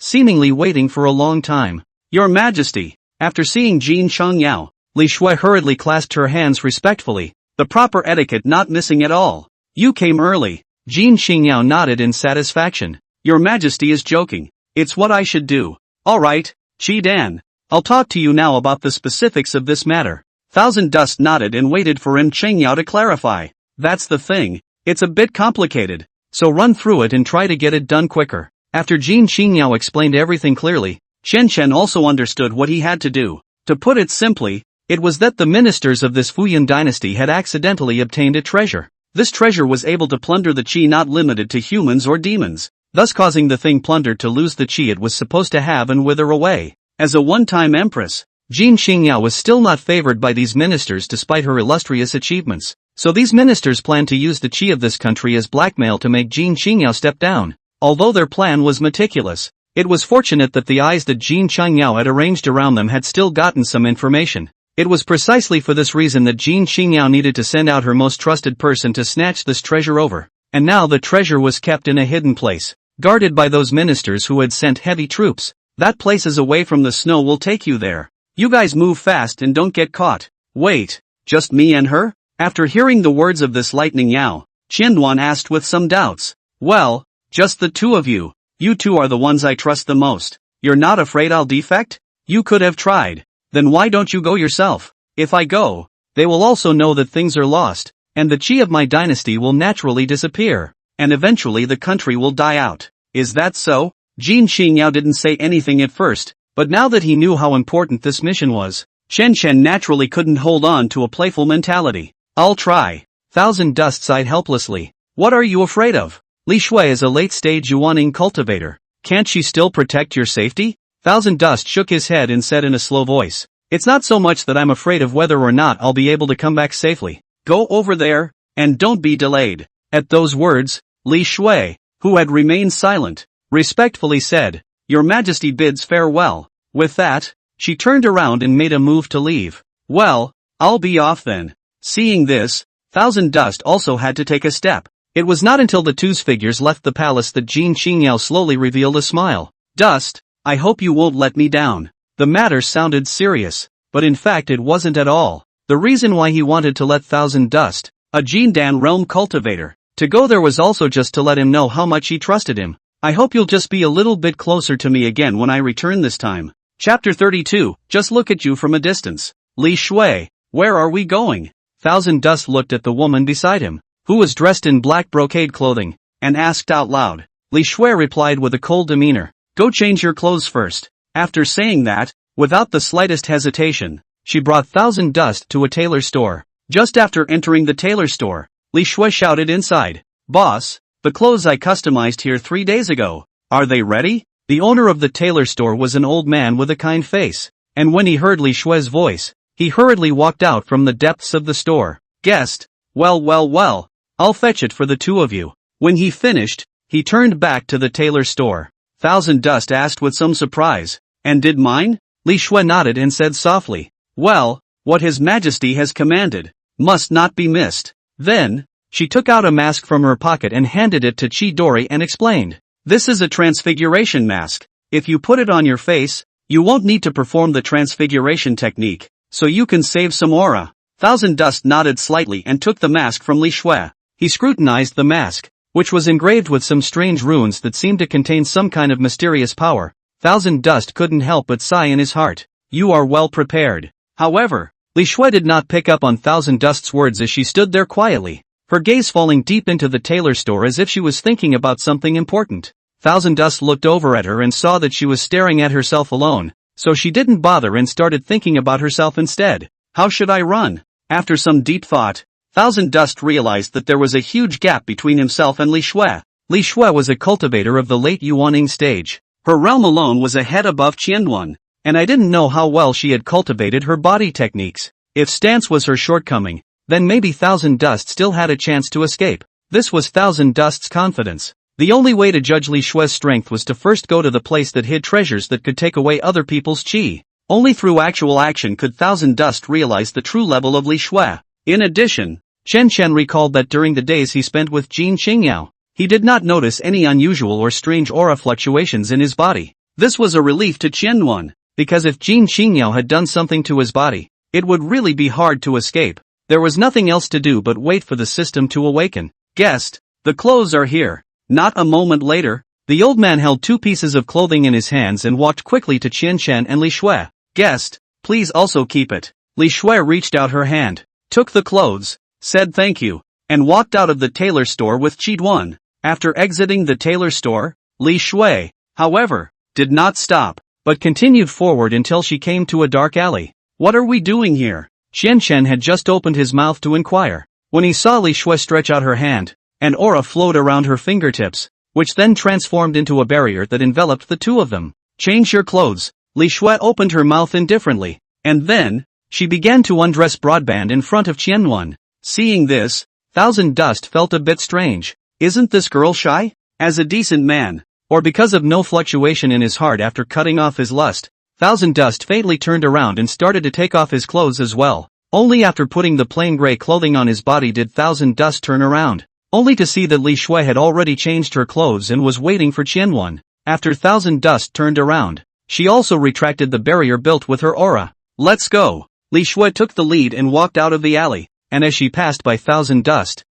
seemingly waiting for a long time. Your Majesty. After seeing Yuexiangyuan, Li Shui hurriedly clasped her hands respectfully, the proper etiquette not missing at all. You came early. Yuexiangyuan nodded in satisfaction. Your Majesty is joking. It's what I should do. Alright, Qi Dan. I'll talk to you now about the specifics of this matter. Thousand Dust nodded and waited for Yuexiangyuan to clarify. That's the thing. It's a bit complicated. So run through it and try to get it done quicker. After Yuexiangyuan explained everything clearly, Chen Chen also understood what he had to do. To put it simply, it was that the ministers of this Fuyan dynasty had accidentally obtained a treasure. This treasure was able to plunder the qi not limited to humans or demons, thus causing the thing plundered to lose the qi it was supposed to have and wither away. As a one-time empress, Yuexiangyuan was still not favored by these ministers despite her illustrious achievements. So these ministers planned to use the qi of this country as blackmail to make Yuexiangyuan step down. Although their plan was meticulous, it was fortunate that the eyes that Yuexiangyuan had arranged around them had still gotten some information. It was precisely for this reason that Yuexiangyuan needed to send out her most trusted person to snatch this treasure over. And now the treasure was kept in a hidden place, guarded by those ministers who had sent heavy troops. That place is away from the snow, will take you there. You guys move fast and don't get caught. Wait, just me and her? After hearing the words of this lightning Yao, Qianduan asked with some doubts. Well, just the two of you. You two are the ones I trust the most. You're not afraid I'll defect? You could have tried. Then why don't you go yourself? If I go, they will also know that things are lost, and the qi of my dynasty will naturally disappear, and eventually the country will die out. Is that so? Yuexiangyuan didn't say anything at first, but now that he knew how important this mission was, Chen Chen naturally couldn't hold on to a playful mentality. I'll try. Thousand Dust sighed helplessly. What are you afraid of? Li Shui is a late-stage Yuaning cultivator. Can't she still protect your safety? Thousand Dust shook his head and said in a slow voice. It's not so much that I'm afraid of whether or not I'll be able to come back safely. Go over there, and don't be delayed. At those words, Li Shui, who had remained silent, respectfully said, Your Majesty bids farewell. With that, she turned around and made a move to leave. Well, I'll be off then. Seeing this, Thousand Dust also had to take a step. It was not until the two figures left the palace that Yuexiangyuan slowly revealed a smile. Dust, I hope you won't let me down. The matter sounded serious, but in fact it wasn't at all. The reason why he wanted to let Thousand Dust, a Jindan realm cultivator, to go there was also just to let him know how much he trusted him. I hope you'll just be a little bit closer to me again when I return this time. Chapter 32, Just look at you from a distance. Li Shui, where are we going? Thousand Dust looked at the woman beside him, who was dressed in black brocade clothing, and asked out loud. Li Shui replied with a cold demeanor, Go change your clothes first. After saying that, without the slightest hesitation, she brought Thousand Dust to a tailor store. Just after entering the tailor store, Li Shui shouted inside, Boss, the clothes I customized here 3 days ago, are they ready? The owner of the tailor store was an old man with a kind face, and when he heard Li Shui's voice, he hurriedly walked out from the depths of the store. Guest, well, I'll fetch it for the two of you. When he finished, he turned back to the tailor store. Thousand Dust asked with some surprise, And did mine? Li Shui nodded and said softly, Well, what His Majesty has commanded, must not be missed. Then, she took out a mask from her pocket and handed it to Chidori and explained, This is a transfiguration mask. If you put it on your face, you won't need to perform the transfiguration technique, so you can save some aura. Thousand Dust nodded slightly and took the mask from Li Shui. He scrutinized the mask, which was engraved with some strange runes that seemed to contain some kind of mysterious power. Thousand Dust couldn't help but sigh in his heart. You are well prepared. However, Li Shui did not pick up on Thousand Dust's words as she stood there quietly, her gaze falling deep into the tailor store as if she was thinking about something important. Thousand Dust looked over at her and saw that she was staring at herself alone, so she didn't bother and started thinking about herself instead. How should I run? After some deep thought, Thousand Dust realized that there was a huge gap between himself and Li Shui. Li Shui was a cultivator of the late Yuaning stage. Her realm alone was a head above Qianduan, and I didn't know how well she had cultivated her body techniques. If stance was her shortcoming, then maybe Thousand Dust still had a chance to escape. This was Thousand Dust's confidence. The only way to judge Li Xue's strength was to first go to the place that hid treasures that could take away other people's qi. Only through actual action could Thousand Dust realize the true level of Li Xue. In addition, Chen Chen recalled that during the days he spent with Jin Qingyao, he did not notice any unusual or strange aura fluctuations in his body. This was a relief to Qianyuan, because if Jin Qingyao had done something to his body, it would really be hard to escape. There was nothing else to do but wait for the system to awaken. Guest, the clothes are here. Not a moment later, the old man held 2 pieces of clothing in his hands and walked quickly to Qian Chen and Li Xue. Guest, please also keep it. Li Xue reached out her hand, took the clothes, said thank you, and walked out of the tailor store with Qi. After exiting the tailor store, Li Xue, however, did not stop, but continued forward until she came to a dark alley. What are we doing here? Qian Chen had just opened his mouth to inquire, when he saw Li Xue stretch out her hand. An aura flowed around her fingertips, which then transformed into a barrier that enveloped the 2 of them. Change your clothes. Li Xue opened her mouth indifferently, and then, she began to undress Broadband in front of Qianyuan. Seeing this, Thousand Dust felt a bit strange. Isn't this girl shy? As a decent man, or because of no fluctuation in his heart after cutting off his lust, Thousand Dust faintly turned around and started to take off his clothes as well. Only after putting the plain gray clothing on his body did Thousand Dust turn around, only to see that Li Xue had already changed her clothes and was waiting for Qianyuan. After Thousand Dust turned around, she also retracted the barrier built with her aura. Let's go. Li Xue took the lead and walked out of the alley, and as she passed by Thousand Dust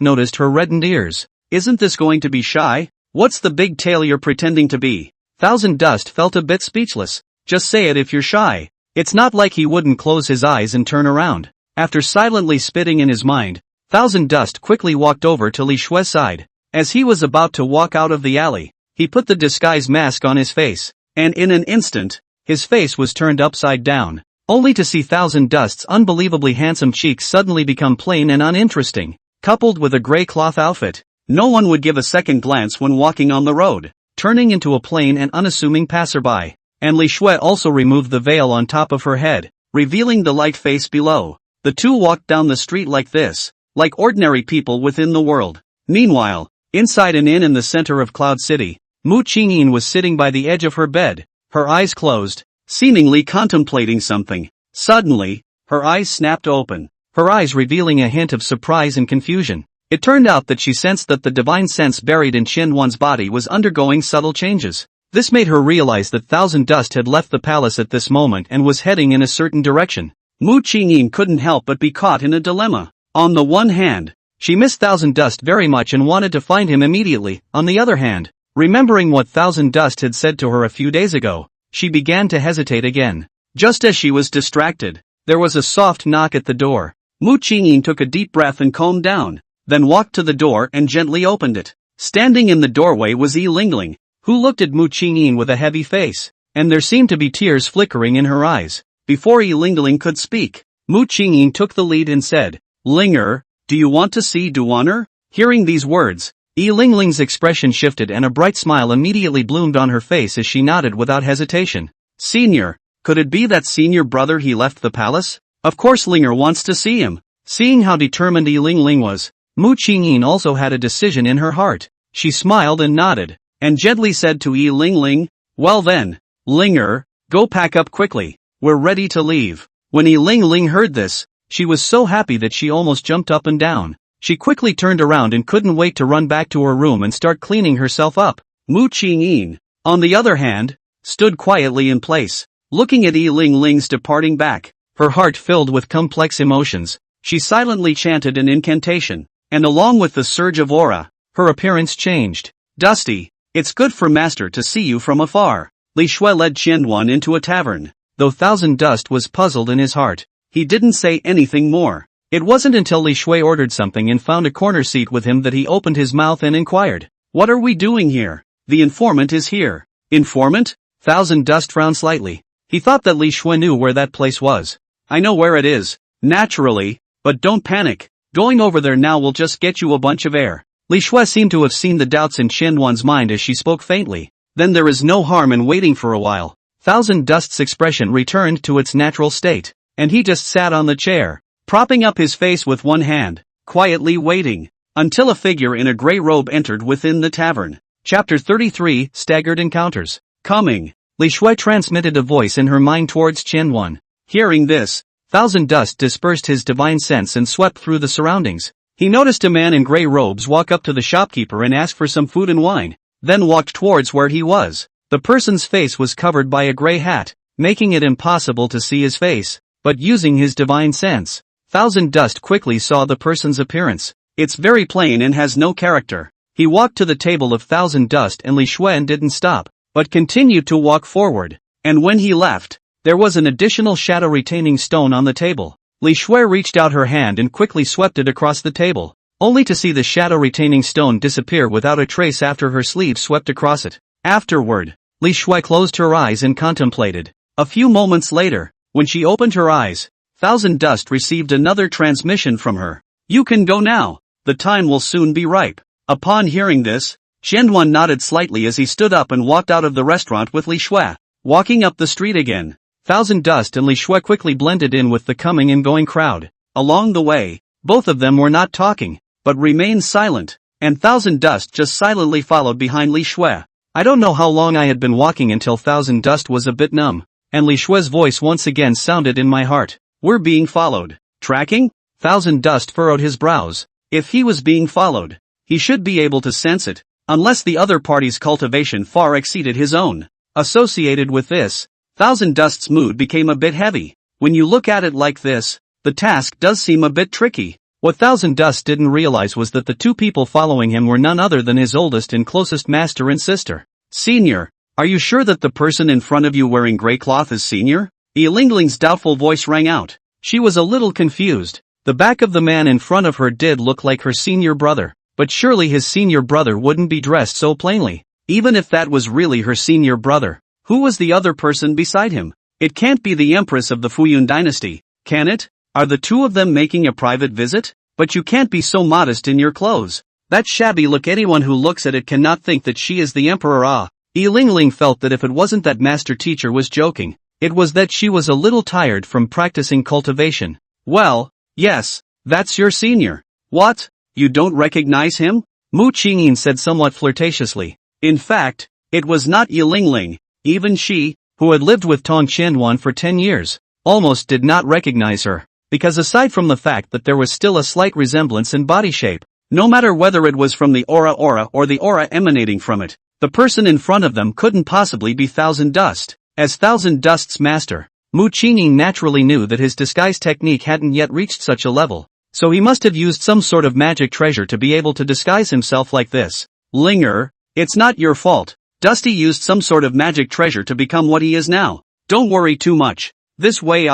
noticed her reddened ears. Isn't this going to be shy? What's the big tale you're pretending to be? Thousand Dust felt a bit speechless. Just say it if you're shy. It's not like he wouldn't close his eyes and turn around. After silently spitting in his mind, Thousand Dust quickly walked over to Li Xue's side. As he was about to walk out of the alley, he put the disguise mask on his face, and in an instant, his face was turned upside down, only to see Thousand Dust's unbelievably handsome cheeks suddenly become plain and uninteresting. Coupled with a gray cloth outfit, no one would give a second glance when walking on the road, turning into a plain and unassuming passerby. And Li Xue also removed the veil on top of her head, revealing the light face below. The 2 walked down the street like this, like ordinary people within the world. Meanwhile, inside an inn in the center of Cloud City, Mu Qingyin was sitting by the edge of her bed, her eyes closed, seemingly contemplating something. Suddenly, her eyes snapped open, her eyes revealing a hint of surprise and confusion. It turned out that she sensed that the divine sense buried in Qianyuan's body was undergoing subtle changes. This made her realize that Thousand Dust had left the palace at this moment and was heading in a certain direction. Mu Qingyin couldn't help but be caught in a dilemma. On the one hand, she missed Thousand Dust very much and wanted to find him immediately. On the other hand, remembering what Thousand Dust had said to her a few days ago, she began to hesitate again. Just as she was distracted, there was a soft knock at the door. Mu Qingyin took a deep breath and calmed down, then walked to the door and gently opened it. Standing in the doorway was Yi Lingling, who looked at Mu Qingyin with a heavy face, and there seemed to be tears flickering in her eyes. Before Yi Lingling could speak, Mu Qingyin took the lead and said, "Linger, do you want to see Duaner?" Hearing these words, Yi Lingling's expression shifted and a bright smile immediately bloomed on her face as she nodded without hesitation. "Senior, could it be that senior brother he left the palace? Of course Linger wants to see him." Seeing how determined Yi Lingling was, Mu Qingyin also had a decision in her heart. She smiled and nodded, and gently said to Yi Lingling, "Well then, Linger, go pack up quickly, we're ready to leave." When Yi Lingling heard this, she was so happy that she almost jumped up and down. She quickly turned around and couldn't wait to run back to her room and start cleaning herself up. Mu Qingyin, on the other hand, stood quietly in place, looking at Yi Lingling's departing back. Her heart filled with complex emotions, she silently chanted an incantation, and along with the surge of aura, her appearance changed. "Dusty, it's good for master to see you from afar." Li Xue led Qianyuan into a tavern. Though Thousand Dust was puzzled in his heart, he didn't say anything more. It wasn't until Li Xue ordered something and found a corner seat with him that he opened his mouth and inquired, "What are we doing here? The informant is here." "Informant?" Thousand Dust frowned slightly. He thought that Li Xue knew where that place was. "I know where it is, naturally, but don't panic. Going over there now will just get you a bunch of air." Li Xue seemed to have seen the doubts in Qianyuan's mind as she spoke faintly. "Then there is no harm in waiting for a while." Thousand Dust's expression returned to its natural state, and he just sat on the chair, propping up his face with one hand, quietly waiting, until a figure in a gray robe entered within the tavern. Chapter 33, Staggered Encounters. Coming. Li Shui transmitted a voice in her mind towards Qianyuan. Hearing this, Thousand Dust dispersed his divine sense and swept through the surroundings. He noticed a man in gray robes walk up to the shopkeeper and ask for some food and wine, then walked towards where he was. The person's face was covered by a gray hat, making it impossible to see his face, but using his divine sense, Thousand Dust quickly saw the person's appearance. It's very plain and has no character. He walked to the table of Thousand Dust and Li Shui didn't stop, but continued to walk forward, and when he left, there was an additional shadow-retaining stone on the table. Li Shui reached out her hand and quickly swept it across the table, only to see the shadow-retaining stone disappear without a trace after her sleeve swept across it. Afterward, Li Shui closed her eyes and contemplated. A few moments later, when she opened her eyes, Thousand Dust received another transmission from her. You can go now. The time will soon be ripe. Upon hearing this, Qianyuan nodded slightly as he stood up and walked out of the restaurant with Li Shui. Walking up the street again, Thousand Dust and Li Shui quickly blended in with the coming and going crowd. Along the way, both of them were not talking, but remained silent, and Thousand Dust just silently followed behind Li Shui. I don't know how long I had been walking until Thousand Dust was a bit numb, and Li Shui's voice once again sounded in my heart. We're being followed. Tracking? Thousand Dust furrowed his brows. If he was being followed, he should be able to sense it, unless the other party's cultivation far exceeded his own. Associated with this, Thousand Dust's mood became a bit heavy. When you look at it like this, the task does seem a bit tricky. What Thousand Dust didn't realize was that the two people following him were none other than his oldest and closest master and sister. Senior, are you sure that the person in front of you wearing gray cloth is Senior? Yi Lingling's doubtful voice rang out. She was a little confused. The back of the man in front of her did look like her senior brother, but surely his senior brother wouldn't be dressed so plainly. Even if that was really her senior brother, who was the other person beside him? It can't be the Empress of the Fuyun dynasty, can it? Are the two of them making a private visit? But you can't be so modest in your clothes. That shabby look, anyone who looks at it cannot think that she is the emperor. Yi Lingling felt that if it wasn't that master teacher was joking, it was that she was a little tired from practicing cultivation. Well, yes, that's your senior. What? You don't recognize him? Mu Qingyin said somewhat flirtatiously. In fact, it was not Yi Lingling. Even she, who had lived with Tong Qianyuan for 10 years, almost did not recognize her, because aside from the fact that there was still a slight resemblance in body shape, no matter whether it was from the aura or the aura emanating from it, the person in front of them couldn't possibly be Thousand Dust. As Thousand Dust's master, Mu Qingyin naturally knew that his disguise technique hadn't yet reached such a level, so he must have used some sort of magic treasure to be able to disguise himself like this. Linger, it's not your fault. Dusty used some sort of magic treasure to become what he is now. Don't worry too much. This way.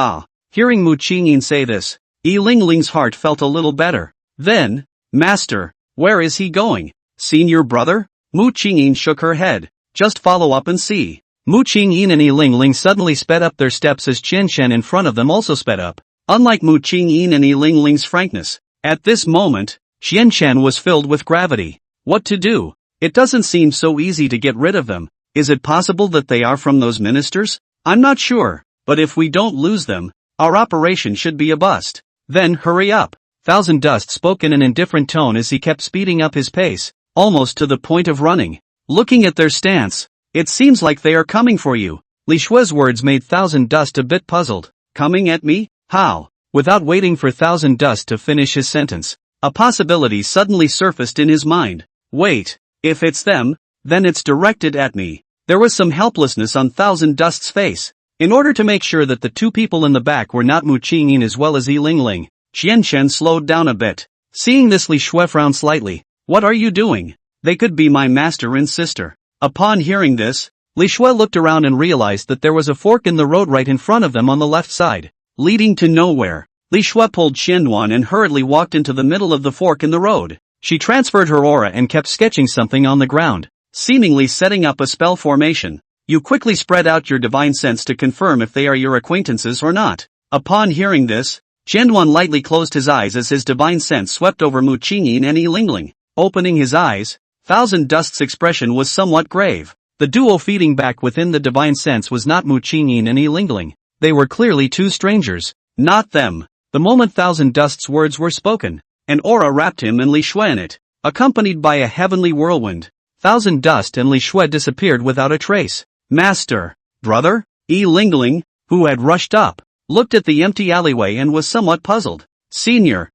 Hearing Mu Qingyin say this, Yi Lingling's heart felt a little better. Then, Master, where is he going? Senior brother? Mu Qingyin shook her head. Just follow up and see. Mu Qingyin and Yi Lingling suddenly sped up their steps as Qianshan in front of them also sped up. Unlike Mu Qingyin and Yi Lingling's frankness, at this moment, Qianshan was filled with gravity. What to do? It doesn't seem so easy to get rid of them. Is it possible that they are from those ministers? I'm not sure, but if we don't lose them, our operation should be a bust. Then hurry up. Thousand Dust spoke in an indifferent tone as he kept speeding up his pace, almost to the point of running. Looking at their stance, it seems like they are coming for you. Li Shui's words made Thousand Dust a bit puzzled. Coming at me? How? Without waiting for Thousand Dust to finish his sentence, a possibility suddenly surfaced in his mind. Wait, if it's them, then it's directed at me. There was some helplessness on Thousand Dust's face. In order to make sure that the two people in the back were not Mu Qingyin as well as Yi Lingling, Qianshan slowed down a bit. Seeing this, Li Shui frowned slightly. What are you doing? They could be my master and sister. Upon hearing this, Li Shui looked around and realized that there was a fork in the road right in front of them on the left side, leading to nowhere. Li Shui pulled Qianyuan and hurriedly walked into the middle of the fork in the road. She transferred her aura and kept sketching something on the ground, seemingly setting up a spell formation. You quickly spread out your divine sense to confirm if they are your acquaintances or not. Upon hearing this, Qianyuan lightly closed his eyes as his divine sense swept over Mu Qingyin and Yi Lingling. Opening his eyes, Thousand Dust's expression was somewhat grave. The duo feeding back within the divine sense was not Mu Qingyin and Yi Lingling. They were clearly two strangers. Not them. The moment Thousand Dust's words were spoken, an aura wrapped him and Li Shui in it, accompanied by a heavenly whirlwind. Thousand Dust and Li Shui disappeared without a trace. Master, brother? Yi Lingling, who had rushed up, looked at the empty alleyway and was somewhat puzzled. Senior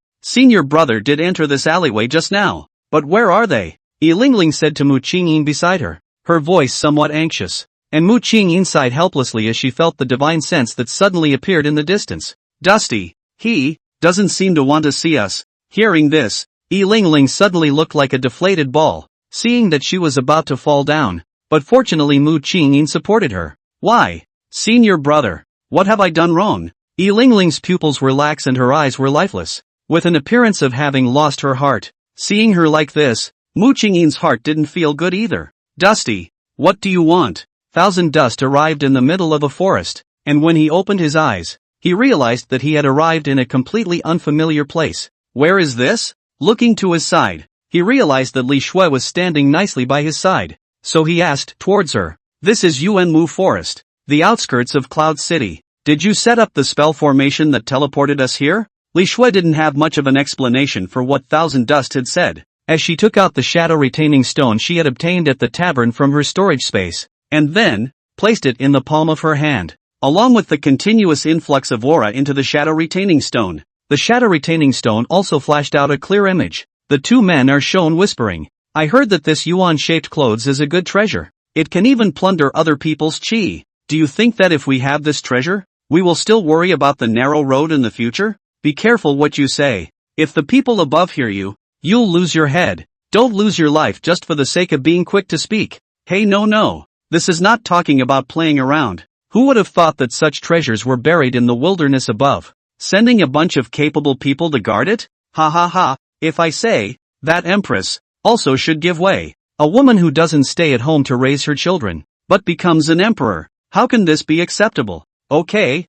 brother did enter this alleyway just now, but where are they? Yi Lingling said to Mu Qingyin beside her, her voice somewhat anxious, and Mu Qingyin sighed helplessly as she felt the divine sense that suddenly appeared in the distance. Dusty, he doesn't seem to want to see us. Hearing this, Yi Lingling suddenly looked like a deflated ball, seeing that she was about to fall down, but fortunately Mu Qingyin supported her. Why? Senior brother, what have I done wrong? Yi Lingling's pupils were lax and her eyes were lifeless, with an appearance of having lost her heart. Seeing her like this, Mu Qingyin's heart didn't feel good either. Dusty, what do you want? Thousand Dust arrived in the middle of a forest, and when he opened his eyes, he realized that he had arrived in a completely unfamiliar place. Where is this? Looking to his side, he realized that Li Shui was standing nicely by his side, so he asked towards her. This is Yuanmu Forest, the outskirts of Cloud City. Did you set up the spell formation that teleported us here? Li Shui didn't have much of an explanation for what Thousand Dust had said, as she took out the shadow-retaining stone she had obtained at the tavern from her storage space, and then placed it in the palm of her hand, along with the continuous influx of aura into the shadow-retaining stone. The shadow-retaining stone also flashed out a clear image. The two men are shown whispering. I heard that this yuan-shaped clothes is a good treasure. It can even plunder other people's qi. Do you think that if we have this treasure, we will still worry about the narrow road in the future? Be careful what you say. If the people above hear you, you'll lose your head. Don't lose your life just for the sake of being quick to speak. Hey, no. This is not talking about playing around. Who would have thought that such treasures were buried in the wilderness above? Sending a bunch of capable people to guard it? Ha. If I say, that empress also should give way. A woman who doesn't stay at home to raise her children, but becomes an emperor. How can this be acceptable? Okay,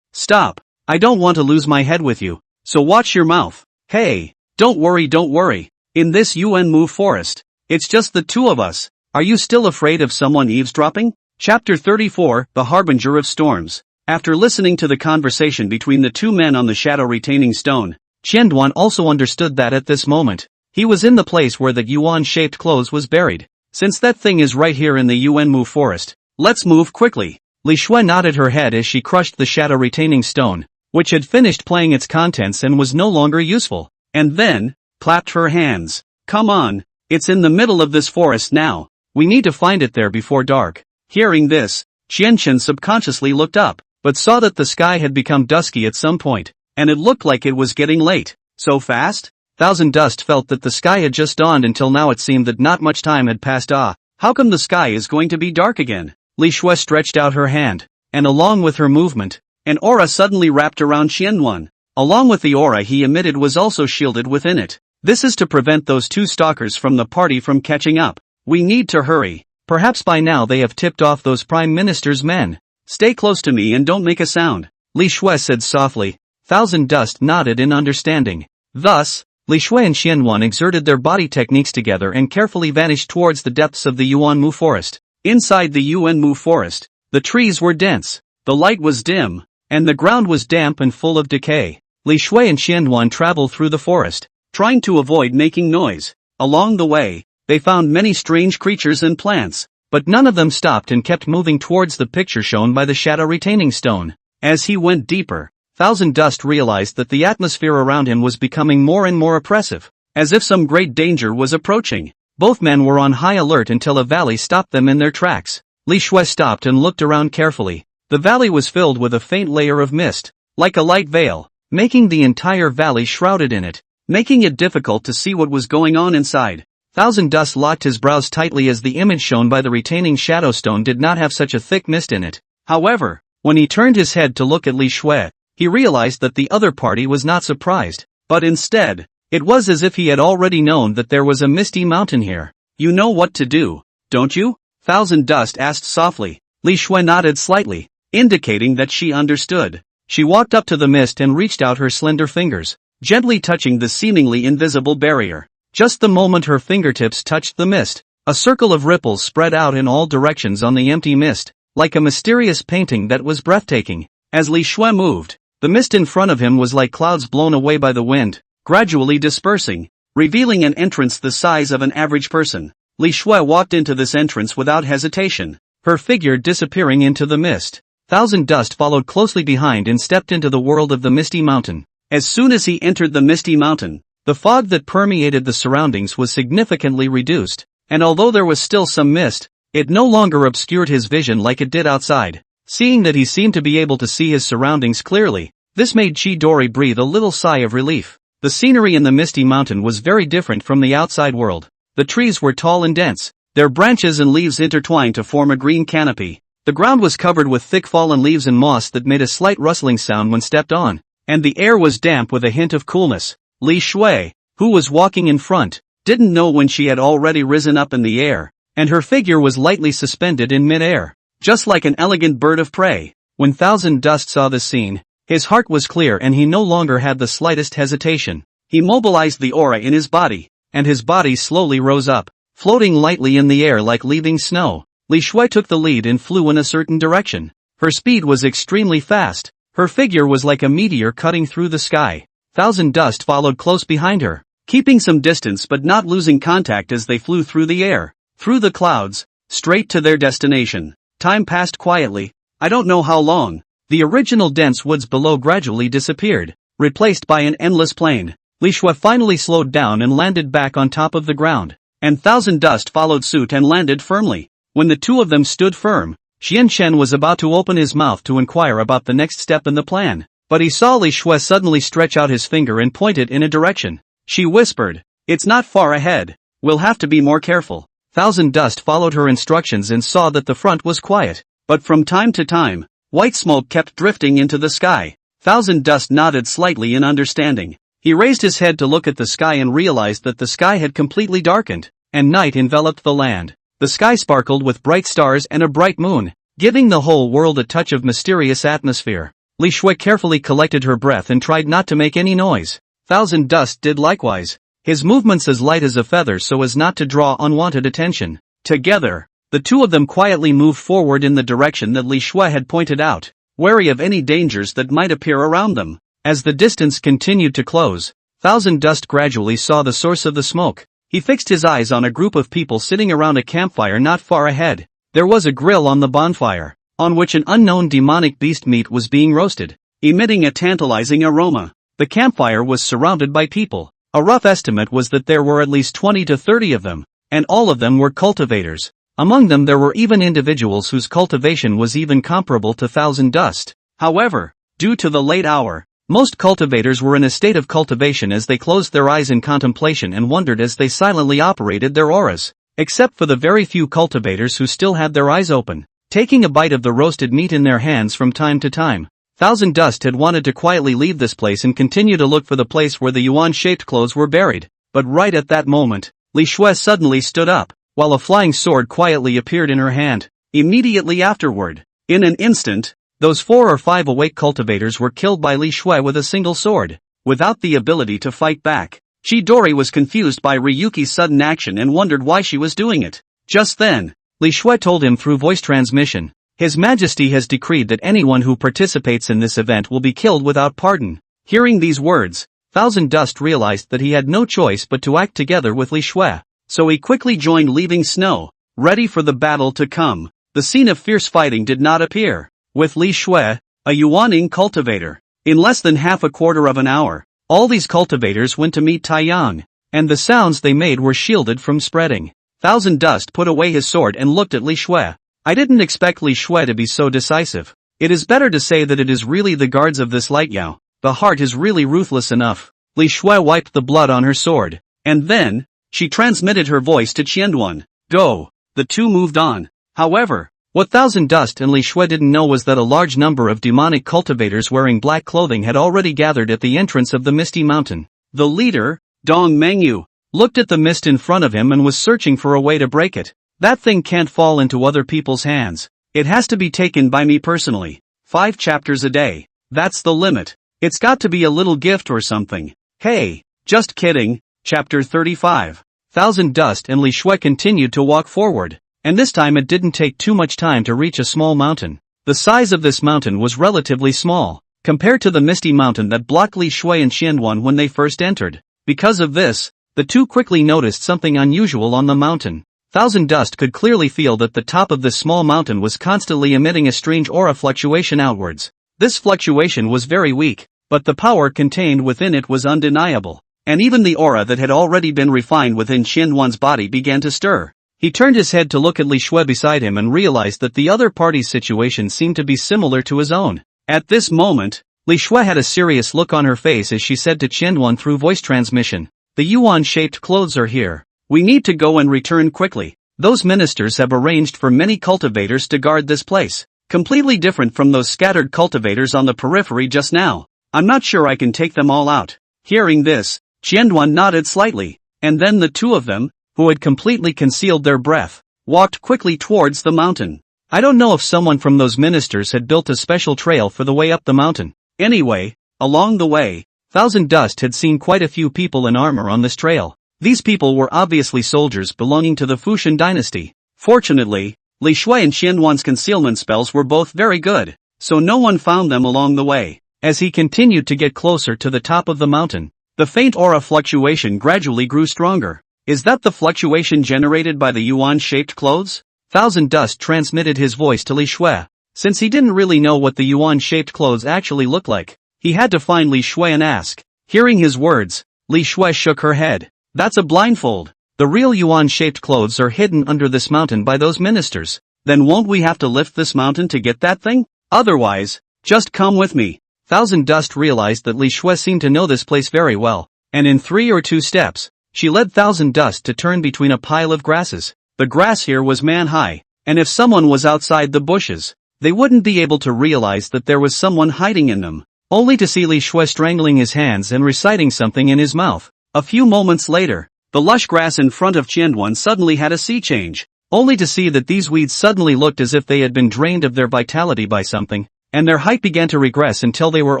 stop. I don't want to lose my head with you, so watch your mouth. Hey, don't worry. In this Yuanmu forest, it's just the two of us. Are you still afraid of someone eavesdropping? Chapter 34, The Harbinger of Storms. After listening to the conversation between the two men on the shadow-retaining stone, Qianduan also understood that at this moment, he was in the place where the yuan-shaped clothes was buried. Since that thing is right here in the Yuanmu forest, let's move quickly. Li Shui nodded her head as she crushed the shadow-retaining stone, which had finished playing its contents and was no longer useful, and then clapped her hands. Come on, it's in the middle of this forest now. We need to find it there before dark. Hearing this, Qianchen subconsciously looked up, but saw that the sky had become dusky at some point, and it looked like it was getting late. So fast? Thousand Dust felt that the sky had just dawned until now it seemed that not much time had passed. How come the sky is going to be dark again? Li Shui stretched out her hand, and along with her movement, an aura suddenly wrapped around Qianduan. Along with the aura he emitted was also shielded within it. This is to prevent those two stalkers from the party from catching up. We need to hurry. Perhaps by now they have tipped off those Prime Minister's men. Stay close to me and don't make a sound, Li Shui said softly. Thousand Dust nodded in understanding. Thus, Li Shui and Qianduan exerted their body techniques together and carefully vanished towards the depths of the Yuanmu forest. Inside the Yuanmu forest, the trees were dense, the light was dim, and the ground was damp and full of decay. Li Shui and Qianduan traveled through the forest, trying to avoid making noise. Along the way, they found many strange creatures and plants, but none of them stopped and kept moving towards the picture shown by the shadow-retaining stone. As he went deeper, Thousand Dust realized that the atmosphere around him was becoming more and more oppressive, as if some great danger was approaching. Both men were on high alert until a valley stopped them in their tracks. Li Shui stopped and looked around carefully. The valley was filled with a faint layer of mist, like a light veil, making the entire valley shrouded in it, making it difficult to see what was going on inside. Thousand Dust locked his brows tightly as the image shown by the retaining shadow stone did not have such a thick mist in it. However, when he turned his head to look at Li Shui, he realized that the other party was not surprised, but instead, it was as if he had already known that there was a misty mountain here. You know what to do, don't you? Thousand Dust asked softly. Li Shui nodded slightly, indicating that she understood. She walked up to the mist and reached out her slender fingers, gently touching the seemingly invisible barrier. Just the moment her fingertips touched the mist, A circle of ripples spread out in all directions on the empty mist, like a mysterious painting that was breathtaking. As Li Shui moved, the mist in front of him was like clouds blown away by the wind, gradually dispersing, revealing an entrance the size of an average person. Li Shui walked into this entrance without hesitation, her figure disappearing into the mist. Thousand Dust followed closely behind and stepped into the world of the Misty Mountain. As soon as he entered the Misty Mountain, the fog that permeated the surroundings was significantly reduced, and although there was still some mist, it no longer obscured his vision like it did outside. Seeing that he seemed to be able to see his surroundings clearly, this made Chidori breathe a little sigh of relief. The scenery in the Misty Mountain was very different from the outside world. The trees were tall and dense, their branches and leaves intertwined to form a green canopy. The ground was covered with thick fallen leaves and moss that made a slight rustling sound when stepped on, and the air was damp with a hint of coolness. Li Shui, who was walking in front, didn't know when she had already risen up in the air, and her figure was lightly suspended in mid-air, just like an elegant bird of prey. When Thousand Dust saw this scene, his heart was clear and he no longer had the slightest hesitation. He mobilized the aura in his body, and his body slowly rose up, floating lightly in the air like leaving snow. Li Shui took the lead and flew in a certain direction. Her speed was extremely fast. Her figure was like a meteor cutting through the sky. Thousand Dust followed close behind her, keeping some distance but not losing contact as they flew through the air, through the clouds, straight to their destination. Time passed quietly. I don't know how long. The original dense woods below gradually disappeared, replaced by an endless plain. Li Shui finally slowed down and landed back on top of the ground, and Thousand Dust followed suit and landed firmly. When the two of them stood firm, Xianchen was about to open his mouth to inquire about the next step in the plan, but he saw Li Shui suddenly stretch out his finger and point it in a direction. She whispered, "It's not far ahead. We'll have to be more careful." Thousand Dust followed her instructions and saw that the front was quiet, but from time to time, white smoke kept drifting into the sky. Thousand Dust nodded slightly in understanding. He raised his head to look at the sky and realized that the sky had completely darkened, and night enveloped the land. The sky sparkled with bright stars and a bright moon, giving the whole world a touch of mysterious atmosphere. Li Shui carefully collected her breath and tried not to make any noise. Thousand Dust did likewise, his movements as light as a feather so as not to draw unwanted attention. Together, the two of them quietly moved forward in the direction that Li Shui had pointed out, wary of any dangers that might appear around them. As the distance continued to close, Thousand Dust gradually saw the source of the smoke. He fixed his eyes on a group of people sitting around a campfire not far ahead. There was a grill on the bonfire, on which an unknown demonic beast meat was being roasted, emitting a tantalizing aroma. The campfire was surrounded by people. A rough estimate was that there were at least 20 to 30 of them, and all of them were cultivators. Among them there were even individuals whose cultivation was even comparable to Thousand Dust. However, due to the late hour, most cultivators were in a state of cultivation as they closed their eyes in contemplation and wondered as they silently operated their auras, except for the very few cultivators who still had their eyes open, taking a bite of the roasted meat in their hands from time to time. Thousand Dust had wanted to quietly leave this place and continue to look for the place where the yuan-shaped clothes were buried, but right at that moment, Li Shui suddenly stood up, while a flying sword quietly appeared in her hand. Immediately afterward, in an instant, those 4 or 5 awake cultivators were killed by Li Shui with a single sword, without the ability to fight back. Chidori was confused by Ryuki's sudden action and wondered why she was doing it. Just then, Li Shui told him through voice transmission, "His Majesty has decreed that anyone who participates in this event will be killed without pardon." Hearing these words, Thousand Dust realized that he had no choice but to act together with Li Shui, so he quickly joined Leaving Snow, ready for the battle to come. The scene of fierce fighting did not appear. With Li Shui, a Yuaning cultivator, in less than half a quarter of an hour, all these cultivators went to meet Taiyang, and the sounds they made were shielded from spreading. Thousand Dust put away his sword and looked at Li Shui. "I didn't expect Li Shui to be so decisive. It is better to say that it is really the guards of this light Yao. The heart is really ruthless enough." Li Shui wiped the blood on her sword, and then, she transmitted her voice to Qianduan. "Go." The two moved on. However, what Thousand Dust and Li Shui didn't know was that a large number of demonic cultivators wearing black clothing had already gathered at the entrance of the Misty Mountain. The leader, Dong Mengyue, looked at the mist in front of him and was searching for a way to break it. "That thing can't fall into other people's hands. It has to be taken by me personally. 5 chapters a day. That's the limit. It's got to be a little gift or something." "Hey, just kidding." Chapter 35. Thousand Dust and Li Shui continued to walk forward, and this time it didn't take too much time to reach a small mountain. The size of this mountain was relatively small, compared to the misty mountain that blocked Li Shui and Xiangyuan when they first entered. Because of this, the two quickly noticed something unusual on the mountain. Thousand Dust could clearly feel that the top of this small mountain was constantly emitting a strange aura fluctuation outwards. This fluctuation was very weak, but the power contained within it was undeniable, and even the aura that had already been refined within Xiangyuan's body began to stir. He turned his head to look at Li Shui beside him and realized that the other party's situation seemed to be similar to his own. At this moment, Li Shui had a serious look on her face as she said to Xiangyuan through voice transmission, "The yuan-shaped clothes are here. We need to go and return quickly. Those ministers have arranged for many cultivators to guard this place, completely different from those scattered cultivators on the periphery just now. I'm not sure I can take them all out." Hearing this, Xiangyuan nodded slightly, and then the two of them, who had completely concealed their breath, walked quickly towards the mountain. I don't know if someone from those ministers had built a special trail for the way up the mountain. Anyway, along the way, Thousand Dust had seen quite a few people in armor on this trail. These people were obviously soldiers belonging to the Fuxian dynasty. Fortunately, Li Shui and Xiangyuan's concealment spells were both very good, so no one found them along the way. As he continued to get closer to the top of the mountain, the faint aura fluctuation gradually grew stronger. Is that the fluctuation generated by the yuan-shaped clothes? Thousand Dust transmitted his voice to Li Shui. Since he didn't really know what the yuan-shaped clothes actually looked like, he had to find Li Shui and ask. Hearing his words, Li Shui shook her head. That's a blindfold. The real yuan-shaped clothes are hidden under this mountain by those ministers. Then won't we have to lift this mountain to get that thing? Otherwise, just come with me. Thousand Dust realized that Li Shui seemed to know this place very well, and in 3 or 2 steps, she led Thousand Dust to turn between a pile of grasses. The grass here was man-high, and if someone was outside the bushes, they wouldn't be able to realize that there was someone hiding in them, only to see Li Shui strangling his hands and reciting something in his mouth. A few moments later, the lush grass in front of Xiangyuan suddenly had a sea change, only to see that these weeds suddenly looked as if they had been drained of their vitality by something, and their height began to regress until they were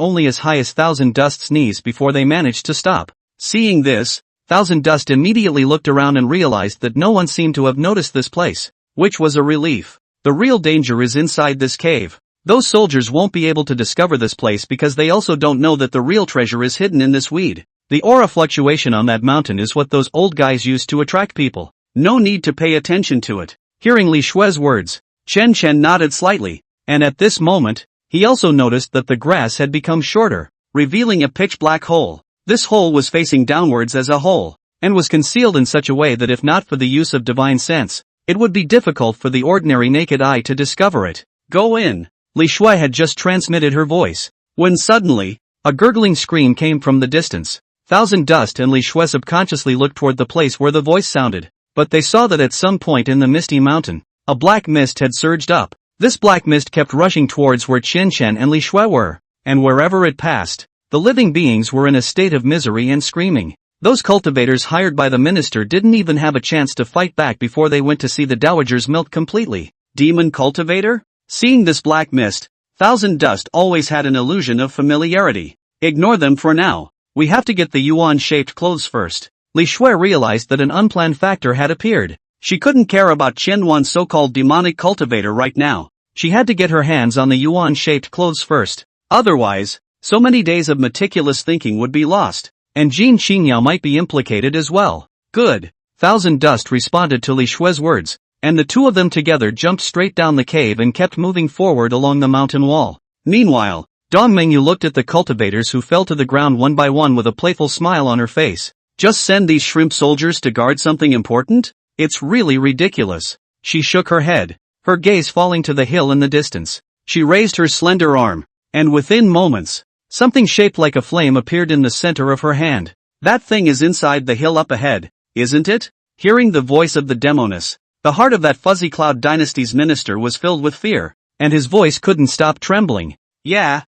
only as high as Thousand Dust's knees before they managed to stop. Seeing this, Thousand Dust immediately looked around and realized that no one seemed to have noticed this place, which was a relief. The real danger is inside this cave. Those soldiers won't be able to discover this place because they also don't know that the real treasure is hidden in this weed. The aura fluctuation on that mountain is what those old guys used to attract people. No need to pay attention to it. Hearing Li Shui's words, Chen Chen nodded slightly, and at this moment, he also noticed that the grass had become shorter, revealing a pitch-black hole. This hole was facing downwards as a whole, and was concealed in such a way that if not for the use of divine sense, it would be difficult for the ordinary naked eye to discover it. Go in. Li Shui had just transmitted her voice, when suddenly, a gurgling scream came from the distance. Thousand Dust and Li Shui subconsciously looked toward the place where the voice sounded, but they saw that at some point in the misty mountain, a black mist had surged up. This black mist kept rushing towards where Chen Chen and Li Shui were, and wherever it passed, the living beings were in a state of misery and screaming. Those cultivators hired by the minister didn't even have a chance to fight back before they went to see the dowager's milk completely. Demon cultivator? Seeing this black mist, Thousand Dust always had an illusion of familiarity. Ignore them for now. We have to get the yuan-shaped clothes first. Li Shui realized that an unplanned factor had appeared. She couldn't care about Qianwan's so-called demonic cultivator right now. She had to get her hands on the yuan-shaped clothes first. Otherwise, so many days of meticulous thinking would be lost, and Jin Qingyao might be implicated as well. Good. Thousand Dust responded to Li Shui's words, and the two of them together jumped straight down the cave and kept moving forward along the mountain wall. Meanwhile, Dong Mengyue looked at the cultivators who fell to the ground one by one with a playful smile on her face. Just send these shrimp soldiers to guard something important? It's really ridiculous. She shook her head, her gaze falling to the hill in the distance. She raised her slender arm, and within moments, something shaped like a flame appeared in the center of her hand. That thing is inside the hill up ahead, isn't it? Hearing the voice of the demoness, the heart of that Fuzzy Cloud Dynasty's minister was filled with fear, and his voice couldn't stop trembling. Yeah,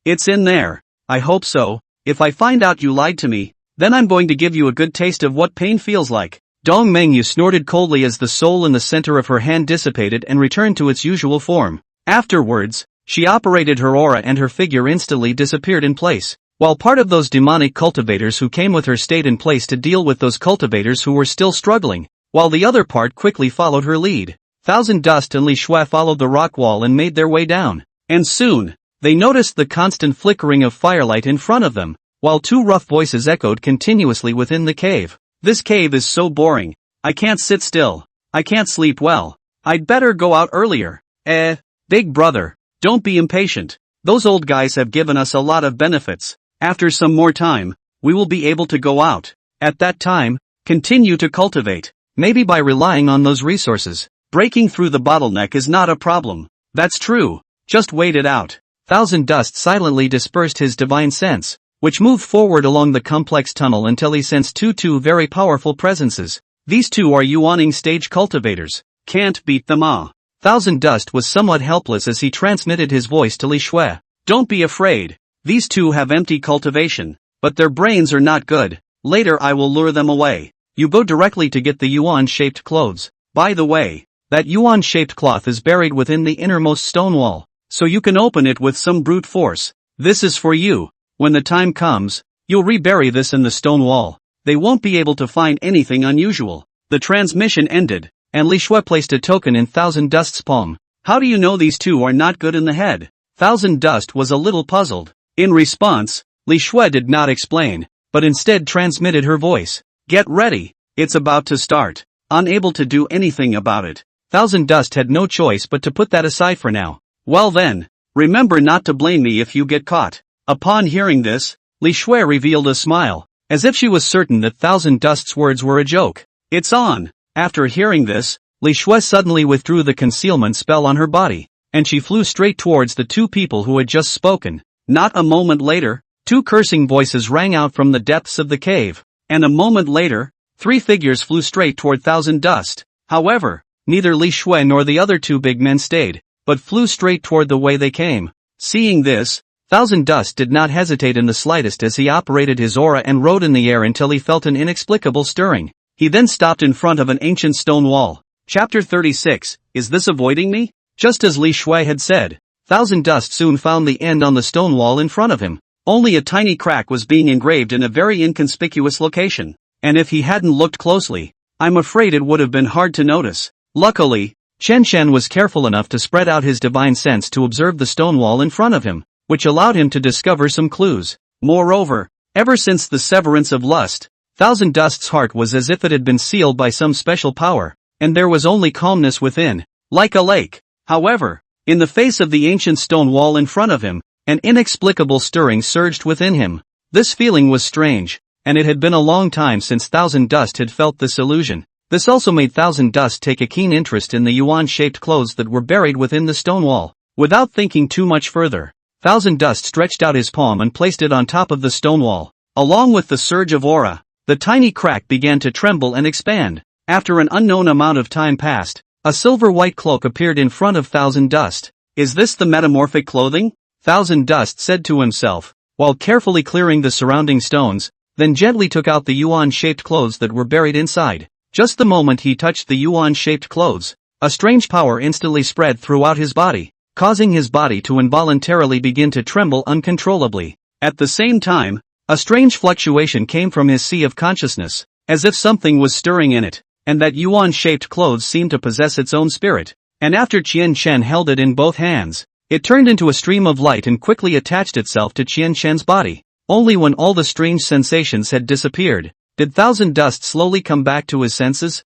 it's in there. I hope so. If I find out you lied to me, then I'm going to give you a good taste of what pain feels like. Dong Mengyue snorted coldly as the soul in the center of her hand dissipated and returned to its usual form. Afterwards, she operated her aura and her figure instantly disappeared in place. while part of those demonic cultivators who came with her stayed in place to deal with those cultivators who were still struggling, while the other part quickly followed her lead. Thousand Dust and Li Shui followed the rock wall and made their way down, and soon, they noticed the constant flickering of firelight in front of them, while two rough voices echoed continuously within the cave. This cave is so boring. I can't sit still. I can't sleep well. I'd better go out earlier. Big brother, don't be impatient. Those old guys have given us a lot of benefits. After some more time, we will be able to go out. At that time, continue to cultivate. Maybe by relying on those resources, breaking through the bottleneck is not a problem. That's true. Just wait it out. Thousand Dust silently dispersed his divine sense, which moved forward along the complex tunnel until he sensed two very powerful presences. These two are Yuaning stage cultivators. Can't beat them all. Thousand Dust was somewhat helpless as he transmitted his voice to Li Shui. Don't be afraid. These two have empty cultivation, but their brains are not good. Later I will lure them away. You go directly to get the yuan-shaped clothes. By the way, that yuan-shaped cloth is buried within the innermost stone wall, so you can open it with some brute force. This is for you. When the time comes, you'll rebury this in the stone wall. They won't be able to find anything unusual. The transmission ended, and Li Shui placed a token in Thousand Dust's palm. How do you know these two are not good in the head? Thousand Dust was a little puzzled. In response, Li Shui did not explain, but instead transmitted her voice. Get ready, it's about to start. Unable to do anything about it, Thousand Dust had no choice but to put that aside for now. Well then, remember not to blame me if you get caught. Upon hearing this, Li Shui revealed a smile, as if she was certain that Thousand Dust's words were a joke. It's on. After hearing this, Li Shui suddenly withdrew the concealment spell on her body, and she flew straight towards the two people who had just spoken. Not a moment later, two cursing voices rang out from the depths of the cave, and a moment later, three figures flew straight toward Thousand Dust. However, neither Li Shui nor the other two big men stayed, but flew straight toward the way they came. Seeing this, Thousand Dust did not hesitate in the slightest as he operated his aura and rode in the air until he felt an inexplicable stirring. He then stopped in front of an ancient stone wall. Chapter 36, Is this avoiding me? Just as Li Shui had said, Thousand Dust soon found the end on the stone wall in front of him. Only a tiny crack was being engraved in a very inconspicuous location, and if he hadn't looked closely, I'm afraid it would have been hard to notice. Luckily, Chen Shan was careful enough to spread out his divine sense to observe the stone wall in front of him, which allowed him to discover some clues. Moreover, ever since the severance of lust, Thousand Dust's heart was as if it had been sealed by some special power, and there was only calmness within, like a lake. However, in the face of the ancient stone wall in front of him, an inexplicable stirring surged within him. This feeling was strange, and it had been a long time since Thousand Dust had felt this illusion. This also made Thousand Dust take a keen interest in the yuan-shaped clothes that were buried within the stone wall. Without thinking too much further, Thousand Dust stretched out his palm and placed it on top of the stone wall. Along with the surge of aura, the tiny crack began to tremble and expand. After an unknown amount of time passed, a silver-white cloak appeared in front of Thousand Dust. Is this the metamorphic clothing? Thousand Dust said to himself, while carefully clearing the surrounding stones, then gently took out the yuan-shaped clothes that were buried inside. Just the moment he touched the yuan-shaped clothes, a strange power instantly spread throughout his body, causing his body to involuntarily begin to tremble uncontrollably. At the same time, a strange fluctuation came from his sea of consciousness, as if something was stirring in it, and that yuan-shaped clothes seemed to possess its own spirit. And after Qian Shen held it in both hands, it turned into a stream of light and quickly attached itself to Qian Shen's body. Only when all the strange sensations had disappeared, did Thousand Dust slowly come back to his senses.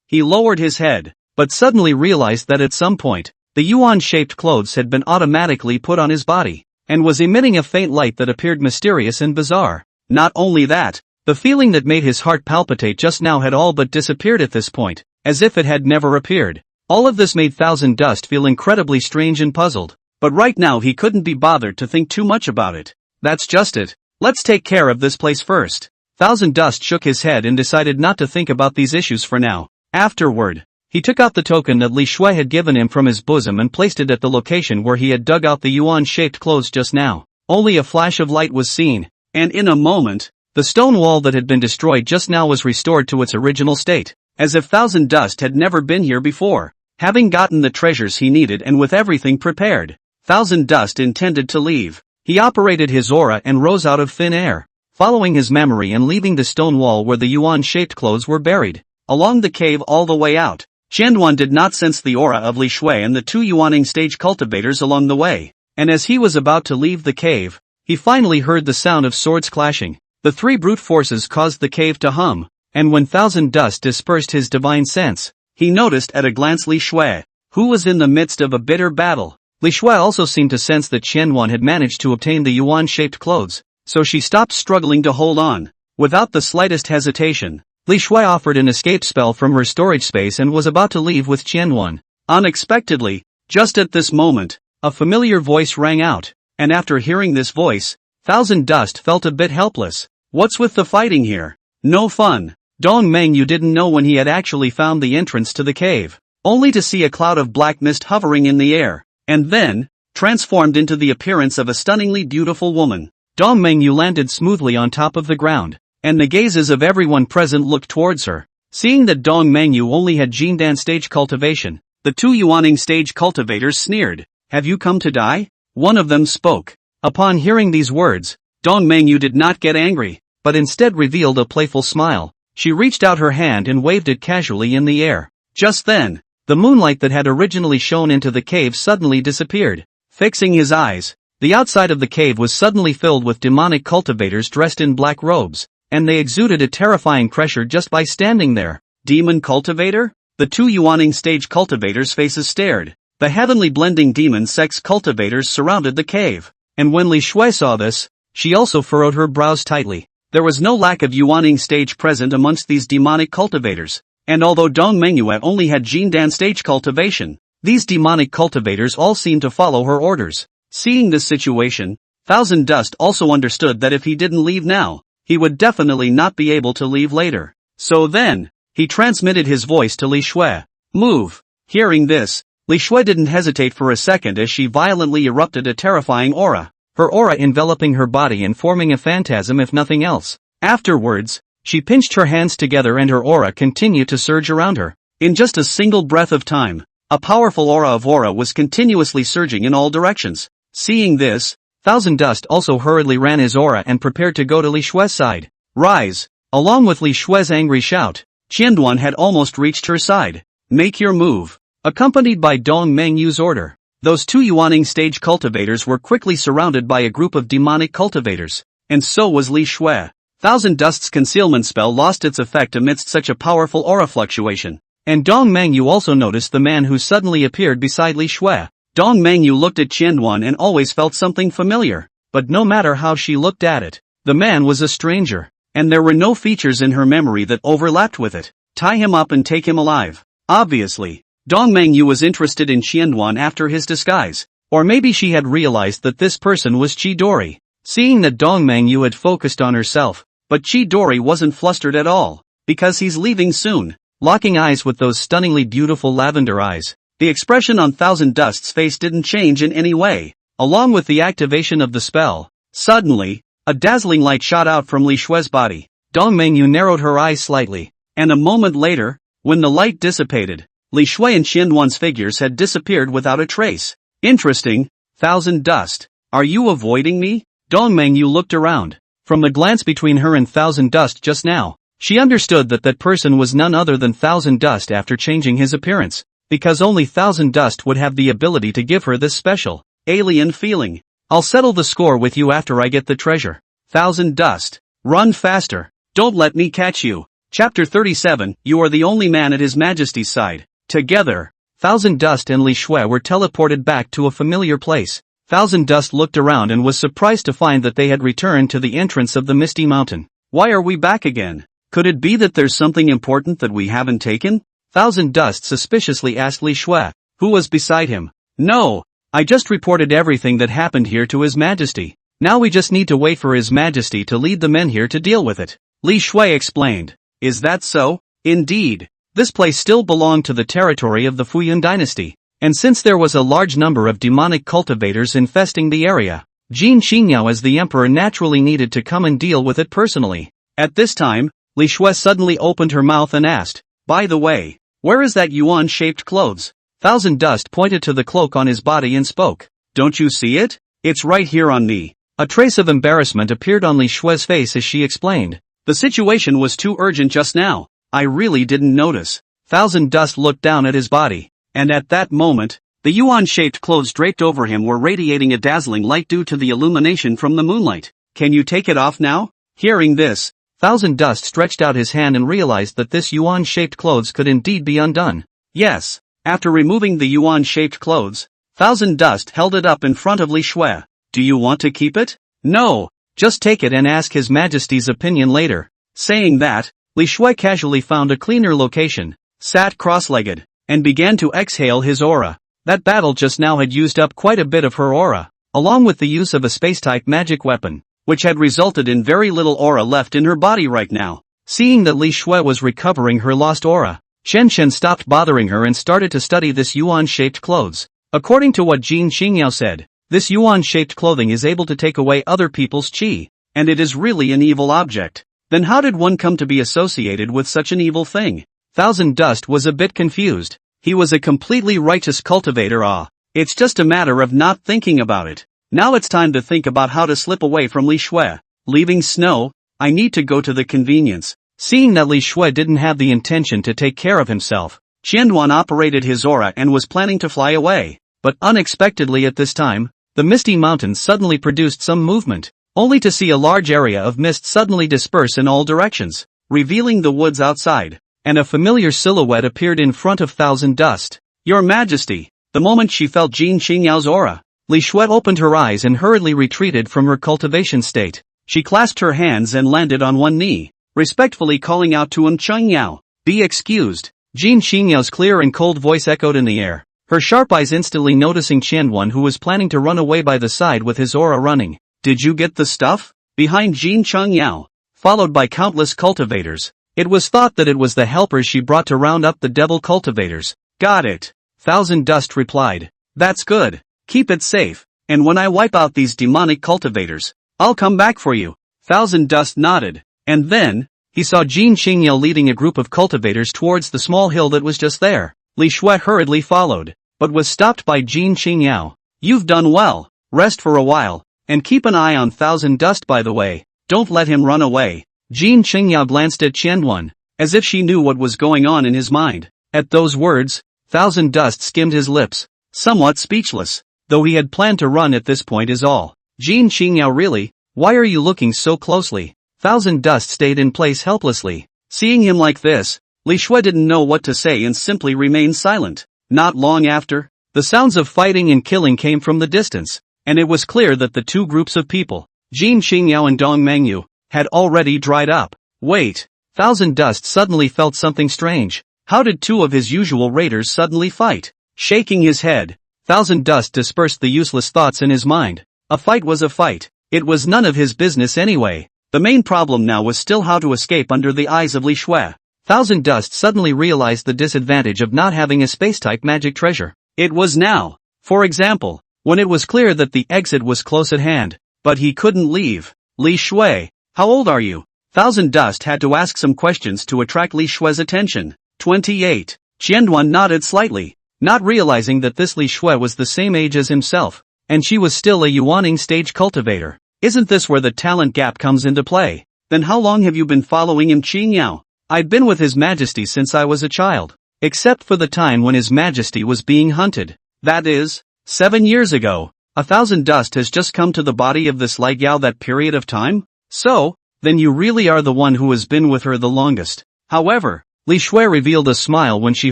He lowered his head, but suddenly realized that at some point, the yuan-shaped clothes had been automatically put on his body, and was emitting a faint light that appeared mysterious and bizarre. Not only that, the feeling that made his heart palpitate just now had all but disappeared at this point, as if it had never appeared. All of this made Thousand Dust feel incredibly strange and puzzled, but right now he couldn't be bothered to think too much about it. That's just it. Let's take care of this place first. Thousand Dust shook his head and decided not to think about these issues for now. Afterward, he took out the token that Li Shui had given him from his bosom and placed it at the location where he had dug out the yuan-shaped clothes just now. Only a flash of light was seen, and in a moment, the stone wall that had been destroyed just now was restored to its original state, as if Thousand Dust had never been here before. Having gotten the treasures he needed and with everything prepared, Thousand Dust intended to leave. He operated his aura and rose out of thin air, following his memory and leaving the stone wall where the yuan-shaped clothes were buried, along the cave all the way out. Qianduan did not sense the aura of Li Shui and the two yuaning stage cultivators along the way, and as he was about to leave the cave, he finally heard the sound of swords clashing. The three brute forces caused the cave to hum, and when Thousand Dust dispersed his divine sense, he noticed at a glance Li Shui, who was in the midst of a bitter battle. Li Shui also seemed to sense that Qianduan had managed to obtain the yuan-shaped clothes, so she stopped struggling to hold on. Without the slightest hesitation, Li Shui offered an escape spell from her storage space and was about to leave with Qianduan. Unexpectedly, just at this moment, a familiar voice rang out, and after hearing this voice, Thousand Dust felt a bit helpless. What's with the fighting here? No fun. Dong Mengyue didn't know when he had actually found the entrance to the cave, only to see a cloud of black mist hovering in the air, and then, transformed into the appearance of a stunningly beautiful woman. Dong Mengyue landed smoothly on top of the ground, and the gazes of everyone present looked towards her. Seeing that Dong Mengyue only had Jindan stage cultivation, the two yuaning stage cultivators sneered. Have you come to die? One of them spoke. Upon hearing these words, Dong Mengyue did not get angry, but instead revealed a playful smile. She reached out her hand and waved it casually in the air. Just then, the moonlight that had originally shone into the cave suddenly disappeared. Fixing his eyes, the outside of the cave was suddenly filled with demonic cultivators dressed in black robes, and they exuded a terrifying pressure just by standing there. Demon cultivator? The two yuaning stage cultivators' faces stared. The heavenly blending demon sex cultivators surrounded the cave, and when Li Shui saw this, she also furrowed her brows tightly. There was no lack of yuaning stage present amongst these demonic cultivators, and although Dong Mengyue only had Jindan stage cultivation, these demonic cultivators all seemed to follow her orders. Seeing this situation, Thousand Dust also understood that if he didn't leave now, he would definitely not be able to leave later. So then, he transmitted his voice to Li Shui. Move. Hearing this, Li Shui didn't hesitate for a second as she violently erupted a terrifying aura, her aura enveloping her body and forming a phantasm if nothing else. Afterwards, she pinched her hands together and her aura continued to surge around her. In just a single breath of time, a powerful aura was continuously surging in all directions. Seeing this, Thousand Dust also hurriedly ran his aura and prepared to go to Li Shui's side. Rise! Along with Li Shui's angry shout, Qianduan had almost reached her side. Make your move. Accompanied by Dong Mengyue's order, those two yuaning stage cultivators were quickly surrounded by a group of demonic cultivators, and so was Li Shui. Thousand Dust's concealment spell lost its effect amidst such a powerful aura fluctuation, and Dong Mengyue also noticed the man who suddenly appeared beside Li Shui. Dong Mengyue looked at Qianduan and always felt something familiar, but no matter how she looked at it, the man was a stranger, and there were no features in her memory that overlapped with it. Tie him up and take him alive. Obviously, Dong Mengyue was interested in Qianduan after his disguise, or maybe she had realized that this person was Chidori. Seeing that Dong Mengyue had focused on herself, but Chidori wasn't flustered at all, because he's leaving soon. Locking eyes with those stunningly beautiful lavender eyes, the expression on Thousand Dust's face didn't change in any way. Along with the activation of the spell, suddenly, a dazzling light shot out from Li Shui's body. Dong Mengyue narrowed her eyes slightly, and a moment later, when the light dissipated, Li Shui and Qianduan's figures had disappeared without a trace. Interesting, Thousand Dust. Are you avoiding me? Dong Mengyue looked around. From the glance between her and Thousand Dust just now, she understood that that person was none other than Thousand Dust after changing his appearance, because only Thousand Dust would have the ability to give her this special, alien feeling. I'll settle the score with you after I get the treasure. Thousand Dust. Run faster. Don't let me catch you. Chapter 37, You are the only man at His Majesty's side. Together, Thousand Dust and Li Shui were teleported back to a familiar place. Thousand Dust looked around and was surprised to find that they had returned to the entrance of the Misty Mountain. Why are we back again? Could it be that there's something important that we haven't taken? Thousand Dust suspiciously asked Li Shui, who was beside him. No, I just reported everything that happened here to His Majesty. Now we just need to wait for His Majesty to lead the men here to deal with it. Li Shui explained. Is that so? Indeed. This place still belonged to the territory of the Fuyun dynasty, and since there was a large number of demonic cultivators infesting the area, Jin Xingyao as the emperor naturally needed to come and deal with it personally. At this time, Li Shui suddenly opened her mouth and asked, by the way, where is that yuan-shaped clothes? Thousand Dust pointed to the cloak on his body and spoke. Don't you see it? It's right here on me. A trace of embarrassment appeared on Li Shue's face as she explained. The situation was too urgent just now. I really didn't notice. Thousand Dust looked down at his body, and at that moment, the yuan-shaped clothes draped over him were radiating a dazzling light due to the illumination from the moonlight. Can you take it off now? Hearing this, Thousand Dust stretched out his hand and realized that this yuan-shaped clothes could indeed be undone. Yes. After removing the yuan-shaped clothes, Thousand Dust held it up in front of Li Shue. Do you want to keep it? No. Just take it and ask His Majesty's opinion later. Saying that, Li Shue casually found a cleaner location, sat cross-legged, and began to exhale his aura. That battle just now had used up quite a bit of her aura, along with the use of a space-type magic weapon, which had resulted in very little aura left in her body right now. Seeing that Li Shue was recovering her lost aura, Shen Shen stopped bothering her and started to study this yuan-shaped clothes. According to what Jin Xingyao said, this yuan-shaped clothing is able to take away other people's qi, and it is really an evil object. Then how did one come to be associated with such an evil thing? Thousand Dust was a bit confused. He was a completely righteous cultivator. It's just a matter of not thinking about it. Now it's time to think about how to slip away from Li Shue. Leaving Snow, I need to go to the convenience. Seeing that Li Shue didn't have the intention to take care of himself, Qianduan operated his aura and was planning to fly away. But unexpectedly at this time, the misty mountains suddenly produced some movement, only to see a large area of mist suddenly disperse in all directions, revealing the woods outside, and a familiar silhouette appeared in front of Thousand Dust. Your Majesty! The moment she felt Jin Xingyao's aura, Li Shue opened her eyes and hurriedly retreated from her cultivation state. She clasped her hands and landed on one knee, respectfully calling out to Yuexiangyuan. Be excused. Jin Xingyao's clear and cold voice echoed in the air, her sharp eyes instantly noticing Qianduan, who was planning to run away by the side with his aura running. Did you get the stuff? Behind Jin Xinggyao, followed by countless cultivators, it was thought that it was the helpers she brought to round up the devil cultivators. Got it. Thousand Dust replied. That's good. Keep it safe, and when I wipe out these demonic cultivators, I'll come back for you. Thousand Dust nodded, and then, he saw Jin Xingyao leading a group of cultivators towards the small hill that was just there. Li Shue hurriedly followed, but was stopped by Jin Xingyao. You've done well. Rest for a while, and keep an eye on Thousand Dust by the way. Don't let him run away. Jin Xingyao glanced at Qianduan, as if she knew what was going on in his mind. At those words, Thousand Dust skimmed his lips, somewhat speechless, though he had planned to run at this point is all. Jin Xingyao, really? Why are you looking so closely? Thousand Dust stayed in place helplessly. Seeing him like this, Li Shue didn't know what to say and simply remained silent. Not long after, the sounds of fighting and killing came from the distance, and it was clear that the two groups of people, Jin Xingyao and Dong Mengyue, had already dried up. Wait, Thousand Dust suddenly felt something strange. How did two of his usual raiders suddenly fight? Shaking his head, Thousand Dust dispersed the useless thoughts in his mind. A fight was a fight. It was none of his business anyway. The main problem now was still how to escape under the eyes of Li Shue. Thousand Dust suddenly realized the disadvantage of not having a space-type magic treasure. It was now, for example, when it was clear that the exit was close at hand, but he couldn't leave. Li Shue, how old are you? Thousand Dust had to ask some questions to attract Li Shue's attention. 28. Qianduan nodded slightly, not realizing that this Li Shue was the same age as himself, and she was still a yuaning stage cultivator. Isn't this where the talent gap comes into play? Then how long have you been following him, Qingyao? I'd been with His Majesty since I was a child, except for the time when His Majesty was being hunted. That is, 7 years ago. Thousand Dust has just come to the body of this Light Yao that period of time? So, then you really are the one who has been with her the longest. However, Li Shue revealed a smile when she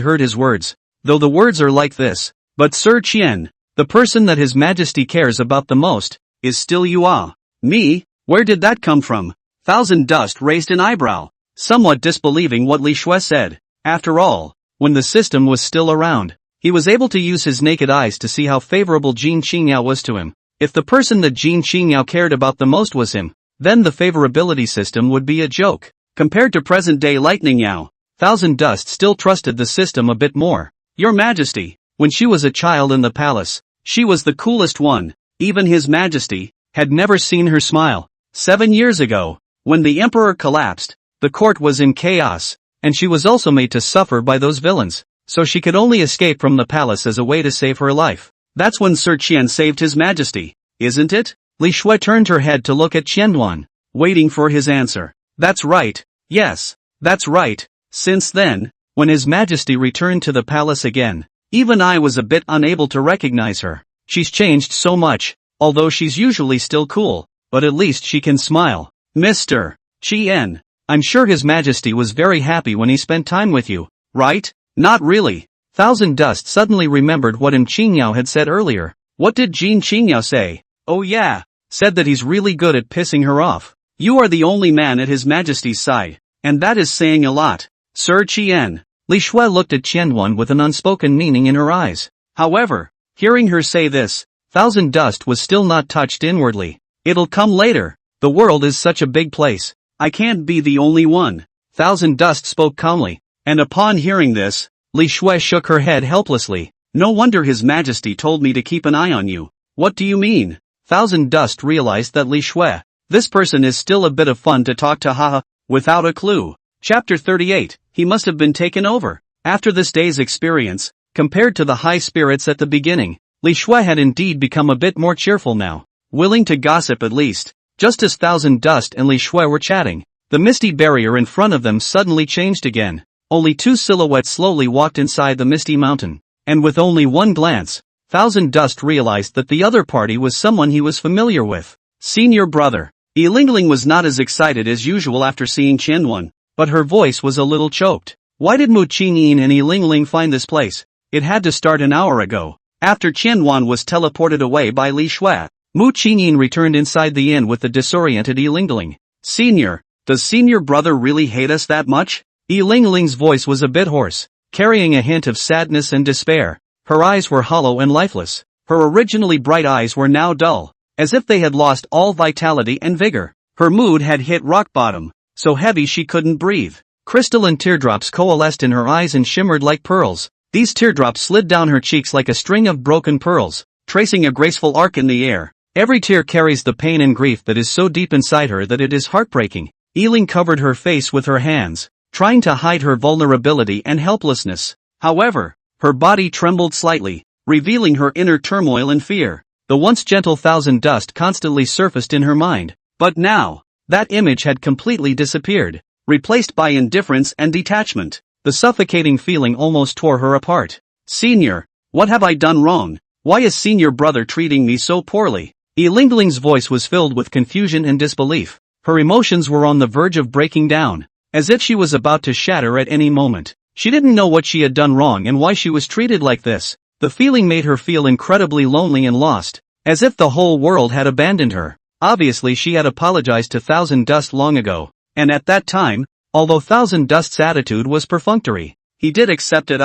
heard his words, though the words are like this. But Sir Qian, the person that His Majesty cares about the most, is still you. Me? Where did that come from? Thousand Dust raised an eyebrow, somewhat disbelieving what Li Shue said. After all, when the system was still around, he was able to use his naked eyes to see how favorable Jin Xingyao was to him. If the person that Jin Xingyao cared about the most was him, then the favorability system would be a joke. Compared to present-day Lightning Yao, Thousand Dust still trusted the system a bit more. Your Majesty, when she was a child in the palace, she was the coolest one. Even His Majesty had never seen her smile. 7 years ago, when the Emperor collapsed, the court was in chaos, and she was also made to suffer by those villains, so she could only escape from the palace as a way to save her life. That's when Sir Qian saved His Majesty, isn't it? Li Shui turned her head to look at Qianyuan, waiting for his answer. That's right. Yes, that's right. Since then, when His Majesty returned to the palace again, even I was a bit unable to recognize her. She's changed so much, although she's usually still cool, but at least she can smile. Mr. Qian, I'm sure His Majesty was very happy when he spent time with you, right? Not really. Thousand Dust suddenly remembered what Qingyao had said earlier. What did Qingyao say? Oh yeah, said that he's really good at pissing her off. You are the only man at His Majesty's side, and that is saying a lot. Sir Qian. Li Shui looked at Qianyuan with an unspoken meaning in her eyes. However, hearing her say this, Thousand Dust was still not touched inwardly. It'll come later. The world is such a big place. I can't be the only one. Thousand Dust spoke calmly, and upon hearing this, Li Shui shook her head helplessly. No wonder His Majesty told me to keep an eye on you. What do you mean? Thousand Dust realized that Li Shui, this person is still a bit of fun to talk to, haha, without a clue. Chapter 38, he must have been taken over. After this day's experience, compared to the high spirits at the beginning, Li Shui had indeed become a bit more cheerful now, willing to gossip at least. Just as Thousand Dust and Li Shui were chatting, the misty barrier in front of them suddenly changed again. Only two silhouettes slowly walked inside the misty mountain, and with only one glance, Thousand Dust realized that the other party was someone he was familiar with. Senior brother. Yi Lingling was not as excited as usual after seeing Qianyuan, but her voice was a little choked. Why did Mu Qingyin and Yi Lingling find this place? It had to start an hour ago, after Qianyuan was teleported away by Li Shui. Mu Qingyin returned inside the inn with the disoriented Yi Lingling. Senior, does senior brother really hate us that much? Yi Lingling's voice was a bit hoarse, carrying a hint of sadness and despair. Her eyes were hollow and lifeless. Her originally bright eyes were now dull, as if they had lost all vitality and vigor. Her mood had hit rock bottom, so heavy she couldn't breathe. Crystalline teardrops coalesced in her eyes and shimmered like pearls. These teardrops slid down her cheeks like a string of broken pearls, tracing a graceful arc in the air. Every tear carries the pain and grief that is so deep inside her that it is heartbreaking. Yi Ling covered her face with her hands, trying to hide her vulnerability and helplessness. However, her body trembled slightly, revealing her inner turmoil and fear. The once gentle Thousand Dust constantly surfaced in her mind, but now, that image had completely disappeared, replaced by indifference and detachment. The suffocating feeling almost tore her apart. Senior, what have I done wrong? Why is senior brother treating me so poorly? Yi Lingling's voice was filled with confusion and disbelief. Her emotions were on the verge of breaking down, as if she was about to shatter at any moment. She didn't know what she had done wrong and why she was treated like this. The feeling made her feel incredibly lonely and lost, as if the whole world had abandoned her. Obviously she had apologized to Thousand Dust long ago, and at that time, although Thousand Dust's attitude was perfunctory, he did accept it.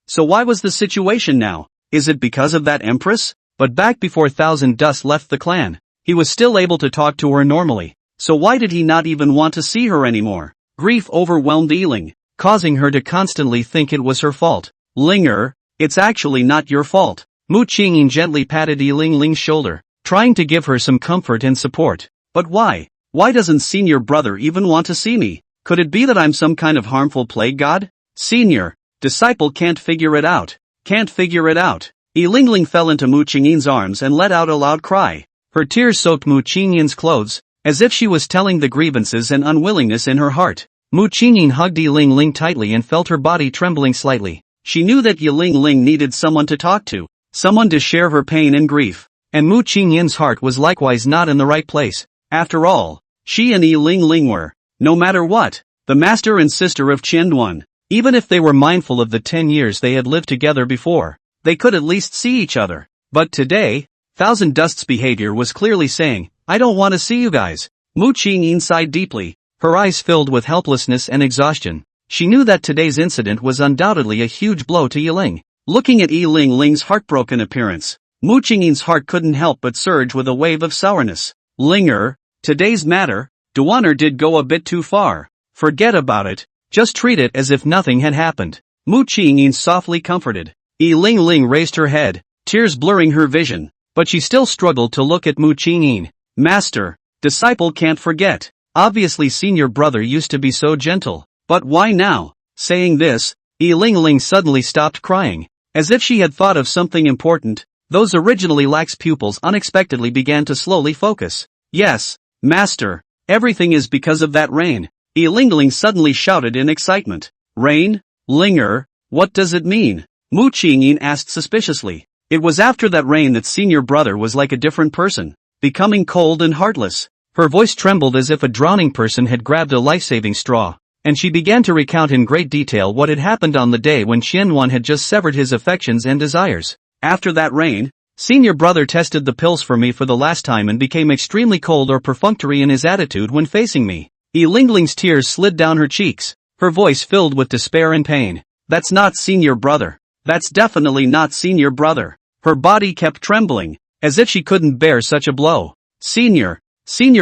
So why was the situation now? Is it because of that empress? But back before Thousand Dust left the clan, he was still able to talk to her normally, so why did he not even want to see her anymore? Grief overwhelmed Yi Ling, causing her to constantly think it was her fault. Linger, it's actually not your fault. Mu Qingyin gently patted Yi Lingling's shoulder, trying to give her some comfort and support. But why? Why doesn't senior brother even want to see me? Could it be that I'm some kind of harmful plague god? Senior, disciple can't figure it out. Can't figure it out. Yi Lingling fell into Mu Qingyin's arms and let out a loud cry. Her tears soaked Mu Qingyin's clothes, as if she was telling the grievances and unwillingness in her heart. Mu Qingyin hugged Yi Lingling tightly and felt her body trembling slightly. She knew that Yi Lingling needed someone to talk to, someone to share her pain and grief, and Mu Qingyin's heart was likewise not in the right place. After all, she and Yi Lingling were, no matter what, the master and sister of Qianyuan. Even if they were mindful of the 10 years they had lived together before, they could at least see each other. But today, Thousand Dust's behavior was clearly saying, I don't want to see you guys. Mu Qingyin sighed deeply, her eyes filled with helplessness and exhaustion. She knew that today's incident was undoubtedly a huge blow to Yi Ling. Looking at Yi Lingling's heartbroken appearance, Mu Qingyin's heart couldn't help but surge with a wave of sourness. Linger, today's matter, Duaner did go a bit too far. Forget about it, just treat it as if nothing had happened. Mu Qingyin softly comforted. Yi Lingling raised her head, tears blurring her vision, but she still struggled to look at Mu Qingyin. Master, disciple can't forget. Obviously senior brother used to be so gentle, but why now? Saying this, Yi Lingling suddenly stopped crying, as if she had thought of something important. Those originally lax pupils unexpectedly began to slowly focus. Yes, master, everything is because of that rain. Yi Lingling suddenly shouted in excitement. Rain? Linger? What does it mean? Mu Qingyin asked suspiciously. It was after that rain that senior brother was like a different person, becoming cold and heartless. Her voice trembled as if a drowning person had grabbed a life-saving straw, and she began to recount in great detail what had happened on the day when Yuexiangyuan had just severed his affections and desires. After that rain, senior brother tested the pills for me for the last time and became extremely cold or perfunctory in his attitude when facing me. Yi Lingling's tears slid down her cheeks, her voice filled with despair and pain. That's not senior brother. That's definitely not senior brother. Her body kept trembling, as if she couldn't bear such a blow. Senior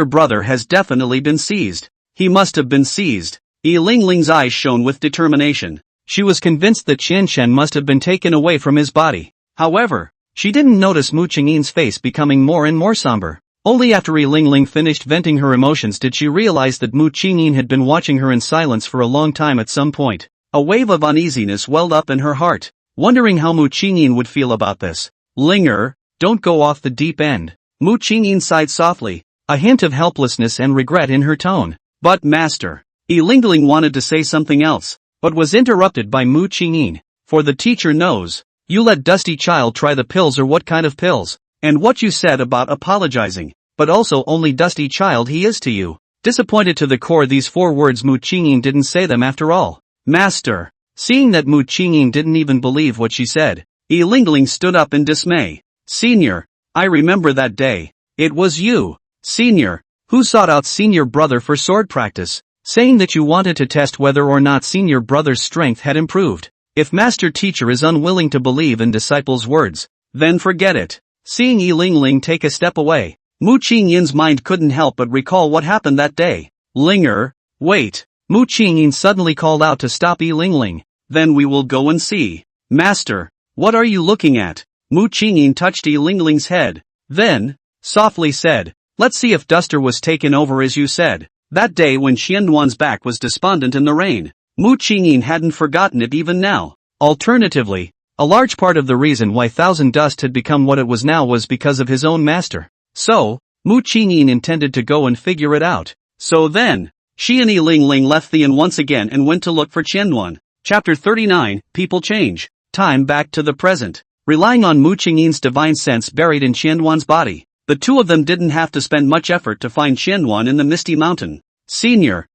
brother has definitely been seized. He must have been seized. Yi Lingling's eyes shone with determination. She was convinced that Qianshan must have been taken away from his body. However, she didn't notice Mu Qingyin's face becoming more and more somber. Only after Yi Lingling finished venting her emotions did she realize that Mu Qingyin had been watching her in silence for a long time. At some point, a wave of uneasiness welled up in her heart, wondering how Mu Qingyin would feel about this. Linger, don't go off the deep end. Mu Qingyin sighed softly, a hint of helplessness and regret in her tone. But master, Yi Lingling wanted to say something else, but was interrupted by Mu Qingyin. For the teacher knows. You let Dusty Child try the pills, or what kind of pills? And what you said about apologizing, but also only Dusty Child he is to you. Disappointed to the core, these 4 words Mu Qingyin didn't say them after all. Master. Seeing that Mu Qingyin didn't even believe what she said, Yi Lingling stood up in dismay. Senior, I remember that day. It was you, senior, who sought out senior brother for sword practice, saying that you wanted to test whether or not senior brother's strength had improved. If master teacher is unwilling to believe in disciples' words, then forget it. Seeing Yi Lingling take a step away, Mu Qingyin's mind couldn't help but recall what happened that day. Linger, wait. Mu Qingyin suddenly called out to stop Yi Lingling. Then we will go and see. Master, what are you looking at? Mu Qingyin touched Yi Lingling's head, then softly said, let's see if Duster was taken over as you said. That day when Qianduan's back was despondent in the rain, Mu Qingyin hadn't forgotten it even now. Alternatively, a large part of the reason why Thousand Dust had become what it was now was because of his own master. So, Mu Qingyin intended to go and figure it out. So then, she and Yi Lingling left the inn once again and went to look for Qianduan. Chapter 39, People Change. Time back to the present. Relying on Mu Qingyin's divine sense buried in Qianduan's body, the two of them didn't have to spend much effort to find Qianduan in the Misty Mountain. Senior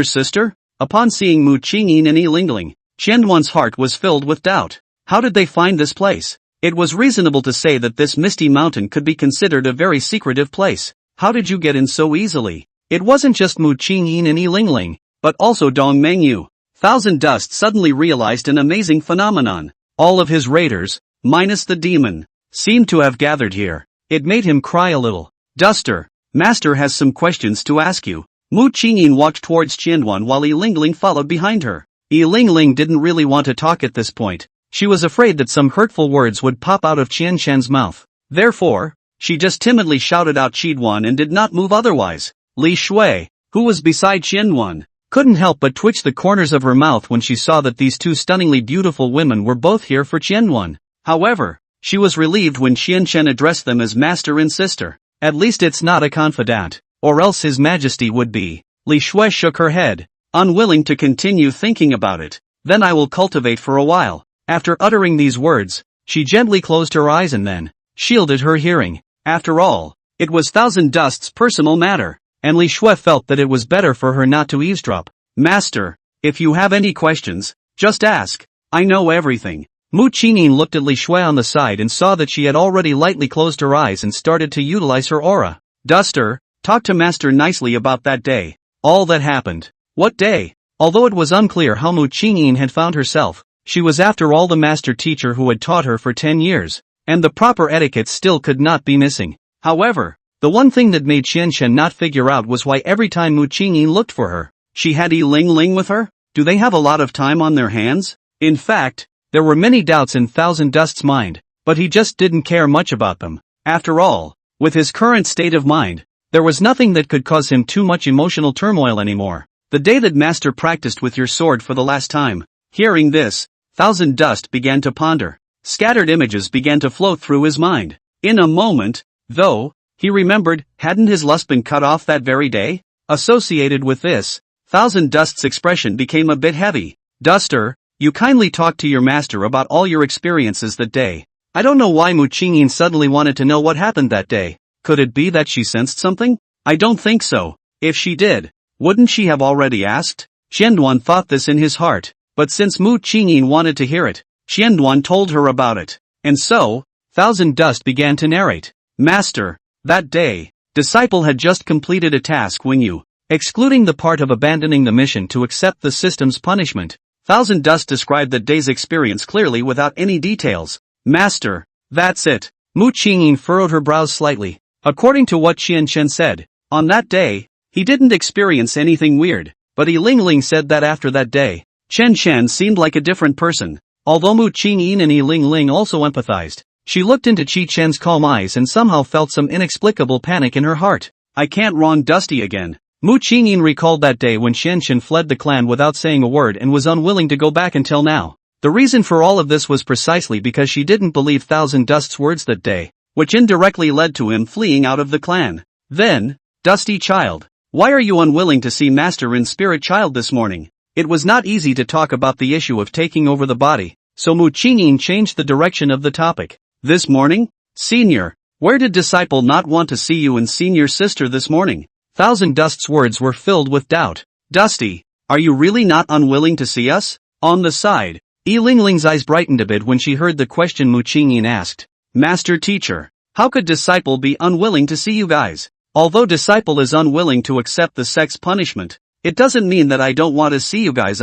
sister? Upon seeing Mu Qingyin and Yi Lingling, Qianduan's heart was filled with doubt. How did they find this place? It was reasonable to say that this Misty Mountain could be considered a very secretive place. How did you get in so easily? It wasn't just Mu Qingyin and Yi Lingling, but also Dong Mengyue. Thousand Dust suddenly realized an amazing phenomenon. All of his raiders, minus the demon, seemed to have gathered here. It made him cry a little. Duster, master has some questions to ask you. Mu Qingyin walked towards Qianduan while Yi Lingling followed behind her. Yi Lingling didn't really want to talk at this point. She was afraid that some hurtful words would pop out of Qianshan's mouth. Therefore, she just timidly shouted out Qianduan and did not move otherwise. Li Shui, who was beside Qianduan, couldn't help but twitch the corners of her mouth when she saw that these two stunningly beautiful women were both here for Qianduan. However, she was relieved when Qianshan addressed them as master and sister. At least it's not a confidant, or else his majesty would be. Li Shui shook her head, unwilling to continue thinking about it. Then I will cultivate for a while. After uttering these words, she gently closed her eyes and then shielded her hearing. After all, it was Thousand Dust's personal matter, and Li Shui felt that it was better for her not to eavesdrop. Master, if you have any questions, just ask. I know everything. Mu Qingyin looked at Li Shui on the side and saw that she had already lightly closed her eyes and started to utilize her aura. Duster, talk to master nicely about that day. All that happened. What day? Although it was unclear how Mu Qingyin had found herself, she was after all the master teacher who had taught her for 10 years, and the proper etiquette still could not be missing. However, the one thing that made Qianshan not figure out was why every time Mu Qingyin looked for her, she had Yi Lingling with her? Do they have a lot of time on their hands? In fact, there were many doubts in Thousand Dust's mind, but he just didn't care much about them. After all, with his current state of mind, there was nothing that could cause him too much emotional turmoil anymore. The day that master practiced with your sword for the last time. Hearing this, Thousand Dust began to ponder. Scattered images began to float through his mind. In a moment, though, he remembered, hadn't his lust been cut off that very day? Associated with this, Thousand Dust's expression became a bit heavy. Duster, you kindly talked to your master about all your experiences that day. I don't know why Muqingyin suddenly wanted to know what happened that day. Could it be that she sensed something? I don't think so. If she did, wouldn't she have already asked? Qianduan thought this in his heart, but since Muqingyin wanted to hear it, Qianduan told her about it. And so, Thousand Dust began to narrate. Master, that day, disciple had just completed a task when you, excluding the part of abandoning the mission to accept the system's punishment. Thousand Dust described that day's experience clearly without any details. Master, that's it. Muqingyin furrowed her brows slightly. According to what Qian Chen said, on that day, he didn't experience anything weird, but Yi Lingling said that after that day, Chen Chen seemed like a different person. Although Muqingyin and Yi Lingling also empathized, she looked into Qi Chen's calm eyes and somehow felt some inexplicable panic in her heart. I can't wrong Dusty again. Muqingyin recalled that day when Chen Chen fled the clan without saying a word and was unwilling to go back until now. The reason for all of this was precisely because she didn't believe Thousand Dust's words that day, which indirectly led to him fleeing out of the clan. Then, Dusty child, why are you unwilling to see Master in spirit child this morning? It was not easy to talk about the issue of taking over the body, so Muqingyin changed the direction of the topic. This morning? Senior, where did disciple not want to see you and senior sister this morning? Thousand Dust's words were filled with doubt. Dusty, are you really not unwilling to see us? On the side, Yi Lingling's eyes brightened a bit when she heard the question Muqingyin asked. Master teacher, how could disciple be unwilling to see you guys? Although disciple is unwilling to accept the sect's punishment, it doesn't mean that I don't want to see you guys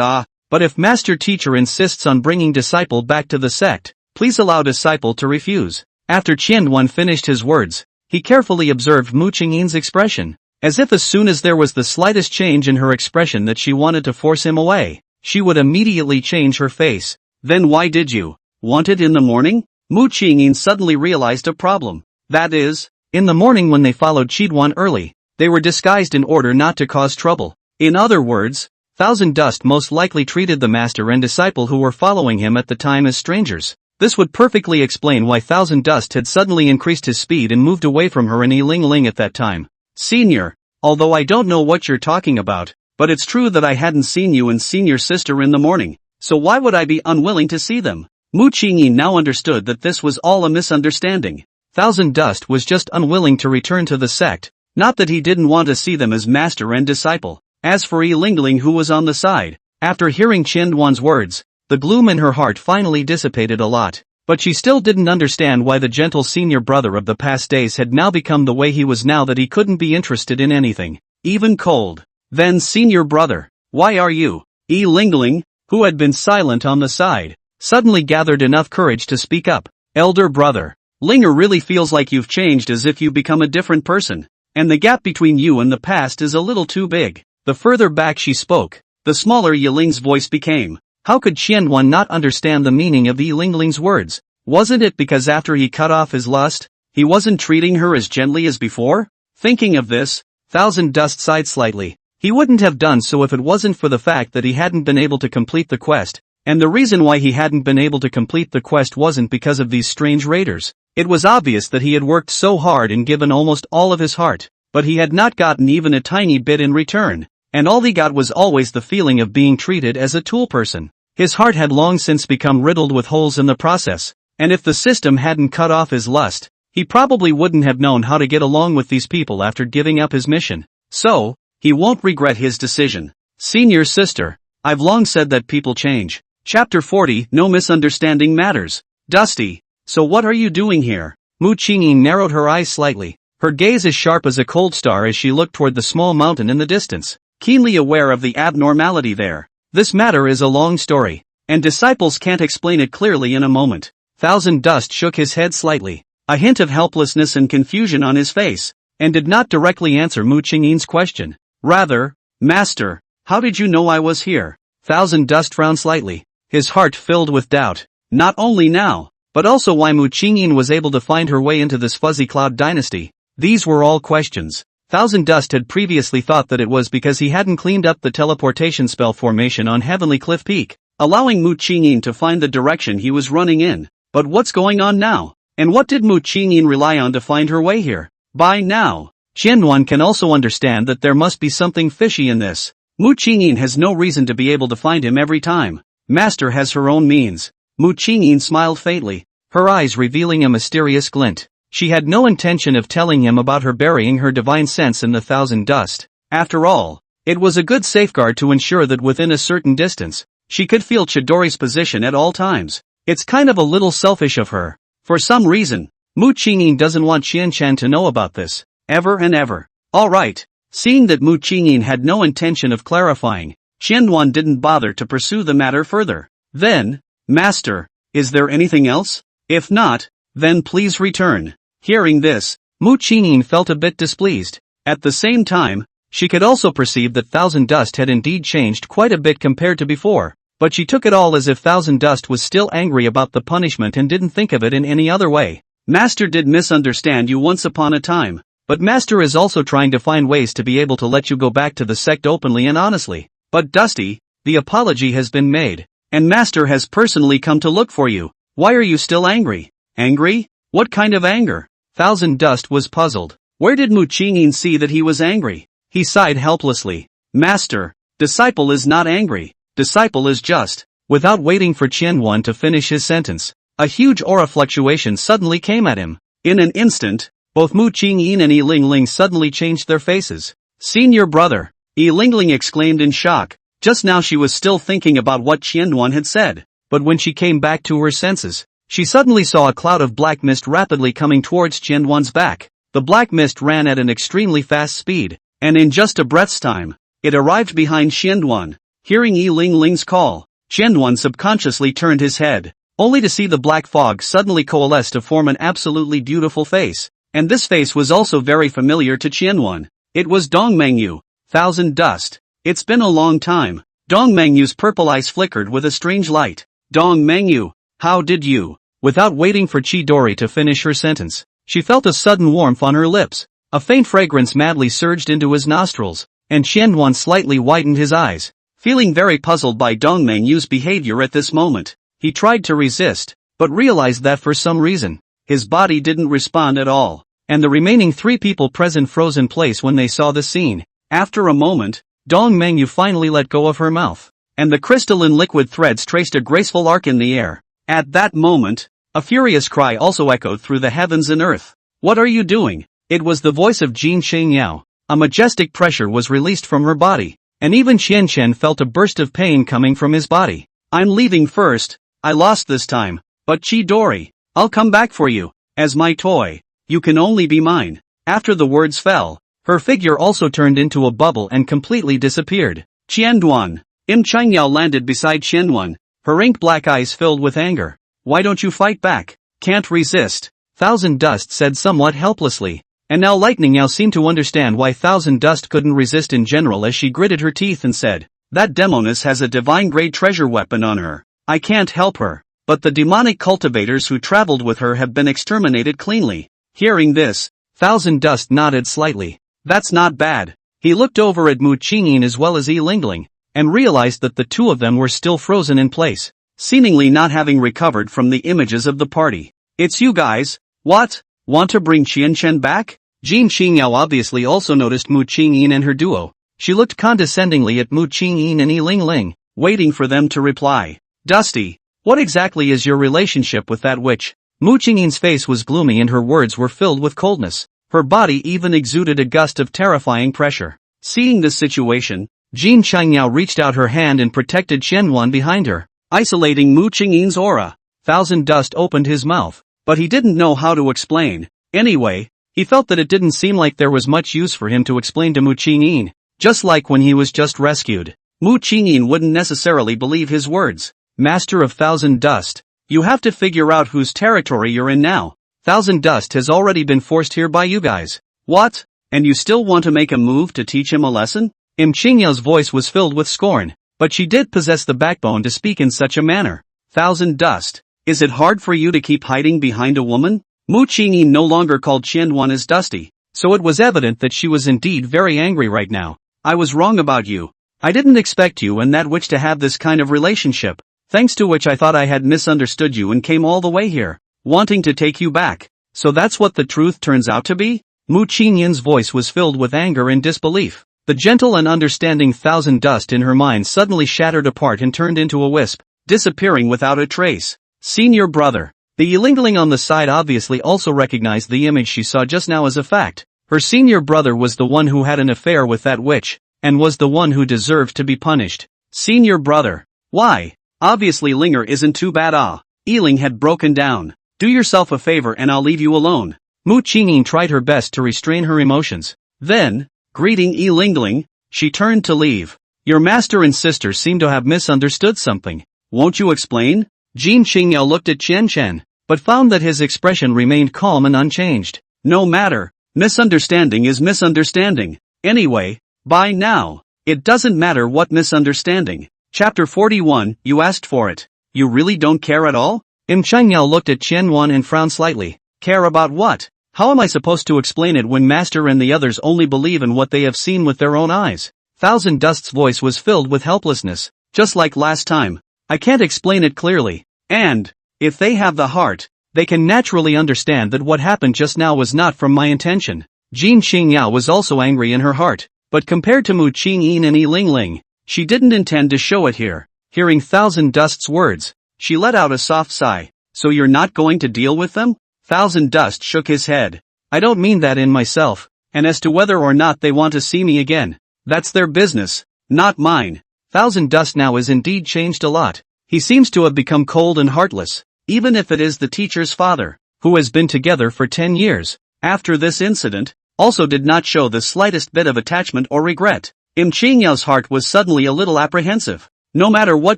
but if master teacher insists on bringing disciple back to the sect, please allow disciple to refuse. After Qianduan finished his words, he carefully observed Muqingyin's expression, as if as soon as there was the slightest change in her expression that she wanted to force him away, she would immediately change her face. Then why did you want it in the morning? Muqingyin suddenly realized a problem. That is, in the morning when they followed Qianduan early, they were disguised in order not to cause trouble. In other words, Thousand Dust most likely treated the master and disciple who were following him at the time as strangers. This would perfectly explain why Thousand Dust had suddenly increased his speed and moved away from her and Yi Lingling at that time. Senior, although I don't know what you're talking about, but it's true that I hadn't seen you and senior sister in the morning, so why would I be unwilling to see them? Muqingyin now understood that this was all a misunderstanding. Thousand Dust was just unwilling to return to the sect, not that he didn't want to see them as master and disciple. As for Yi Lingling who was on the side, after hearing Qianduan's words, the gloom in her heart finally dissipated a lot, but she still didn't understand why the gentle senior brother of the past days had now become the way he was now that he couldn't be interested in anything, even cold. Then senior brother, why are you? Yi Lingling, who had been silent on the side, suddenly gathered enough courage to speak up. Elder brother, Linger really feels like you've changed, as if you've become a different person, and the gap between you and the past is a little too big. The further back she spoke, the smaller Yi Ling's voice became. How could Qianduan not understand the meaning of Yi Lingling's words? Wasn't it because after he cut off his lust, he wasn't treating her as gently as before? Thinking of this, Thousand Dust sighed slightly. He wouldn't have done so if it wasn't for the fact that he hadn't been able to complete the quest, and the reason why he hadn't been able to complete the quest wasn't because of these strange raiders. It was obvious that he had worked so hard and given almost all of his heart, but he had not gotten even a tiny bit in return. And all he got was always the feeling of being treated as a tool person. His heart had long since become riddled with holes in the process, and if the system hadn't cut off his lust, he probably wouldn't have known how to get along with these people after giving up his mission. So, he won't regret his decision. Senior sister, I've long said that people change. Chapter 40, No Misunderstanding Matters. Dusty, so what are you doing here? Muqingyin narrowed her eyes slightly, her gaze as sharp as a cold star as she looked toward the small mountain in the distance, keenly aware of the abnormality there. This matter is a long story, and disciples can't explain it clearly in a moment. Thousand Dust shook his head slightly, a hint of helplessness and confusion on his face, and did not directly answer Muqingyin's question. Rather, Master, how did you know I was here? Thousand Dust frowned slightly, his heart filled with doubt, not only now, but also why Muqingyin was able to find her way into this fuzzy cloud dynasty. These were all questions. Thousand Dust had previously thought that it was because he hadn't cleaned up the teleportation spell formation on Heavenly Cliff Peak, allowing Muqingyin to find the direction he was running in. But what's going on now? And what did Mu Qingyin rely on to find her way here? By now, Qianyuan can also understand that there must be something fishy in this. Mu Qingyin has no reason to be able to find him every time. Master has her own means. Mu Qingyin smiled faintly, her eyes revealing a mysterious glint. She had no intention of telling him about her burying her divine sense in the thousand dust. After all, it was a good safeguard to ensure that within a certain distance, she could feel Chidori's position at all times. It's kind of a little selfish of her. For some reason, Mu Qingyin doesn't want Qianchen to know about this, ever and ever. Alright. Seeing that Mu Qingyin had no intention of clarifying, Qianyuan didn't bother to pursue the matter further. Then, Master, is there anything else? If not, then please return. Hearing this, Mu Qingyin felt a bit displeased. At the same time, she could also perceive that Thousand Dust had indeed changed quite a bit compared to before, but she took it all as if Thousand Dust was still angry about the punishment and didn't think of it in any other way. Master did misunderstand you once upon a time, but Master is also trying to find ways to be able to let you go back to the sect openly and honestly. But Dusty, the apology has been made, and Master has personally come to look for you. Why are you still angry? Angry? What kind of anger? Thousand Dust was puzzled. Where did Mu Qingyin see that he was angry? He sighed helplessly. Master, disciple is not angry. Disciple is just. Without waiting for Qianyuan to finish his sentence, a huge aura fluctuation suddenly came at him. In an instant, both Mu Qingyin and Yi Lingling suddenly changed their faces. Senior brother, Yi Lingling exclaimed in shock. Just now she was still thinking about what Qianyuan had said, but when she came back to her senses, she suddenly saw a cloud of black mist rapidly coming towards Qianyuan's back. The black mist ran at an extremely fast speed, and in just a breath's time, it arrived behind Qianyuan. Hearing Yi Lingling's call, Qianyuan subconsciously turned his head, only to see the black fog suddenly coalesce to form an absolutely beautiful face. And this face was also very familiar to Qianyuan. It was Dong Mengyue, Thousand Dust. It's been a long time. Dong Mengyue's purple eyes flickered with a strange light. Dong Mengyue, how did you? Without waiting for Chidori to finish her sentence, she felt a sudden warmth on her lips. A faint fragrance madly surged into his nostrils, and Qianyuan slightly widened his eyes. Feeling very puzzled by Dong Mengyue's behavior at this moment, he tried to resist, but realized that for some reason, his body didn't respond at all, and the remaining three people present froze in place when they saw the scene. After a moment, Dong Mengyue finally let go of her mouth, and the crystalline liquid threads traced a graceful arc in the air. At that moment, a furious cry also echoed through the heavens and earth. What are you doing? It was the voice of Jin Shengyao. A majestic pressure was released from her body, and even Qianchen felt a burst of pain coming from his body. I'm leaving first. I lost this time, but Chidori, I'll come back for you, as my toy. You can only be mine. After the words fell, her figure also turned into a bubble and completely disappeared. Qianyuan. Imprisonment landed beside Qianyuan, her ink-black eyes filled with anger. Why don't you fight back? Can't resist. Thousand Dust said somewhat helplessly. And now Lightning Yao seemed to understand why Thousand Dust couldn't resist in general as she gritted her teeth and said, that demoness has a divine-grade treasure weapon on her. I can't help her. But the demonic cultivators who traveled with her have been exterminated cleanly. Hearing this, Thousand Dust nodded slightly. That's not bad. He looked over at Mu Qingyin as well as Yi Lingling, and realized that the two of them were still frozen in place, seemingly not having recovered from the images of the party. It's you guys. What? Want to bring Qianchen back? Jin Xingyao obviously also noticed Mu Qingyin and her duo. She looked condescendingly at Mu Qingyin and Yi Lingling, waiting for them to reply. Dusty, what exactly is your relationship with that witch? Mu Qingyin's face was gloomy and her words were filled with coldness. Her body even exuded a gust of terrifying pressure. Seeing this situation, Jin Xingyao reached out her hand and protected Qianyuan behind her, isolating Mu Qingyin's aura. Thousand Dust opened his mouth, but he didn't know how to explain. Anyway, he felt that it didn't seem like there was much use for him to explain to Mu Qingyin, just like when he was just rescued. Mu Qingyin wouldn't necessarily believe his words. Master of Thousand Dust, you have to figure out whose territory you're in now. Thousand Dust has already been forced here by you guys. What? And you still want to make a move to teach him a lesson? Qingyao's voice was filled with scorn, but she did possess the backbone to speak in such a manner. Thousand Dust, is it hard for you to keep hiding behind a woman? Mu Qingyin no longer called Qianyuan as Dusty, so it was evident that she was indeed very angry right now. I was wrong about you. I didn't expect you and that witch to have this kind of relationship. thanks to which I thought I had misunderstood you and came all the way here, wanting to take you back. So that's what the truth turns out to be? Mu Qingyan's voice was filled with anger and disbelief. The gentle and understanding thousand dust in her mind suddenly shattered apart and turned into a wisp, disappearing without a trace. Senior brother. The Yi Lingling on the side obviously also recognized the image she saw just now as a fact. Her senior brother was the one who had an affair with that witch, and was the one who deserved to be punished. Senior brother. Why? Obviously Linger isn't too bad. Yi Ling had broken down. Do yourself a favor and I'll leave you alone. Mu Qingyan tried her best to restrain her emotions. Then, greeting Yi Lingling, she turned to leave. Your master and sister seem to have misunderstood something. Won't you explain? Jin Qingyao looked at Chen Chen, but found that his expression remained calm and unchanged. No matter. Misunderstanding is misunderstanding. Anyway, by now, it doesn't matter what misunderstanding. Chapter 41, you asked for it. You really don't care at all? Imprisonment looked at Qianyuan and frowned slightly. Care about what? How am I supposed to explain it when Master and the others only believe in what they have seen with their own eyes? Thousand Dust's voice was filled with helplessness, just like last time. I can't explain it clearly. And, if they have the heart, they can naturally understand that what happened just now was not from my intention. Jin Qingyao was also angry in her heart, but compared to Mu Qingyan and Yi Lingling, she didn't intend to show it here. Hearing Thousand Dust's words, she let out a soft sigh. So you're not going to deal with them? Thousand Dust shook his head. I don't mean that in myself, and as to whether or not they want to see me again, that's their business, not mine. Thousand Dust now is indeed changed a lot. He seems to have become cold and heartless, even if it is the teacher's father, who has been together for 10 years, after this incident, also did not show the slightest bit of attachment or regret. Im Qingyao's heart was suddenly a little apprehensive. No matter what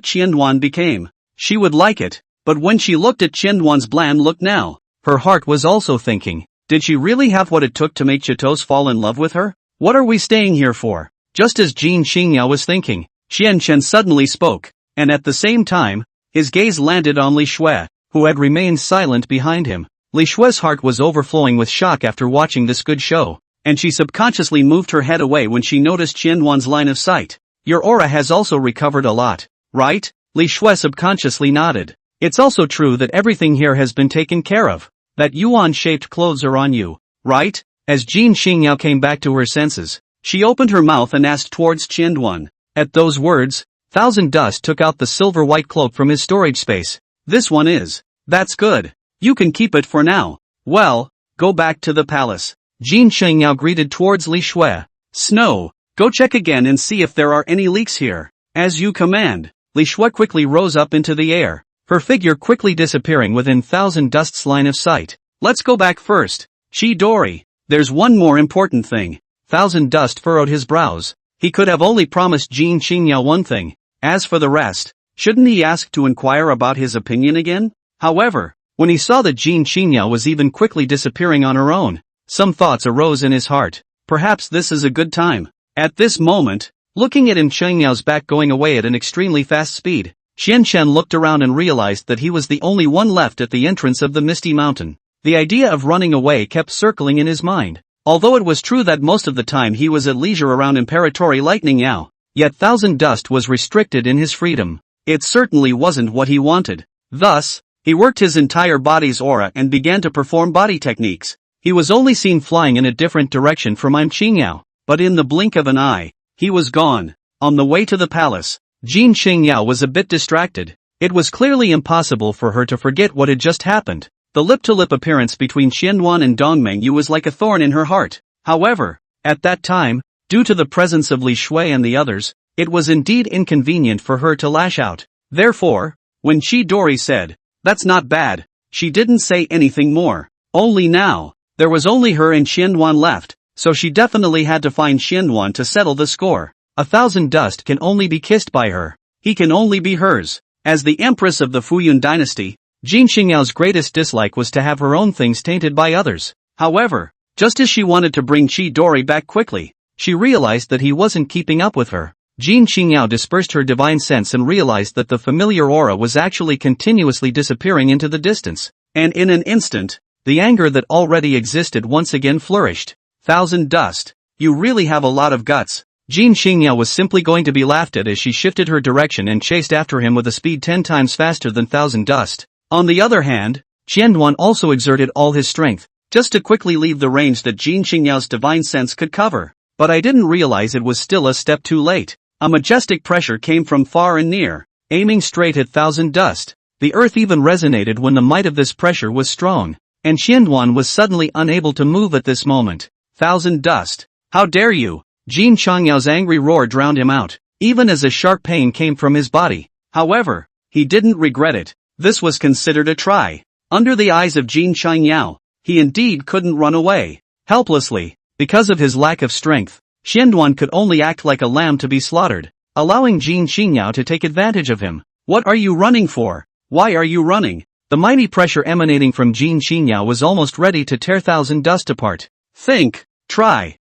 Qianyuan became, she would like it, but when she looked at Qianyuan's bland look now, her heart was also thinking, did she really have what it took to make Chitos fall in love with her? What are we staying here for? Just as Jin Qingyao was thinking, Xian Chen suddenly spoke, and at the same time, his gaze landed on Li Shui, who had remained silent behind him. Li Shui's heart was overflowing with shock after watching this good show, and she subconsciously moved her head away when she noticed Qianyuan's line of sight. Your aura has also recovered a lot, right? Li Shui subconsciously nodded. It's also true that everything here has been taken care of. That yuan-shaped clothes are on you, right? As Jin Qingyao came back to her senses, she opened her mouth and asked towards Qianyuan. At those words, Thousand Dust took out the silver-white cloak from his storage space. This one is. That's good. You can keep it for now. Well, go back to the palace. Jin Qingyao greeted towards Li Shui. Snow, go check again and see if there are any leaks here. As you command. Li Shui quickly rose up into the air, her figure quickly disappearing within Thousand Dust's line of sight. Let's go back first. Chidori. There's one more important thing. Thousand Dust furrowed his brows. He could have only promised Jin Qingyao one thing. As for the rest, shouldn't he ask to inquire about his opinion again? However, when he saw that Jin Qingyao was even quickly disappearing on her own, some thoughts arose in his heart. Perhaps this is a good time. At this moment, looking at Im Qingyao back going away at an extremely fast speed, Xian Chen looked around and realized that he was the only one left at the entrance of the Misty Mountain. The idea of running away kept circling in his mind. Although it was true that most of the time he was at leisure around Imperatory Lightning Yao, yet Thousand Dust was restricted in his freedom. It certainly wasn't what he wanted. Thus, he worked his entire body's aura and began to perform body techniques. He was only seen flying in a different direction from Im Qingyao, but in the blink of an eye, he was gone. On the way to the palace, Jin Qingyao was a bit distracted. It was clearly impossible for her to forget what had just happened. The lip-to-lip appearance between Qianyuan and Mengyue was like a thorn in her heart. However, at that time, due to the presence of Li Shui and the others, it was indeed inconvenient for her to lash out. Therefore, when Chidori said, "That's not bad," she didn't say anything more. Only now, there was only her and Qianyuan left, so she definitely had to find Qianyuan to settle the score. Thousand Dust can only be kissed by her. He can only be hers. As the Empress of the Fuyun dynasty, Jin Qingyao's greatest dislike was to have her own things tainted by others. However, just as she wanted to bring Chidori back quickly, she realized that he wasn't keeping up with her. Jin Qingyao dispersed her divine sense and realized that the familiar aura was actually continuously disappearing into the distance. And in an instant, the anger that already existed once again flourished. Thousand Dust, you really have a lot of guts. Jin Xingyao was simply going to be laughed at as she shifted her direction and chased after him with a speed 10 times faster than thousand dust. On the other hand, Qianduan also exerted all his strength, just to quickly leave the range that Jin Xingyao's divine sense could cover. But I didn't realize it was still a step too late. A majestic pressure came from far and near, aiming straight at thousand dust. The earth even resonated when the might of this pressure was strong, and Qianduan was suddenly unable to move at this moment. Thousand dust! How dare you! Jin Changyao's angry roar drowned him out, even as a sharp pain came from his body. However, he didn't regret it. This was considered a try. Under the eyes of Jin Changyao, he indeed couldn't run away. Helplessly, because of his lack of strength, Qianduan could only act like a lamb to be slaughtered, allowing Jin Xingyao to take advantage of him. What are you running for? Why are you running? The mighty pressure emanating from Jin Xingyao was almost ready to tear thousand dust apart. Think, try,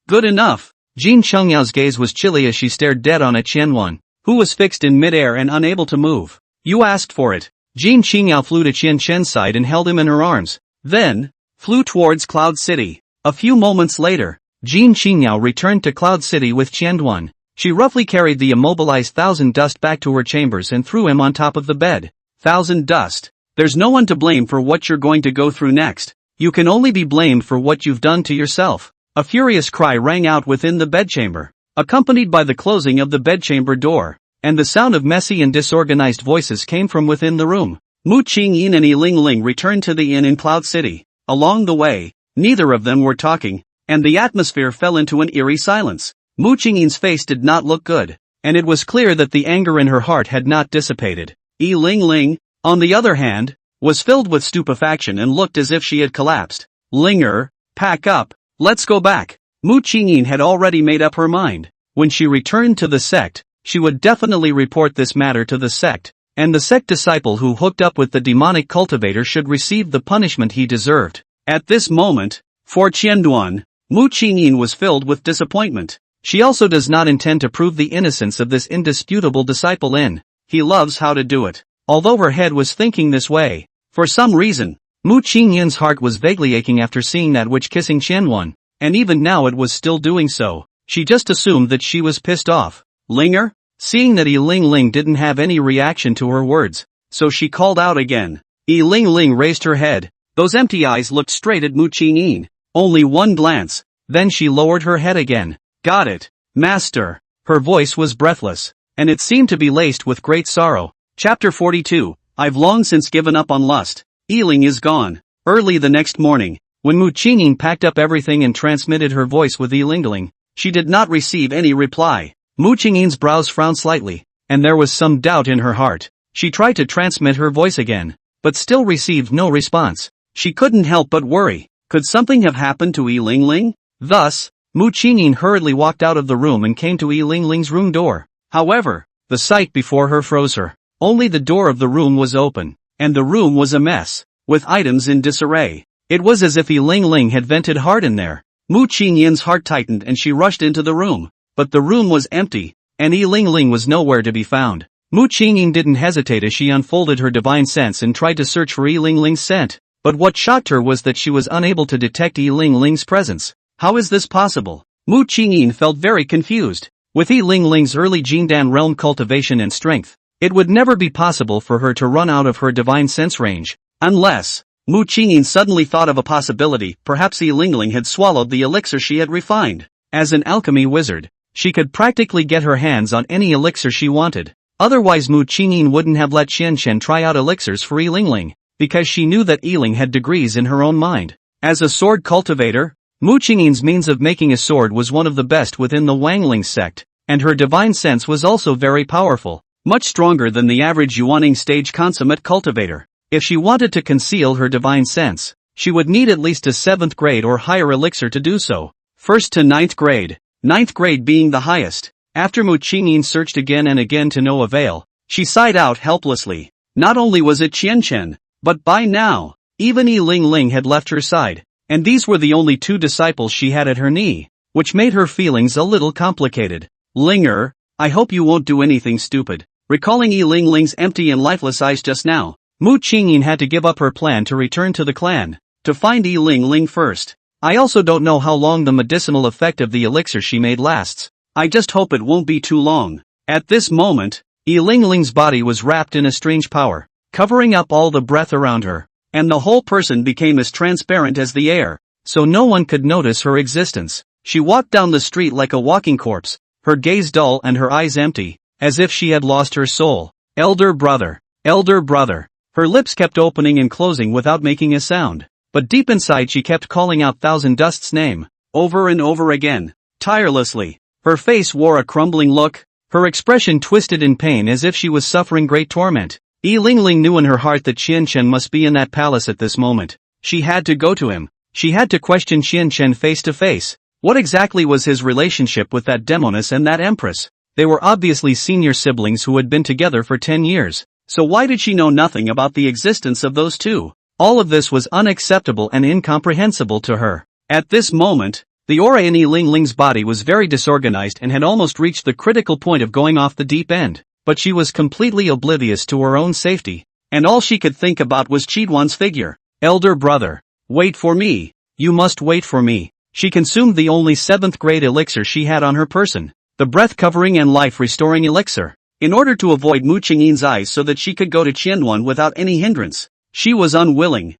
good enough. Jin Chengyao's gaze was chilly as she stared dead on at Qianduan, who was fixed in midair and unable to move. You asked for it. Jin Xingyao flew to Qian Chen's side and held him in her arms, then flew towards Cloud City. A few moments later, Jin Xingyao returned to Cloud City with Qianduan. She roughly carried the immobilized thousand dust back to her chambers and threw him on top of the bed. Thousand dust. There's no one to blame for what you're going to go through next. You can only be blamed for what you've done to yourself. A furious cry rang out within the bedchamber, accompanied by the closing of the bedchamber door, and the sound of messy and disorganized voices came from within the room. Mu Qingyin and Yi Lingling returned to the inn in Cloud City. Along the way, neither of them were talking, and the atmosphere fell into an eerie silence. Mu Qingyin's face did not look good, and it was clear that the anger in her heart had not dissipated. Yi Lingling, on the other hand, was filled with stupefaction and looked as if she had collapsed. Linger, pack up, let's go back. Mu Qingyin had already made up her mind. When she returned to the sect, she would definitely report this matter to the sect, and the sect disciple who hooked up with the demonic cultivator should receive the punishment he deserved. At this moment, for Qianduan, Mu Qingyin was filled with disappointment. She also does not intend to prove the innocence of this indisputable disciple in. He loves how to do it. Although her head was thinking this way, for some reason, Mu Qingyin's heart was vaguely aching after seeing that witch kissing Qianduan, and even now it was still doing so. She just assumed that she was pissed off. Linger? Seeing that Yi Lingling didn't have any reaction to her words, so she called out again. Yi Lingling raised her head. Those empty eyes looked straight at Mu Qingyin. Only one glance, then she lowered her head again. Got it, master. Her voice was breathless, and it seemed to be laced with great sorrow. Chapter 42, I've long since given up on lust. Yiling is gone. Early the next morning, when Mu Qingyin packed up everything and transmitted her voice with Yi Lingling, she did not receive any reply. Mu Qingyin's brows frowned slightly, and there was some doubt in her heart. She tried to transmit her voice again, but still received no response. She couldn't help but worry. Could something have happened to Yi Lingling? Thus, Mu Qingyin hurriedly walked out of the room and came to Yi Lingling's room door. However, the sight before her froze her. Only the door of the room was open, and the room was a mess, with items in disarray. It was as if Yi Lingling had vented hard in there. Mu Qingyin's heart tightened and she rushed into the room, but the room was empty, and Yi Lingling was nowhere to be found. Mu Qingyin didn't hesitate as she unfolded her divine sense and tried to search for Yi Lingling's scent, but what shocked her was that she was unable to detect Yi Lingling's presence. How is this possible? Mu Qingyin felt very confused. With Yi Lingling's early Jindan realm cultivation and strength, it would never be possible for her to run out of her divine sense range, unless Mu Qingyin suddenly thought of a possibility. Perhaps Yi Lingling had swallowed the elixir she had refined. As an alchemy wizard, she could practically get her hands on any elixir she wanted. Otherwise Mu Qingyin wouldn't have let Qian Chen try out elixirs for Yi Lingling, because she knew that Yi Ling had degrees in her own mind. As a sword cultivator, Mu Qingyin's means of making a sword was one of the best within the Wangling sect, and her divine sense was also very powerful, much stronger than the average Yuaning stage consummate cultivator. If she wanted to conceal her divine sense, she would need at least a 7th grade or higher elixir to do so. 1st to 9th grade, 9th grade being the highest. After Mu Qingyin searched again and again to no avail, she sighed out helplessly. Not only was it Qian Chen, but by now, even Yi Lingling had left her side, and these were the only 2 disciples she had at her knee, which made her feelings a little complicated. Linger, I hope you won't do anything stupid. Recalling Yi Lingling's empty and lifeless eyes just now, Mu Qingyin had to give up her plan to return to the clan, to find Yi Lingling first. I also don't know how long the medicinal effect of the elixir she made lasts. I just hope it won't be too long. At this moment, Yi Lingling's body was wrapped in a strange power, covering up all the breath around her, and the whole person became as transparent as the air, so no one could notice her existence. She walked down the street like a walking corpse, her gaze dull and her eyes empty, as if she had lost her soul. Elder brother. Elder brother. Her lips kept opening and closing without making a sound, but deep inside she kept calling out Thousand Dust's name, over and over again, tirelessly. Her face wore a crumbling look, her expression twisted in pain as if she was suffering great torment. Yi Lingling knew in her heart that Qianchen must be in that palace at this moment. She had to go to him. She had to question Qianchen face to face. What exactly was his relationship with that demoness and that empress? They were obviously senior siblings who had been together for 10 years. So why did she know nothing about the existence of those two? All of this was unacceptable and incomprehensible to her. At this moment, the aura in Yi Lingling's body was very disorganized and had almost reached the critical point of going off the deep end. But she was completely oblivious to her own safety, and all she could think about was Qidwan's figure. Elder brother, wait for me. You must wait for me. She consumed the only 7th grade elixir she had on her person, the breath-covering and life-restoring elixir, in order to avoid Mu Qingyin's eyes so that she could go to Qianwan without any hindrance. She was unwilling,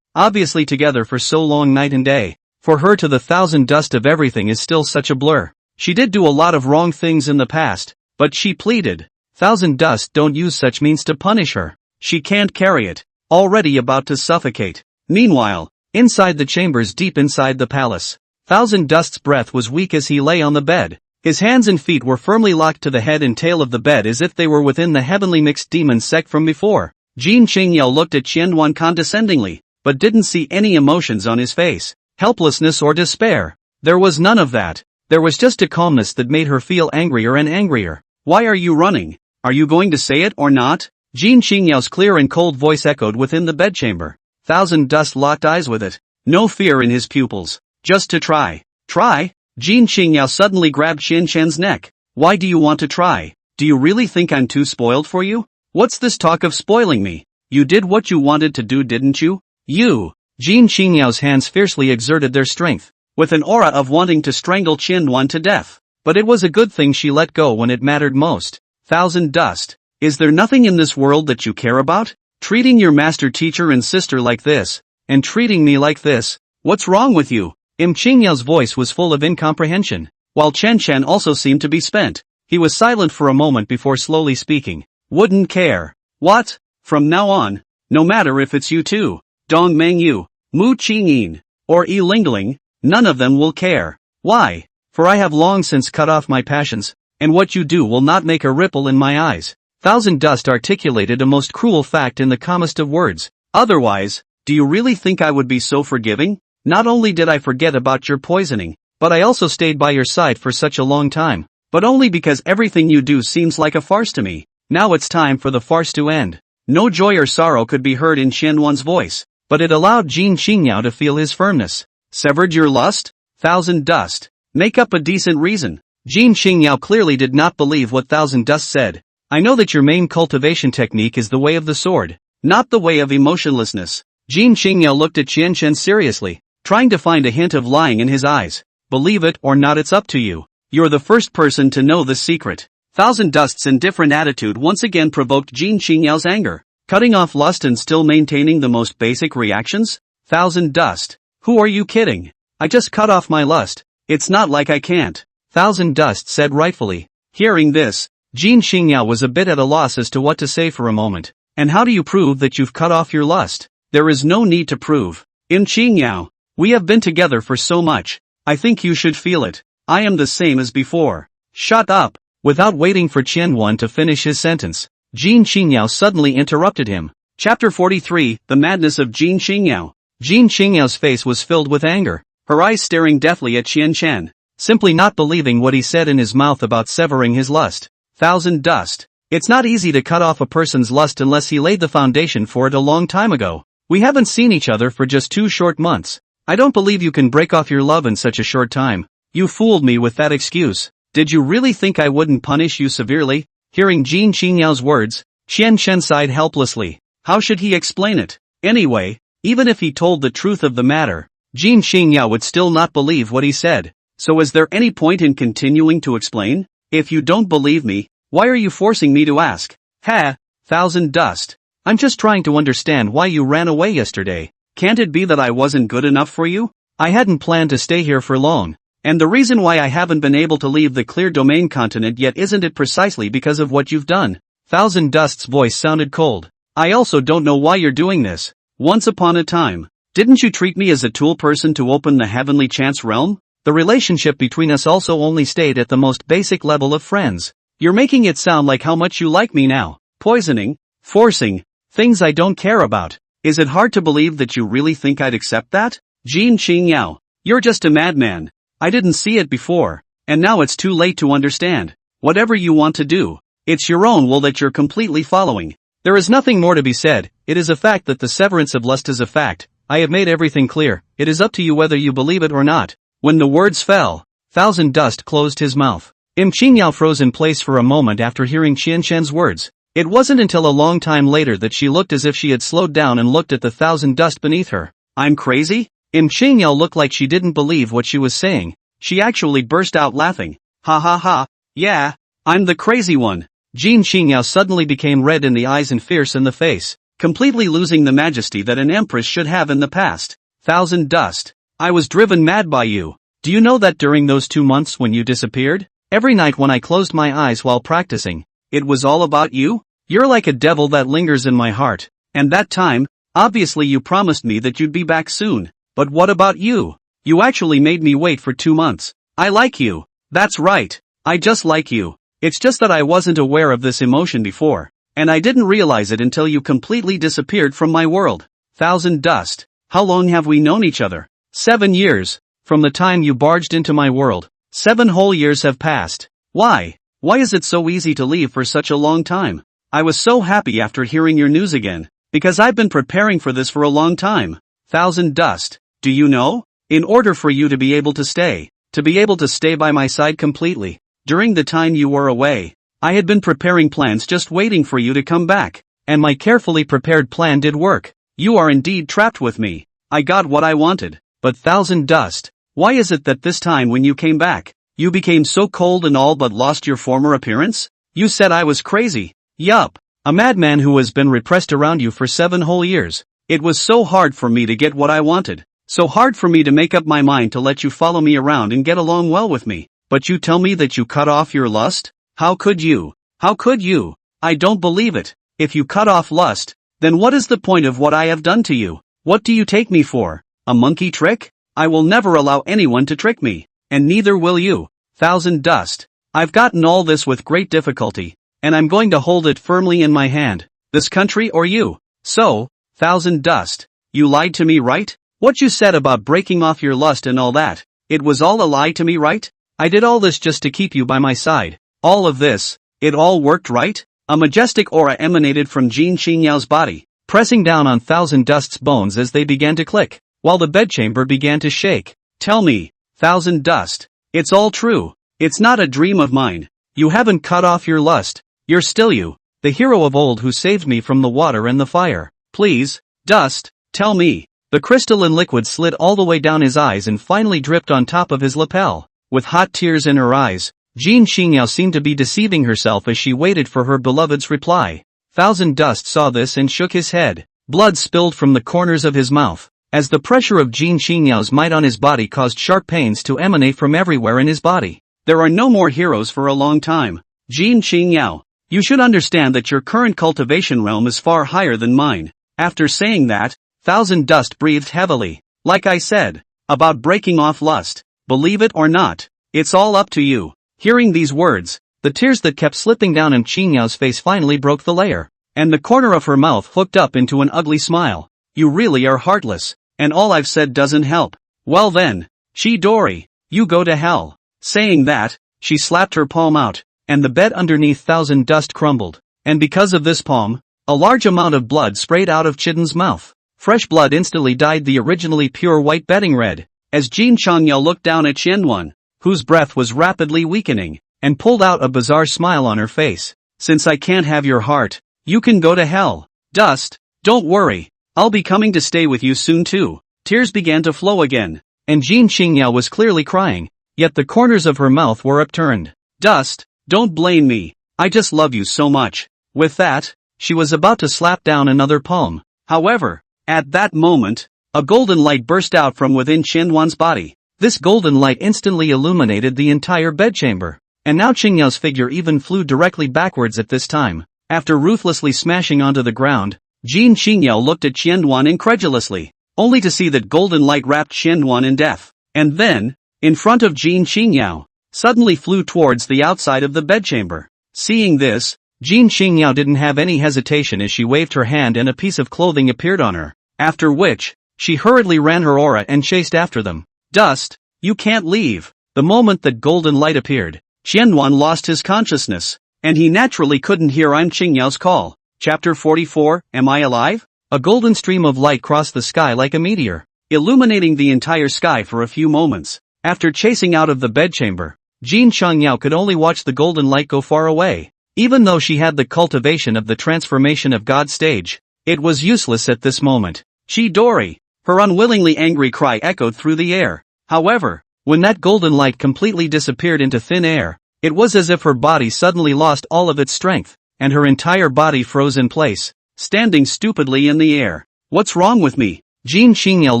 obviously together for so long night and day. For her to the Thousand Dust of everything is still such a blur. She did do a lot of wrong things in the past, but she pleaded, Thousand Dust don't use such means to punish her. She can't carry it, already about to suffocate. Meanwhile, inside the chambers deep inside the palace, Thousand Dust's breath was weak as he lay on the bed. His hands and feet were firmly locked to the head and tail of the bed as if they were within the heavenly mixed demon sect from before. Jin Qingyao looked at Qianwan condescendingly, but didn't see any emotions on his face, helplessness or despair. There was none of that. There was just a calmness that made her feel angrier and angrier. Why are you running? Are you going to say it or not? Jin Qingyao's clear and cold voice echoed within the bedchamber. Thousand Dust locked eyes with it. No fear in his pupils. Just to try. Try? Jin Qingyao suddenly grabbed Qianchen's neck. Why do you want to try? Do you really think I'm too spoiled for you? What's this talk of spoiling me? You did what you wanted to do, didn't you? You. Jin Qingyao's hands fiercely exerted their strength, with an aura of wanting to strangle Qianwan to death. But it was a good thing she let go when it mattered most. Thousand Dust. Is there nothing in this world that you care about? Treating your master teacher and sister like this, and treating me like this? What's wrong with you? Qingyao's voice was full of incomprehension, while Chen also seemed to be spent. He was silent for a moment before slowly speaking. Wouldn't care. What? From now on, no matter if it's you two, Dong Mengyue, Mu Qingyin, or Yi Lingling, none of them will care. Why? For I have long since cut off my passions, and what you do will not make a ripple in my eyes. Thousand Dust articulated a most cruel fact in the calmest of words. Otherwise, do you really think I would be so forgiving? Not only did I forget about your poisoning, but I also stayed by your side for such a long time. But only because everything you do seems like a farce to me. Now it's time for the farce to end. No joy or sorrow could be heard in Qianwan's voice, but it allowed Jin Qingyao to feel his firmness. Severed your lust? Thousand Dust. Make up a decent reason. Jin Qingyao clearly did not believe what Thousand Dust said. I know that your main cultivation technique is the way of the sword, not the way of emotionlessness. Jin Qingyao looked at Qianchen seriously, trying to find a hint of lying in his eyes. Believe it or not, it's up to you. You're the first person to know the secret. Thousand Dust's indifferent attitude once again provoked Jin Qingyao's anger. Cutting off lust and still maintaining the most basic reactions? Thousand Dust. Who are you kidding? I just cut off my lust. It's not like I can't. Thousand Dust said rightfully. Hearing this, Jin Qingyao was a bit at a loss as to what to say for a moment. And how do you prove that you've cut off your lust? There is no need to prove. Qingyao, we have been together for so much. I think you should feel it. I am the same as before. Shut up. Without waiting for Qianwan to finish his sentence, Jin Qingyao suddenly interrupted him. Chapter 43, The Madness of Jin Qingyao. Jin Qingyao's face was filled with anger, her eyes staring deathly at Qianchen, simply not believing what he said in his mouth about severing his lust. Thousand Dust. It's not easy to cut off a person's lust unless he laid the foundation for it a long time ago. We haven't seen each other for just 2 short months. I don't believe you can break off your love in such a short time. You fooled me with that excuse. Did you really think I wouldn't punish you severely? Hearing Jin Qingyao's words, Qianchen sighed helplessly. How should he explain it? Anyway, even if he told the truth of the matter, Jin Xingyao would still not believe what he said. So is there any point in continuing to explain? If you don't believe me, why are you forcing me to ask? Ha, thousand dust. I'm just trying to understand why you ran away yesterday. Can't it be that I wasn't good enough for you? I hadn't planned to stay here for long. And the reason why I haven't been able to leave the clear domain continent yet isn't it precisely because of what you've done? Thousand Dust's voice sounded cold. I also don't know why you're doing this. Once upon a time, didn't you treat me as a tool person to open the heavenly chance realm? The relationship between us also only stayed at the most basic level of friends. You're making it sound like how much you like me now. Poisoning, forcing, things I don't care about. Is it hard to believe that you really think I'd accept that? Jin Xingyao, you're just a madman. I didn't see it before, and now it's too late to understand. Whatever you want to do, it's your own will that you're completely following. There is nothing more to be said. It is a fact that the severance of lust is a fact. I have made everything clear. It is up to you whether you believe it or not. When the words fell, Thousand Dust closed his mouth. Qingyao froze in place for a moment after hearing Qianshen's words. It wasn't until a long time later that she looked as if she had slowed down and looked at the Thousand Dust beneath her. I'm crazy? Qingyao looked like she didn't believe what she was saying. She actually burst out laughing. Ha ha ha, yeah, I'm the crazy one. Jin Xingyao suddenly became red in the eyes and fierce in the face, completely losing the majesty that an empress should have in the past. Thousand Dust, I was driven mad by you. Do you know that during those 2 months when you disappeared, every night when I closed my eyes while practicing, it was all about you? You're like a devil that lingers in my heart. And that time, obviously you promised me that you'd be back soon. But what about you? You actually made me wait for 2 months. I like you. That's right. I just like you. It's just that I wasn't aware of this emotion before, and I didn't realize it until you completely disappeared from my world. Thousand Dust, how long have we known each other? 7 years. From the time you barged into my world, 7 whole years have passed. Why? Why is it so easy to leave for such a long time? I was so happy after hearing your news again, because I've been preparing for this for a long time. Thousand Dust, do you know? In order for you to be able to stay by my side completely, during the time you were away, I had been preparing plans just waiting for you to come back, and my carefully prepared plan did work. You are indeed trapped with me. I got what I wanted. But Thousand Dust, why is it that this time when you came back, you became so cold and all but lost your former appearance? You said I was crazy. Yup, a madman who has been repressed around you for 7 whole years. It was so hard for me to get what I wanted. So hard for me to make up my mind to let you follow me around and get along well with me. But you tell me that you cut off your lust? How could you? How could you? I don't believe it. If you cut off lust, then what is the point of what I have done to you? What do you take me for? A monkey trick? I will never allow anyone to trick me. And neither will you. Thousand Dust. I've gotten all this with great difficulty, and I'm going to hold it firmly in my hand. This country or you. So, Thousand Dust, you lied to me, right? What you said about breaking off your lust and all that, it was all a lie to me, right? I did all this just to keep you by my side. All of this, it all worked, right? A majestic aura emanated from Jin Xingyao's body, pressing down on Thousand Dust's bones as they began to click, while the bedchamber began to shake. Tell me, Thousand Dust, it's all true. It's not a dream of mine. You haven't cut off your lust. You're still you, the hero of old who saved me from the water and the fire. Please, Dust, tell me. The crystalline liquid slid all the way down his eyes and finally dripped on top of his lapel. With hot tears in her eyes, Jin Xingyao seemed to be deceiving herself as she waited for her beloved's reply. Thousand Dust saw this and shook his head. Blood spilled from the corners of his mouth, as the pressure of Jin Xingyao's might on his body caused sharp pains to emanate from everywhere in his body. There are no more heroes for a long time. Jin Xingyao, you should understand that your current cultivation realm is far higher than mine. After saying that, Thousand Dust breathed heavily. Like I said, about breaking off lust, believe it or not, it's all up to you. Hearing these words, the tears that kept slipping down Qingyao's face finally broke the layer, and the corner of her mouth hooked up into an ugly smile. You really are heartless, and all I've said doesn't help. Well then, Chidori, you go to hell. Saying that, she slapped her palm out, and the bed underneath Thousand Dust crumbled, and because of this palm, a large amount of blood sprayed out of Chiden's mouth. Fresh blood instantly dyed the originally pure white bedding red, as Jin Changyao looked down at Qianyuan, whose breath was rapidly weakening, and pulled out a bizarre smile on her face. Since I can't have your heart, you can go to hell. Dust, don't worry, I'll be coming to stay with you soon too. tears began to flow again, and Yuexiangyuan was clearly crying, yet the corners of her mouth were upturned. Dust, don't blame me, I just love you so much. With that, she was about to slap down another palm. However, at that moment, a golden light burst out from within Yuexiangyuan's body. This golden light instantly illuminated the entire bedchamber, and now Yuexiangyuan's figure even flew directly backwards at this time. After ruthlessly smashing onto the ground, Yuexiangyuan looked at Yuexiangyuan incredulously, only to see that golden light wrapped Yuexiangyuan in death, and then, in front of Yuexiangyuan, suddenly flew towards the outside of the bedchamber. Seeing this, Yuexiangyuan didn't have any hesitation as she waved her hand and a piece of clothing appeared on her, after which, she hurriedly ran her aura and chased after them. Dust, you can't leave. The moment that golden light appeared, Yuexiangyuan lost his consciousness, and he naturally couldn't hear Yuexiangyuan's call. Chapter 44, Am I Alive? A golden stream of light crossed the sky like a meteor, illuminating the entire sky for a few moments. After chasing out of the bedchamber, Yuexiangyuan could only watch the golden light go far away. Even though she had the cultivation of the transformation of God stage, it was useless at this moment. Chidori! Her unwillingly angry cry echoed through the air. However, when that golden light completely disappeared into thin air, it was as if her body suddenly lost all of its strength, and her entire body froze in place, standing stupidly in the air. What's wrong with me? Yuexiangyuan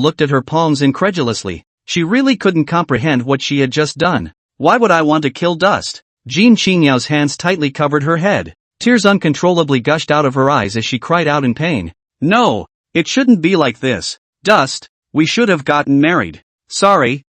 looked at her palms incredulously. She really couldn't comprehend what she had just done. Why would I want to kill Dust? Yuexiangyuan's hands tightly covered her head. Tears uncontrollably gushed out of her eyes as she cried out in pain. No, it shouldn't be like this. Dust, we should have gotten married. Sorry.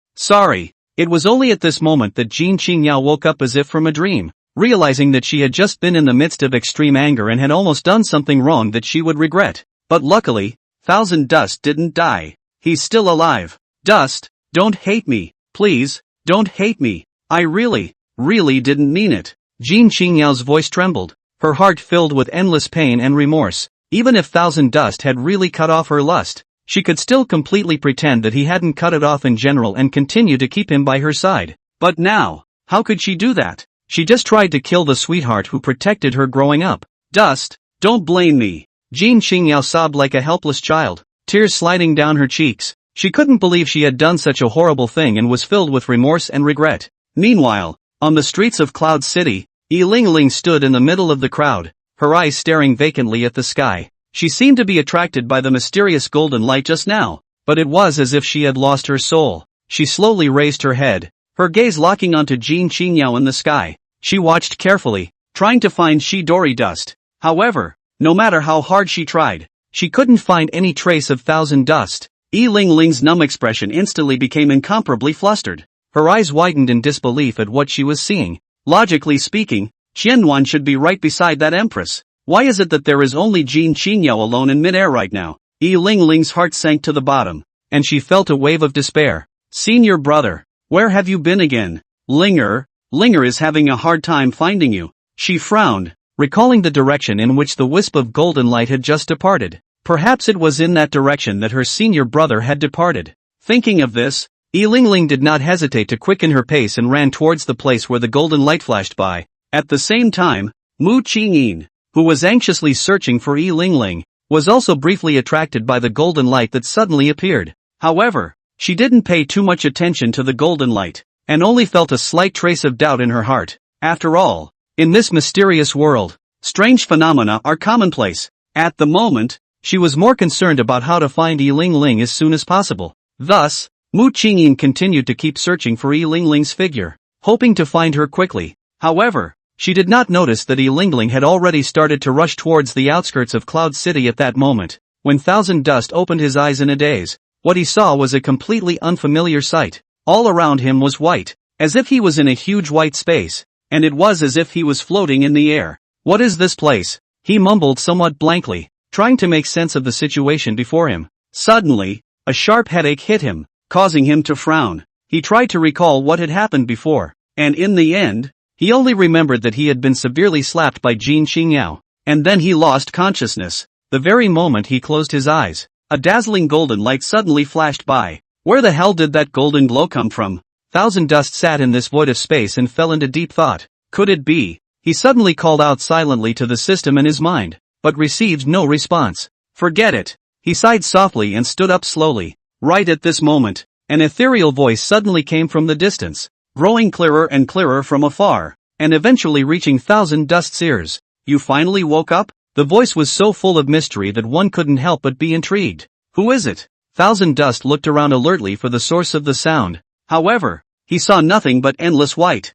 It was only at this moment that Yuexiangyuan woke up as if from a dream, realizing that she had just been in the midst of extreme anger and had almost done something wrong that she would regret. But luckily, Thousand Dust didn't die. He's still alive. Dust, don't hate me. Please, don't hate me. I really didn't mean it. Yuexiangyuan's voice trembled, her heart filled with endless pain and remorse. Even if Thousand Dust had really cut off her lust, she could still completely pretend that he hadn't cut it off in general and continue to keep him by her side. But now, how could she do that? She just tried to kill the sweetheart who protected her growing up. Dust, don't blame me. Yuexiangyuan sobbed like a helpless child, tears sliding down her cheeks. She couldn't believe she had done such a horrible thing and was filled with remorse and regret. Meanwhile, on the streets of Cloud City, Yi Lingling stood in the middle of the crowd, her eyes staring vacantly at the sky. She seemed to be attracted by the mysterious golden light just now, but it was as if she had lost her soul. She slowly raised her head, her gaze locking onto Yuexiangyuan in the sky. She watched carefully, trying to find Chidori Dust. However, no matter how hard she tried, she couldn't find any trace of Thousand Dust. Yi Lingling's numb expression instantly became incomparably flustered. Her eyes widened in disbelief at what she was seeing. Logically speaking, Yuexiangyuan should be right beside that empress. Why is it that there is only Yuexiangyuan alone in midair right now? Yi Lingling's heart sank to the bottom, and she felt a wave of despair. Senior brother, where have you been again? Linger is having a hard time finding you. She frowned, recalling the direction in which the wisp of golden light had just departed. Perhaps it was in that direction that her senior brother had departed. Thinking of this, Yi Lingling did not hesitate to quicken her pace and ran towards the place where the golden light flashed by. At the same time, Mu Qingyin, who was anxiously searching for Yi Lingling, was also briefly attracted by the golden light that suddenly appeared. However, she didn't pay too much attention to the golden light, and only felt a slight trace of doubt in her heart. After all, in this mysterious world, strange phenomena are commonplace. At the moment, she was more concerned about how to find Yi Lingling as soon as possible. Thus, Mu Qingyin continued to keep searching for Yi Lingling's figure, hoping to find her quickly. However, she did not notice that Yi Lingling had already started to rush towards the outskirts of Cloud City at that moment. When Thousand Dust opened his eyes in a daze, what he saw was a completely unfamiliar sight. All around him was white, as if he was in a huge white space, and it was as if he was floating in the air. What is this place? He mumbled somewhat blankly, trying to make sense of the situation before him. Suddenly, a sharp headache hit him, causing him to frown. He tried to recall what had happened before, and in the end, he only remembered that he had been severely slapped by Yuexiangyuan, and then he lost consciousness. The very moment he closed his eyes, a dazzling golden light suddenly flashed by. Where the hell did that golden glow come from? Thousand Dust sat in this void of space and fell into deep thought. Could it be? He suddenly called out silently to the system in his mind, but received no response. Forget it. He sighed softly and stood up slowly, Right at this moment, an ethereal voice suddenly came from the distance, growing clearer and clearer from afar, and eventually reaching Thousand Dust's ears. You finally woke up? The voice was so full of mystery that one couldn't help but be intrigued. Who is it? Thousand Dust looked around alertly for the source of the sound. However, he saw nothing but endless white.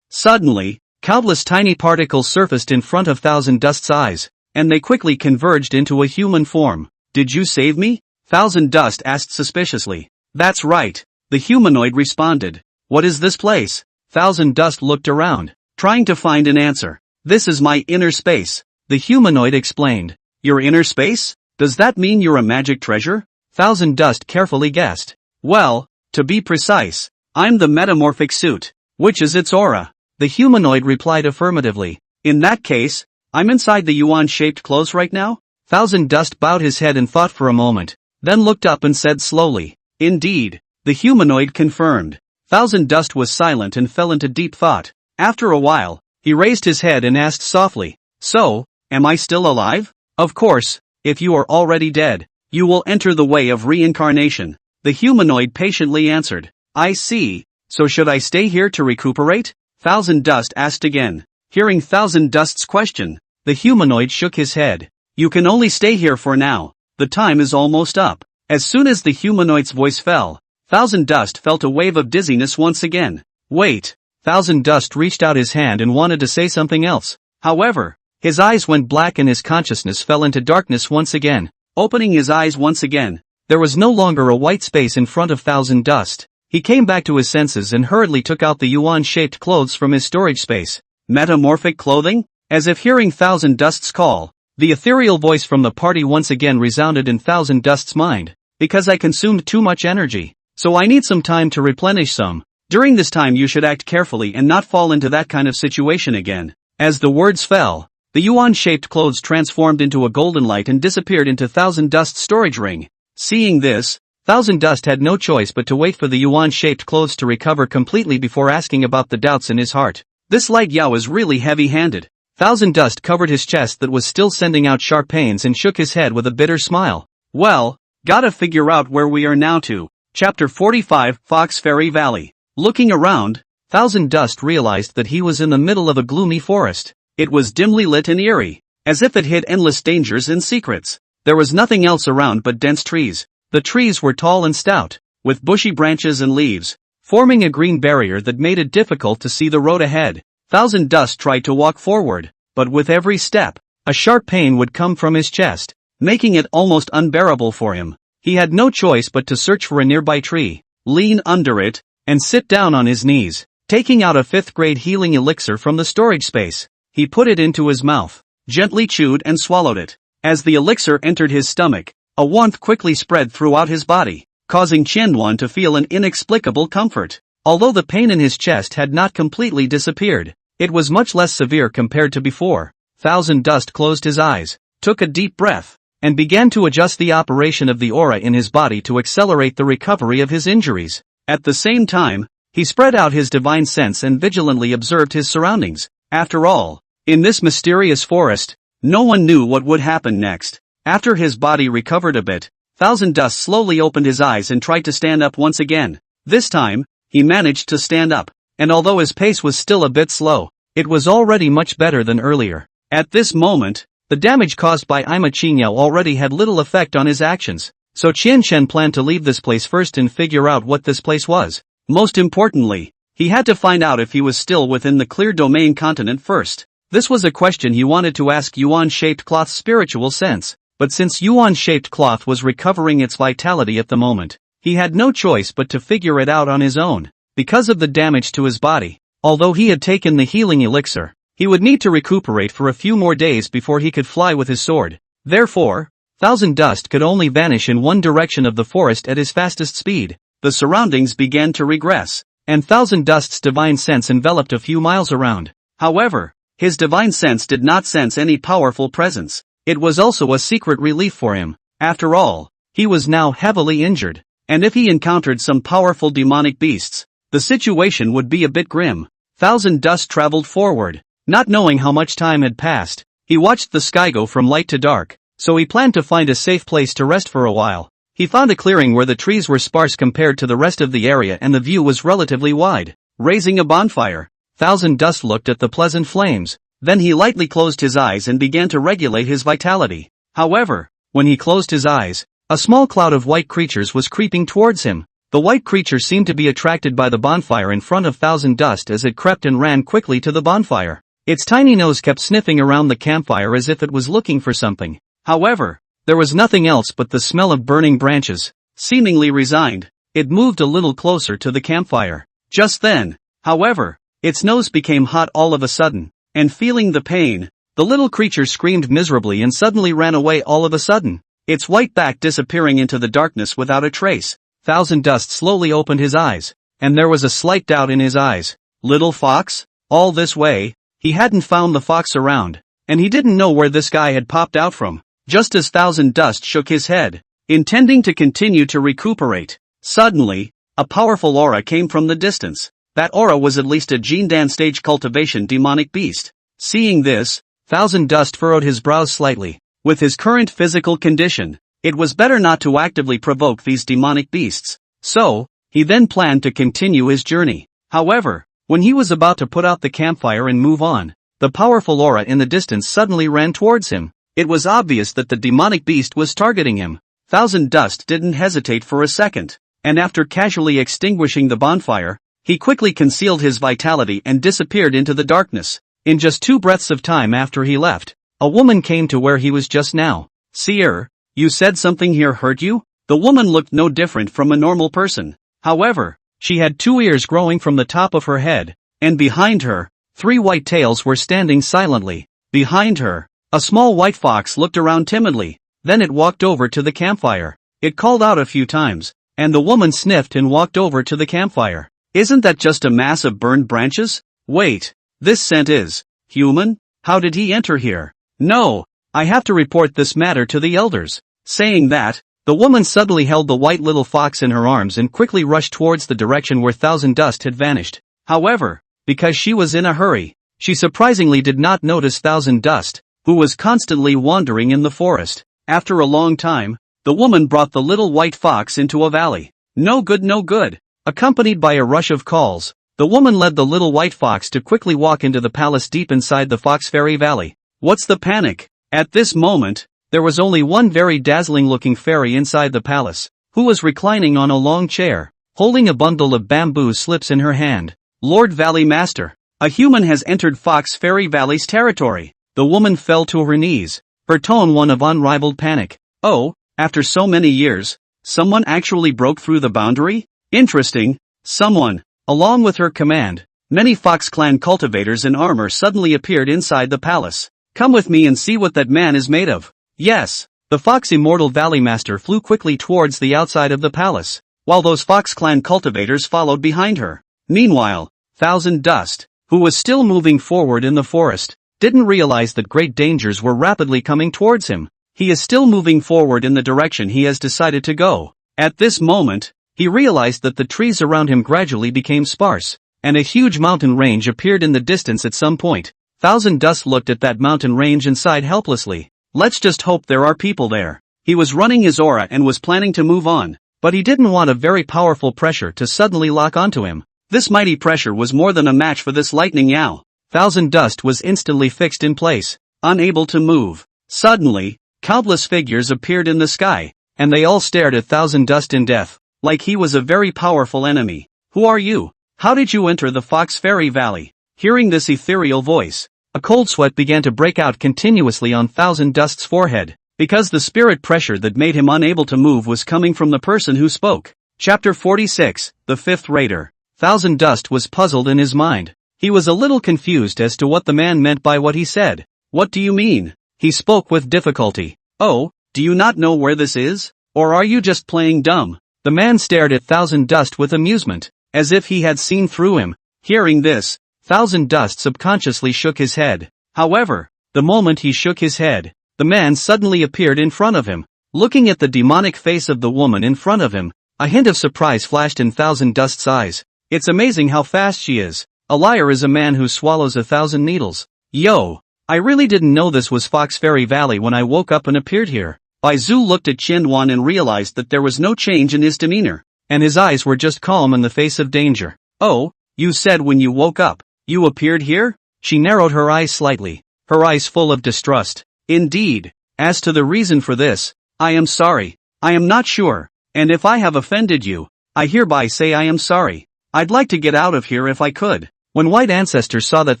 Suddenly, countless tiny particles surfaced in front of Thousand Dust's eyes, and they quickly converged into a human form. Did you save me? Thousand Dust asked suspiciously. That's right, the humanoid responded. What is this place? Thousand Dust looked around, trying to find an answer. This is my inner space, the humanoid explained. Your inner space? Does that mean you're a magic treasure? Thousand Dust carefully guessed. Well, to be precise, I'm the metamorphic suit. Which is its aura? The humanoid replied affirmatively. In that case, I'm inside the yuan-shaped clothes right now? Thousand Dust bowed his head and thought for a moment, then looked up and said slowly. Indeed, the humanoid confirmed. Thousand Dust was silent and fell into deep thought. After a while, he raised his head and asked softly, So, am I still alive? Of course, if you are already dead, you will enter the way of reincarnation. The humanoid patiently answered. I see, so should I stay here to recuperate? Thousand Dust asked again. Hearing Thousand Dust's question, the humanoid shook his head. You can only stay here for now, the time is almost up. As soon as the humanoid's voice fell, Thousand Dust felt a wave of dizziness once again. Wait! Thousand Dust reached out his hand and wanted to say something else. However, his eyes went black and his consciousness fell into darkness once again. Opening his eyes once again, there was no longer a white space in front of Thousand Dust. He came back to his senses and hurriedly took out the yuan-shaped clothes from his storage space. Metamorphic clothing? As if hearing Thousand Dust's call, the ethereal voice from the party once again resounded in Thousand Dust's mind. Because I consumed too much energy, so I need some time to replenish some. During this time you should act carefully and not fall into that kind of situation again. As the words fell, the yuan-shaped clothes transformed into a golden light and disappeared into Thousand Dust's storage ring. Seeing this, Thousand Dust had no choice but to wait for the yuan-shaped clothes to recover completely before asking about the doubts in his heart. This light Yao is really heavy-handed. Thousand Dust covered his chest that was still sending out sharp pains and shook his head with a bitter smile. Well, gotta figure out where we are now to. Chapter 45, Fox Fairy Valley. Looking around, Thousand Dust realized that he was in the middle of a gloomy forest. It was dimly lit and eerie, as if it hid endless dangers and secrets. There was nothing else around but dense trees. The trees were tall and stout, with bushy branches and leaves, forming a green barrier that made it difficult to see the road ahead. Thousand Dust tried to walk forward, but with every step, a sharp pain would come from his chest, making it almost unbearable for him. He had no choice but to search for a nearby tree, lean under it, and sit down on his knees. Taking out a 5th-grade healing elixir from the storage space, he put it into his mouth, gently chewed and swallowed it. As the elixir entered his stomach, a warmth quickly spread throughout his body, causing Qianduan to feel an inexplicable comfort. Although the pain in his chest had not completely disappeared, it was much less severe compared to before. Thousand Dust closed his eyes, took a deep breath, and began to adjust the operation of the aura in his body to accelerate the recovery of his injuries. At the same time, he spread out his divine sense and vigilantly observed his surroundings. After all, in this mysterious forest, no one knew what would happen next. After his body recovered a bit, Thousand Dust slowly opened his eyes and tried to stand up once again. This time, he managed to stand up, and although his pace was still a bit slow, it was already much better than earlier. At this moment, the damage caused by Qingyao already had little effect on his actions, so Qianchen planned to leave this place first and figure out what this place was. Most importantly, he had to find out if he was still within the clear domain continent first. This was a question he wanted to ask Yuan-shaped cloth's spiritual sense, but since Yuan-shaped cloth was recovering its vitality at the moment, he had no choice but to figure it out on his own. Because of the damage to his body, although he had taken the healing elixir, he would need to recuperate for a few more days before he could fly with his sword. Therefore, Thousand Dust could only vanish in one direction of the forest at his fastest speed. The surroundings began to regress, and Thousand Dust's divine sense enveloped a few miles around. However, his divine sense did not sense any powerful presence. It was also a secret relief for him. After all, he was now heavily injured, and if he encountered some powerful demonic beasts, the situation would be a bit grim. Thousand Dust traveled forward, not knowing how much time had passed. He watched the sky go from light to dark, so he planned to find a safe place to rest for a while. He found a clearing where the trees were sparse compared to the rest of the area and the view was relatively wide. Raising a bonfire, Thousand Dust looked at the pleasant flames. Then he lightly closed his eyes and began to regulate his vitality. However, when he closed his eyes, a small cloud of white creatures was creeping towards him. The white creature seemed to be attracted by the bonfire in front of Thousand Dust as it crept and ran quickly to the bonfire. Its tiny nose kept sniffing around the campfire as if it was looking for something. However, there was nothing else but the smell of burning branches. Seemingly resigned, it moved a little closer to the campfire. Just then, however, its nose became hot all of a sudden, and feeling the pain, the little creature screamed miserably and suddenly ran away all of a sudden, its white back disappearing into the darkness without a trace. Thousand Dust slowly opened his eyes, and there was a slight doubt in his eyes. Little fox? All this way? He hadn't found the fox around, and he didn't know where this guy had popped out from. Just as Thousand Dust shook his head, intending to continue to recuperate, suddenly, a powerful aura came from the distance. That aura was at least a Jindan stage cultivation demonic beast. Seeing this, Thousand Dust furrowed his brows slightly. With his current physical condition, it was better not to actively provoke these demonic beasts. So, he then planned to continue his journey. However, when he was about to put out the campfire and move on, the powerful aura in the distance suddenly ran towards him. It was obvious that the demonic beast was targeting him. Thousand Dust didn't hesitate for a second, and after casually extinguishing the bonfire, he quickly concealed his vitality and disappeared into the darkness. In just 2 breaths of time after he left, a woman came to where he was just now. "Seer, you said something here hurt you?" The woman looked no different from a normal person. However, she had 2 ears growing from the top of her head, and behind her, 3 white tails were standing silently. Behind her, a small white fox looked around timidly, then it walked over to the campfire. It called out a few times, and the woman sniffed and walked over to the campfire. "Isn't that just a mass of burned branches? Wait, this scent is human? How did he enter here? No, I have to report this matter to the elders." Saying that, the woman suddenly held the white little fox in her arms and quickly rushed towards the direction where Thousand Dust had vanished. However, because she was in a hurry, she surprisingly did not notice Thousand Dust, who was constantly wandering in the forest. After a long time, the woman brought the little white fox into a valley. "No good, no good." Accompanied by a rush of calls, the woman led the little white fox to quickly walk into the palace deep inside the Fox Fairy Valley. What's the panic? At this moment, there was only one very dazzling-looking fairy inside the palace, who was reclining on a long chair, holding a bundle of bamboo slips in her hand. "Lord Valley Master, a human has entered Fox Fairy Valley's territory." The woman fell to her knees, her tone one of unrivaled panic. "Oh, after so many years, someone actually broke through the boundary? Interesting." Someone. Along with her command, many Fox Clan cultivators in armor suddenly appeared inside the palace. "Come with me and see what that man is made of." Yes. The Fox Immortal Valley Master flew quickly towards the outside of the palace, while those Fox Clan cultivators followed behind her. Meanwhile, Thousand Dust, who was still moving forward in the forest, didn't realize that great dangers were rapidly coming towards him. He is still moving forward in the direction he has decided to go. At this moment, he realized that the trees around him gradually became sparse, and a huge mountain range appeared in the distance at some point. Thousand Dust looked at that mountain range and sighed helplessly. Let's just hope there are people there. He was running his aura and was planning to move on, but he didn't want a very powerful pressure to suddenly lock onto him. This mighty pressure was more than a match for this lightning yowl. Thousand Dust was instantly fixed in place, unable to move. Suddenly, countless figures appeared in the sky, and they all stared at Thousand Dust in death, like he was a very powerful enemy. "Who are you? How did you enter the Fox Fairy Valley?" Hearing this ethereal voice, a cold sweat began to break out continuously on Thousand Dust's forehead, because the spirit pressure that made him unable to move was coming from the person who spoke. Chapter 46, The Fifth Raider. Thousand Dust was puzzled in his mind. He was a little confused as to what the man meant by what he said. "What do you mean?" He spoke with difficulty. "Oh, do you not know where this is? Or are you just playing dumb?" The man stared at Thousand Dust with amusement, as if he had seen through him. Hearing this, Thousand Dust subconsciously shook his head. However, the moment he shook his head, the man suddenly appeared in front of him. Looking at the demonic face of the woman in front of him, a hint of surprise flashed in Thousand Dust's eyes. "It's amazing how fast she is. A liar is a man who swallows 1,000 needles. Yo, I really didn't know this was Fox Fairy Valley when I woke up and appeared here. Bai Zhu looked at Qianwan and realized that there was no change in his demeanor, and his eyes were just calm in the face of danger. Oh, you said when you woke up, you appeared here? She narrowed her eyes slightly, her eyes full of distrust. Indeed. As to the reason for this, I am sorry. I am not sure, and if I have offended you, I hereby say I am sorry. I'd like to get out of here if I could. When White Ancestor saw that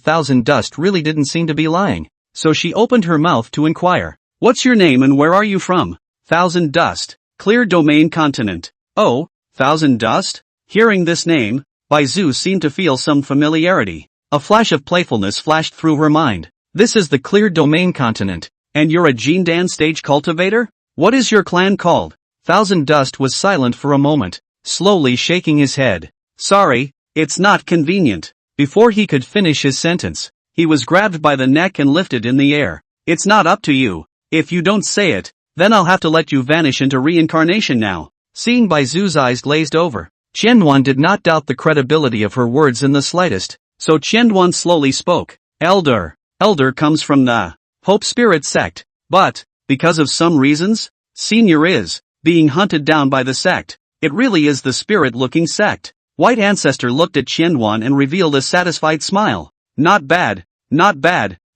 Thousand Dust really didn't seem to be lying, so she opened her mouth to inquire. What's your name and where are you from? Thousand Dust. Clear Domain Continent. Oh, Thousand Dust? Hearing this name, Bai Zhu seemed to feel some familiarity. A flash of playfulness flashed through her mind. This is the Clear Domain Continent, and you're a Jindan stage cultivator? What is your clan called? Thousand Dust was silent for a moment, slowly shaking his head. Sorry, it's not convenient. Before he could finish his sentence, he was grabbed by the neck and lifted in the air. It's not up to you. If you don't say it, then I'll have to let you vanish into reincarnation now. Seeing Bai Zhu's eyes glazed over, Qianwan did not doubt the credibility of her words in the slightest, so Qianwan slowly spoke. Elder comes from the Hope Spirit sect, but, because of some reasons, Senior is being hunted down by the sect. It really is the spirit-looking sect. White Ancestor looked at Qianwan and revealed a satisfied smile. Not bad,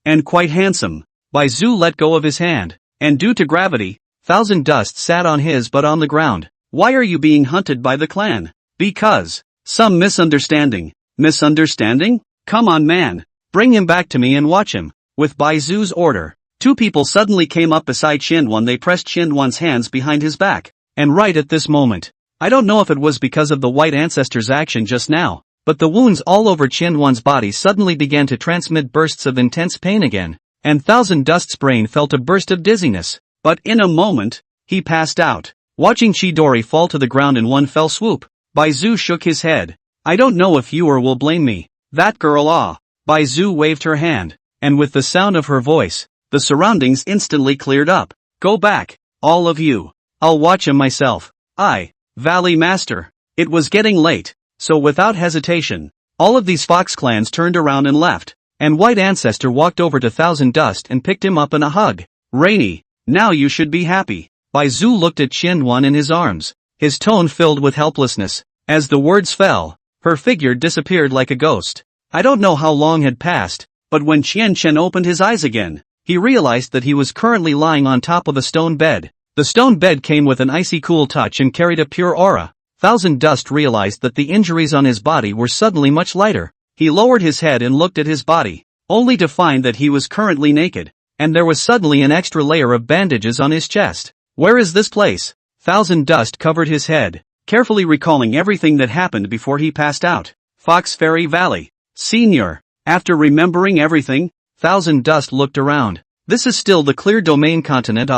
and quite handsome. Bai Zhu let go of his hand, and due to gravity, Thousand Dust sat on his but on the ground. Why are you being hunted by the clan? Because. Some misunderstanding. Misunderstanding? Come on man. Bring him back to me and watch him. With Bai Zhu's order, two people suddenly came up beside Qianwan. They pressed Qianwan's hands behind his back. And right at this moment, I don't know if it was because of the White Ancestor's action just now, but the wounds all over Qianwan's body suddenly began to transmit bursts of intense pain again, and Thousand Dust's brain felt a burst of dizziness. But in a moment, he passed out. Watching Chidori fall to the ground in one fell swoop, Bai Zhu shook his head. I don't know if you will blame me. That girl Bai Zhu waved her hand, and with the sound of her voice, the surroundings instantly cleared up. Go back, all of you. I'll watch him myself. Valley Master. It was getting late, so without hesitation, all of these fox clans turned around and left, and White Ancestor walked over to Thousand Dust and picked him up in a hug. Rainy, now you should be happy. Bai Zhu looked at Qianwan in his arms, his tone filled with helplessness. As the words fell, her figure disappeared like a ghost. I don't know how long had passed, but when Qian opened his eyes again, he realized that he was currently lying on top of a stone bed. The stone bed came with an icy cool touch and carried a pure aura. Thousand Dust realized that the injuries on his body were suddenly much lighter. He lowered his head and looked at his body, only to find that he was currently naked, and there was suddenly an extra layer of bandages on his chest. Where is this place? Thousand Dust covered his head, carefully recalling everything that happened before he passed out. Fox Fairy Valley. Senior. After remembering everything, Thousand Dust looked around. This is still the Clear Domain Continent.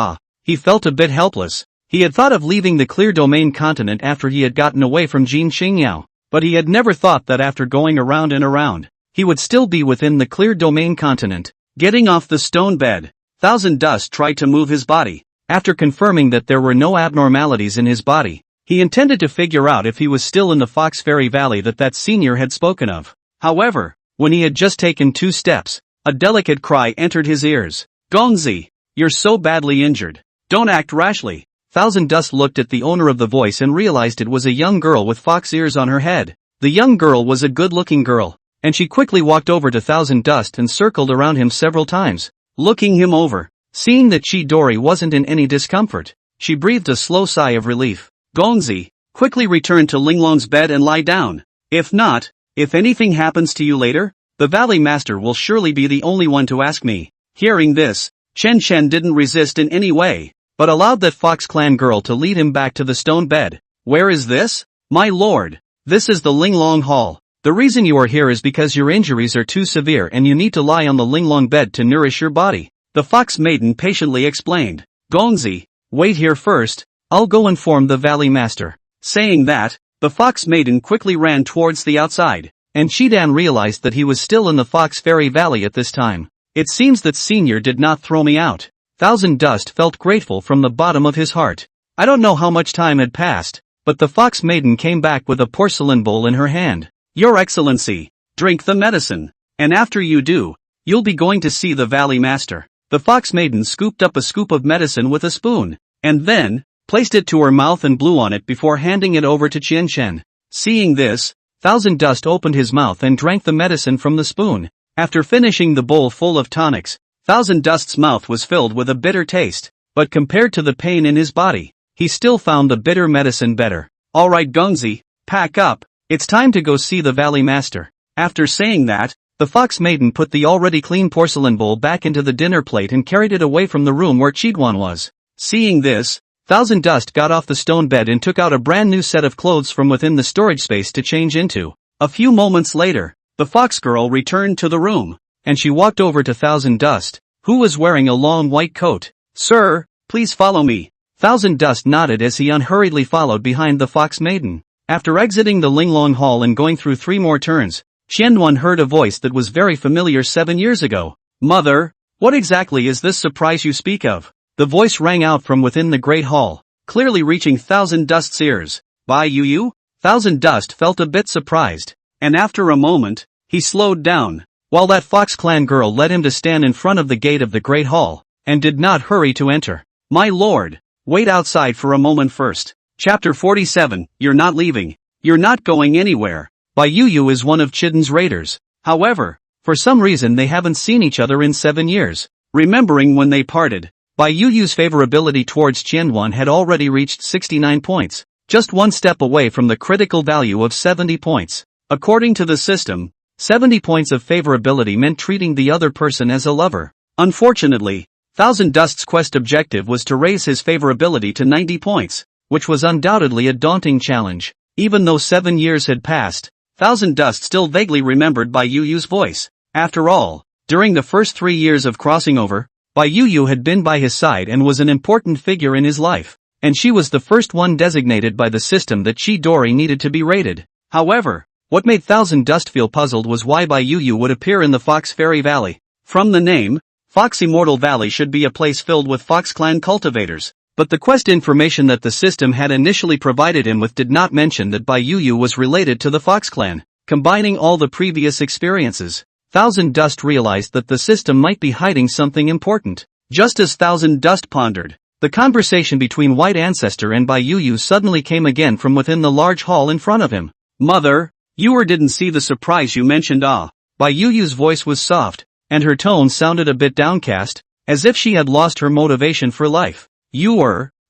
He felt a bit helpless. He had thought of leaving the Clear Domain Continent after he had gotten away from Jin Xingyao, but he had never thought that after going around and around, he would still be within the Clear Domain Continent. Getting off the stone bed, Thousand Dust tried to move his body. After confirming that there were no abnormalities in his body, he intended to figure out if he was still in the Fox Fairy Valley that Senior had spoken of. However, when he had just taken 2 steps, a delicate cry entered his ears. Gongzi, you're so badly injured. Don't act rashly. Thousand Dust looked at the owner of the voice and realized it was a young girl with fox ears on her head. The young girl was a good-looking girl, and she quickly walked over to Thousand Dust and circled around him several times, looking him over. Seeing that Chidori wasn't in any discomfort, she breathed a slow sigh of relief. Gongzi, quickly return to Linglong's bed and lie down. If not, if anything happens to you later, the Valley Master will surely be the only one to ask me. Hearing this, Chen didn't resist in any way, but allowed that Fox Clan girl to lead him back to the stone bed. Where is this? My lord, this is the Linglong Hall. The reason you are here is because your injuries are too severe and you need to lie on the Linglong bed to nourish your body. The Fox Maiden patiently explained. Gongzi, wait here first, I'll go inform the Valley Master. Saying that, the Fox Maiden quickly ran towards the outside, and Shidan realized that he was still in the Fox Fairy Valley at this time. It seems that Senior did not throw me out. Thousand Dust felt grateful from the bottom of his heart. I don't know how much time had passed, but the Fox Maiden came back with a porcelain bowl in her hand. Your Excellency, drink the medicine, and after you do, you'll be going to see the Valley Master. The Fox Maiden scooped up a scoop of medicine with a spoon. and then placed it to her mouth and blew on it before handing it over to Qian Shen. Seeing this, Thousand Dust opened his mouth and drank the medicine from the spoon. After finishing the bowl full of tonics, Thousand Dust's mouth was filled with a bitter taste, but compared to the pain in his body, he still found the bitter medicine better. Alright Gongzi, pack up, it's time to go see the Valley Master. After saying that, the Fox Maiden put the already clean porcelain bowl back into the dinner plate and carried it away from the room where Qiguan was. Seeing this, Thousand Dust got off the stone bed and took out a brand new set of clothes from within the storage space to change into. A few moments later, the fox girl returned to the room, and she walked over to Thousand Dust, who was wearing a long white coat. Sir, please follow me. Thousand Dust nodded as he unhurriedly followed behind the Fox Maiden. After exiting the Linglong Hall and going through 3 more turns, Qianduan heard a voice that was very familiar 7 years ago. Mother, what exactly is this surprise you speak of? The voice rang out from within the Great Hall, clearly reaching Thousand Dust's ears. By Yu? Thousand Dust felt a bit surprised, and after a moment, he slowed down, while that Fox Clan girl led him to stand in front of the gate of the Great Hall, and did not hurry to enter. My lord, wait outside for a moment first. Chapter 47, You're not leaving. You're not going anywhere. Bai Yu is one of Chiden's raiders. However, for some reason they haven't seen each other in 7 years. Remembering when they parted, Bai Yu's favorability towards Qianduan had already reached 69 points, just one step away from the critical value of 70 points. According to the system, 70 points of favorability meant treating the other person as a lover. Unfortunately, Thousand Dust's quest objective was to raise his favorability to 90 points, which was undoubtedly a daunting challenge. Even though 7 years had passed, Thousand Dust still vaguely remembered Bai Yu's voice. After all, during the first 3 years of crossing over, Bai Yu had been by his side and was an important figure in his life, and she was the first one designated by the system that Chidori needed to be raided. However, what made Thousand Dust feel puzzled was why Bai Yu would appear in the Fox Fairy Valley. From the name, Fox Immortal Valley should be a place filled with Fox Clan cultivators, but the quest information that the system had initially provided him with did not mention that Bai Yu was related to the Fox Clan. Combining all the previous experiences, Thousand Dust realized that the system might be hiding something important. Just as Thousand Dust pondered, the conversation between White Ancestor and Bai Yu suddenly came again from within the large hall in front of him. Mother, you didn't see the surprise you mentioned. Bai Yu's voice was soft, and her tone sounded a bit downcast, as if she had lost her motivation for life.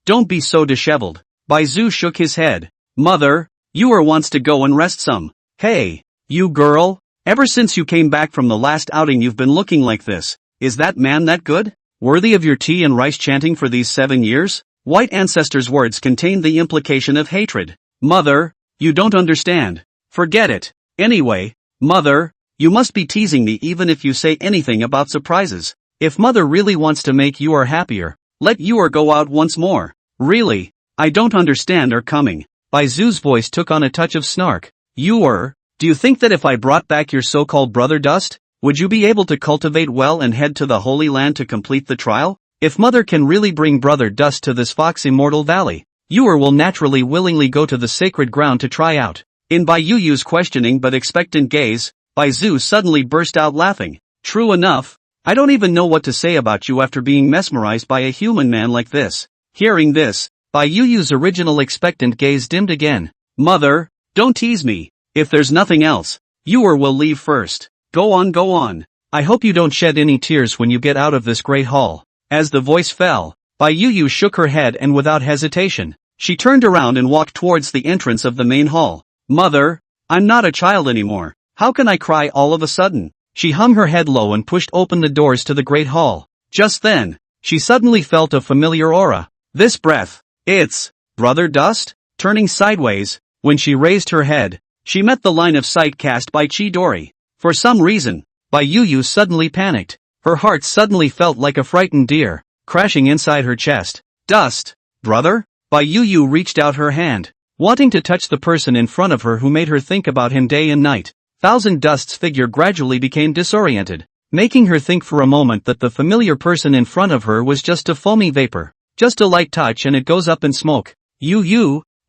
Don't be so disheveled. Bai Zhu shook his head. Mother, wants to go and rest some. Hey, you girl, ever since you came back from the last outing you've been looking like this. Is that man that good? Worthy of your tea and rice chanting for these 7 years? White Ancestor's words contained the implication of hatred. Mother, you don't understand. Forget it. Anyway, Mother, you must be teasing me even if you say anything about surprises. If Mother really wants to make you happier, let you go out once more. Really? I don't understand her coming. Bai Zhu's voice took on a touch of snark. Do you think that if I brought back your so-called brother Dust, would you be able to cultivate well and head to the Holy Land to complete the trial? If Mother can really bring brother Dust to this Fox Immortal Valley, will naturally willingly go to the sacred ground to try out. In Bai Yu's questioning but expectant gaze, Bai Zhu suddenly burst out laughing. True enough, I don't even know what to say about you after being mesmerized by a human man like this. Hearing this, Bai Yu's original expectant gaze dimmed again. Mother, don't tease me. If there's nothing else, will leave first. Go on. I hope you don't shed any tears when you get out of this great hall. As the voice fell, Bai Yu shook her head and without hesitation, she turned around and walked towards the entrance of the main hall. Mother, I'm not a child anymore. How can I cry all of a sudden? She hung her head low and pushed open the doors to the great hall. Just then, she suddenly felt a familiar aura. This breath, it's Brother Dust? Turning sideways, when she raised her head, she met the line of sight cast by Chidori. For some reason, Bai Yu suddenly panicked. Her heart suddenly felt like a frightened deer, crashing inside her chest. Dust, brother? Bai Yu reached out her hand, wanting to touch the person in front of her who made her think about him day and night. Thousand Dust's figure gradually became disoriented, making her think for a moment that the familiar person in front of her was just a foamy vapor. Just a light touch and it goes up in smoke.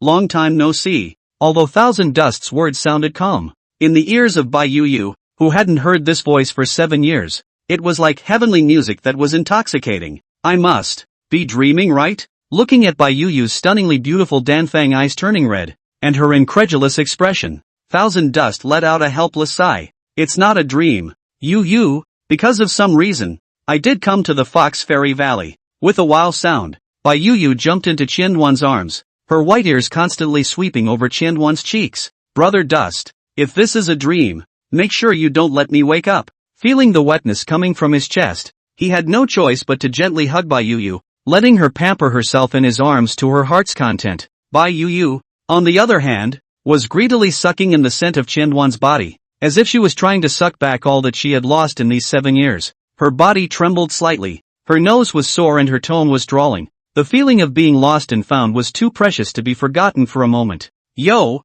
Long time no see. Although Thousand Dust's words sounded calm, in the ears of Bai Yu, who hadn't heard this voice for 7 years, it was like heavenly music that was intoxicating. I must be dreaming, right? looking at Bai Yu's stunningly beautiful Danfang eyes turning red, and her incredulous expression. Thousand Dust let out a helpless sigh. It's not a dream. Yu, because of some reason, I did come to the Fox Fairy Valley. With a wow sound, Bai Yu jumped into Qianduan's arms, her white ears constantly sweeping over Qianduan's cheeks. Brother Dust, if this is a dream, make sure you don't let me wake up. Feeling the wetness coming from his chest, he had no choice but to gently hug Bai Yu, letting her pamper herself in his arms to her heart's content. Bai Yu, on the other hand, was greedily sucking in the scent of Qianduan's body, as if she was trying to suck back all that she had lost in these 7 years. Her body trembled slightly, her nose was sore and her tone was drawling. The feeling of being lost and found was too precious to be forgotten for a moment. Yo,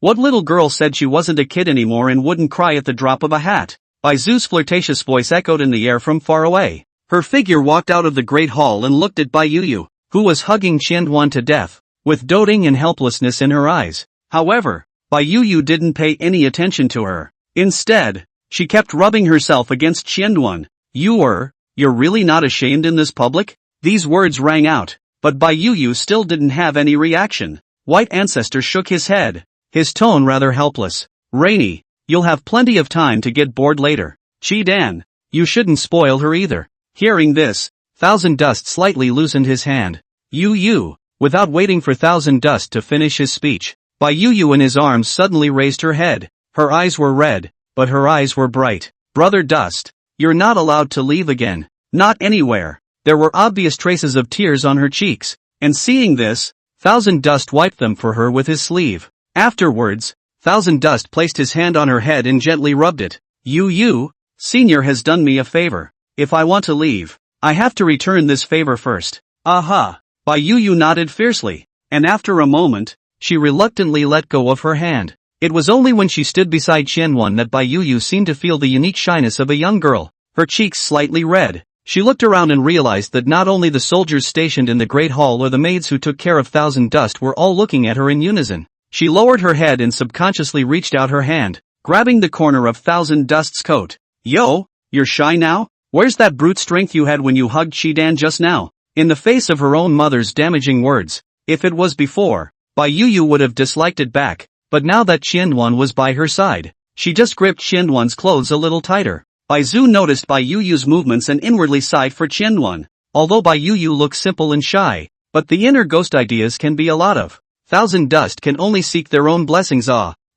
what little girl said she wasn't a kid anymore and wouldn't cry at the drop of a hat? Bai Zu's flirtatious voice echoed in the air from far away. Her figure walked out of the great hall and looked at Bai Yu, who was hugging Qianduan to death, with doting and helplessness in her eyes. However, Bai Yu didn't pay any attention to her. Instead, she kept rubbing herself against Qianduan. You're really not ashamed in this public? These words rang out, but Bai Yu still didn't have any reaction. White Ancestor shook his head, his tone rather helpless. Rainy, you'll have plenty of time to get bored later. Qidan, you shouldn't spoil her either. Hearing this, Thousand Dust slightly loosened his hand. Yu, without waiting for Thousand Dust to finish his speech, Bai Yu in his arms suddenly raised her head. Her eyes were red, but her eyes were bright. Brother Dust, you're not allowed to leave again. Not anywhere. There were obvious traces of tears on her cheeks, and seeing this, Thousand Dust wiped them for her with his sleeve. Afterwards, Thousand Dust placed his hand on her head and gently rubbed it. Yu, Senior has done me a favor. If I want to leave, I have to return this favor first. Aha! Bai Yu nodded fiercely, and after a moment, she reluctantly let go of her hand. It was only when she stood beside Qianduan that Bai Yu seemed to feel the unique shyness of a young girl, her cheeks slightly red. She looked around and realized that not only the soldiers stationed in the Great Hall or the maids who took care of Thousand Dust were all looking at her in unison. She lowered her head and subconsciously reached out her hand, grabbing the corner of Thousand Dust's coat. Yo, you're shy now? Where's that brute strength you had when you hugged Qidan just now? In the face of her own mother's damaging words, if it was before, Bai Yu would have disliked it back, but now that Qianduan was by her side, she just gripped Qianduan's clothes a little tighter. Bai Zu noticed Bai Yu's movements and inwardly sighed for Qianduan. Although Bai Yu looks simple and shy, but the inner ghost ideas can be a lot of. Thousand Dust can only seek their own blessings.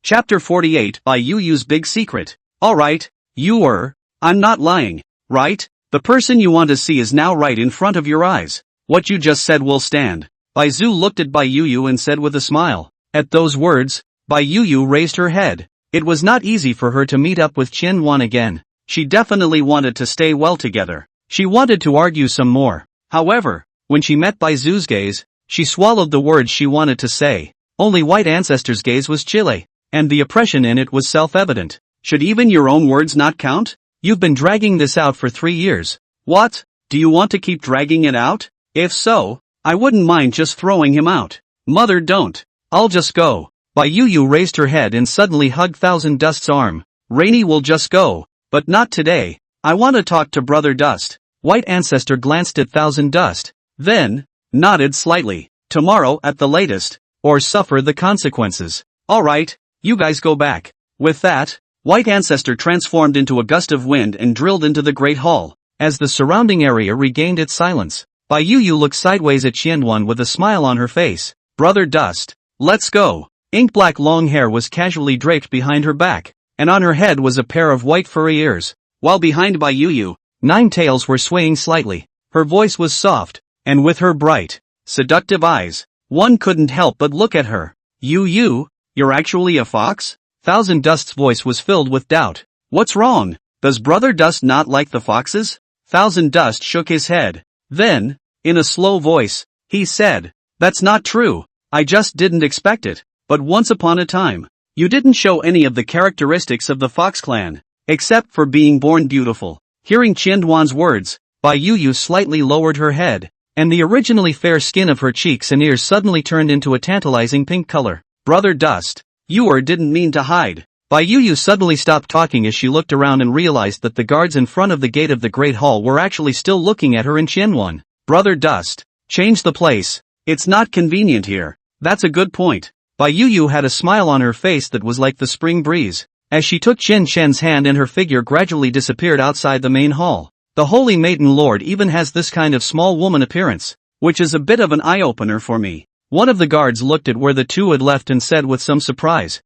Chapter 48 Bai Yu's Big Secret. Alright, I'm not lying, right? The person you want to see is now right in front of your eyes. What you just said will stand. Bai Zu looked at Bai Yu and said with a smile. At those words, Bai Yu raised her head. It was not easy for her to meet up with Qianduan again. She definitely wanted to stay well together. She wanted to argue some more. However, when she met Bai Zu's gaze, she swallowed the words she wanted to say. Only White Ancestor's gaze was chilly, and the oppression in it was self-evident. Should even your own words not count? You've been dragging this out for 3 years. What? Do you want to keep dragging it out? If so, I wouldn't mind just throwing him out. Mother, don't. I'll just go. Bai Yu raised her head and suddenly hugged Thousand Dust's arm. Rainy will just go. But not today. I want to talk to Brother Dust. White Ancestor glanced at Thousand Dust, then nodded slightly. Tomorrow at the latest, or suffer the consequences. Alright, you guys go back. With that, White Ancestor transformed into a gust of wind and drilled into the Great Hall. As the surrounding area regained its silence, Bai Yu looked sideways at Qianduan with a smile on her face. Brother Dust, let's go. Ink-black long hair was casually draped behind her back, and on her head was a pair of white furry ears, while behind Bai Yu, 9 tails were swaying slightly. Her voice was soft, and with her bright, seductive eyes, one couldn't help but look at her. You're actually a fox? Thousand Dust's voice was filled with doubt. What's wrong? Does Brother Dust not like the foxes? Thousand Dust shook his head. Then, in a slow voice, he said, that's not true. I just didn't expect it. But once upon a time, you didn't show any of the characteristics of the Fox clan, except for being born beautiful. Hearing Qianduan's words, Bai Yu slightly lowered her head, and the originally fair skin of her cheeks and ears suddenly turned into a tantalizing pink color. Brother Dust, you didn't mean to hide. Bai Yu suddenly stopped talking as she looked around and realized that the guards in front of the gate of the Great Hall were actually still looking at her and Qianduan. Brother Dust, Change the place. It's not convenient here. That's a good point. Bai Yuyu had a smile on her face that was like the spring breeze. As she took Chen Shen's hand and her figure gradually disappeared outside the main hall. The Holy Maiden Lord even has this kind of small woman appearance, which is a bit of an eye-opener for me. One of the guards looked at where the two had left and said with some surprise,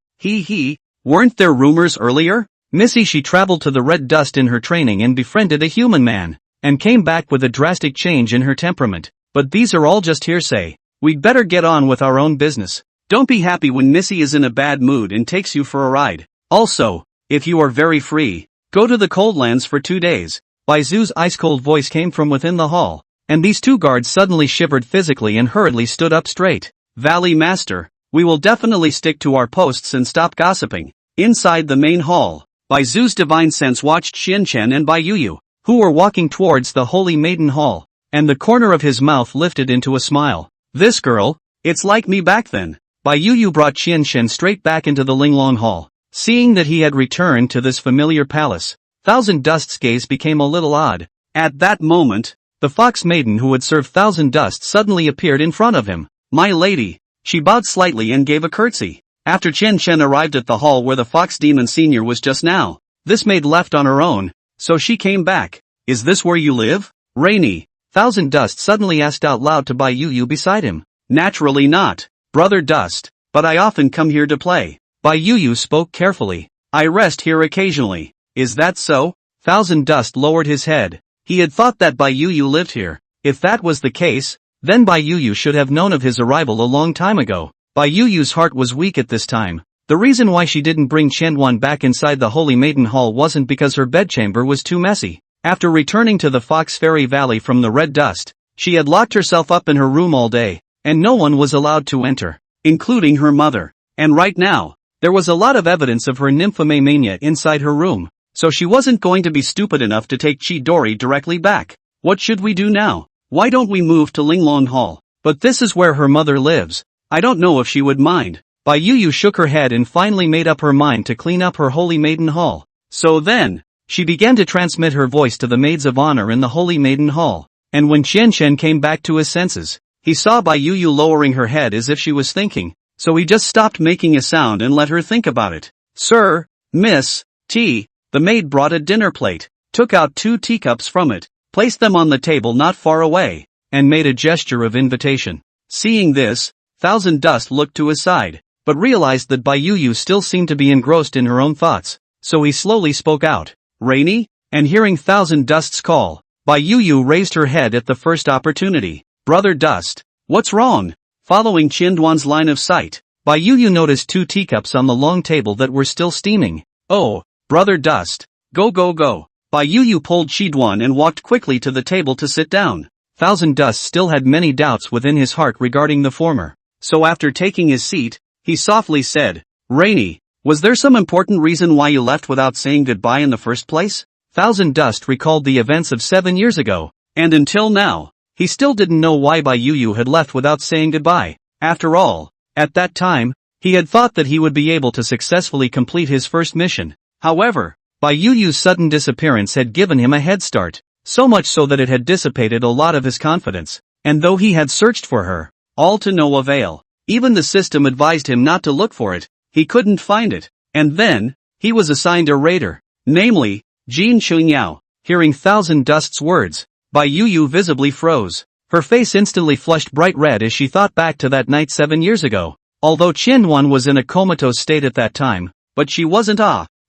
weren't there rumors earlier? Missy she traveled to the Red Dust in her training and befriended a human man, and came back with a drastic change in her temperament. But these are all just hearsay. We'd better get on with our own business. Don't be happy when Missy is in a bad mood and takes you for a ride. Also, if you are very free, go to the cold lands for 2 days. Bai Zhu's ice-cold voice came from within the hall, and these two guards suddenly shivered physically and hurriedly stood up straight. Valley Master, we will definitely stick to our posts and stop gossiping. Inside the main hall, Bai Zhu's divine sense watched Chen and Bai Yuyu, who were walking towards the Holy Maiden Hall, and the corner of his mouth lifted into a smile. This girl, it's like me back then. Bai Yuyu brought Chen straight back into the Linglong Hall. Seeing that he had returned to this familiar palace, Thousand Dust's gaze became a little odd. At that moment, the fox maiden who had served Thousand Dust suddenly appeared in front of him. My lady. She bowed slightly and gave a curtsy. After Chen arrived at the hall where the fox demon senior was just now, this maid left on her own, so she came back. Is this where you live? Rainy. Thousand Dust suddenly asked out loud to Bai Yuyu beside him. Naturally not, Brother Dust, but I often come here to play. Bai Yuyu spoke carefully. I rest here occasionally. Is that so? Thousand Dust lowered his head. He had thought that Bai Yuyu lived here. If that was the case, then Bai Yuyu should have known of his arrival a long time ago. Bai Yuyu's heart was weak at this time. The reason why she didn't bring Chen back inside the Holy Maiden Hall wasn't because her bedchamber was too messy. After returning to the Fox Fairy Valley from the Red Dust, she had locked herself up in her room all day, and no one was allowed to enter, including her mother. And right now, there was a lot of evidence of her nymphomania inside her room, so she wasn't going to be stupid enough to take Chidori directly back. What should we do now? Why don't we move to Linglong Hall? But this is where her mother lives. I don't know if she would mind. Bai Yuyu shook her head and finally made up her mind to clean up her Holy Maiden Hall. So then, she began to transmit her voice to the maids of honor in the Holy Maiden Hall. And when Chen came back to his senses, he saw Bai Yuyu lowering her head as if she was thinking. So he just stopped making a sound and let her think about it. Sir, Miss, tea. The maid brought a dinner plate, took out 2 teacups from it, placed them on the table not far away, and made a gesture of invitation. Seeing this, Thousand Dust looked to his side, but realized that Bai Yuyu still seemed to be engrossed in her own thoughts, so he slowly spoke out. Rainy? And hearing Thousand Dust's call, Bai Yuyu raised her head at the first opportunity. Brother Dust, what's wrong? Following Qinduan's line of sight, Bai Yuyu noticed 2 teacups on the long table that were still steaming. Oh, Brother Dust, go. Bai Yuyu pulled Qinduan and walked quickly to the table to sit down. Thousand Dust still had many doubts within his heart regarding the former, so after taking his seat, he softly said, Rainy, was there some important reason why you left without saying goodbye in the first place? Thousand Dust recalled the events of 7 years ago, and until now, he still didn't know why Bai Yuyu had left without saying goodbye. After all, at that time, he had thought that he would be able to successfully complete his first mission. However, Bai Yuyu's sudden disappearance had given him a head start, so much so that it had dissipated a lot of his confidence, and though he had searched for her, all to no avail. Even the system advised him not to look for it, he couldn't find it, and then, he was assigned a raider, namely, Jin Qingyao. Hearing Thousand Dust's words, Bai Yuyu visibly froze. Her face instantly flushed bright red as she thought back to that night 7 years ago. Although Qinduan was in a comatose state at that time, but she wasn't.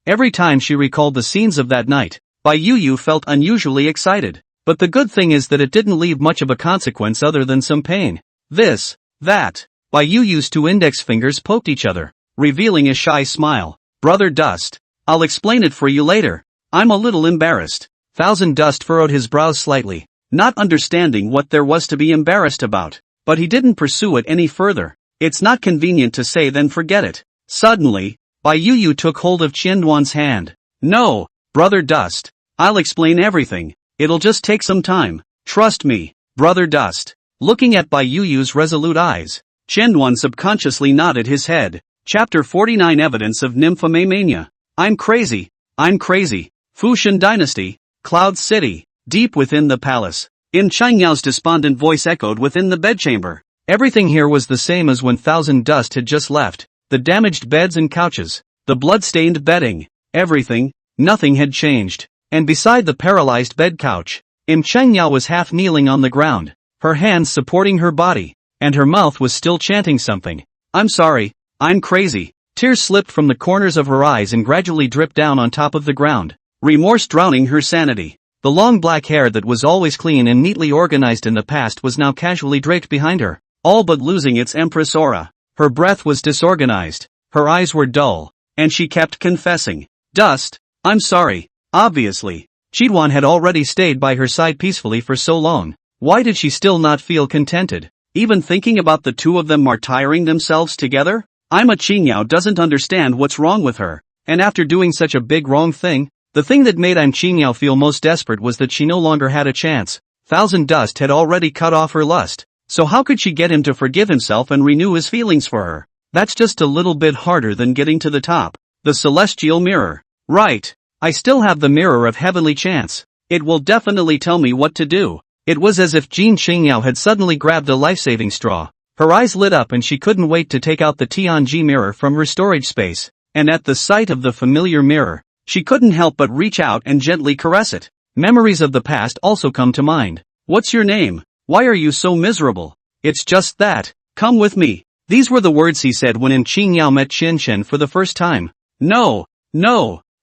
Every time she recalled the scenes of that night, Bai Yuyu felt unusually excited. But the good thing is that it didn't leave much of a consequence other than some pain. This, that. Bai Yuyu's 2 index fingers poked each other, revealing a shy smile. Brother Dust, I'll explain it for you later. I'm a little embarrassed. Thousand Dust furrowed his brows slightly, not understanding what there was to be embarrassed about, but he didn't pursue it any further. It's not convenient to say then forget it. Suddenly, Bai Yuyu took hold of Qinduan's hand. No, Brother Dust, I'll explain everything. It'll just take some time. Trust me, Brother Dust. Looking at Bai Yuyu's resolute eyes, Qinduan subconsciously nodded his head. Chapter 49 Evidence of Nymphomania. I'm crazy. Fushan Dynasty, Cloud City. Deep within the palace, Yuexiangyuan's despondent voice echoed within the bedchamber. Everything here was the same as when Thousand Dust had just left. The damaged beds and couches, the blood-stained bedding, everything, nothing had changed. And beside the paralyzed bed couch, Yuexiangyuan was half kneeling on the ground, her hands supporting her body, and her mouth was still chanting something. I'm sorry, I'm crazy. Tears slipped from the corners of her eyes and gradually dripped down on top of the ground, remorse drowning her sanity. The long black hair that was always clean and neatly organized in the past was now casually draped behind her, all but losing its empress aura. Her breath was disorganized, her eyes were dull, and she kept confessing. Dust, I'm sorry. Obviously, Chidwan had already stayed by her side peacefully for so long. Why did she still not feel contented? Even thinking about the two of them martyring themselves together? Yuexiangyuan doesn't understand what's wrong with her. And after doing such a big wrong thing, the thing that made Yuexiangyuan feel most desperate was that she no longer had a chance. Thousand Dust had already cut off her lust. So how could she get him to forgive himself and renew his feelings for her? That's just a little bit harder than getting to the top. The celestial mirror. Right. I still have the mirror of heavenly chance. It will definitely tell me what to do. It was as if Yuexiangyuan had suddenly grabbed a life-saving straw. Her eyes lit up and she couldn't wait to take out the Tianji mirror from her storage space. And at the sight of the familiar mirror, she couldn't help but reach out and gently caress it. Memories of the past also come to mind. What's your name? Why are you so miserable? It's just that. Come with me. These were the words he said when Yuexiangyuan met Qinshen for the first time. No.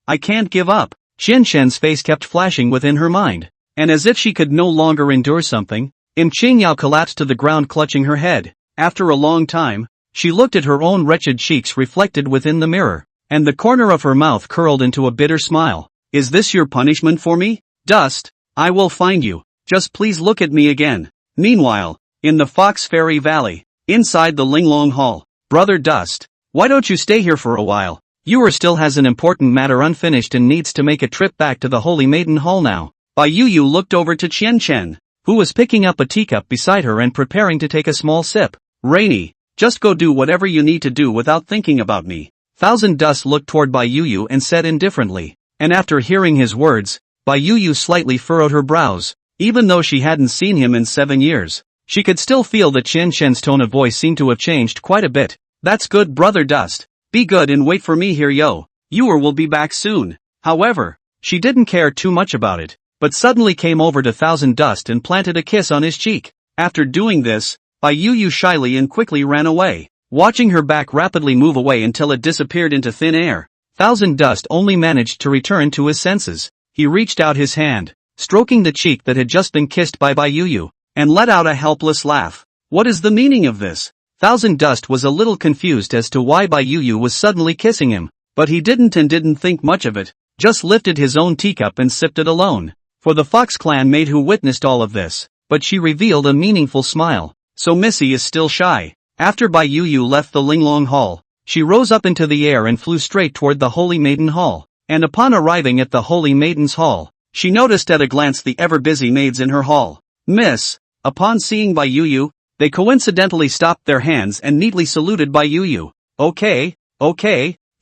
I can't give up. Qinshen's face kept flashing within her mind. And as if she could no longer endure something, Yuexiangyuan collapsed to the ground clutching her head. After a long time, she looked at her own wretched cheeks reflected within the mirror, and the corner of her mouth curled into a bitter smile. Is this your punishment for me? Dust, I will find you. Just please look at me again. Meanwhile, in the Fox Fairy Valley, inside the Linglong Hall, Brother Dust, why don't you stay here for a while? Yuer still has an important matter unfinished and needs to make a trip back to the Holy Maiden Hall now. Yueyu looked over to Qinshen, who was picking up a teacup beside her and preparing to take a small sip. Rainy, just go do whatever you need to do without thinking about me. Thousand Dust looked toward Yueyu and said indifferently, and after hearing his words, Yueyu slightly furrowed her brows. Even though she hadn't seen him in 7 years, she could still feel that Qinshen's tone of voice seemed to have changed quite a bit. That's good, Brother Dust. Be good and wait for me here, yo. Yuer will be back soon. However, she didn't care too much about it, but suddenly came over to Thousand Dust and planted a kiss on his cheek. After doing this, Yueyu shyly and quickly ran away, watching her back rapidly move away until it disappeared into thin air. Thousand Dust only managed to return to his senses. He reached out his hand, stroking the cheek that had just been kissed by Yueyu, and let out a helpless laugh. What is the meaning of this? Thousand Dust was a little confused as to why Yueyu was suddenly kissing him, but he didn't think much of it, just lifted his own teacup and sipped it alone. For the Fox clan maid who witnessed all of this, but she revealed a meaningful smile. So Missy is still shy. After Yueyu left the Linglong Hall, she rose up into the air and flew straight toward the Holy Maiden Hall, and upon arriving at the Holy Maiden's Hall, she noticed at a glance the ever-busy maids in her hall. Miss, upon seeing Yueyu, they coincidentally stopped their hands and neatly saluted Yueyu. Okay,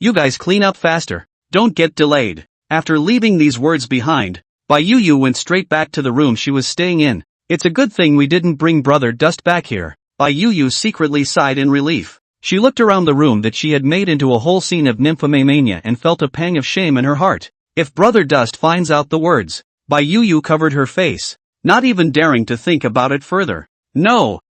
you guys clean up faster. Don't get delayed. After leaving these words behind, Yueyu went straight back to the room she was staying in. It's a good thing we didn't bring Brother Dust back here. Yueyu secretly sighed in relief. She looked around the room that she had made into a whole scene of nymphomania and felt a pang of shame in her heart. If Brother Dust finds out the words, Yueyu covered her face, not even daring to think about it further. No.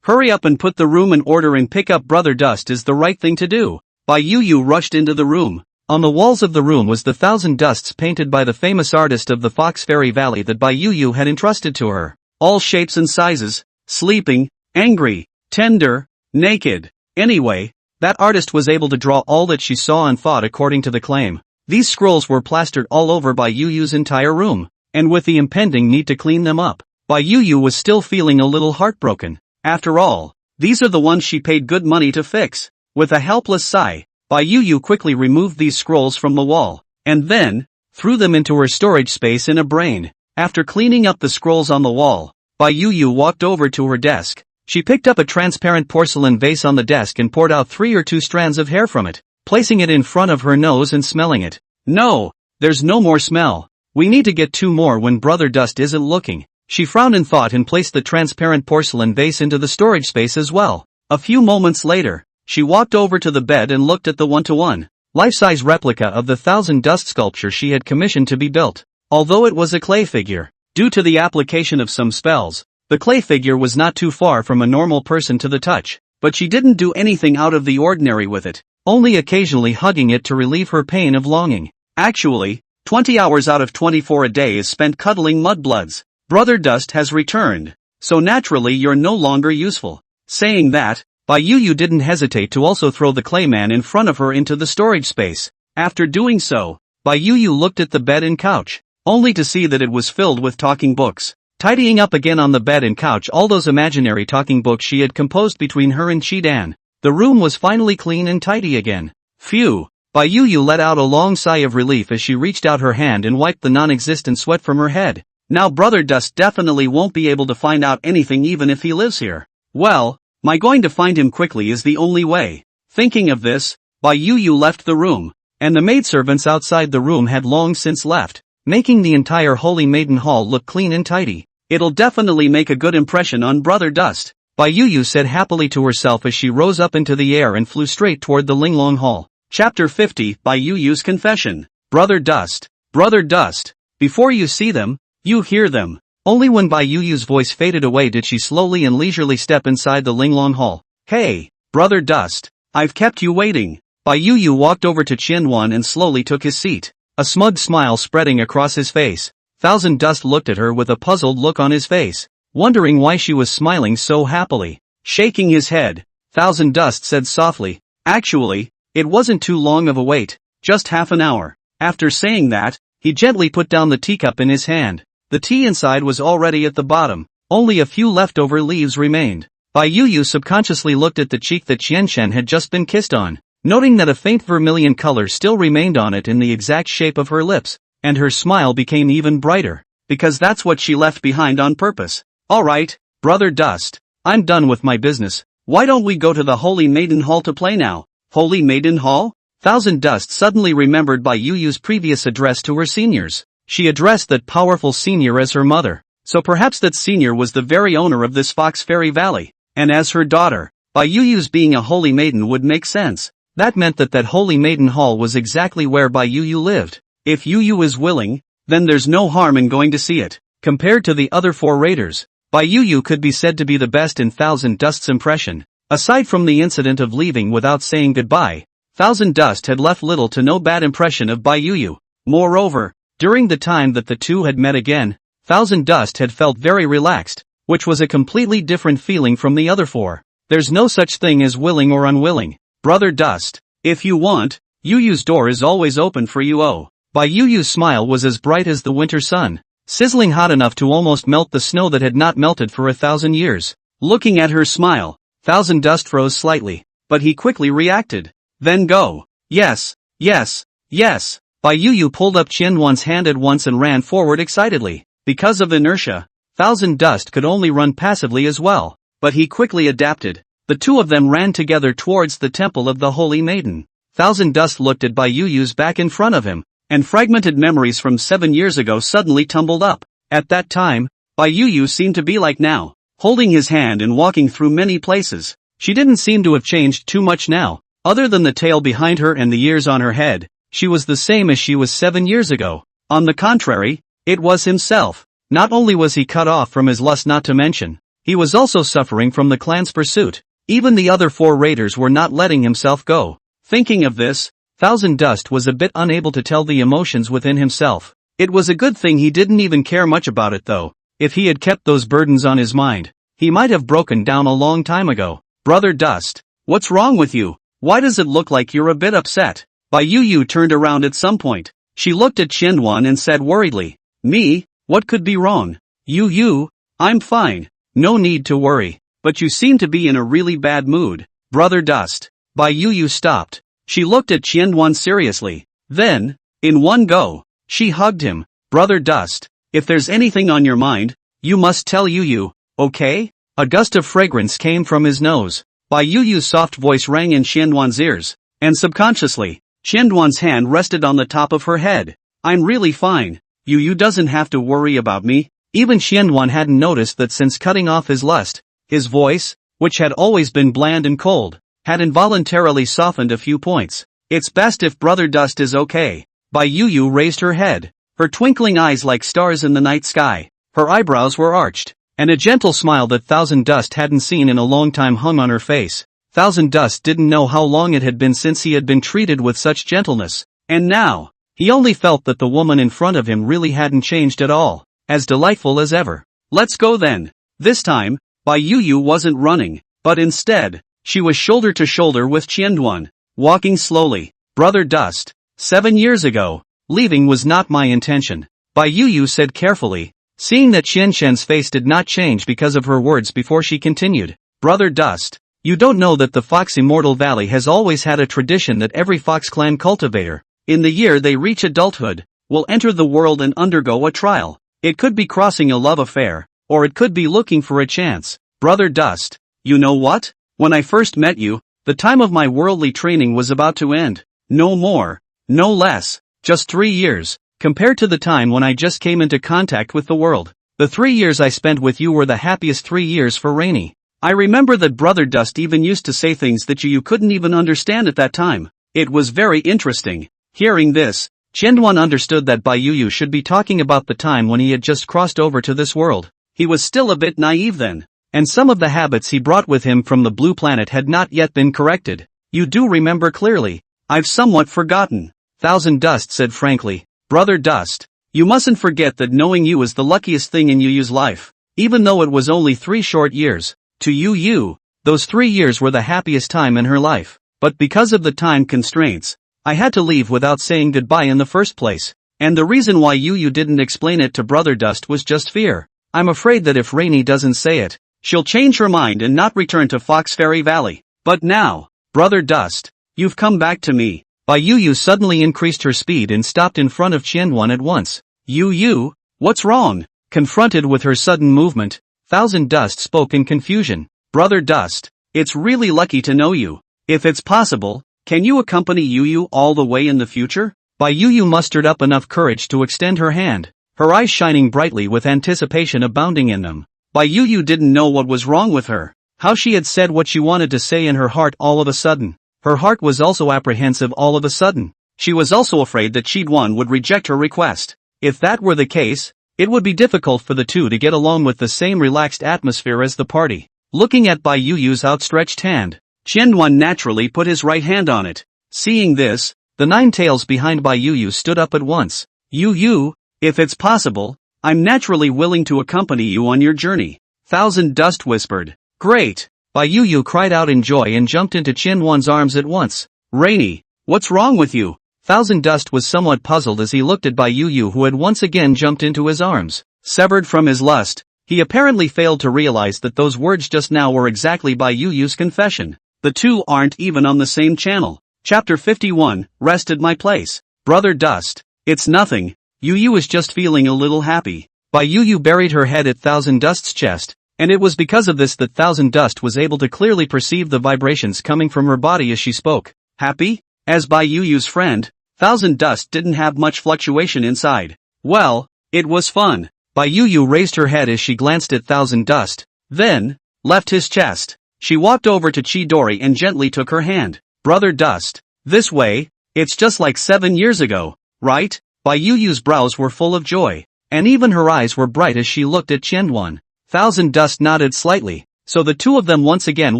Hurry up and put the room in order and pick up Brother Dust is the right thing to do. Yueyu rushed into the room. On the walls of the room was the Thousand Dusts painted by the famous artist of the Fox Fairy Valley that Yueyu had entrusted to her. All shapes and sizes, sleeping, angry, tender, naked. Anyway, that artist was able to draw all that she saw and thought according to the claim. These scrolls were plastered all over Yueyu's entire room, and with the impending need to clean them up, Yueyu was still feeling a little heartbroken. After all, these are the ones she paid good money to fix. With a helpless sigh, Yueyu quickly removed these scrolls from the wall, and then threw them into her storage space in a brain. After cleaning up the scrolls on the wall, Yueyu walked over to her desk. She picked up a transparent porcelain vase on the desk and poured out 3 or 2 strands of hair from it, placing it in front of her nose and smelling it. No, there's no more smell. We need to get 2 more when Brother Dust isn't looking. She frowned in thought and placed the transparent porcelain vase into the storage space as well. A few moments later, she walked over to the bed and looked at the 1-to-1, life-size replica of the 1,000 dust sculpture she had commissioned to be built. Although it was a clay figure, due to the application of some spells, the clay figure was not too far from a normal person to the touch, but she didn't do anything out of the ordinary with it, only occasionally hugging it to relieve her pain of longing. Actually, 20 hours out of 24 a day is spent cuddling mudbloods. Brother Dust has returned, so naturally you're no longer useful. Saying that, Yuexiangyuan didn't hesitate to also throw the clayman in front of her into the storage space. After doing so, Yuexiangyuan looked at the bed and couch, only to see that it was filled with talking books. Tidying up again on the bed and couch all those imaginary talking books she had composed between her and Chidan, the room was finally clean and tidy again. Phew! Yuexiangyuan let out a long sigh of relief as she reached out her hand and wiped the non-existent sweat from her head. Now Brother Dust definitely won't be able to find out anything even if he lives here. Well, my going to find him quickly is the only way. Thinking of this, Yuexiangyuan left the room, and the maidservants outside the room had long since left, making the entire Holy Maiden Hall look clean and tidy. It'll definitely make a good impression on Brother Dust, Yuexiangyuan said happily to herself as she rose up into the air and flew straight toward the Linglong Hall. Chapter 50 Yuexiangyuan's Confession. Brother Dust. Brother Dust. Before you see them, you hear them. Only when Yuexiangyuan's voice faded away did she slowly and leisurely step inside the Linglong Hall. Hey, Brother Dust. I've kept you waiting. Yuexiangyuan walked over to Yuexiangyuan and slowly took his seat, a smug smile spreading across his face. 1,000 Dust looked at her with a puzzled look on his face, wondering why she was smiling so happily. Shaking his head, 1,000 Dust said softly, actually, it wasn't too long of a wait, just half an hour. After saying that, he gently put down the teacup in his hand. The tea inside was already at the bottom, only a few leftover leaves remained. Yuexiangyuan subconsciously looked at the cheek that Qianshen had just been kissed on, noting that a faint vermilion color still remained on it in the exact shape of her lips, and her smile became even brighter, because that's what she left behind on purpose. Alright, Brother Dust, I'm done with my business. Why don't we go to the Holy Maiden Hall to play now? Holy Maiden Hall? 1,000 Dust suddenly remembered Yuexiangyuan's previous address to her seniors. She addressed that powerful senior as her mother, so perhaps that senior was the very owner of this Fox Fairy Valley, and as her daughter, Yuexiangyuan's being a holy maiden would make sense. That meant that Holy Maiden Hall was exactly where Yuexiangyuan lived. If Yuexiangyuan is willing, then there's no harm in going to see it. Compared to the other 4 raiders, Yuexiangyuan could be said to be the best in 1,000 Dust's impression. Aside from the incident of leaving without saying goodbye, 1,000 Dust had left little to no bad impression of Yuexiangyuan. Moreover, during the time that the two had met again, 1,000 Dust had felt very relaxed, which was a completely different feeling from the other 4. There's no such thing as willing or unwilling. Brother Dust, if you want, Yuexiangyuan's door is always open for you. Yuexiangyuan's smile was as bright as the winter sun, sizzling hot enough to almost melt the snow that had not melted for 1,000 years. Looking at her smile, 1,000 Dust froze slightly, but he quickly reacted. Then go. Yes, yes, yes. Yuexiangyuan pulled up Qianshen's hand at once and ran forward excitedly. Because of inertia, 1,000 Dust could only run passively as well, but he quickly adapted. The two of them ran together towards the temple of the Holy Maiden. 1,000 Dust looked at Yuexiangyuan's back in front of him, and fragmented memories from 7 years ago suddenly tumbled up. At that time, Yuexiangyuan seemed to be like now, holding his hand and walking through many places. She didn't seem to have changed too much now, other than the tail behind her and the ears on her head. She was the same as she was 7 years ago. On the contrary, it was himself. Not only was he cut off from his lust, not to mention, he was also suffering from the clan's pursuit. Even the other 4 raiders were not letting himself go. Thinking of this, 1,000 Dust was a bit unable to tell the emotions within himself. It was a good thing he didn't even care much about it though. If he had kept those burdens on his mind, he might have broken down a long time ago. Brother Dust, what's wrong with you? Why does it look like you're a bit upset? Yuexiangyuan turned around at some point. She looked at Qianshen and said worriedly, me? What could be wrong? Yuexiangyuan, I'm fine. No need to worry. But you seem to be in a really bad mood. Brother Dust. Yuexiangyuan stopped. She looked at Qianshen seriously. Then, in one go, she hugged him. Brother Dust, if there's anything on your mind, you must tell Yuexiangyuan, okay? A gust of fragrance came from his nose. Yuexiangyuan's soft voice rang in Qianshen's ears, and subconsciously, Qianshen's hand rested on the top of her head. I'm really fine. Yu doesn't have to worry about me." Even Xianwan hadn't noticed that since cutting off his lust, his voice, which had always been bland and cold, had involuntarily softened a few points. "It's best if Brother Dust is okay." Bai Yu raised her head, her twinkling eyes like stars in the night sky. Her eyebrows were arched, and a gentle smile that Thousand Dust hadn't seen in a long time hung on her face. Thousand Dust didn't know how long it had been since he had been treated with such gentleness, and now, he only felt that the woman in front of him really hadn't changed at all, as delightful as ever. "Let's go then." This time, Bai Yu wasn't running, but instead, she was shoulder to shoulder with Qianduan, walking slowly. "Brother Dust, 7 years ago, leaving was not my intention," Bai Yu said carefully, seeing that Qianshen's face did not change because of her words before she continued. "Brother Dust, you don't know that the Fox Immortal Valley has always had a tradition that every Fox clan cultivator, in the year they reach adulthood, will enter the world and undergo a trial. It could be crossing a love affair, or it could be looking for a chance. Brother Dust, you know what? When I first met you, the time of my worldly training was about to end. No more, no less, just 3 years, compared to the time when I just came into contact with the world. The 3 years I spent with you were the happiest 3 years for Rainy. I remember that Brother Dust even used to say things that you couldn't even understand at that time. It was very interesting." Hearing this, Qianduan understood that Bai Yu should be talking about the time when he had just crossed over to this world. He was still a bit naive then, and some of the habits he brought with him from the blue planet had not yet been corrected. "You do remember clearly." "I've somewhat forgotten," Thousand Dust said frankly. "Brother Dust, you mustn't forget that knowing you is the luckiest thing in Yu's life, even though it was only 3 short years. To Yu, those 3 years were the happiest time in her life, but because of the time constraints, I had to leave without saying goodbye in the first place, and the reason why Yu didn't explain it to Brother Dust was just fear. I'm afraid that if Rainy doesn't say it, she'll change her mind and not return to Fox Fairy Valley. But now, Brother Dust, you've come back to me." Bai Yu suddenly increased her speed and stopped in front of Qianduan at once. Yu, what's wrong?" Confronted with her sudden movement, Thousand Dust spoke in confusion. "Brother Dust, it's really lucky to know you. If it's possible, can you accompany Yu all the way in the future?" Bai Yu mustered up enough courage to extend her hand, her eyes shining brightly with anticipation abounding in them. Bai Yu didn't know what was wrong with her, how she had said what she wanted to say in her heart all of a sudden. Her heart was also apprehensive all of a sudden. She was also afraid that Qianduan would reject her request. If that were the case, it would be difficult for the two to get along with the same relaxed atmosphere as the party. Looking at Bai Yu's outstretched hand, Qianduan naturally put his right hand on it. Seeing this, the 9 tails behind Bai Yu stood up at once. "Yu, if it's possible, I'm naturally willing to accompany you on your journey," Thousand Dust whispered. "Great!" Bai Yu cried out in joy and jumped into Qianduan's arms at once. "Rainy, what's wrong with you?" Thousand Dust was somewhat puzzled as he looked at Bai Yu who had once again jumped into his arms. Severed from his lust, he apparently failed to realize that those words just now were exactly Bai Yu's confession. The two aren't even on the same channel. Chapter 51, Rested My Place. "Brother Dust, it's nothing. Yu is just feeling a little happy." Bai Yu buried her head at Thousand Dust's chest, and it was because of this that Thousand Dust was able to clearly perceive the vibrations coming from her body as she spoke. "Happy?" As Bai Yu's friend, Thousand Dust didn't have much fluctuation inside. "Well, it was fun." Bai Yu raised her head as she glanced at Thousand Dust, then left his chest. She walked over to Chidori and gently took her hand. "Brother Dust, this way, it's just like 7 years ago, right?" Bai Yu's brows were full of joy, and even her eyes were bright as she looked at Qianduan. Thousand Dust nodded slightly, so the two of them once again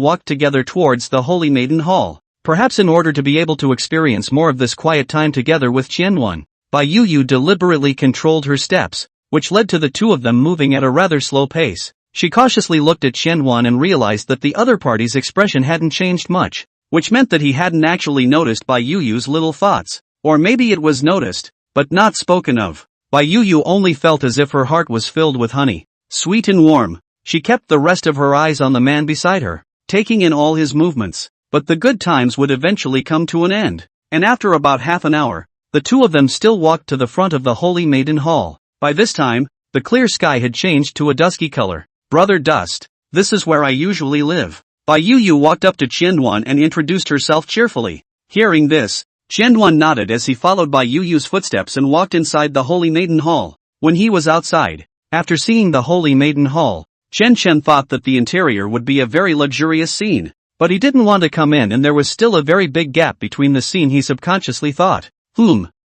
walked together towards the Holy Maiden Hall, perhaps in order to be able to experience more of this quiet time together with Qianduan. Bai Yu deliberately controlled her steps, which led to the two of them moving at a rather slow pace. She cautiously looked at Qianduan and realized that the other party's expression hadn't changed much, which meant that he hadn't actually noticed Bai Yu's little thoughts. Or maybe it was noticed, but not spoken of. Bai Yu only felt as if her heart was filled with honey, sweet and warm. She kept the rest of her eyes on the man beside her, taking in all his movements. But the good times would eventually come to an end, and after about half an hour, the two of them still walked to the front of the Holy Maiden Hall. By this time, the clear sky had changed to a dusky color. "Brother Dust, this is where I usually live." Bai Yu walked up to Qianduan and introduced herself cheerfully. Hearing this, Qianduan nodded as he followed Bai Yu's footsteps and walked inside the Holy Maiden Hall. When he was outside, after seeing the Holy Maiden Hall, Chen thought that the interior would be a very luxurious scene. But he didn't want to come in, and there was still a very big gap between the scene he subconsciously thought.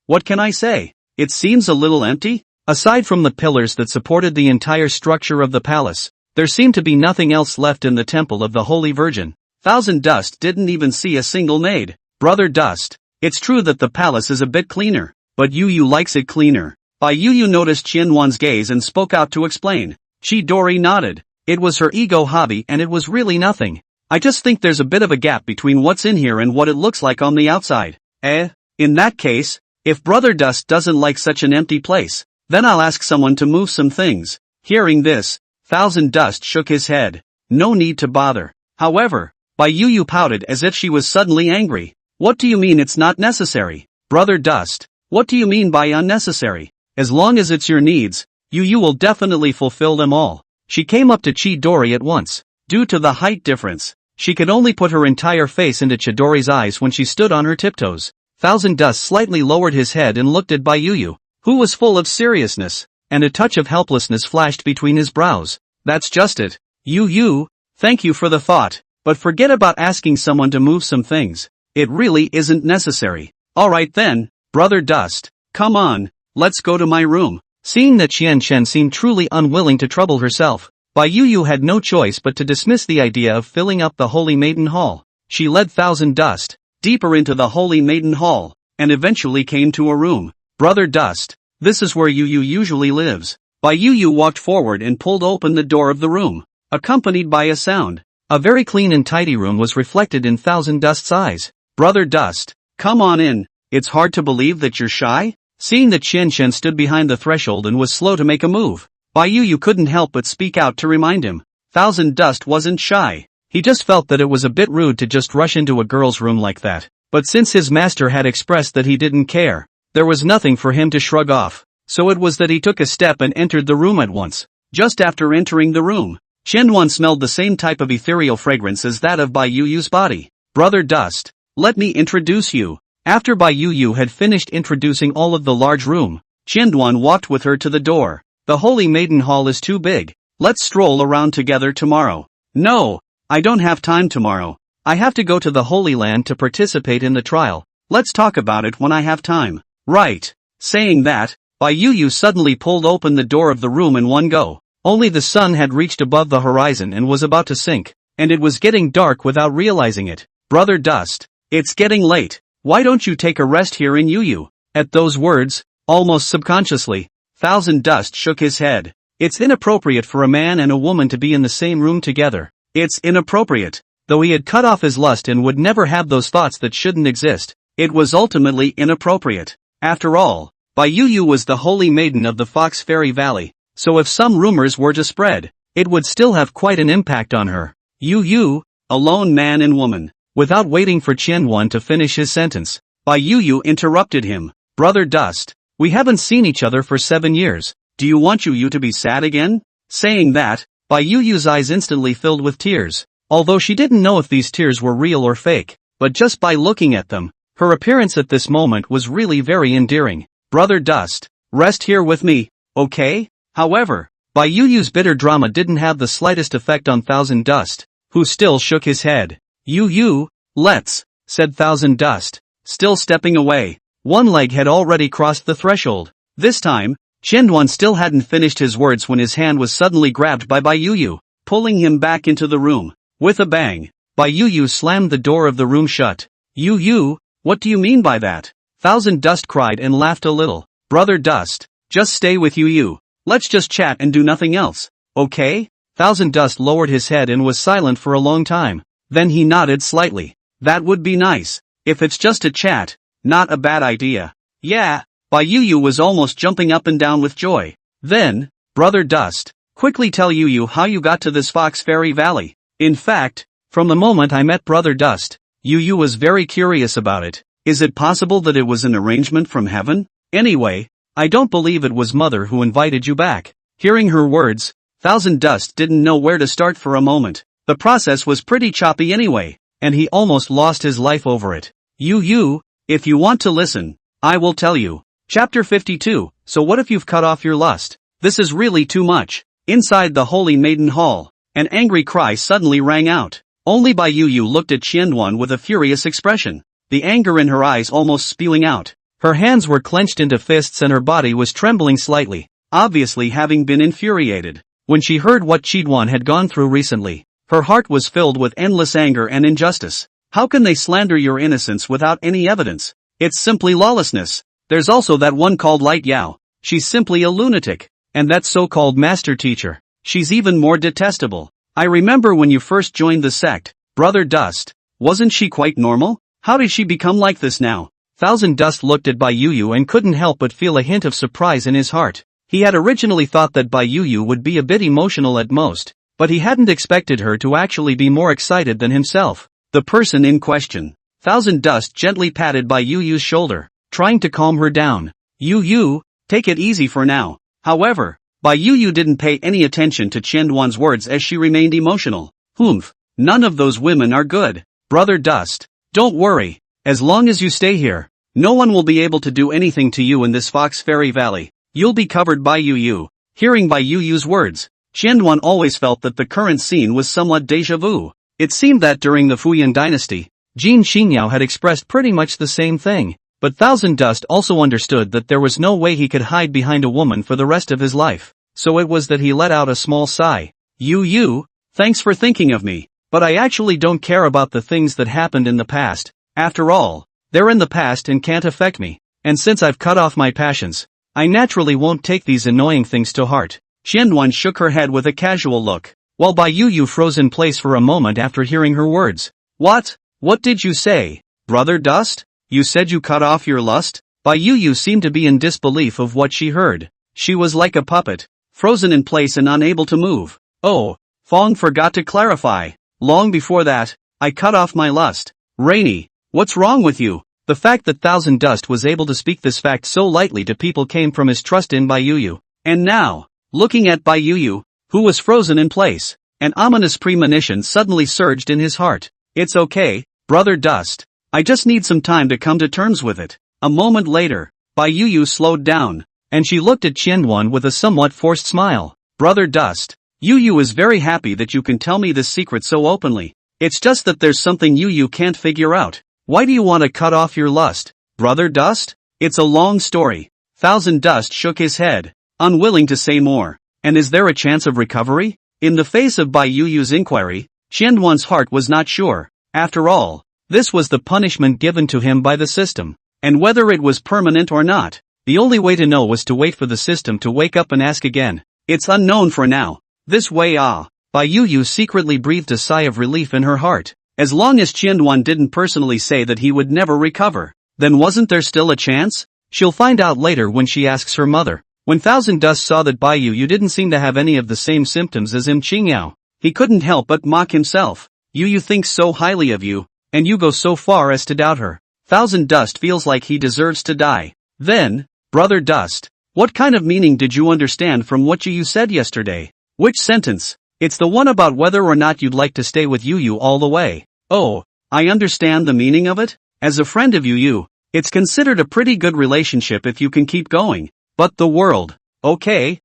What can I say? It seems a little empty? Aside from the pillars that supported the entire structure of the palace, there seemed to be nothing else left in the temple of the Holy Virgin. Thousand Dust didn't even see a single maid. Brother Dust, it's true that the palace is a bit cleaner, but Yu likes it cleaner. Yu noticed Qianwan's gaze and spoke out to explain. Chidori nodded. It was her ego hobby, and it was really nothing. I just think there's a bit of a gap between what's in here and what it looks like on the outside. In that case, if Brother Dust doesn't like such an empty place, then I'll ask someone to move some things. Hearing this, Thousand Dust shook his head. No need to bother. However, Yu pouted as if she was suddenly angry. What do you mean it's not necessary? Brother Dust, what do you mean by unnecessary? As long as it's your needs, Yu will definitely fulfill them all. She came up to Chidori at once. Due to the height difference, she could only put her entire face into Chidori's eyes when she stood on her tiptoes. Thousand Dust slightly lowered his head and looked at Yu, who was full of seriousness, and a touch of helplessness flashed between his brows. That's just it. Yu, thank you for the thought, but forget about asking someone to move some things. It really isn't necessary. Alright then, Brother Dust, come on, let's go to my room. Seeing that Chen seemed truly unwilling to trouble herself, Yu had no choice but to dismiss the idea of filling up the Holy Maiden Hall. She led Thousand Dust deeper into the Holy Maiden Hall, and eventually came to a room. Brother Dust, this is where Yu usually lives. Yu walked forward and pulled open the door of the room, accompanied by a sound. A very clean and tidy room was reflected in Thousand Dust's eyes. Brother Dust, come on in. It's hard to believe that you're shy? Seeing that Chen stood behind the threshold and was slow to make a move, Yu couldn't help but speak out to remind him. Thousand Dust wasn't shy. He just felt that it was a bit rude to just rush into a girl's room like that. But since his master had expressed that he didn't care, there was nothing for him to shrug off. So it was that he took a step and entered the room at once. Just after entering the room, Qianwan smelled the same type of ethereal fragrance as that of Yu's body. Brother Dust, let me introduce you. After Yu had finished introducing all of the large room, Qianwan walked with her to the door. The Holy Maiden Hall is too big. Let's stroll around together tomorrow. No, I don't have time tomorrow. I have to go to the Holy Land to participate in the trial. Let's talk about it when I have time. Right. Saying that, Yu suddenly pulled open the door of the room in one go. Only the sun had reached above the horizon and was about to sink, and it was getting dark without realizing it. Brother Dust, it's getting late. Why don't you take a rest here in Yu? At those words, almost subconsciously, Thousand Dust shook his head. It's inappropriate for a man and a woman to be in the same room together. It's inappropriate. Though he had cut off his lust and would never have those thoughts that shouldn't exist, it was ultimately inappropriate. After all, Yu was the holy maiden of the Fox Fairy Valley, so if some rumors were to spread, it would still have quite an impact on her. Yu, alone man and woman. Without waiting for Qianwan to finish his sentence, Yu interrupted him. Brother Dust, we haven't seen each other for 7 years. Do you want Yu to be sad again? Saying that, Yuyu's eyes instantly filled with tears. Although she didn't know if these tears were real or fake, but just by looking at them, her appearance at this moment was really very endearing. Brother Dust, rest here with me, okay? However, Yuyu's bitter drama didn't have the slightest effect on Thousand Dust, who still shook his head. Yu, let's, said Thousand Dust, still stepping away. One leg had already crossed the threshold. This time, Qianwan still hadn't finished his words when his hand was suddenly grabbed by Yu, pulling him back into the room. With a bang, Yu slammed the door of the room shut. Yu, what do you mean by that? Thousand Dust cried and laughed a little. Brother Dust, just stay with Yu. Let's just chat and do nothing else, okay? Thousand Dust lowered his head and was silent for a long time. Then he nodded slightly. That would be nice. If it's just a chat, not a bad idea. Yeah, Yu was almost jumping up and down with joy. Then, Brother Dust, quickly tell Yu how you got to this Fox Fairy Valley. In fact, from the moment I met Brother Dust, Yu was very curious about it. Is it possible that it was an arrangement from heaven? Anyway, I don't believe it was Mother who invited you back. Hearing her words, Thousand Dust didn't know where to start for a moment. The process was pretty choppy anyway, and he almost lost his life over it. Yu, if you want to listen, I will tell you. Chapter 52, so what if you've cut off your lust? This is really too much. Inside the Holy Maiden Hall, an angry cry suddenly rang out. Only Bai Yuyu looked at Yuexiangyuan with a furious expression, the anger in her eyes almost spewing out. Her hands were clenched into fists and her body was trembling slightly, obviously having been infuriated. When she heard what Yuexiangyuan had gone through recently, her heart was filled with endless anger and injustice. How can they slander your innocence without any evidence? It's simply lawlessness. There's also that one called Light Yao. She's simply a lunatic. And that so-called master teacher. She's even more detestable. I remember when you first joined the sect, Brother Dust. Wasn't she quite normal? How did she become like this now? Thousand Dust looked at Bai Yuyu and couldn't help but feel a hint of surprise in his heart. He had originally thought that Bai Yuyu would be a bit emotional at most, but he hadn't expected her to actually be more excited than himself. The person in question. Thousand Dust gently patted Bai Yuyu's shoulder, trying to calm her down. Yuyu, take it easy for now. However, Bai Yuyu didn't pay any attention to Yuexiangyuan's words as she remained emotional. Humph, none of those women are good. Brother Dust, don't worry. As long as you stay here, no one will be able to do anything to you in this Fox Fairy Valley. You'll be covered by Yuyu. Hearing Bai Yuyu's words, Yuexiangyuan always felt that the current scene was somewhat déjà vu. It seemed that during the Fuyan dynasty, Jin Xingyao had expressed pretty much the same thing. But Thousand Dust also understood that there was no way he could hide behind a woman for the rest of his life. So it was that he let out a small sigh. Yuyu, thanks for thinking of me, but I actually don't care about the things that happened in the past. After all, they're in the past and can't affect me. And since I've cut off my passions, I naturally won't take these annoying things to heart. Yuexiangyuan shook her head with a casual look, while Bai Yuyu froze in place for a moment after hearing her words. What? What did you say, Brother Dust? You said you cut off your lust? Bai Yuyu seemed to be in disbelief of what she heard. She was like a puppet, frozen in place and unable to move. Oh, Fong forgot to clarify. Long before that, I cut off my lust. Rainy, what's wrong with you? The fact that Thousand Dust was able to speak this fact so lightly to people came from his trust in Bai Yuyu. And now, looking at Bai Yuyu, who was frozen in place, an ominous premonition suddenly surged in his heart. It's okay, Brother Dust. I just need some time to come to terms with it. A moment later, Bai Yuyu slowed down, and she looked at Yuexiangyuan with a somewhat forced smile. Brother Dust, Yuyu is very happy that you can tell me this secret so openly. It's just that there's something Yuyu can't figure out. Why do you want to cut off your lust, Brother Dust? It's a long story. Thousand Dust shook his head, unwilling to say more. And is there a chance of recovery? In the face of Bai Yuyu's inquiry, Yuexiangyuan's heart was not sure. After all, this was the punishment given to him by the system. And whether it was permanent or not, the only way to know was to wait for the system to wake up and ask again. It's unknown for now. This way Bai Yuyu secretly breathed a sigh of relief in her heart. As long as Yuexiangyuan didn't personally say that he would never recover, then wasn't there still a chance? She'll find out later when she asks her mother. When Thousand Dust saw that Bai Yuyu didn't seem to have any of the same symptoms as Xingyao, he couldn't help but mock himself. Yuyu thinks so highly of you, and you go so far as to doubt her. Thousand Dust feels like he deserves to die. Then, Brother Dust, what kind of meaning did you understand from what you said yesterday? Which sentence? It's the one about whether or not you'd like to stay with Yuyu all the way. Oh, I understand the meaning of it. As a friend of Yuyu, it's considered a pretty good relationship if you can keep going. But the world. Okay,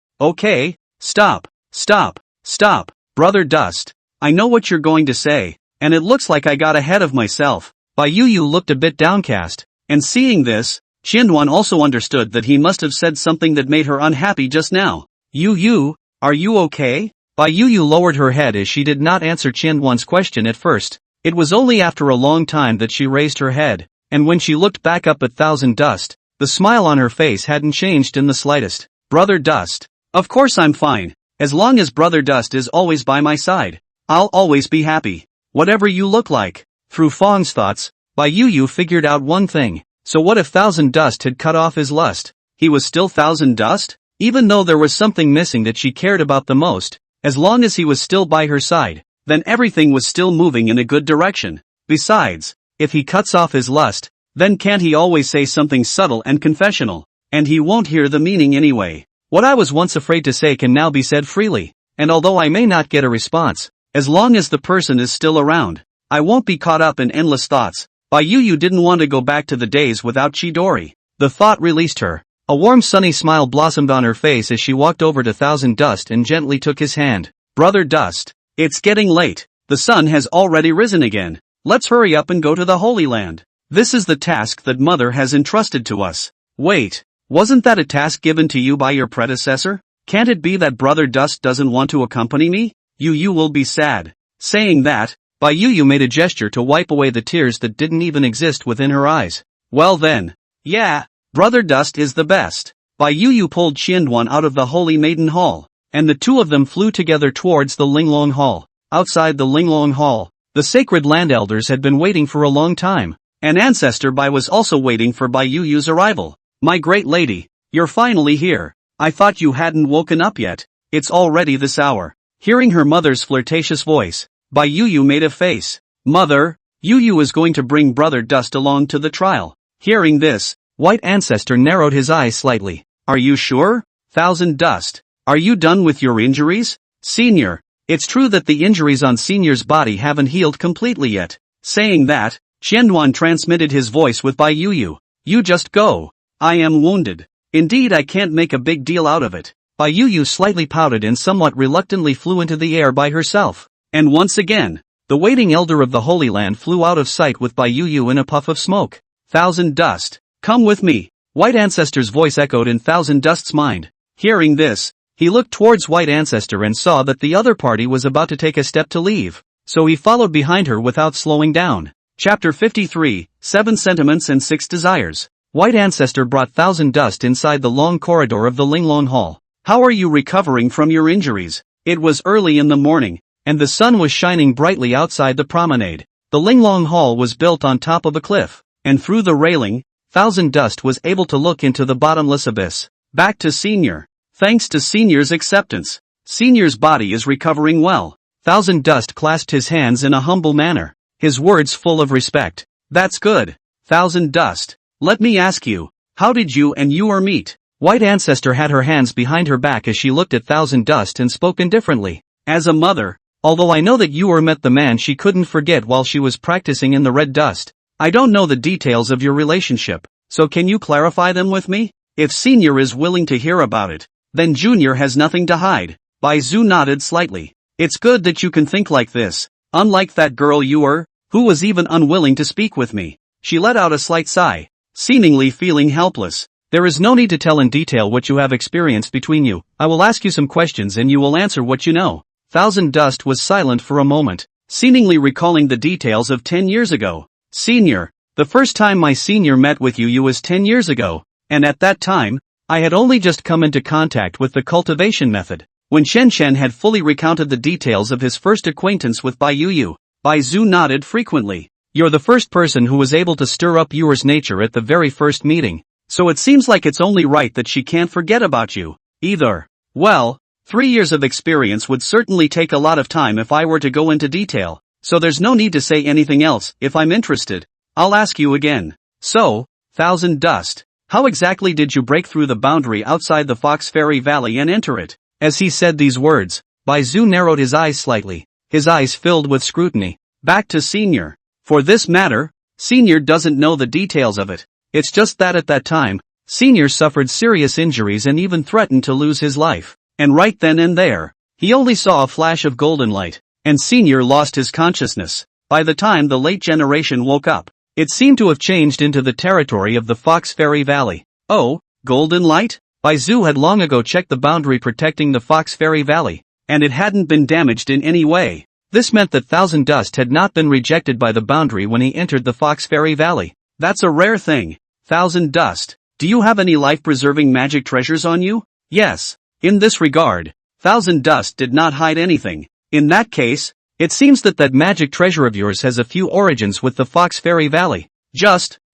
stop, Brother Dust. I know what you're going to say, and it looks like I got ahead of myself. Bai Yuyu looked a bit downcast, and seeing this, Yuexiangyuan also understood that he must have said something that made her unhappy just now. Yuyu, are you okay? Bai Yuyu lowered her head as she did not answer Yuexiangyuan's question at first. It was only after a long time that she raised her head, and when she looked back up at Thousand Dust, the smile on her face hadn't changed in the slightest. Brother Dust, of course I'm fine. As long as Brother Dust is always by my side, I'll always be happy. Whatever you look like. Through Fong's thoughts, Bai Yuyu figured out one thing. So what if Thousand Dust had cut off his lust? He was still Thousand Dust? Even though there was something missing that she cared about the most, as long as he was still by her side, then everything was still moving in a good direction. Besides, if he cuts off his lust, then can't he always say something subtle and confessional? And he won't hear the meaning anyway. What I was once afraid to say can now be said freely. And although I may not get a response, as long as the person is still around, I won't be caught up in endless thoughts. Bai Yuyu didn't want to go back to the days without Chidori. The thought released her, A warm sunny smile blossomed on her face as she walked over to Thousand Dust and gently took his hand. Brother Dust, it's getting late. The sun has already risen again. Let's hurry up and go to the Holy Land. This is the task that Mother has entrusted to us. Wait, wasn't that a task given to you by your predecessor? Can't it be that Brother Dust doesn't want to accompany me? You will be sad. Saying that, Yu made a gesture to wipe away the tears that didn't even exist within her eyes. Well then. Yeah, Brother Dust is the best. Yu pulled Qianduan out of the Holy Maiden Hall, and the two of them flew together towards the Linglong Hall. Outside the Linglong Hall, the sacred land elders had been waiting for a long time. An ancestor Bai was also waiting for Yuyu's arrival. My great lady, you're finally here. I thought you hadn't woken up yet. It's already this hour. Hearing her mother's flirtatious voice, Yuyu made a face. Mother, Yuyu is going to bring Brother Dust along to the trial. Hearing this, White Ancestor narrowed his eyes slightly. Are you sure? Thousand Dust, are you done with your injuries? Senior, it's true that the injuries on Senior's body haven't healed completely yet. Saying that, Qianduan transmitted his voice with Yuyu. You just go. I am wounded. Indeed, I can't make a big deal out of it. Yuyu slightly pouted and somewhat reluctantly flew into the air by herself. And once again, the waiting elder of the Holy Land flew out of sight with Yuyu in a puff of smoke. Thousand Dust, come with me. White Ancestor's voice echoed in Thousand Dust's mind. Hearing this, he looked towards White Ancestor and saw that the other party was about to take a step to leave. So he followed behind her without slowing down. Chapter 53, 7 Sentiments and 6 Desires. White Ancestor brought Thousand Dust inside the long corridor of the Linglong Hall. How are you recovering from your injuries? It was early in the morning, and the sun was shining brightly outside the promenade. The Linglong Hall was built on top of a cliff, and through the railing, Thousand Dust was able to look into the bottomless abyss. Back to Senior. Thanks to Senior's acceptance, Senior's body is recovering well. Thousand Dust clasped his hands in a humble manner, his words full of respect. That's good. Thousand Dust, let me ask you, how did you and Yuer meet? White Ancestor had her hands behind her back as she looked at Thousand Dust and spoke indifferently. As a mother, although I know that Yuer met the man she couldn't forget while she was practicing in the red dust, I don't know the details of your relationship, so can you clarify them with me? If Senior is willing to hear about it, then Junior has nothing to hide. Bai Zhu nodded slightly. It's good that you can think like this, unlike that girl Yuer, who was even unwilling to speak with me. She let out a slight sigh, seemingly feeling helpless. There is no need to tell in detail what you have experienced between you. I will ask you some questions and you will answer what you know. Thousand Dust was silent for a moment, seemingly recalling the details of 10 years ago. Senior, the first time my senior met with you was 10 years ago, and at that time, I had only just come into contact with the cultivation method. When Shen Shen had fully recounted the details of his first acquaintance with Bai Zhu nodded frequently. You're the first person who was able to stir up Yuer's nature at the very first meeting, so it seems like it's only right that she can't forget about you, either. Well, 3 years of experience would certainly take a lot of time if I were to go into detail, so there's no need to say anything else. If I'm interested, I'll ask you again. So, Thousand Dust, how exactly did you break through the boundary outside the Fox Fairy Valley and enter it? As he said these words, Bai Zhu narrowed his eyes slightly, his eyes filled with scrutiny. Back to Senior. For this matter, Senior doesn't know the details of it. It's just that at that time, Senior suffered serious injuries and even threatened to lose his life. And right then and there, he only saw a flash of golden light, and Senior lost his consciousness. By the time the late generation woke up, it seemed to have changed into the territory of the Fox Fairy Valley. Oh, golden light? Bai Zhu had long ago checked the boundary protecting the Fox Fairy Valley, and it hadn't been damaged in any way. This meant that Thousand Dust had not been rejected by the boundary when he entered the Fox Fairy Valley. That's a rare thing. Thousand Dust, do you have any life-preserving magic treasures on you? Yes. In this regard, Thousand Dust did not hide anything. In that case, it seems that magic treasure of yours has a few origins with the Fox Fairy Valley.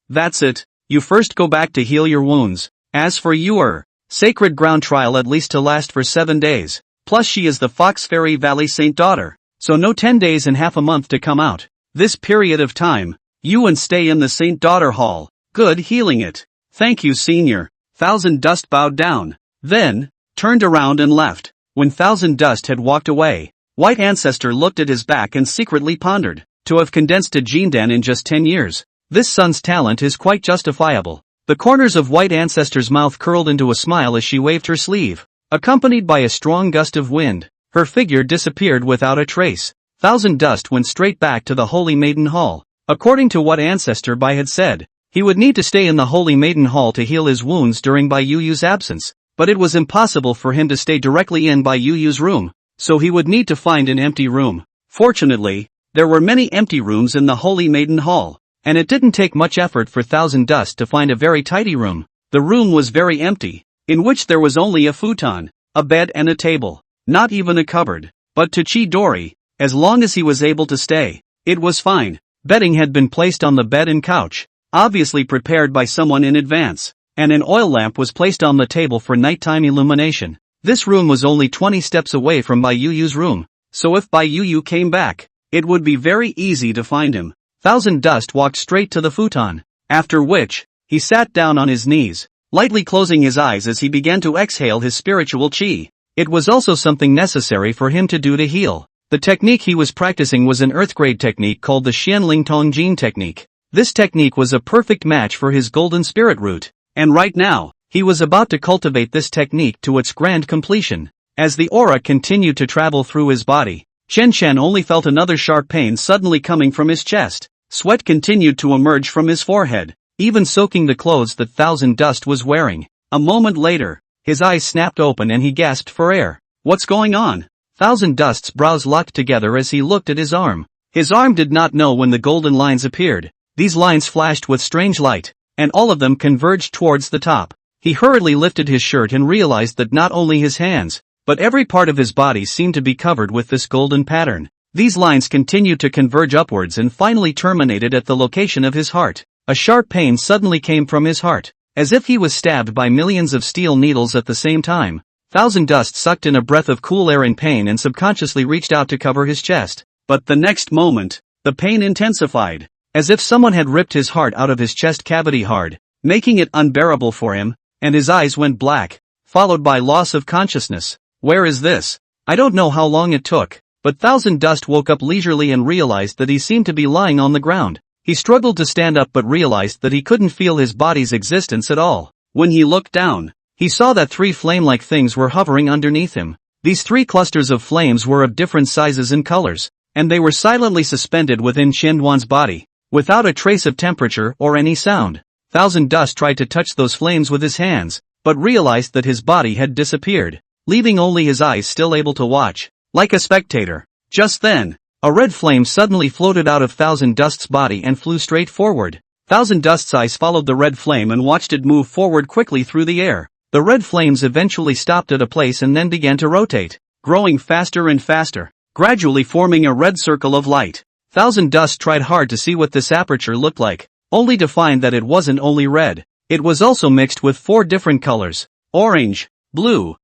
That's it. You first go back to heal your wounds. As for Yuer, sacred ground trial at least to last for 7 days. Plus she is the Fox Fairy Valley Saint daughter, so no 10 days and half a month to come out. This period of time, you and stay in the Saint Daughter Hall. Good healing it. Thank you, Senior. Thousand Dust bowed down, then turned around and left. When Thousand Dust had walked away, White Ancestor looked at his back and secretly pondered. To have condensed a Jindan in just 10 years, this son's talent is quite justifiable. The corners of White Ancestor's mouth curled into a smile as she waved her sleeve. Accompanied by a strong gust of wind, her figure disappeared without a trace. Thousand Dust went straight back to the Holy Maiden Hall. According to what Ancestor Bai had said, he would need to stay in the Holy Maiden Hall to heal his wounds during Bai Yu's absence, but it was impossible for him to stay directly in Bai Yu's room, so he would need to find an empty room. Fortunately, there were many empty rooms in the Holy Maiden Hall, and it didn't take much effort for Thousand Dust to find a very tidy room. The room was very empty, in which there was only a futon, a bed and a table, not even a cupboard. But to Chidori, as long as he was able to stay, it was fine. Bedding had been placed on the bed and couch, obviously prepared by someone in advance, and an oil lamp was placed on the table for nighttime illumination. This room was only 20 steps away from Bai Yu's room, so if Bai Yu came back, it would be very easy to find him. Thousand Dust walked straight to the futon, after which, he sat down on his knees, lightly closing his eyes as he began to exhale his spiritual chi. It was also something necessary for him to do to heal. The technique he was practicing was an earth-grade technique called the Xianling Tongjin technique. This technique was a perfect match for his golden spirit root, and right now, he was about to cultivate this technique to its grand completion. As the aura continued to travel through his body, Chen Chen only felt another sharp pain suddenly coming from his chest. Sweat continued to emerge from his forehead, even soaking the clothes that Thousand Dust was wearing. A moment later, his eyes snapped open and he gasped for air. What's going on? Thousand Dust's brows locked together as he looked at his arm. His arm did not know when the golden lines appeared. These lines flashed with strange light, and all of them converged towards the top. He hurriedly lifted his shirt and realized that not only his hands, but every part of his body seemed to be covered with this golden pattern. These lines continued to converge upwards and finally terminated at the location of his heart. A sharp pain suddenly came from his heart, as if he was stabbed by millions of steel needles at the same time. Thousand Dust sucked in a breath of cool air in pain and subconsciously reached out to cover his chest. But the next moment, the pain intensified, as if someone had ripped his heart out of his chest cavity hard, making it unbearable for him, and his eyes went black, followed by loss of consciousness. Where is this? I don't know how long it took, but Thousand Dust woke up leisurely and realized that he seemed to be lying on the ground. He struggled to stand up but realized that he couldn't feel his body's existence at all. When he looked down, he saw that 3 flame-like things were hovering underneath him. These 3 clusters of flames were of different sizes and colors, and they were silently suspended within Xianyuan's body, without a trace of temperature or any sound. Thousand Dust tried to touch those flames with his hands, but realized that his body had disappeared, leaving only his eyes still able to watch, like a spectator. Just then, a red flame suddenly floated out of Thousand Dust's body and flew straight forward. Thousand Dust's eyes followed the red flame and watched it move forward quickly through the air. The red flames eventually stopped at a place and then began to rotate, growing faster and faster, gradually forming a red circle of light. Thousand Dust tried hard to see what this aperture looked like, only to find that it wasn't only red, it was also mixed with 4 different colors: orange, blue,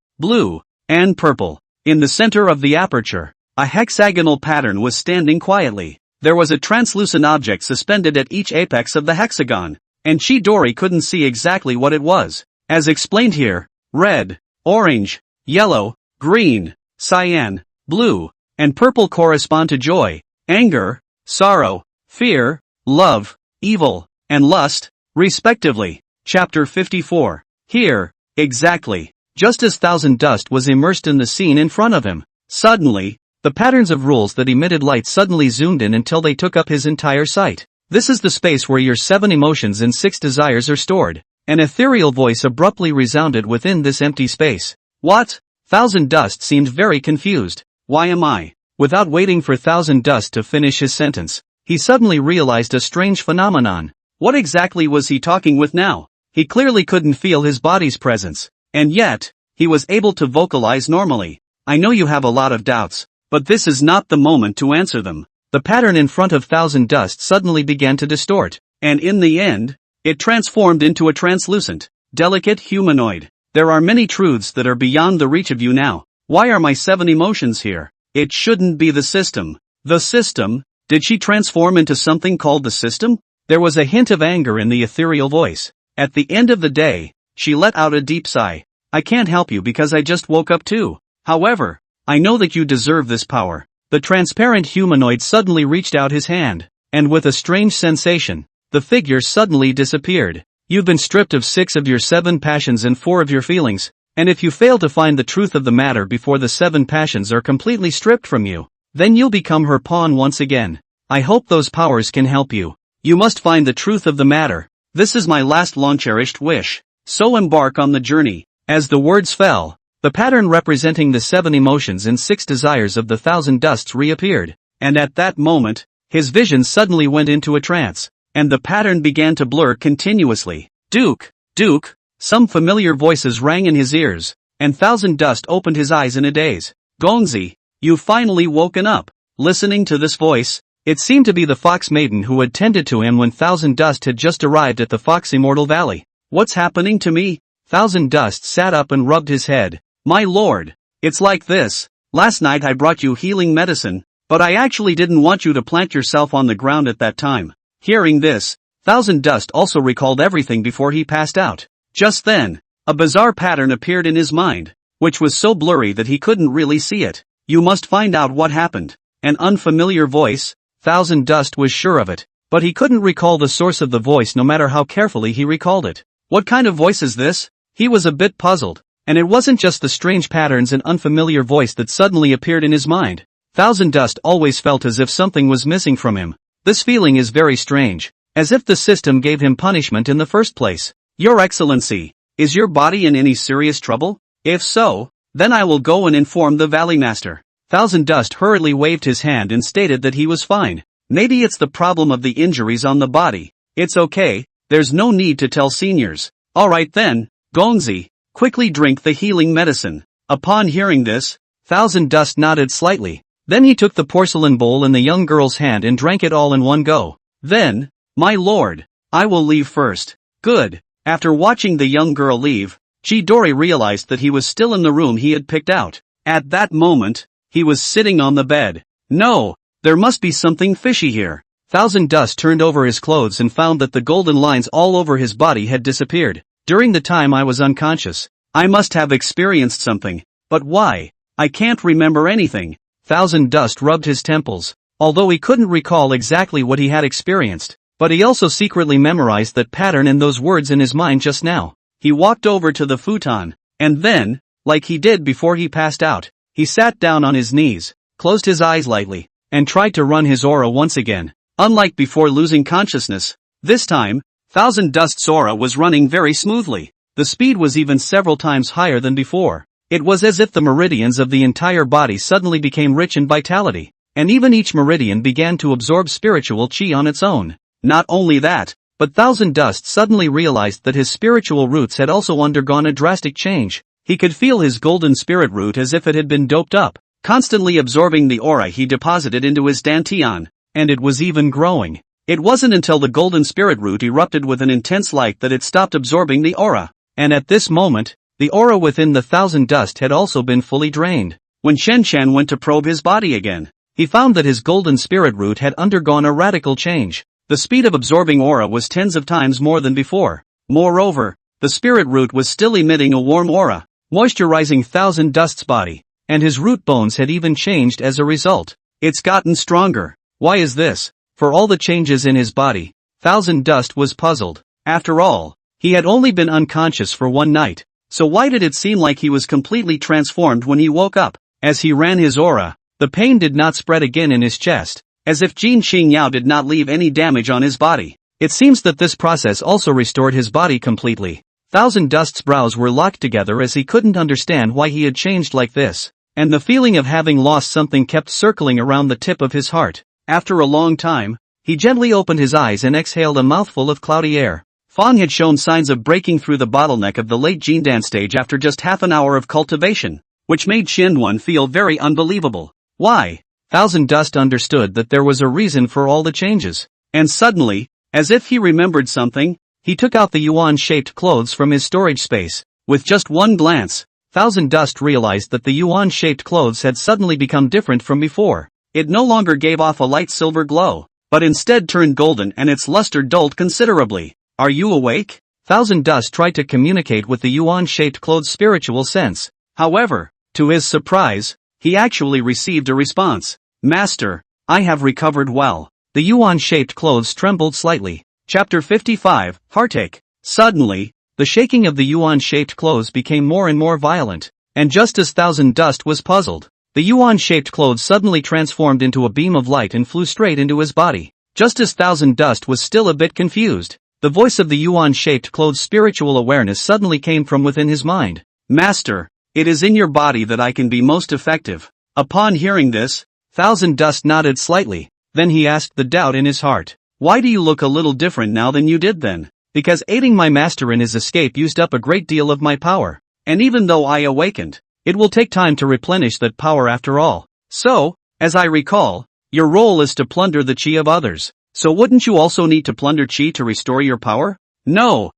and purple. In the center of the aperture, a hexagonal pattern was standing quietly. There was a translucent object suspended at each apex of the hexagon, and Chidori couldn't see exactly what it was. As explained here, red, orange, yellow, green, cyan, blue, and purple correspond to joy, anger, sorrow, fear, love, evil, and lust, respectively. Chapter 54. Here, exactly, just as Thousand Dust was immersed in the scene in front of him, suddenly, the patterns of rules that emitted light suddenly zoomed in until they took up his entire sight. This is the space where your 7 emotions and 6 desires are stored. An ethereal voice abruptly resounded within this empty space. What? Thousand Dust seemed very confused. Why am I? Without waiting for Thousand Dust to finish his sentence, he suddenly realized a strange phenomenon. What exactly was he talking with now? He clearly couldn't feel his body's presence, and yet, he was able to vocalize normally. I know you have a lot of doubts, but this is not the moment to answer them. The pattern in front of Thousand Dust suddenly began to distort, and in the end, it transformed into a translucent, delicate humanoid. There are many truths that are beyond the reach of you now. Why are my 7 emotions here? It shouldn't be the system. The system? Did she transform into something called the system? There was a hint of anger in the ethereal voice. At the end of the day, she let out a deep sigh. I can't help you because I just woke up too. However, I know that you deserve this power. The transparent humanoid suddenly reached out his hand, and with a strange sensation, the figure suddenly disappeared. You've been stripped of 6 of your 7 passions and 4 of your feelings, and if you fail to find the truth of the matter before the 7 passions are completely stripped from you, then you'll become her pawn once again. I hope those powers can help you. You must find the truth of the matter. This is my last long-cherished wish. So embark on the journey. As the words fell, the pattern representing the 7 emotions and 6 desires of the 1,000 dusts reappeared, and at that moment, his vision suddenly went into a trance, and the pattern began to blur continuously. Duke, Duke, some familiar voices rang in his ears, and 1,000 Dust opened his eyes in a daze. Gongzi, you've finally woken up. Listening to this voice, it seemed to be the Fox Maiden who had tended to him when 1,000 Dust had just arrived at the Fox Immortal Valley. What's happening to me? 1,000 Dust sat up and rubbed his head. My lord, it's like this. Last night I brought you healing medicine, but I actually didn't want you to plant yourself on the ground at that time. Hearing this, 1,000 Dust also recalled everything before he passed out. Just then, a bizarre pattern appeared in his mind, which was so blurry that he couldn't really see it. You must find out what happened. An unfamiliar voice. 1,000 Dust was sure of it, but he couldn't recall the source of the voice no matter how carefully he recalled it. What kind of voice is this? He was a bit puzzled, and it wasn't just the strange patterns and unfamiliar voice that suddenly appeared in his mind. 1,000 Dust always felt as if something was missing from him. This feeling is very strange, as if the system gave him punishment in the first place. Your Excellency, is your body in any serious trouble? If so, then I will go and inform the Valley Master. 1,000 Dust hurriedly waved his hand and stated that he was fine. Maybe it's the problem of the injuries on the body. It's okay, there's no need to tell seniors. Alright then, Gongzi, quickly drink the healing medicine. Upon hearing this, 1,000 Dust nodded slightly. Then he took the porcelain bowl in the young girl's hand and drank it all in one go. Then, my lord, I will leave first. Good. After watching the young girl leave, Chidori realized that he was still in the room he had picked out. At that moment, he was sitting on the bed. No, there must be something fishy here. 1,000 Dust turned over his clothes and found that the golden lines all over his body had disappeared. During the time I was unconscious, I must have experienced something. But why? I can't remember anything. 1,000 Dust rubbed his temples, although he couldn't recall exactly what he had experienced, but he also secretly memorized that pattern and those words in his mind just now. He walked over to the futon, and then, like he did before he passed out, he sat down on his knees, closed his eyes lightly, and tried to run his aura once again. Unlike before losing consciousness, this time, 1,000 Dust's aura was running very smoothly. The speed was even several times higher than before. It was as if the meridians of the entire body suddenly became rich in vitality, and even each meridian began to absorb spiritual chi on its own. Not only that, but 1,000 Dust suddenly realized that his spiritual roots had also undergone a drastic change. He could feel his golden spirit root as if it had been doped up, constantly absorbing the aura he deposited into his dantian, and it was even growing. It wasn't until the golden spirit root erupted with an intense light that it stopped absorbing the aura, and at this moment, the aura within the 1,000 Dust had also been fully drained. When Shen Chen went to probe his body again, he found that his golden spirit root had undergone a radical change. The speed of absorbing aura was tens of times more than before. Moreover, the spirit root was still emitting a warm aura, moisturizing 1,000 Dust's body, and his root bones had even changed as a result. It's gotten stronger. Why is this? For all the changes in his body, 1,000 Dust was puzzled. After all, he had only been unconscious for one night. So why did it seem like he was completely transformed when he woke up? As he ran his aura, the pain did not spread again in his chest, as if Jin Xingyao did not leave any damage on his body. It seems that this process also restored his body completely. 1,000 Dust's brows were locked together as he couldn't understand why he had changed like this, and the feeling of having lost something kept circling around the tip of his heart. After a long time, he gently opened his eyes and exhaled a mouthful of cloudy air. Fang had shown signs of breaking through the bottleneck of the late Jindan stage after just half an hour of cultivation, which made Qianyuan feel very unbelievable. Why? 1,000 Dust understood that there was a reason for all the changes. And suddenly, as if he remembered something, he took out the yuan-shaped clothes from his storage space. With just one glance, 1,000 Dust realized that the yuan-shaped clothes had suddenly become different from before. It no longer gave off a light silver glow, but instead turned golden and its luster dulled considerably. Are you awake? 1,000 Dust tried to communicate with the yuan-shaped clothes' spiritual sense. However, to his surprise, he actually received a response. Master, I have recovered well. The yuan-shaped clothes trembled slightly. Chapter 55, Heartache. Suddenly, the shaking of the yuan-shaped clothes became more and more violent, and just as Thousand Dust was puzzled, the yuan-shaped clothes suddenly transformed into a beam of light and flew straight into his body. Just as Thousand Dust was still a bit confused, the voice of the yuan-shaped clothes' spiritual awareness suddenly came from within his mind. Master, it is in your body that I can be most effective. Upon hearing this, Thousand Dust nodded slightly, then he asked the doubt in his heart. Why do you look a little different now than you did then? Because aiding my master in his escape used up a great deal of my power, and even though I awakened, it will take time to replenish that power after all. So, as I recall, your role is to plunder the chi of others, so wouldn't you also need to plunder chi to restore your power? No,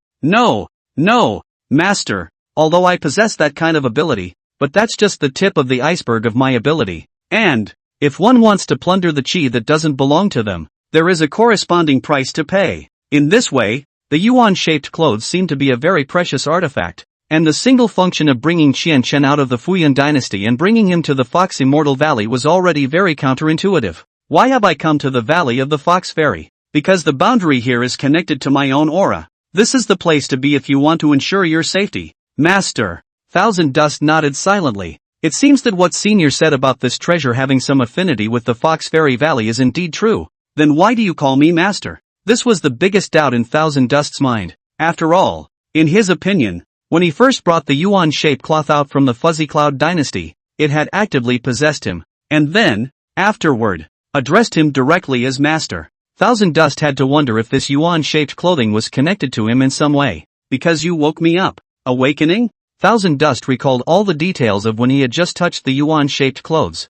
Master, although I possess that kind of ability, but that's just the tip of the iceberg of my ability, and, if one wants to plunder the chi that doesn't belong to them, there is a corresponding price to pay. In this way, the yuan-shaped clothes seem to be a very precious artifact, and the single function of bringing Qianchen out of the Fuyan dynasty and bringing him to the Fox Immortal Valley was already very counterintuitive. Why have I come to the Valley of the Fox Fairy? Because the boundary here is connected to my own aura. This is the place to be if you want to ensure your safety. Master. Thousand Dust nodded silently. It seems that what Senior said about this treasure having some affinity with the Fox Fairy Valley is indeed true. Then why do you call me Master? This was the biggest doubt in Thousand Dust's mind. After all, in his opinion, when he first brought the yuan-shaped cloth out from the Fuzzy Cloud dynasty, it had actively possessed him, and then, afterward, addressed him directly as Master. Thousand Dust had to wonder if this yuan-shaped clothing was connected to him in some way. Because you woke me up. Awakening? Thousand Dust recalled all the details of when he had just touched the yuan-shaped clothes.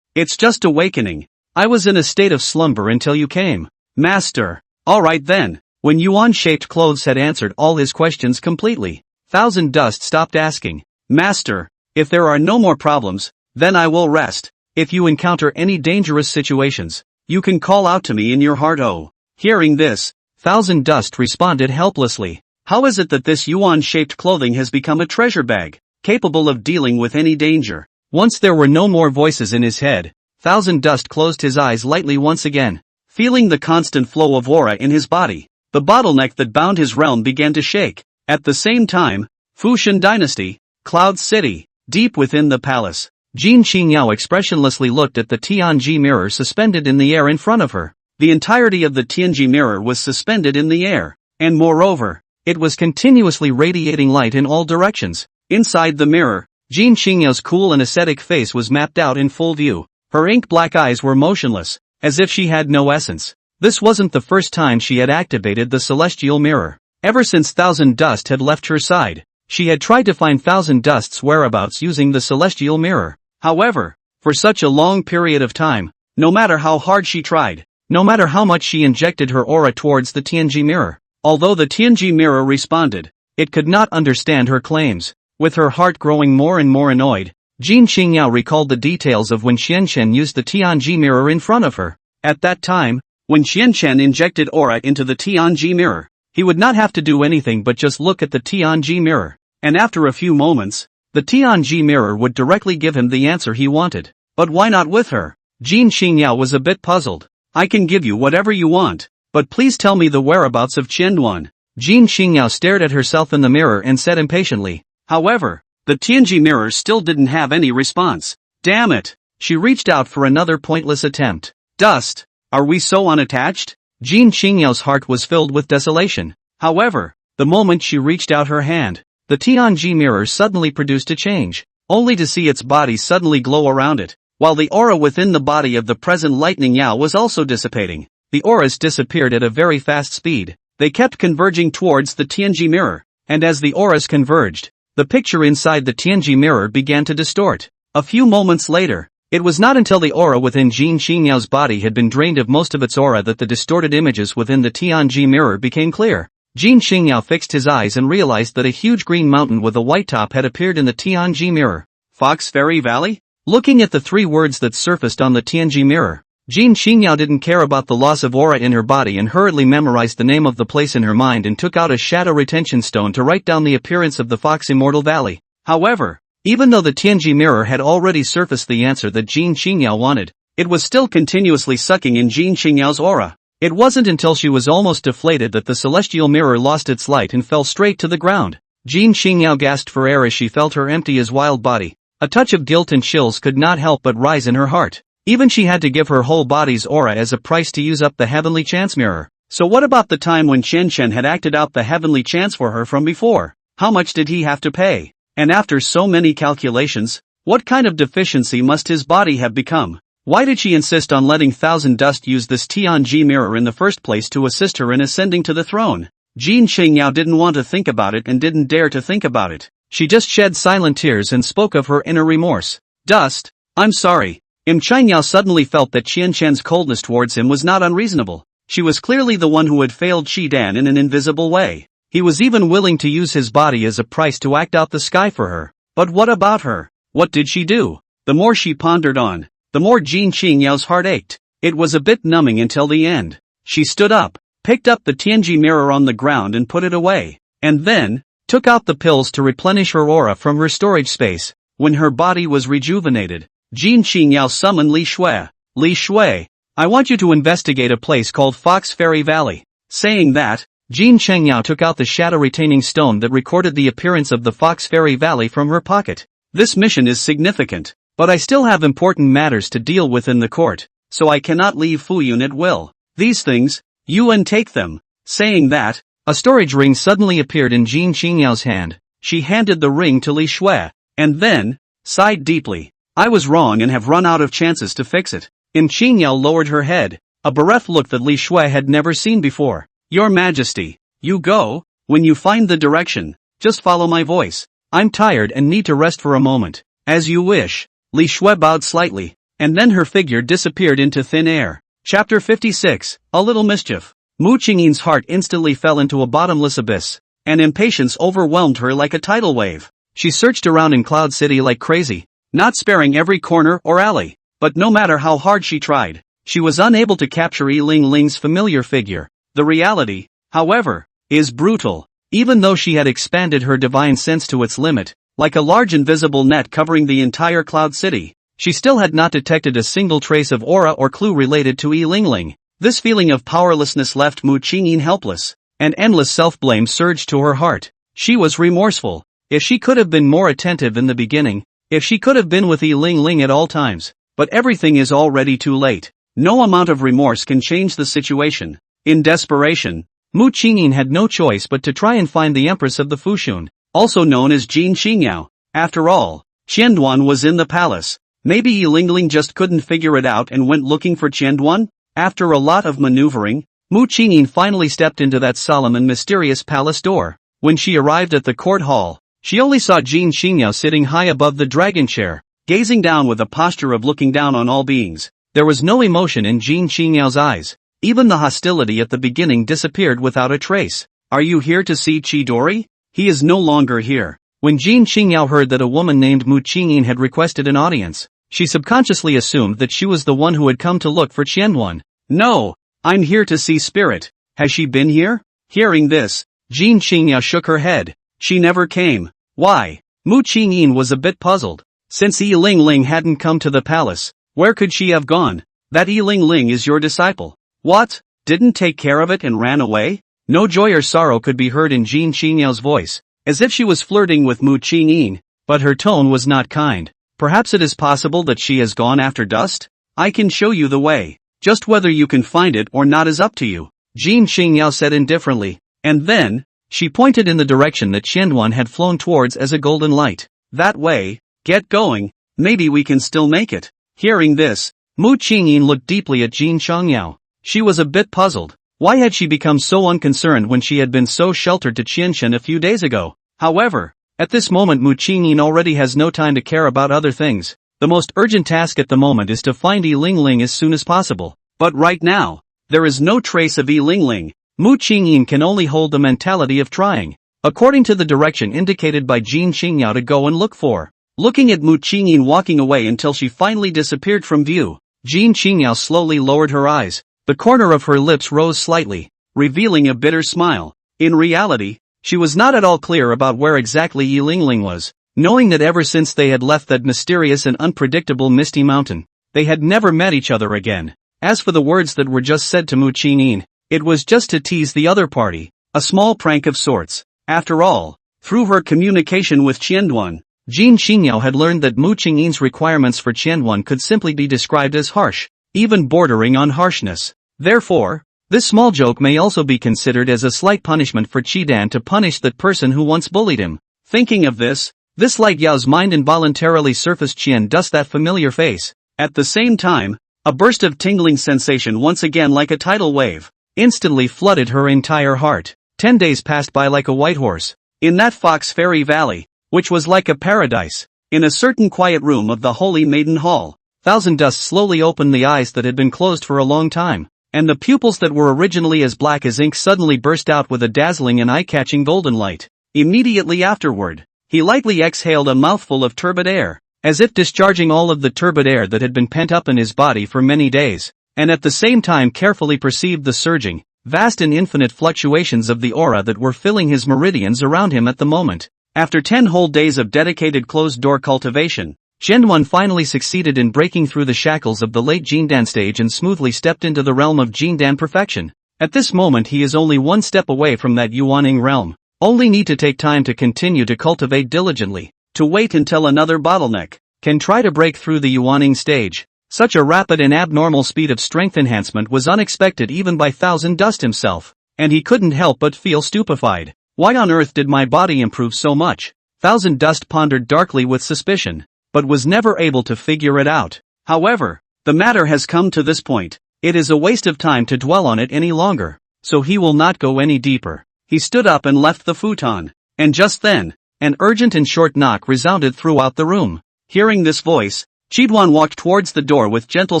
It's just awakening. I was in a state of slumber until you came. Master. Alright then. When yuan-shaped clothes had answered all his questions completely, Thousand Dust stopped asking. Master, if there are no more problems, then I will rest. If you encounter any dangerous situations, you can call out to me in your heart. Oh. Hearing this, Thousand Dust responded helplessly. How is it that this yuan-shaped clothing has become a treasure bag, capable of dealing with any danger? Once there were no more voices in his head, Thousand Dust closed his eyes lightly once again. Feeling the constant flow of aura in his body, the bottleneck that bound his realm began to shake. At the same time, Fuxian Dynasty, Cloud City, deep within the palace, Jin Qingyao expressionlessly looked at the Tianji mirror suspended in the air in front of her. The entirety of the Tianji mirror was suspended in the air, and moreover, it was continuously radiating light in all directions. Inside the mirror, Jin Qingyao's cool and ascetic face was mapped out in full view. Her ink-black eyes were motionless, as if she had no essence. This wasn't the first time she had activated the celestial mirror. Ever since Thousand Dust had left her side, she had tried to find Thousand Dust's whereabouts using the celestial mirror. However, for such a long period of time, no matter how hard she tried, no matter how much she injected her aura towards the Tianji mirror, although the Tianji mirror responded, it could not understand her claims. With her heart growing more and more annoyed, Jin Qingyao recalled the details of when Qianchen used the Tianji mirror in front of her. At that time, when Qianchen injected aura into the Tianji mirror, he would not have to do anything but just look at the Tianji mirror, and after a few moments, the Tianji mirror would directly give him the answer he wanted. But why not with her? Jin Qingyao was a bit puzzled. I can give you whatever you want, but please tell me the whereabouts of Qianduan. Jin Qingyao stared at herself in the mirror and said impatiently. However, the Tianji mirror still didn't have any response. Damn it! She reached out for another pointless attempt. Dust, are we so unattached? Jin Qingyao's heart was filled with desolation. However, the moment she reached out her hand, the Tianji mirror suddenly produced a change, only to see its body suddenly glow around it, while the aura within the body of the present Lightning Yao was also dissipating. The auras disappeared at a very fast speed. They kept converging towards the Tianji mirror, and as the auras converged, the picture inside the Tianji mirror began to distort. A few moments later, it was not until the aura within Jin Qingyao's body had been drained of most of its aura that the distorted images within the Tianji mirror became clear. Jin Qingyao fixed his eyes and realized that a huge green mountain with a white top had appeared in the Tianji mirror. Fox Fairy Valley? Looking at the three words that surfaced on the Tianji mirror, Jin Qingyao didn't care about the loss of aura in her body and hurriedly memorized the name of the place in her mind and took out a shadow retention stone to write down the appearance of the Fox Immortal Valley. However, even though the Tianji mirror had already surfaced the answer that Jin Qingyao wanted, it was still continuously sucking in Jin Qingyao's aura. It wasn't until she was almost deflated that the celestial mirror lost its light and fell straight to the ground. Yuexiangyuan gasped for air as she felt her empty as wild body. A touch of guilt and chills could not help but rise in her heart. Even she had to give her whole body's aura as a price to use up the heavenly chance mirror. So what about the time when Chen had acted out the heavenly chance for her from before? How much did he have to pay? And after so many calculations, what kind of deficiency must his body have become? Why did she insist on letting Thousand Dust use this Tianji mirror in the first place to assist her in ascending to the throne? Yuexiangyuan didn't want to think about it and didn't dare to think about it. She just shed silent tears and spoke of her inner remorse. Dust, I'm sorry. Yuexiangyuan suddenly felt that Qianqian's coldness towards him was not unreasonable. She was clearly the one who had failed Qidan in an invisible way. He was even willing to use his body as a price to act out the sky for her. But what about her? What did she do? The more she pondered on, the more Yuexiangyuan's heart ached. It was a bit numbing until the end. She stood up, picked up the Tianji mirror on the ground and put it away, and then took out the pills to replenish her aura from her storage space. When her body was rejuvenated, Yuexiangyuan summoned Li Shui. Li Shui, I want you to investigate a place called Fox Fairy Valley. Saying that, Yuexiangyuan took out the shadow-retaining stone that recorded the appearance of the Fox Fairy Valley from her pocket. This mission is significant, but I still have important matters to deal with in the court, so I cannot leave Fuyun at will. These things, Yuan take them. Saying that, a storage ring suddenly appeared in Yuexiangyuan's hand. She handed the ring to Li Shui, and then sighed deeply. I was wrong and have run out of chances to fix it. Yuexiangyuan lowered her head, a bereft look that Li Shui had never seen before. Your Majesty, you go. When you find the direction, just follow my voice. I'm tired and need to rest for a moment. As you wish. Li Shui bowed slightly, and then her figure disappeared into thin air. Chapter 56, A Little Mischief. Mu Qingyin's heart instantly fell into a bottomless abyss, and impatience overwhelmed her like a tidal wave. She searched around in Cloud City like crazy, not sparing every corner or alley. But no matter how hard she tried, she was unable to capture Yi Lingling's familiar figure. The reality, however, is brutal. Even though she had expanded her divine sense to its limit, like a large invisible net covering the entire Cloud City, she still had not detected a single trace of aura or clue related to Yi Lingling. This feeling of powerlessness left Mu Qingyin helpless, and endless self-blame surged to her heart. She was remorseful. If she could have been more attentive in the beginning, if she could have been with Yi Lingling at all times, but everything is already too late. No amount of remorse can change the situation. In desperation, Mu Qingyin had no choice but to try and find the Empress of the Fushun, also known as Yuexiangyuan. After all, Qianduan was in the palace. Maybe Yi Lingling just couldn't figure it out and went looking for Qianduan? After a lot of maneuvering, Mu Qingyin finally stepped into that solemn and mysterious palace door. When she arrived at the court hall, she only saw Yuexiangyuan sitting high above the dragon chair, gazing down with a posture of looking down on all beings. There was no emotion in Yuexiangyuan's eyes. Even the hostility at the beginning disappeared without a trace. Are you here to see Chidori? He is no longer here. When Yuexiangyuan heard that a woman named Mu Qingyin had requested an audience, she subconsciously assumed that she was the one who had come to look for Qianduan. No, I'm here to see Spirit. Has she been here? Hearing this, Yuexiangyuan shook her head. She never came. Why? Mu Qingyin was a bit puzzled. Since Yi Lingling hadn't come to the palace, where could she have gone? That Yi Lingling is your disciple. What? Didn't take care of it and ran away? No joy or sorrow could be heard in Yuexiangyuan's voice, as if she was flirting with Mu Qingyin, but her tone was not kind. Perhaps it is possible that she has gone after dust? I can show you the way. Just whether you can find it or not is up to you, Yuexiangyuan said indifferently, and then, she pointed in the direction that Qianduan had flown towards as a golden light. That way, get going, maybe we can still make it. Hearing this, Mu Qingyin looked deeply at Yuexiangyuan. She was a bit puzzled. Why had she become so unconcerned when she had been so sheltered to Qianqian a few days ago? However, at this moment Mu Qingyin already has no time to care about other things. The most urgent task at the moment is to find Yi Lingling as soon as possible. But right now, there is no trace of Yi Lingling. Mu Qingyin can only hold the mentality of trying, according to the direction indicated by Yuexiangyuan to go and look for. Looking at Mu Qingyin walking away until she finally disappeared from view, Yuexiangyuan slowly lowered her eyes. The corner of her lips rose slightly, revealing a bitter smile. In reality, she was not at all clear about where exactly Yi Lingling was, knowing that ever since they had left that mysterious and unpredictable misty mountain, they had never met each other again. As for the words that were just said to Mu Qingyin, it was just to tease the other party, a small prank of sorts. After all, through her communication with Qianduan, Jin Xingyao had learned that Mu Qingyin's requirements for Qianduan could simply be described as harsh, even bordering on harshness. Therefore, this small joke may also be considered as a slight punishment for Qidan to punish that person who once bullied him. Thinking of this light Yao's mind involuntarily surfaced Qian Dust, that familiar face. At the same time, a burst of tingling sensation once again like a tidal wave, instantly flooded her entire heart. 10 days passed by like a white horse. In that Fox Fairy Valley, which was like a paradise, in a certain quiet room of the Holy Maiden Hall, Thousand Dust slowly opened the eyes that had been closed for a long time, and the pupils that were originally as black as ink suddenly burst out with a dazzling and eye-catching golden light. Immediately afterward, he lightly exhaled a mouthful of turbid air, as if discharging all of the turbid air that had been pent up in his body for many days, and at the same time carefully perceived the surging, vast and infinite fluctuations of the aura that were filling his meridians around him at the moment. After 10 whole days of dedicated closed-door cultivation, Qianduan finally succeeded in breaking through the shackles of the late Jindan stage and smoothly stepped into the realm of Jindan perfection. At this moment he is only one step away from that Yuaning realm. Only need to take time to continue to cultivate diligently, to wait until another bottleneck can try to break through the Yuaning stage. Such a rapid and abnormal speed of strength enhancement was unexpected even by Thousand Dust himself, and he couldn't help but feel stupefied. Why on earth did my body improve so much? Thousand Dust pondered darkly with suspicion, but was never able to figure it out. However, the matter has come to this point. It is a waste of time to dwell on it any longer, so he will not go any deeper. He stood up and left the futon, and just then, an urgent and short knock resounded throughout the room. Hearing this voice, Qianduan walked towards the door with gentle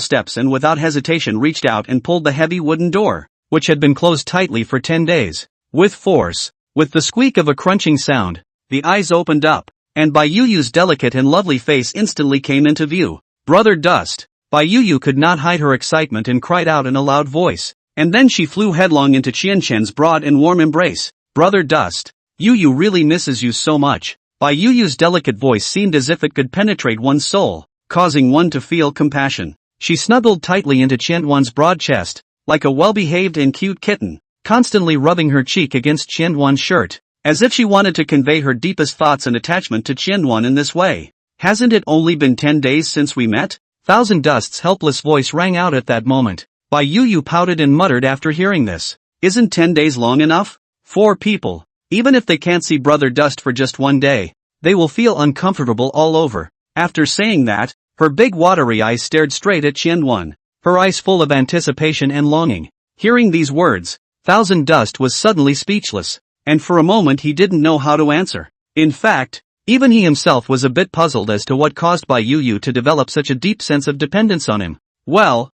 steps and without hesitation reached out and pulled the heavy wooden door, which had been closed tightly for 10 days. With force, with the squeak of a crunching sound, the eyes opened up, and Bai Yu's delicate and lovely face instantly came into view. Brother Dust. Bai Yu could not hide her excitement and cried out in a loud voice, and then she flew headlong into Qianchen's broad and warm embrace. Brother Dust, Yu really misses you so much. Bai Yu's delicate voice seemed as if it could penetrate one's soul, causing one to feel compassion. She snuggled tightly into Qianduan's broad chest, like a well-behaved and cute kitten, constantly rubbing her cheek against Qianduan's shirt, as if she wanted to convey her deepest thoughts and attachment to Qianduan in this way. Hasn't it only been 10 days since we met? Thousand Dust's helpless voice rang out at that moment. Bai Yu pouted and muttered after hearing this. Isn't 10 days long enough? 4 people, even if they can't see Brother Dust for just 1 day, they will feel uncomfortable all over. After saying that, her big watery eyes stared straight at Qianduan, her eyes full of anticipation and longing. Hearing these words, Thousand Dust was suddenly speechless, and for a moment he didn't know how to answer. In fact, even he himself was a bit puzzled as to what caused Bai Yu to develop such a deep sense of dependence on him. Well,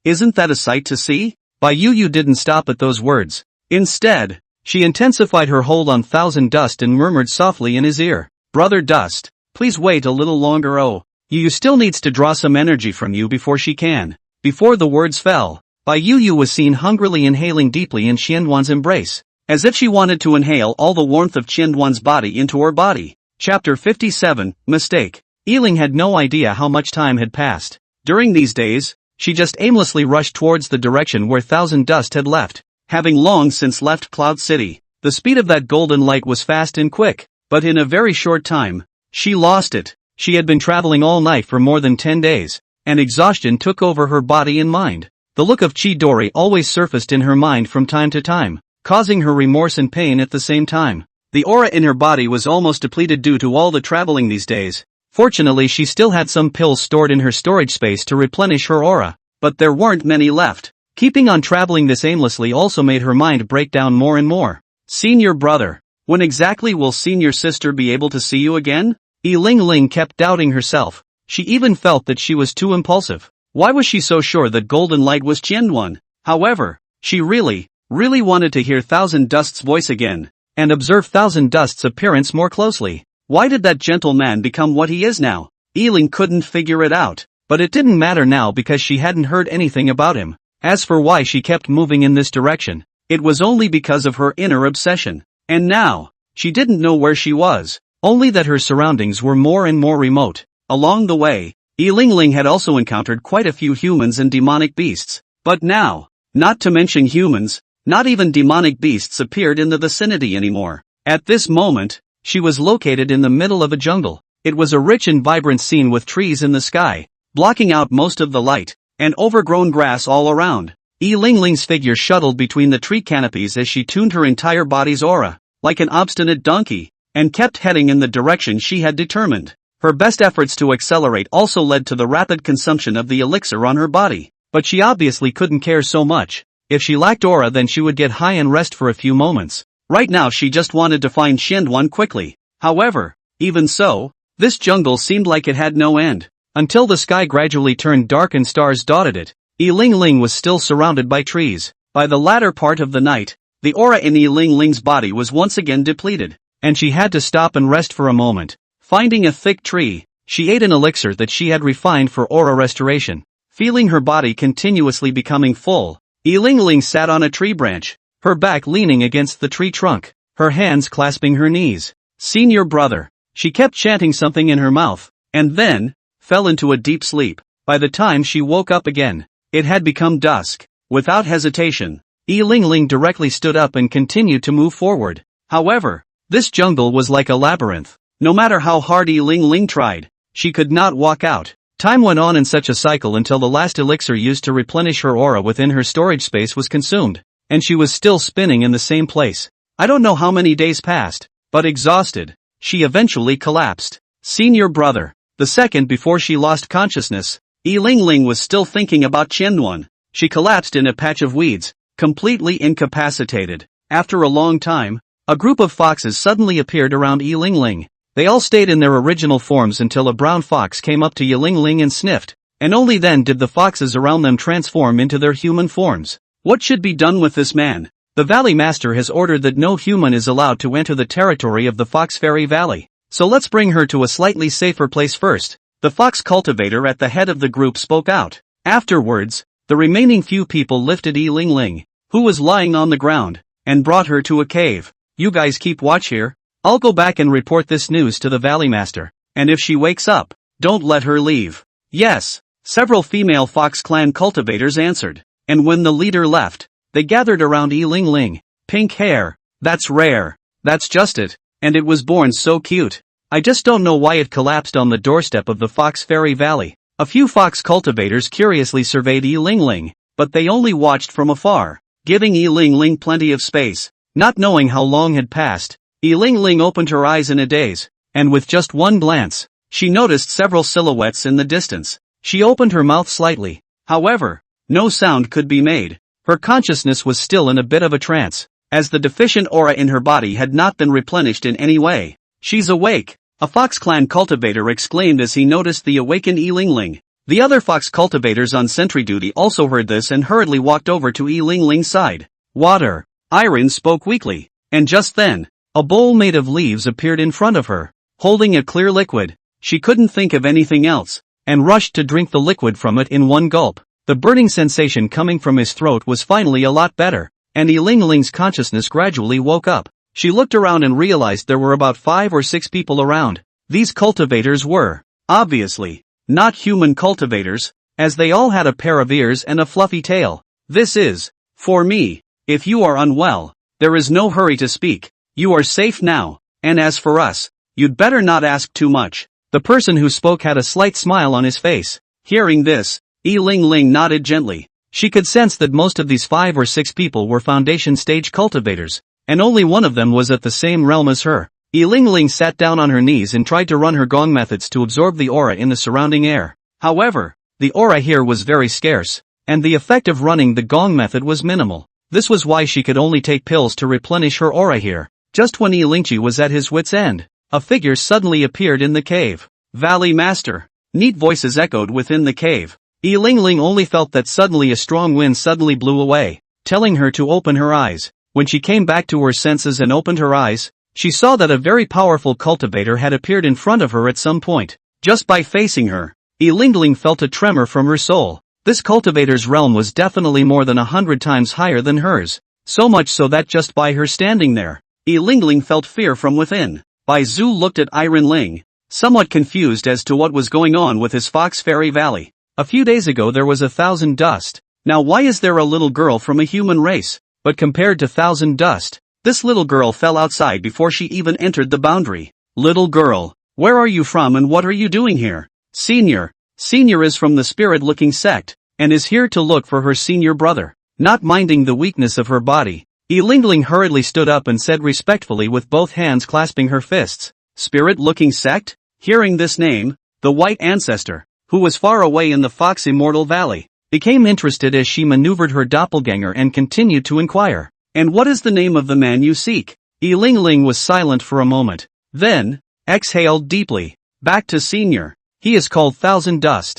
isn't that a sight to see? Bai Yu didn't stop at those words. Instead, she intensified her hold on Thousand Dust and murmured softly in his ear, Brother Dust, please wait a little longer. Oh, Yu still needs to draw some energy from you before she can. Before the words fell, Bai Yu was seen hungrily inhaling deeply in Qianduan's embrace, as if she wanted to inhale all the warmth of Qianduan's body into her body. Chapter 57, Mistake. Yi Ling had no idea how much time had passed. During these days, she just aimlessly rushed towards the direction where Thousand Dust had left, having long since left Cloud City. The speed of that golden light was fast and quick, but in a very short time, she lost it. She had been traveling all night for more than 10 days, and exhaustion took over her body and mind. The look of Chidori always surfaced in her mind from time to time, causing her remorse and pain at the same time. The aura in her body was almost depleted due to all the traveling these days. Fortunately, she still had some pills stored in her storage space to replenish her aura, but there weren't many left. Keeping on traveling this aimlessly also made her mind break down more and more. Senior brother, when exactly will senior sister be able to see you again? Yi Lingling kept doubting herself. She even felt that she was too impulsive. Why was she so sure that golden light was Qianduan? However, she really wanted to hear Thousand Dust's voice again, and observe Thousand Dust's appearance more closely. Why did that gentleman become what he is now? Yi Ling couldn't figure it out, but it didn't matter now because she hadn't heard anything about him. As for why she kept moving in this direction, it was only because of her inner obsession. And now, she didn't know where she was, only that her surroundings were more and more remote. Along the way, Yi Lingling had also encountered quite a few humans and demonic beasts, but now, not to mention humans, not even demonic beasts appeared in the vicinity anymore. At this moment, she was located in the middle of a jungle. It was a rich and vibrant scene with trees in the sky, blocking out most of the light, and overgrown grass all around. Yi Lingling's figure shuttled between the tree canopies as she tuned her entire body's aura, like an obstinate donkey, and kept heading in the direction she had determined. Her best efforts to accelerate also led to the rapid consumption of the elixir on her body, but she obviously couldn't care so much. If she lacked aura, then she would get high and rest for a few moments. Right now she just wanted to find Yuexiangyuan quickly. However, even so, this jungle seemed like it had no end, until the sky gradually turned dark and stars dotted it. Yi Lingling was still surrounded by trees. By the latter part of the night, the aura in Yi Lingling's body was once again depleted, and she had to stop and rest for a moment. Finding a thick tree, she ate an elixir that she had refined for aura restoration. Feeling her body continuously becoming full, Yi Lingling sat on a tree branch, her back leaning against the tree trunk, her hands clasping her knees. Senior brother. She kept chanting something in her mouth, and then fell into a deep sleep. By the time she woke up again, it had become dusk. Without hesitation, Yi Lingling directly stood up and continued to move forward. However, this jungle was like a labyrinth. No matter how hard Yi Lingling tried, she could not walk out. Time went on in such a cycle until the last elixir used to replenish her aura within her storage space was consumed, and she was still spinning in the same place. I don't know how many days passed, but exhausted, she eventually collapsed. Senior brother. The second before she lost consciousness, Yi Lingling was still thinking about Yuexiangyuan. She collapsed in a patch of weeds, completely incapacitated. After a long time, a group of foxes suddenly appeared around Yi Lingling. They all stayed in their original forms until a brown fox came up to Yi Lingling and sniffed, and only then did the foxes around them transform into their human forms. What should be done with this man? The Valley Master has ordered that no human is allowed to enter the territory of the Fox Fairy Valley, so let's bring her to a slightly safer place first. The fox cultivator at the head of the group spoke out. Afterwards, the remaining few people lifted Yi Lingling, who was lying on the ground, and brought her to a cave. You guys keep watch here. I'll go back and report this news to the Valley Master, and if she wakes up, don't let her leave. Yes, several female Fox Clan cultivators answered, and when the leader left, they gathered around Yi Lingling. Pink hair, that's rare, that's just it, and it was born so cute. I just don't know why it collapsed on the doorstep of the Fox Fairy Valley. A few fox cultivators curiously surveyed Yi Lingling, but they only watched from afar, giving Yi Lingling plenty of space. Not knowing how long had passed, Yi Lingling opened her eyes in a daze, and with just one glance, she noticed several silhouettes in the distance. She opened her mouth slightly. However, no sound could be made. Her consciousness was still in a bit of a trance, as the deficient aura in her body had not been replenished in any way. She's awake, a Fox Clan cultivator exclaimed as he noticed the awakened Yi Lingling. The other fox cultivators on sentry duty also heard this and hurriedly walked over to Yi Lingling's side. Water. Iron spoke weakly, and just then, a bowl made of leaves appeared in front of her, holding a clear liquid. She couldn't think of anything else, and rushed to drink the liquid from it in one gulp. The burning sensation coming from his throat was finally a lot better, and Yi Lingling's consciousness gradually woke up. She looked around and realized there were about 5 or 6 people around. These cultivators were, obviously, not human cultivators, as they all had a pair of ears and a fluffy tail. This is, for me. If you are unwell, there is no hurry to speak. You are safe now, and as for us, you'd better not ask too much. The person who spoke had a slight smile on his face. Hearing this, Yi Lingling nodded gently. She could sense that most of these 5 or 6 people were foundation stage cultivators, and only one of them was at the same realm as her. Yi Lingling sat down on her knees and tried to run her gong methods to absorb the aura in the surrounding air. However, the aura here was very scarce, and the effect of running the gong method was minimal. This was why she could only take pills to replenish her aura here. Just when Yi Lingling was at his wit's end, a figure suddenly appeared in the cave. Valley Master. Neat voices echoed within the cave. Yi Lingling only felt that suddenly a strong wind suddenly blew away, telling her to open her eyes. When she came back to her senses and opened her eyes, she saw that a very powerful cultivator had appeared in front of her at some point. Just by facing her, Yi Lingling felt a tremor from her soul. This cultivator's realm was definitely more than 100 times higher than hers, so much so that just by her standing there, Yi Lingling felt fear from within. Bai Zhu looked at Iron Ling. somewhat confused as to what was going on with his Fox Fairy Valley. A few days ago there was 1,000 dust. Now why is there a little girl from a human race? But compared to 1,000 dust, this little girl fell outside before she even entered the boundary. Little girl, where are you from and what are you doing here? Senior is from the spirit-looking sect, and is here to look for her senior brother. Not minding the weakness of her body, Yi Lingling hurriedly stood up and said respectfully with both hands clasping her fists, Spirit-looking sect? Hearing this name, the white ancestor, who was far away in the Fox Immortal Valley, became interested as she maneuvered her doppelganger and continued to inquire. And what is the name of the man you seek? Yi Lingling was silent for a moment, then exhaled deeply. Back to senior. He is called 1,000 Dust.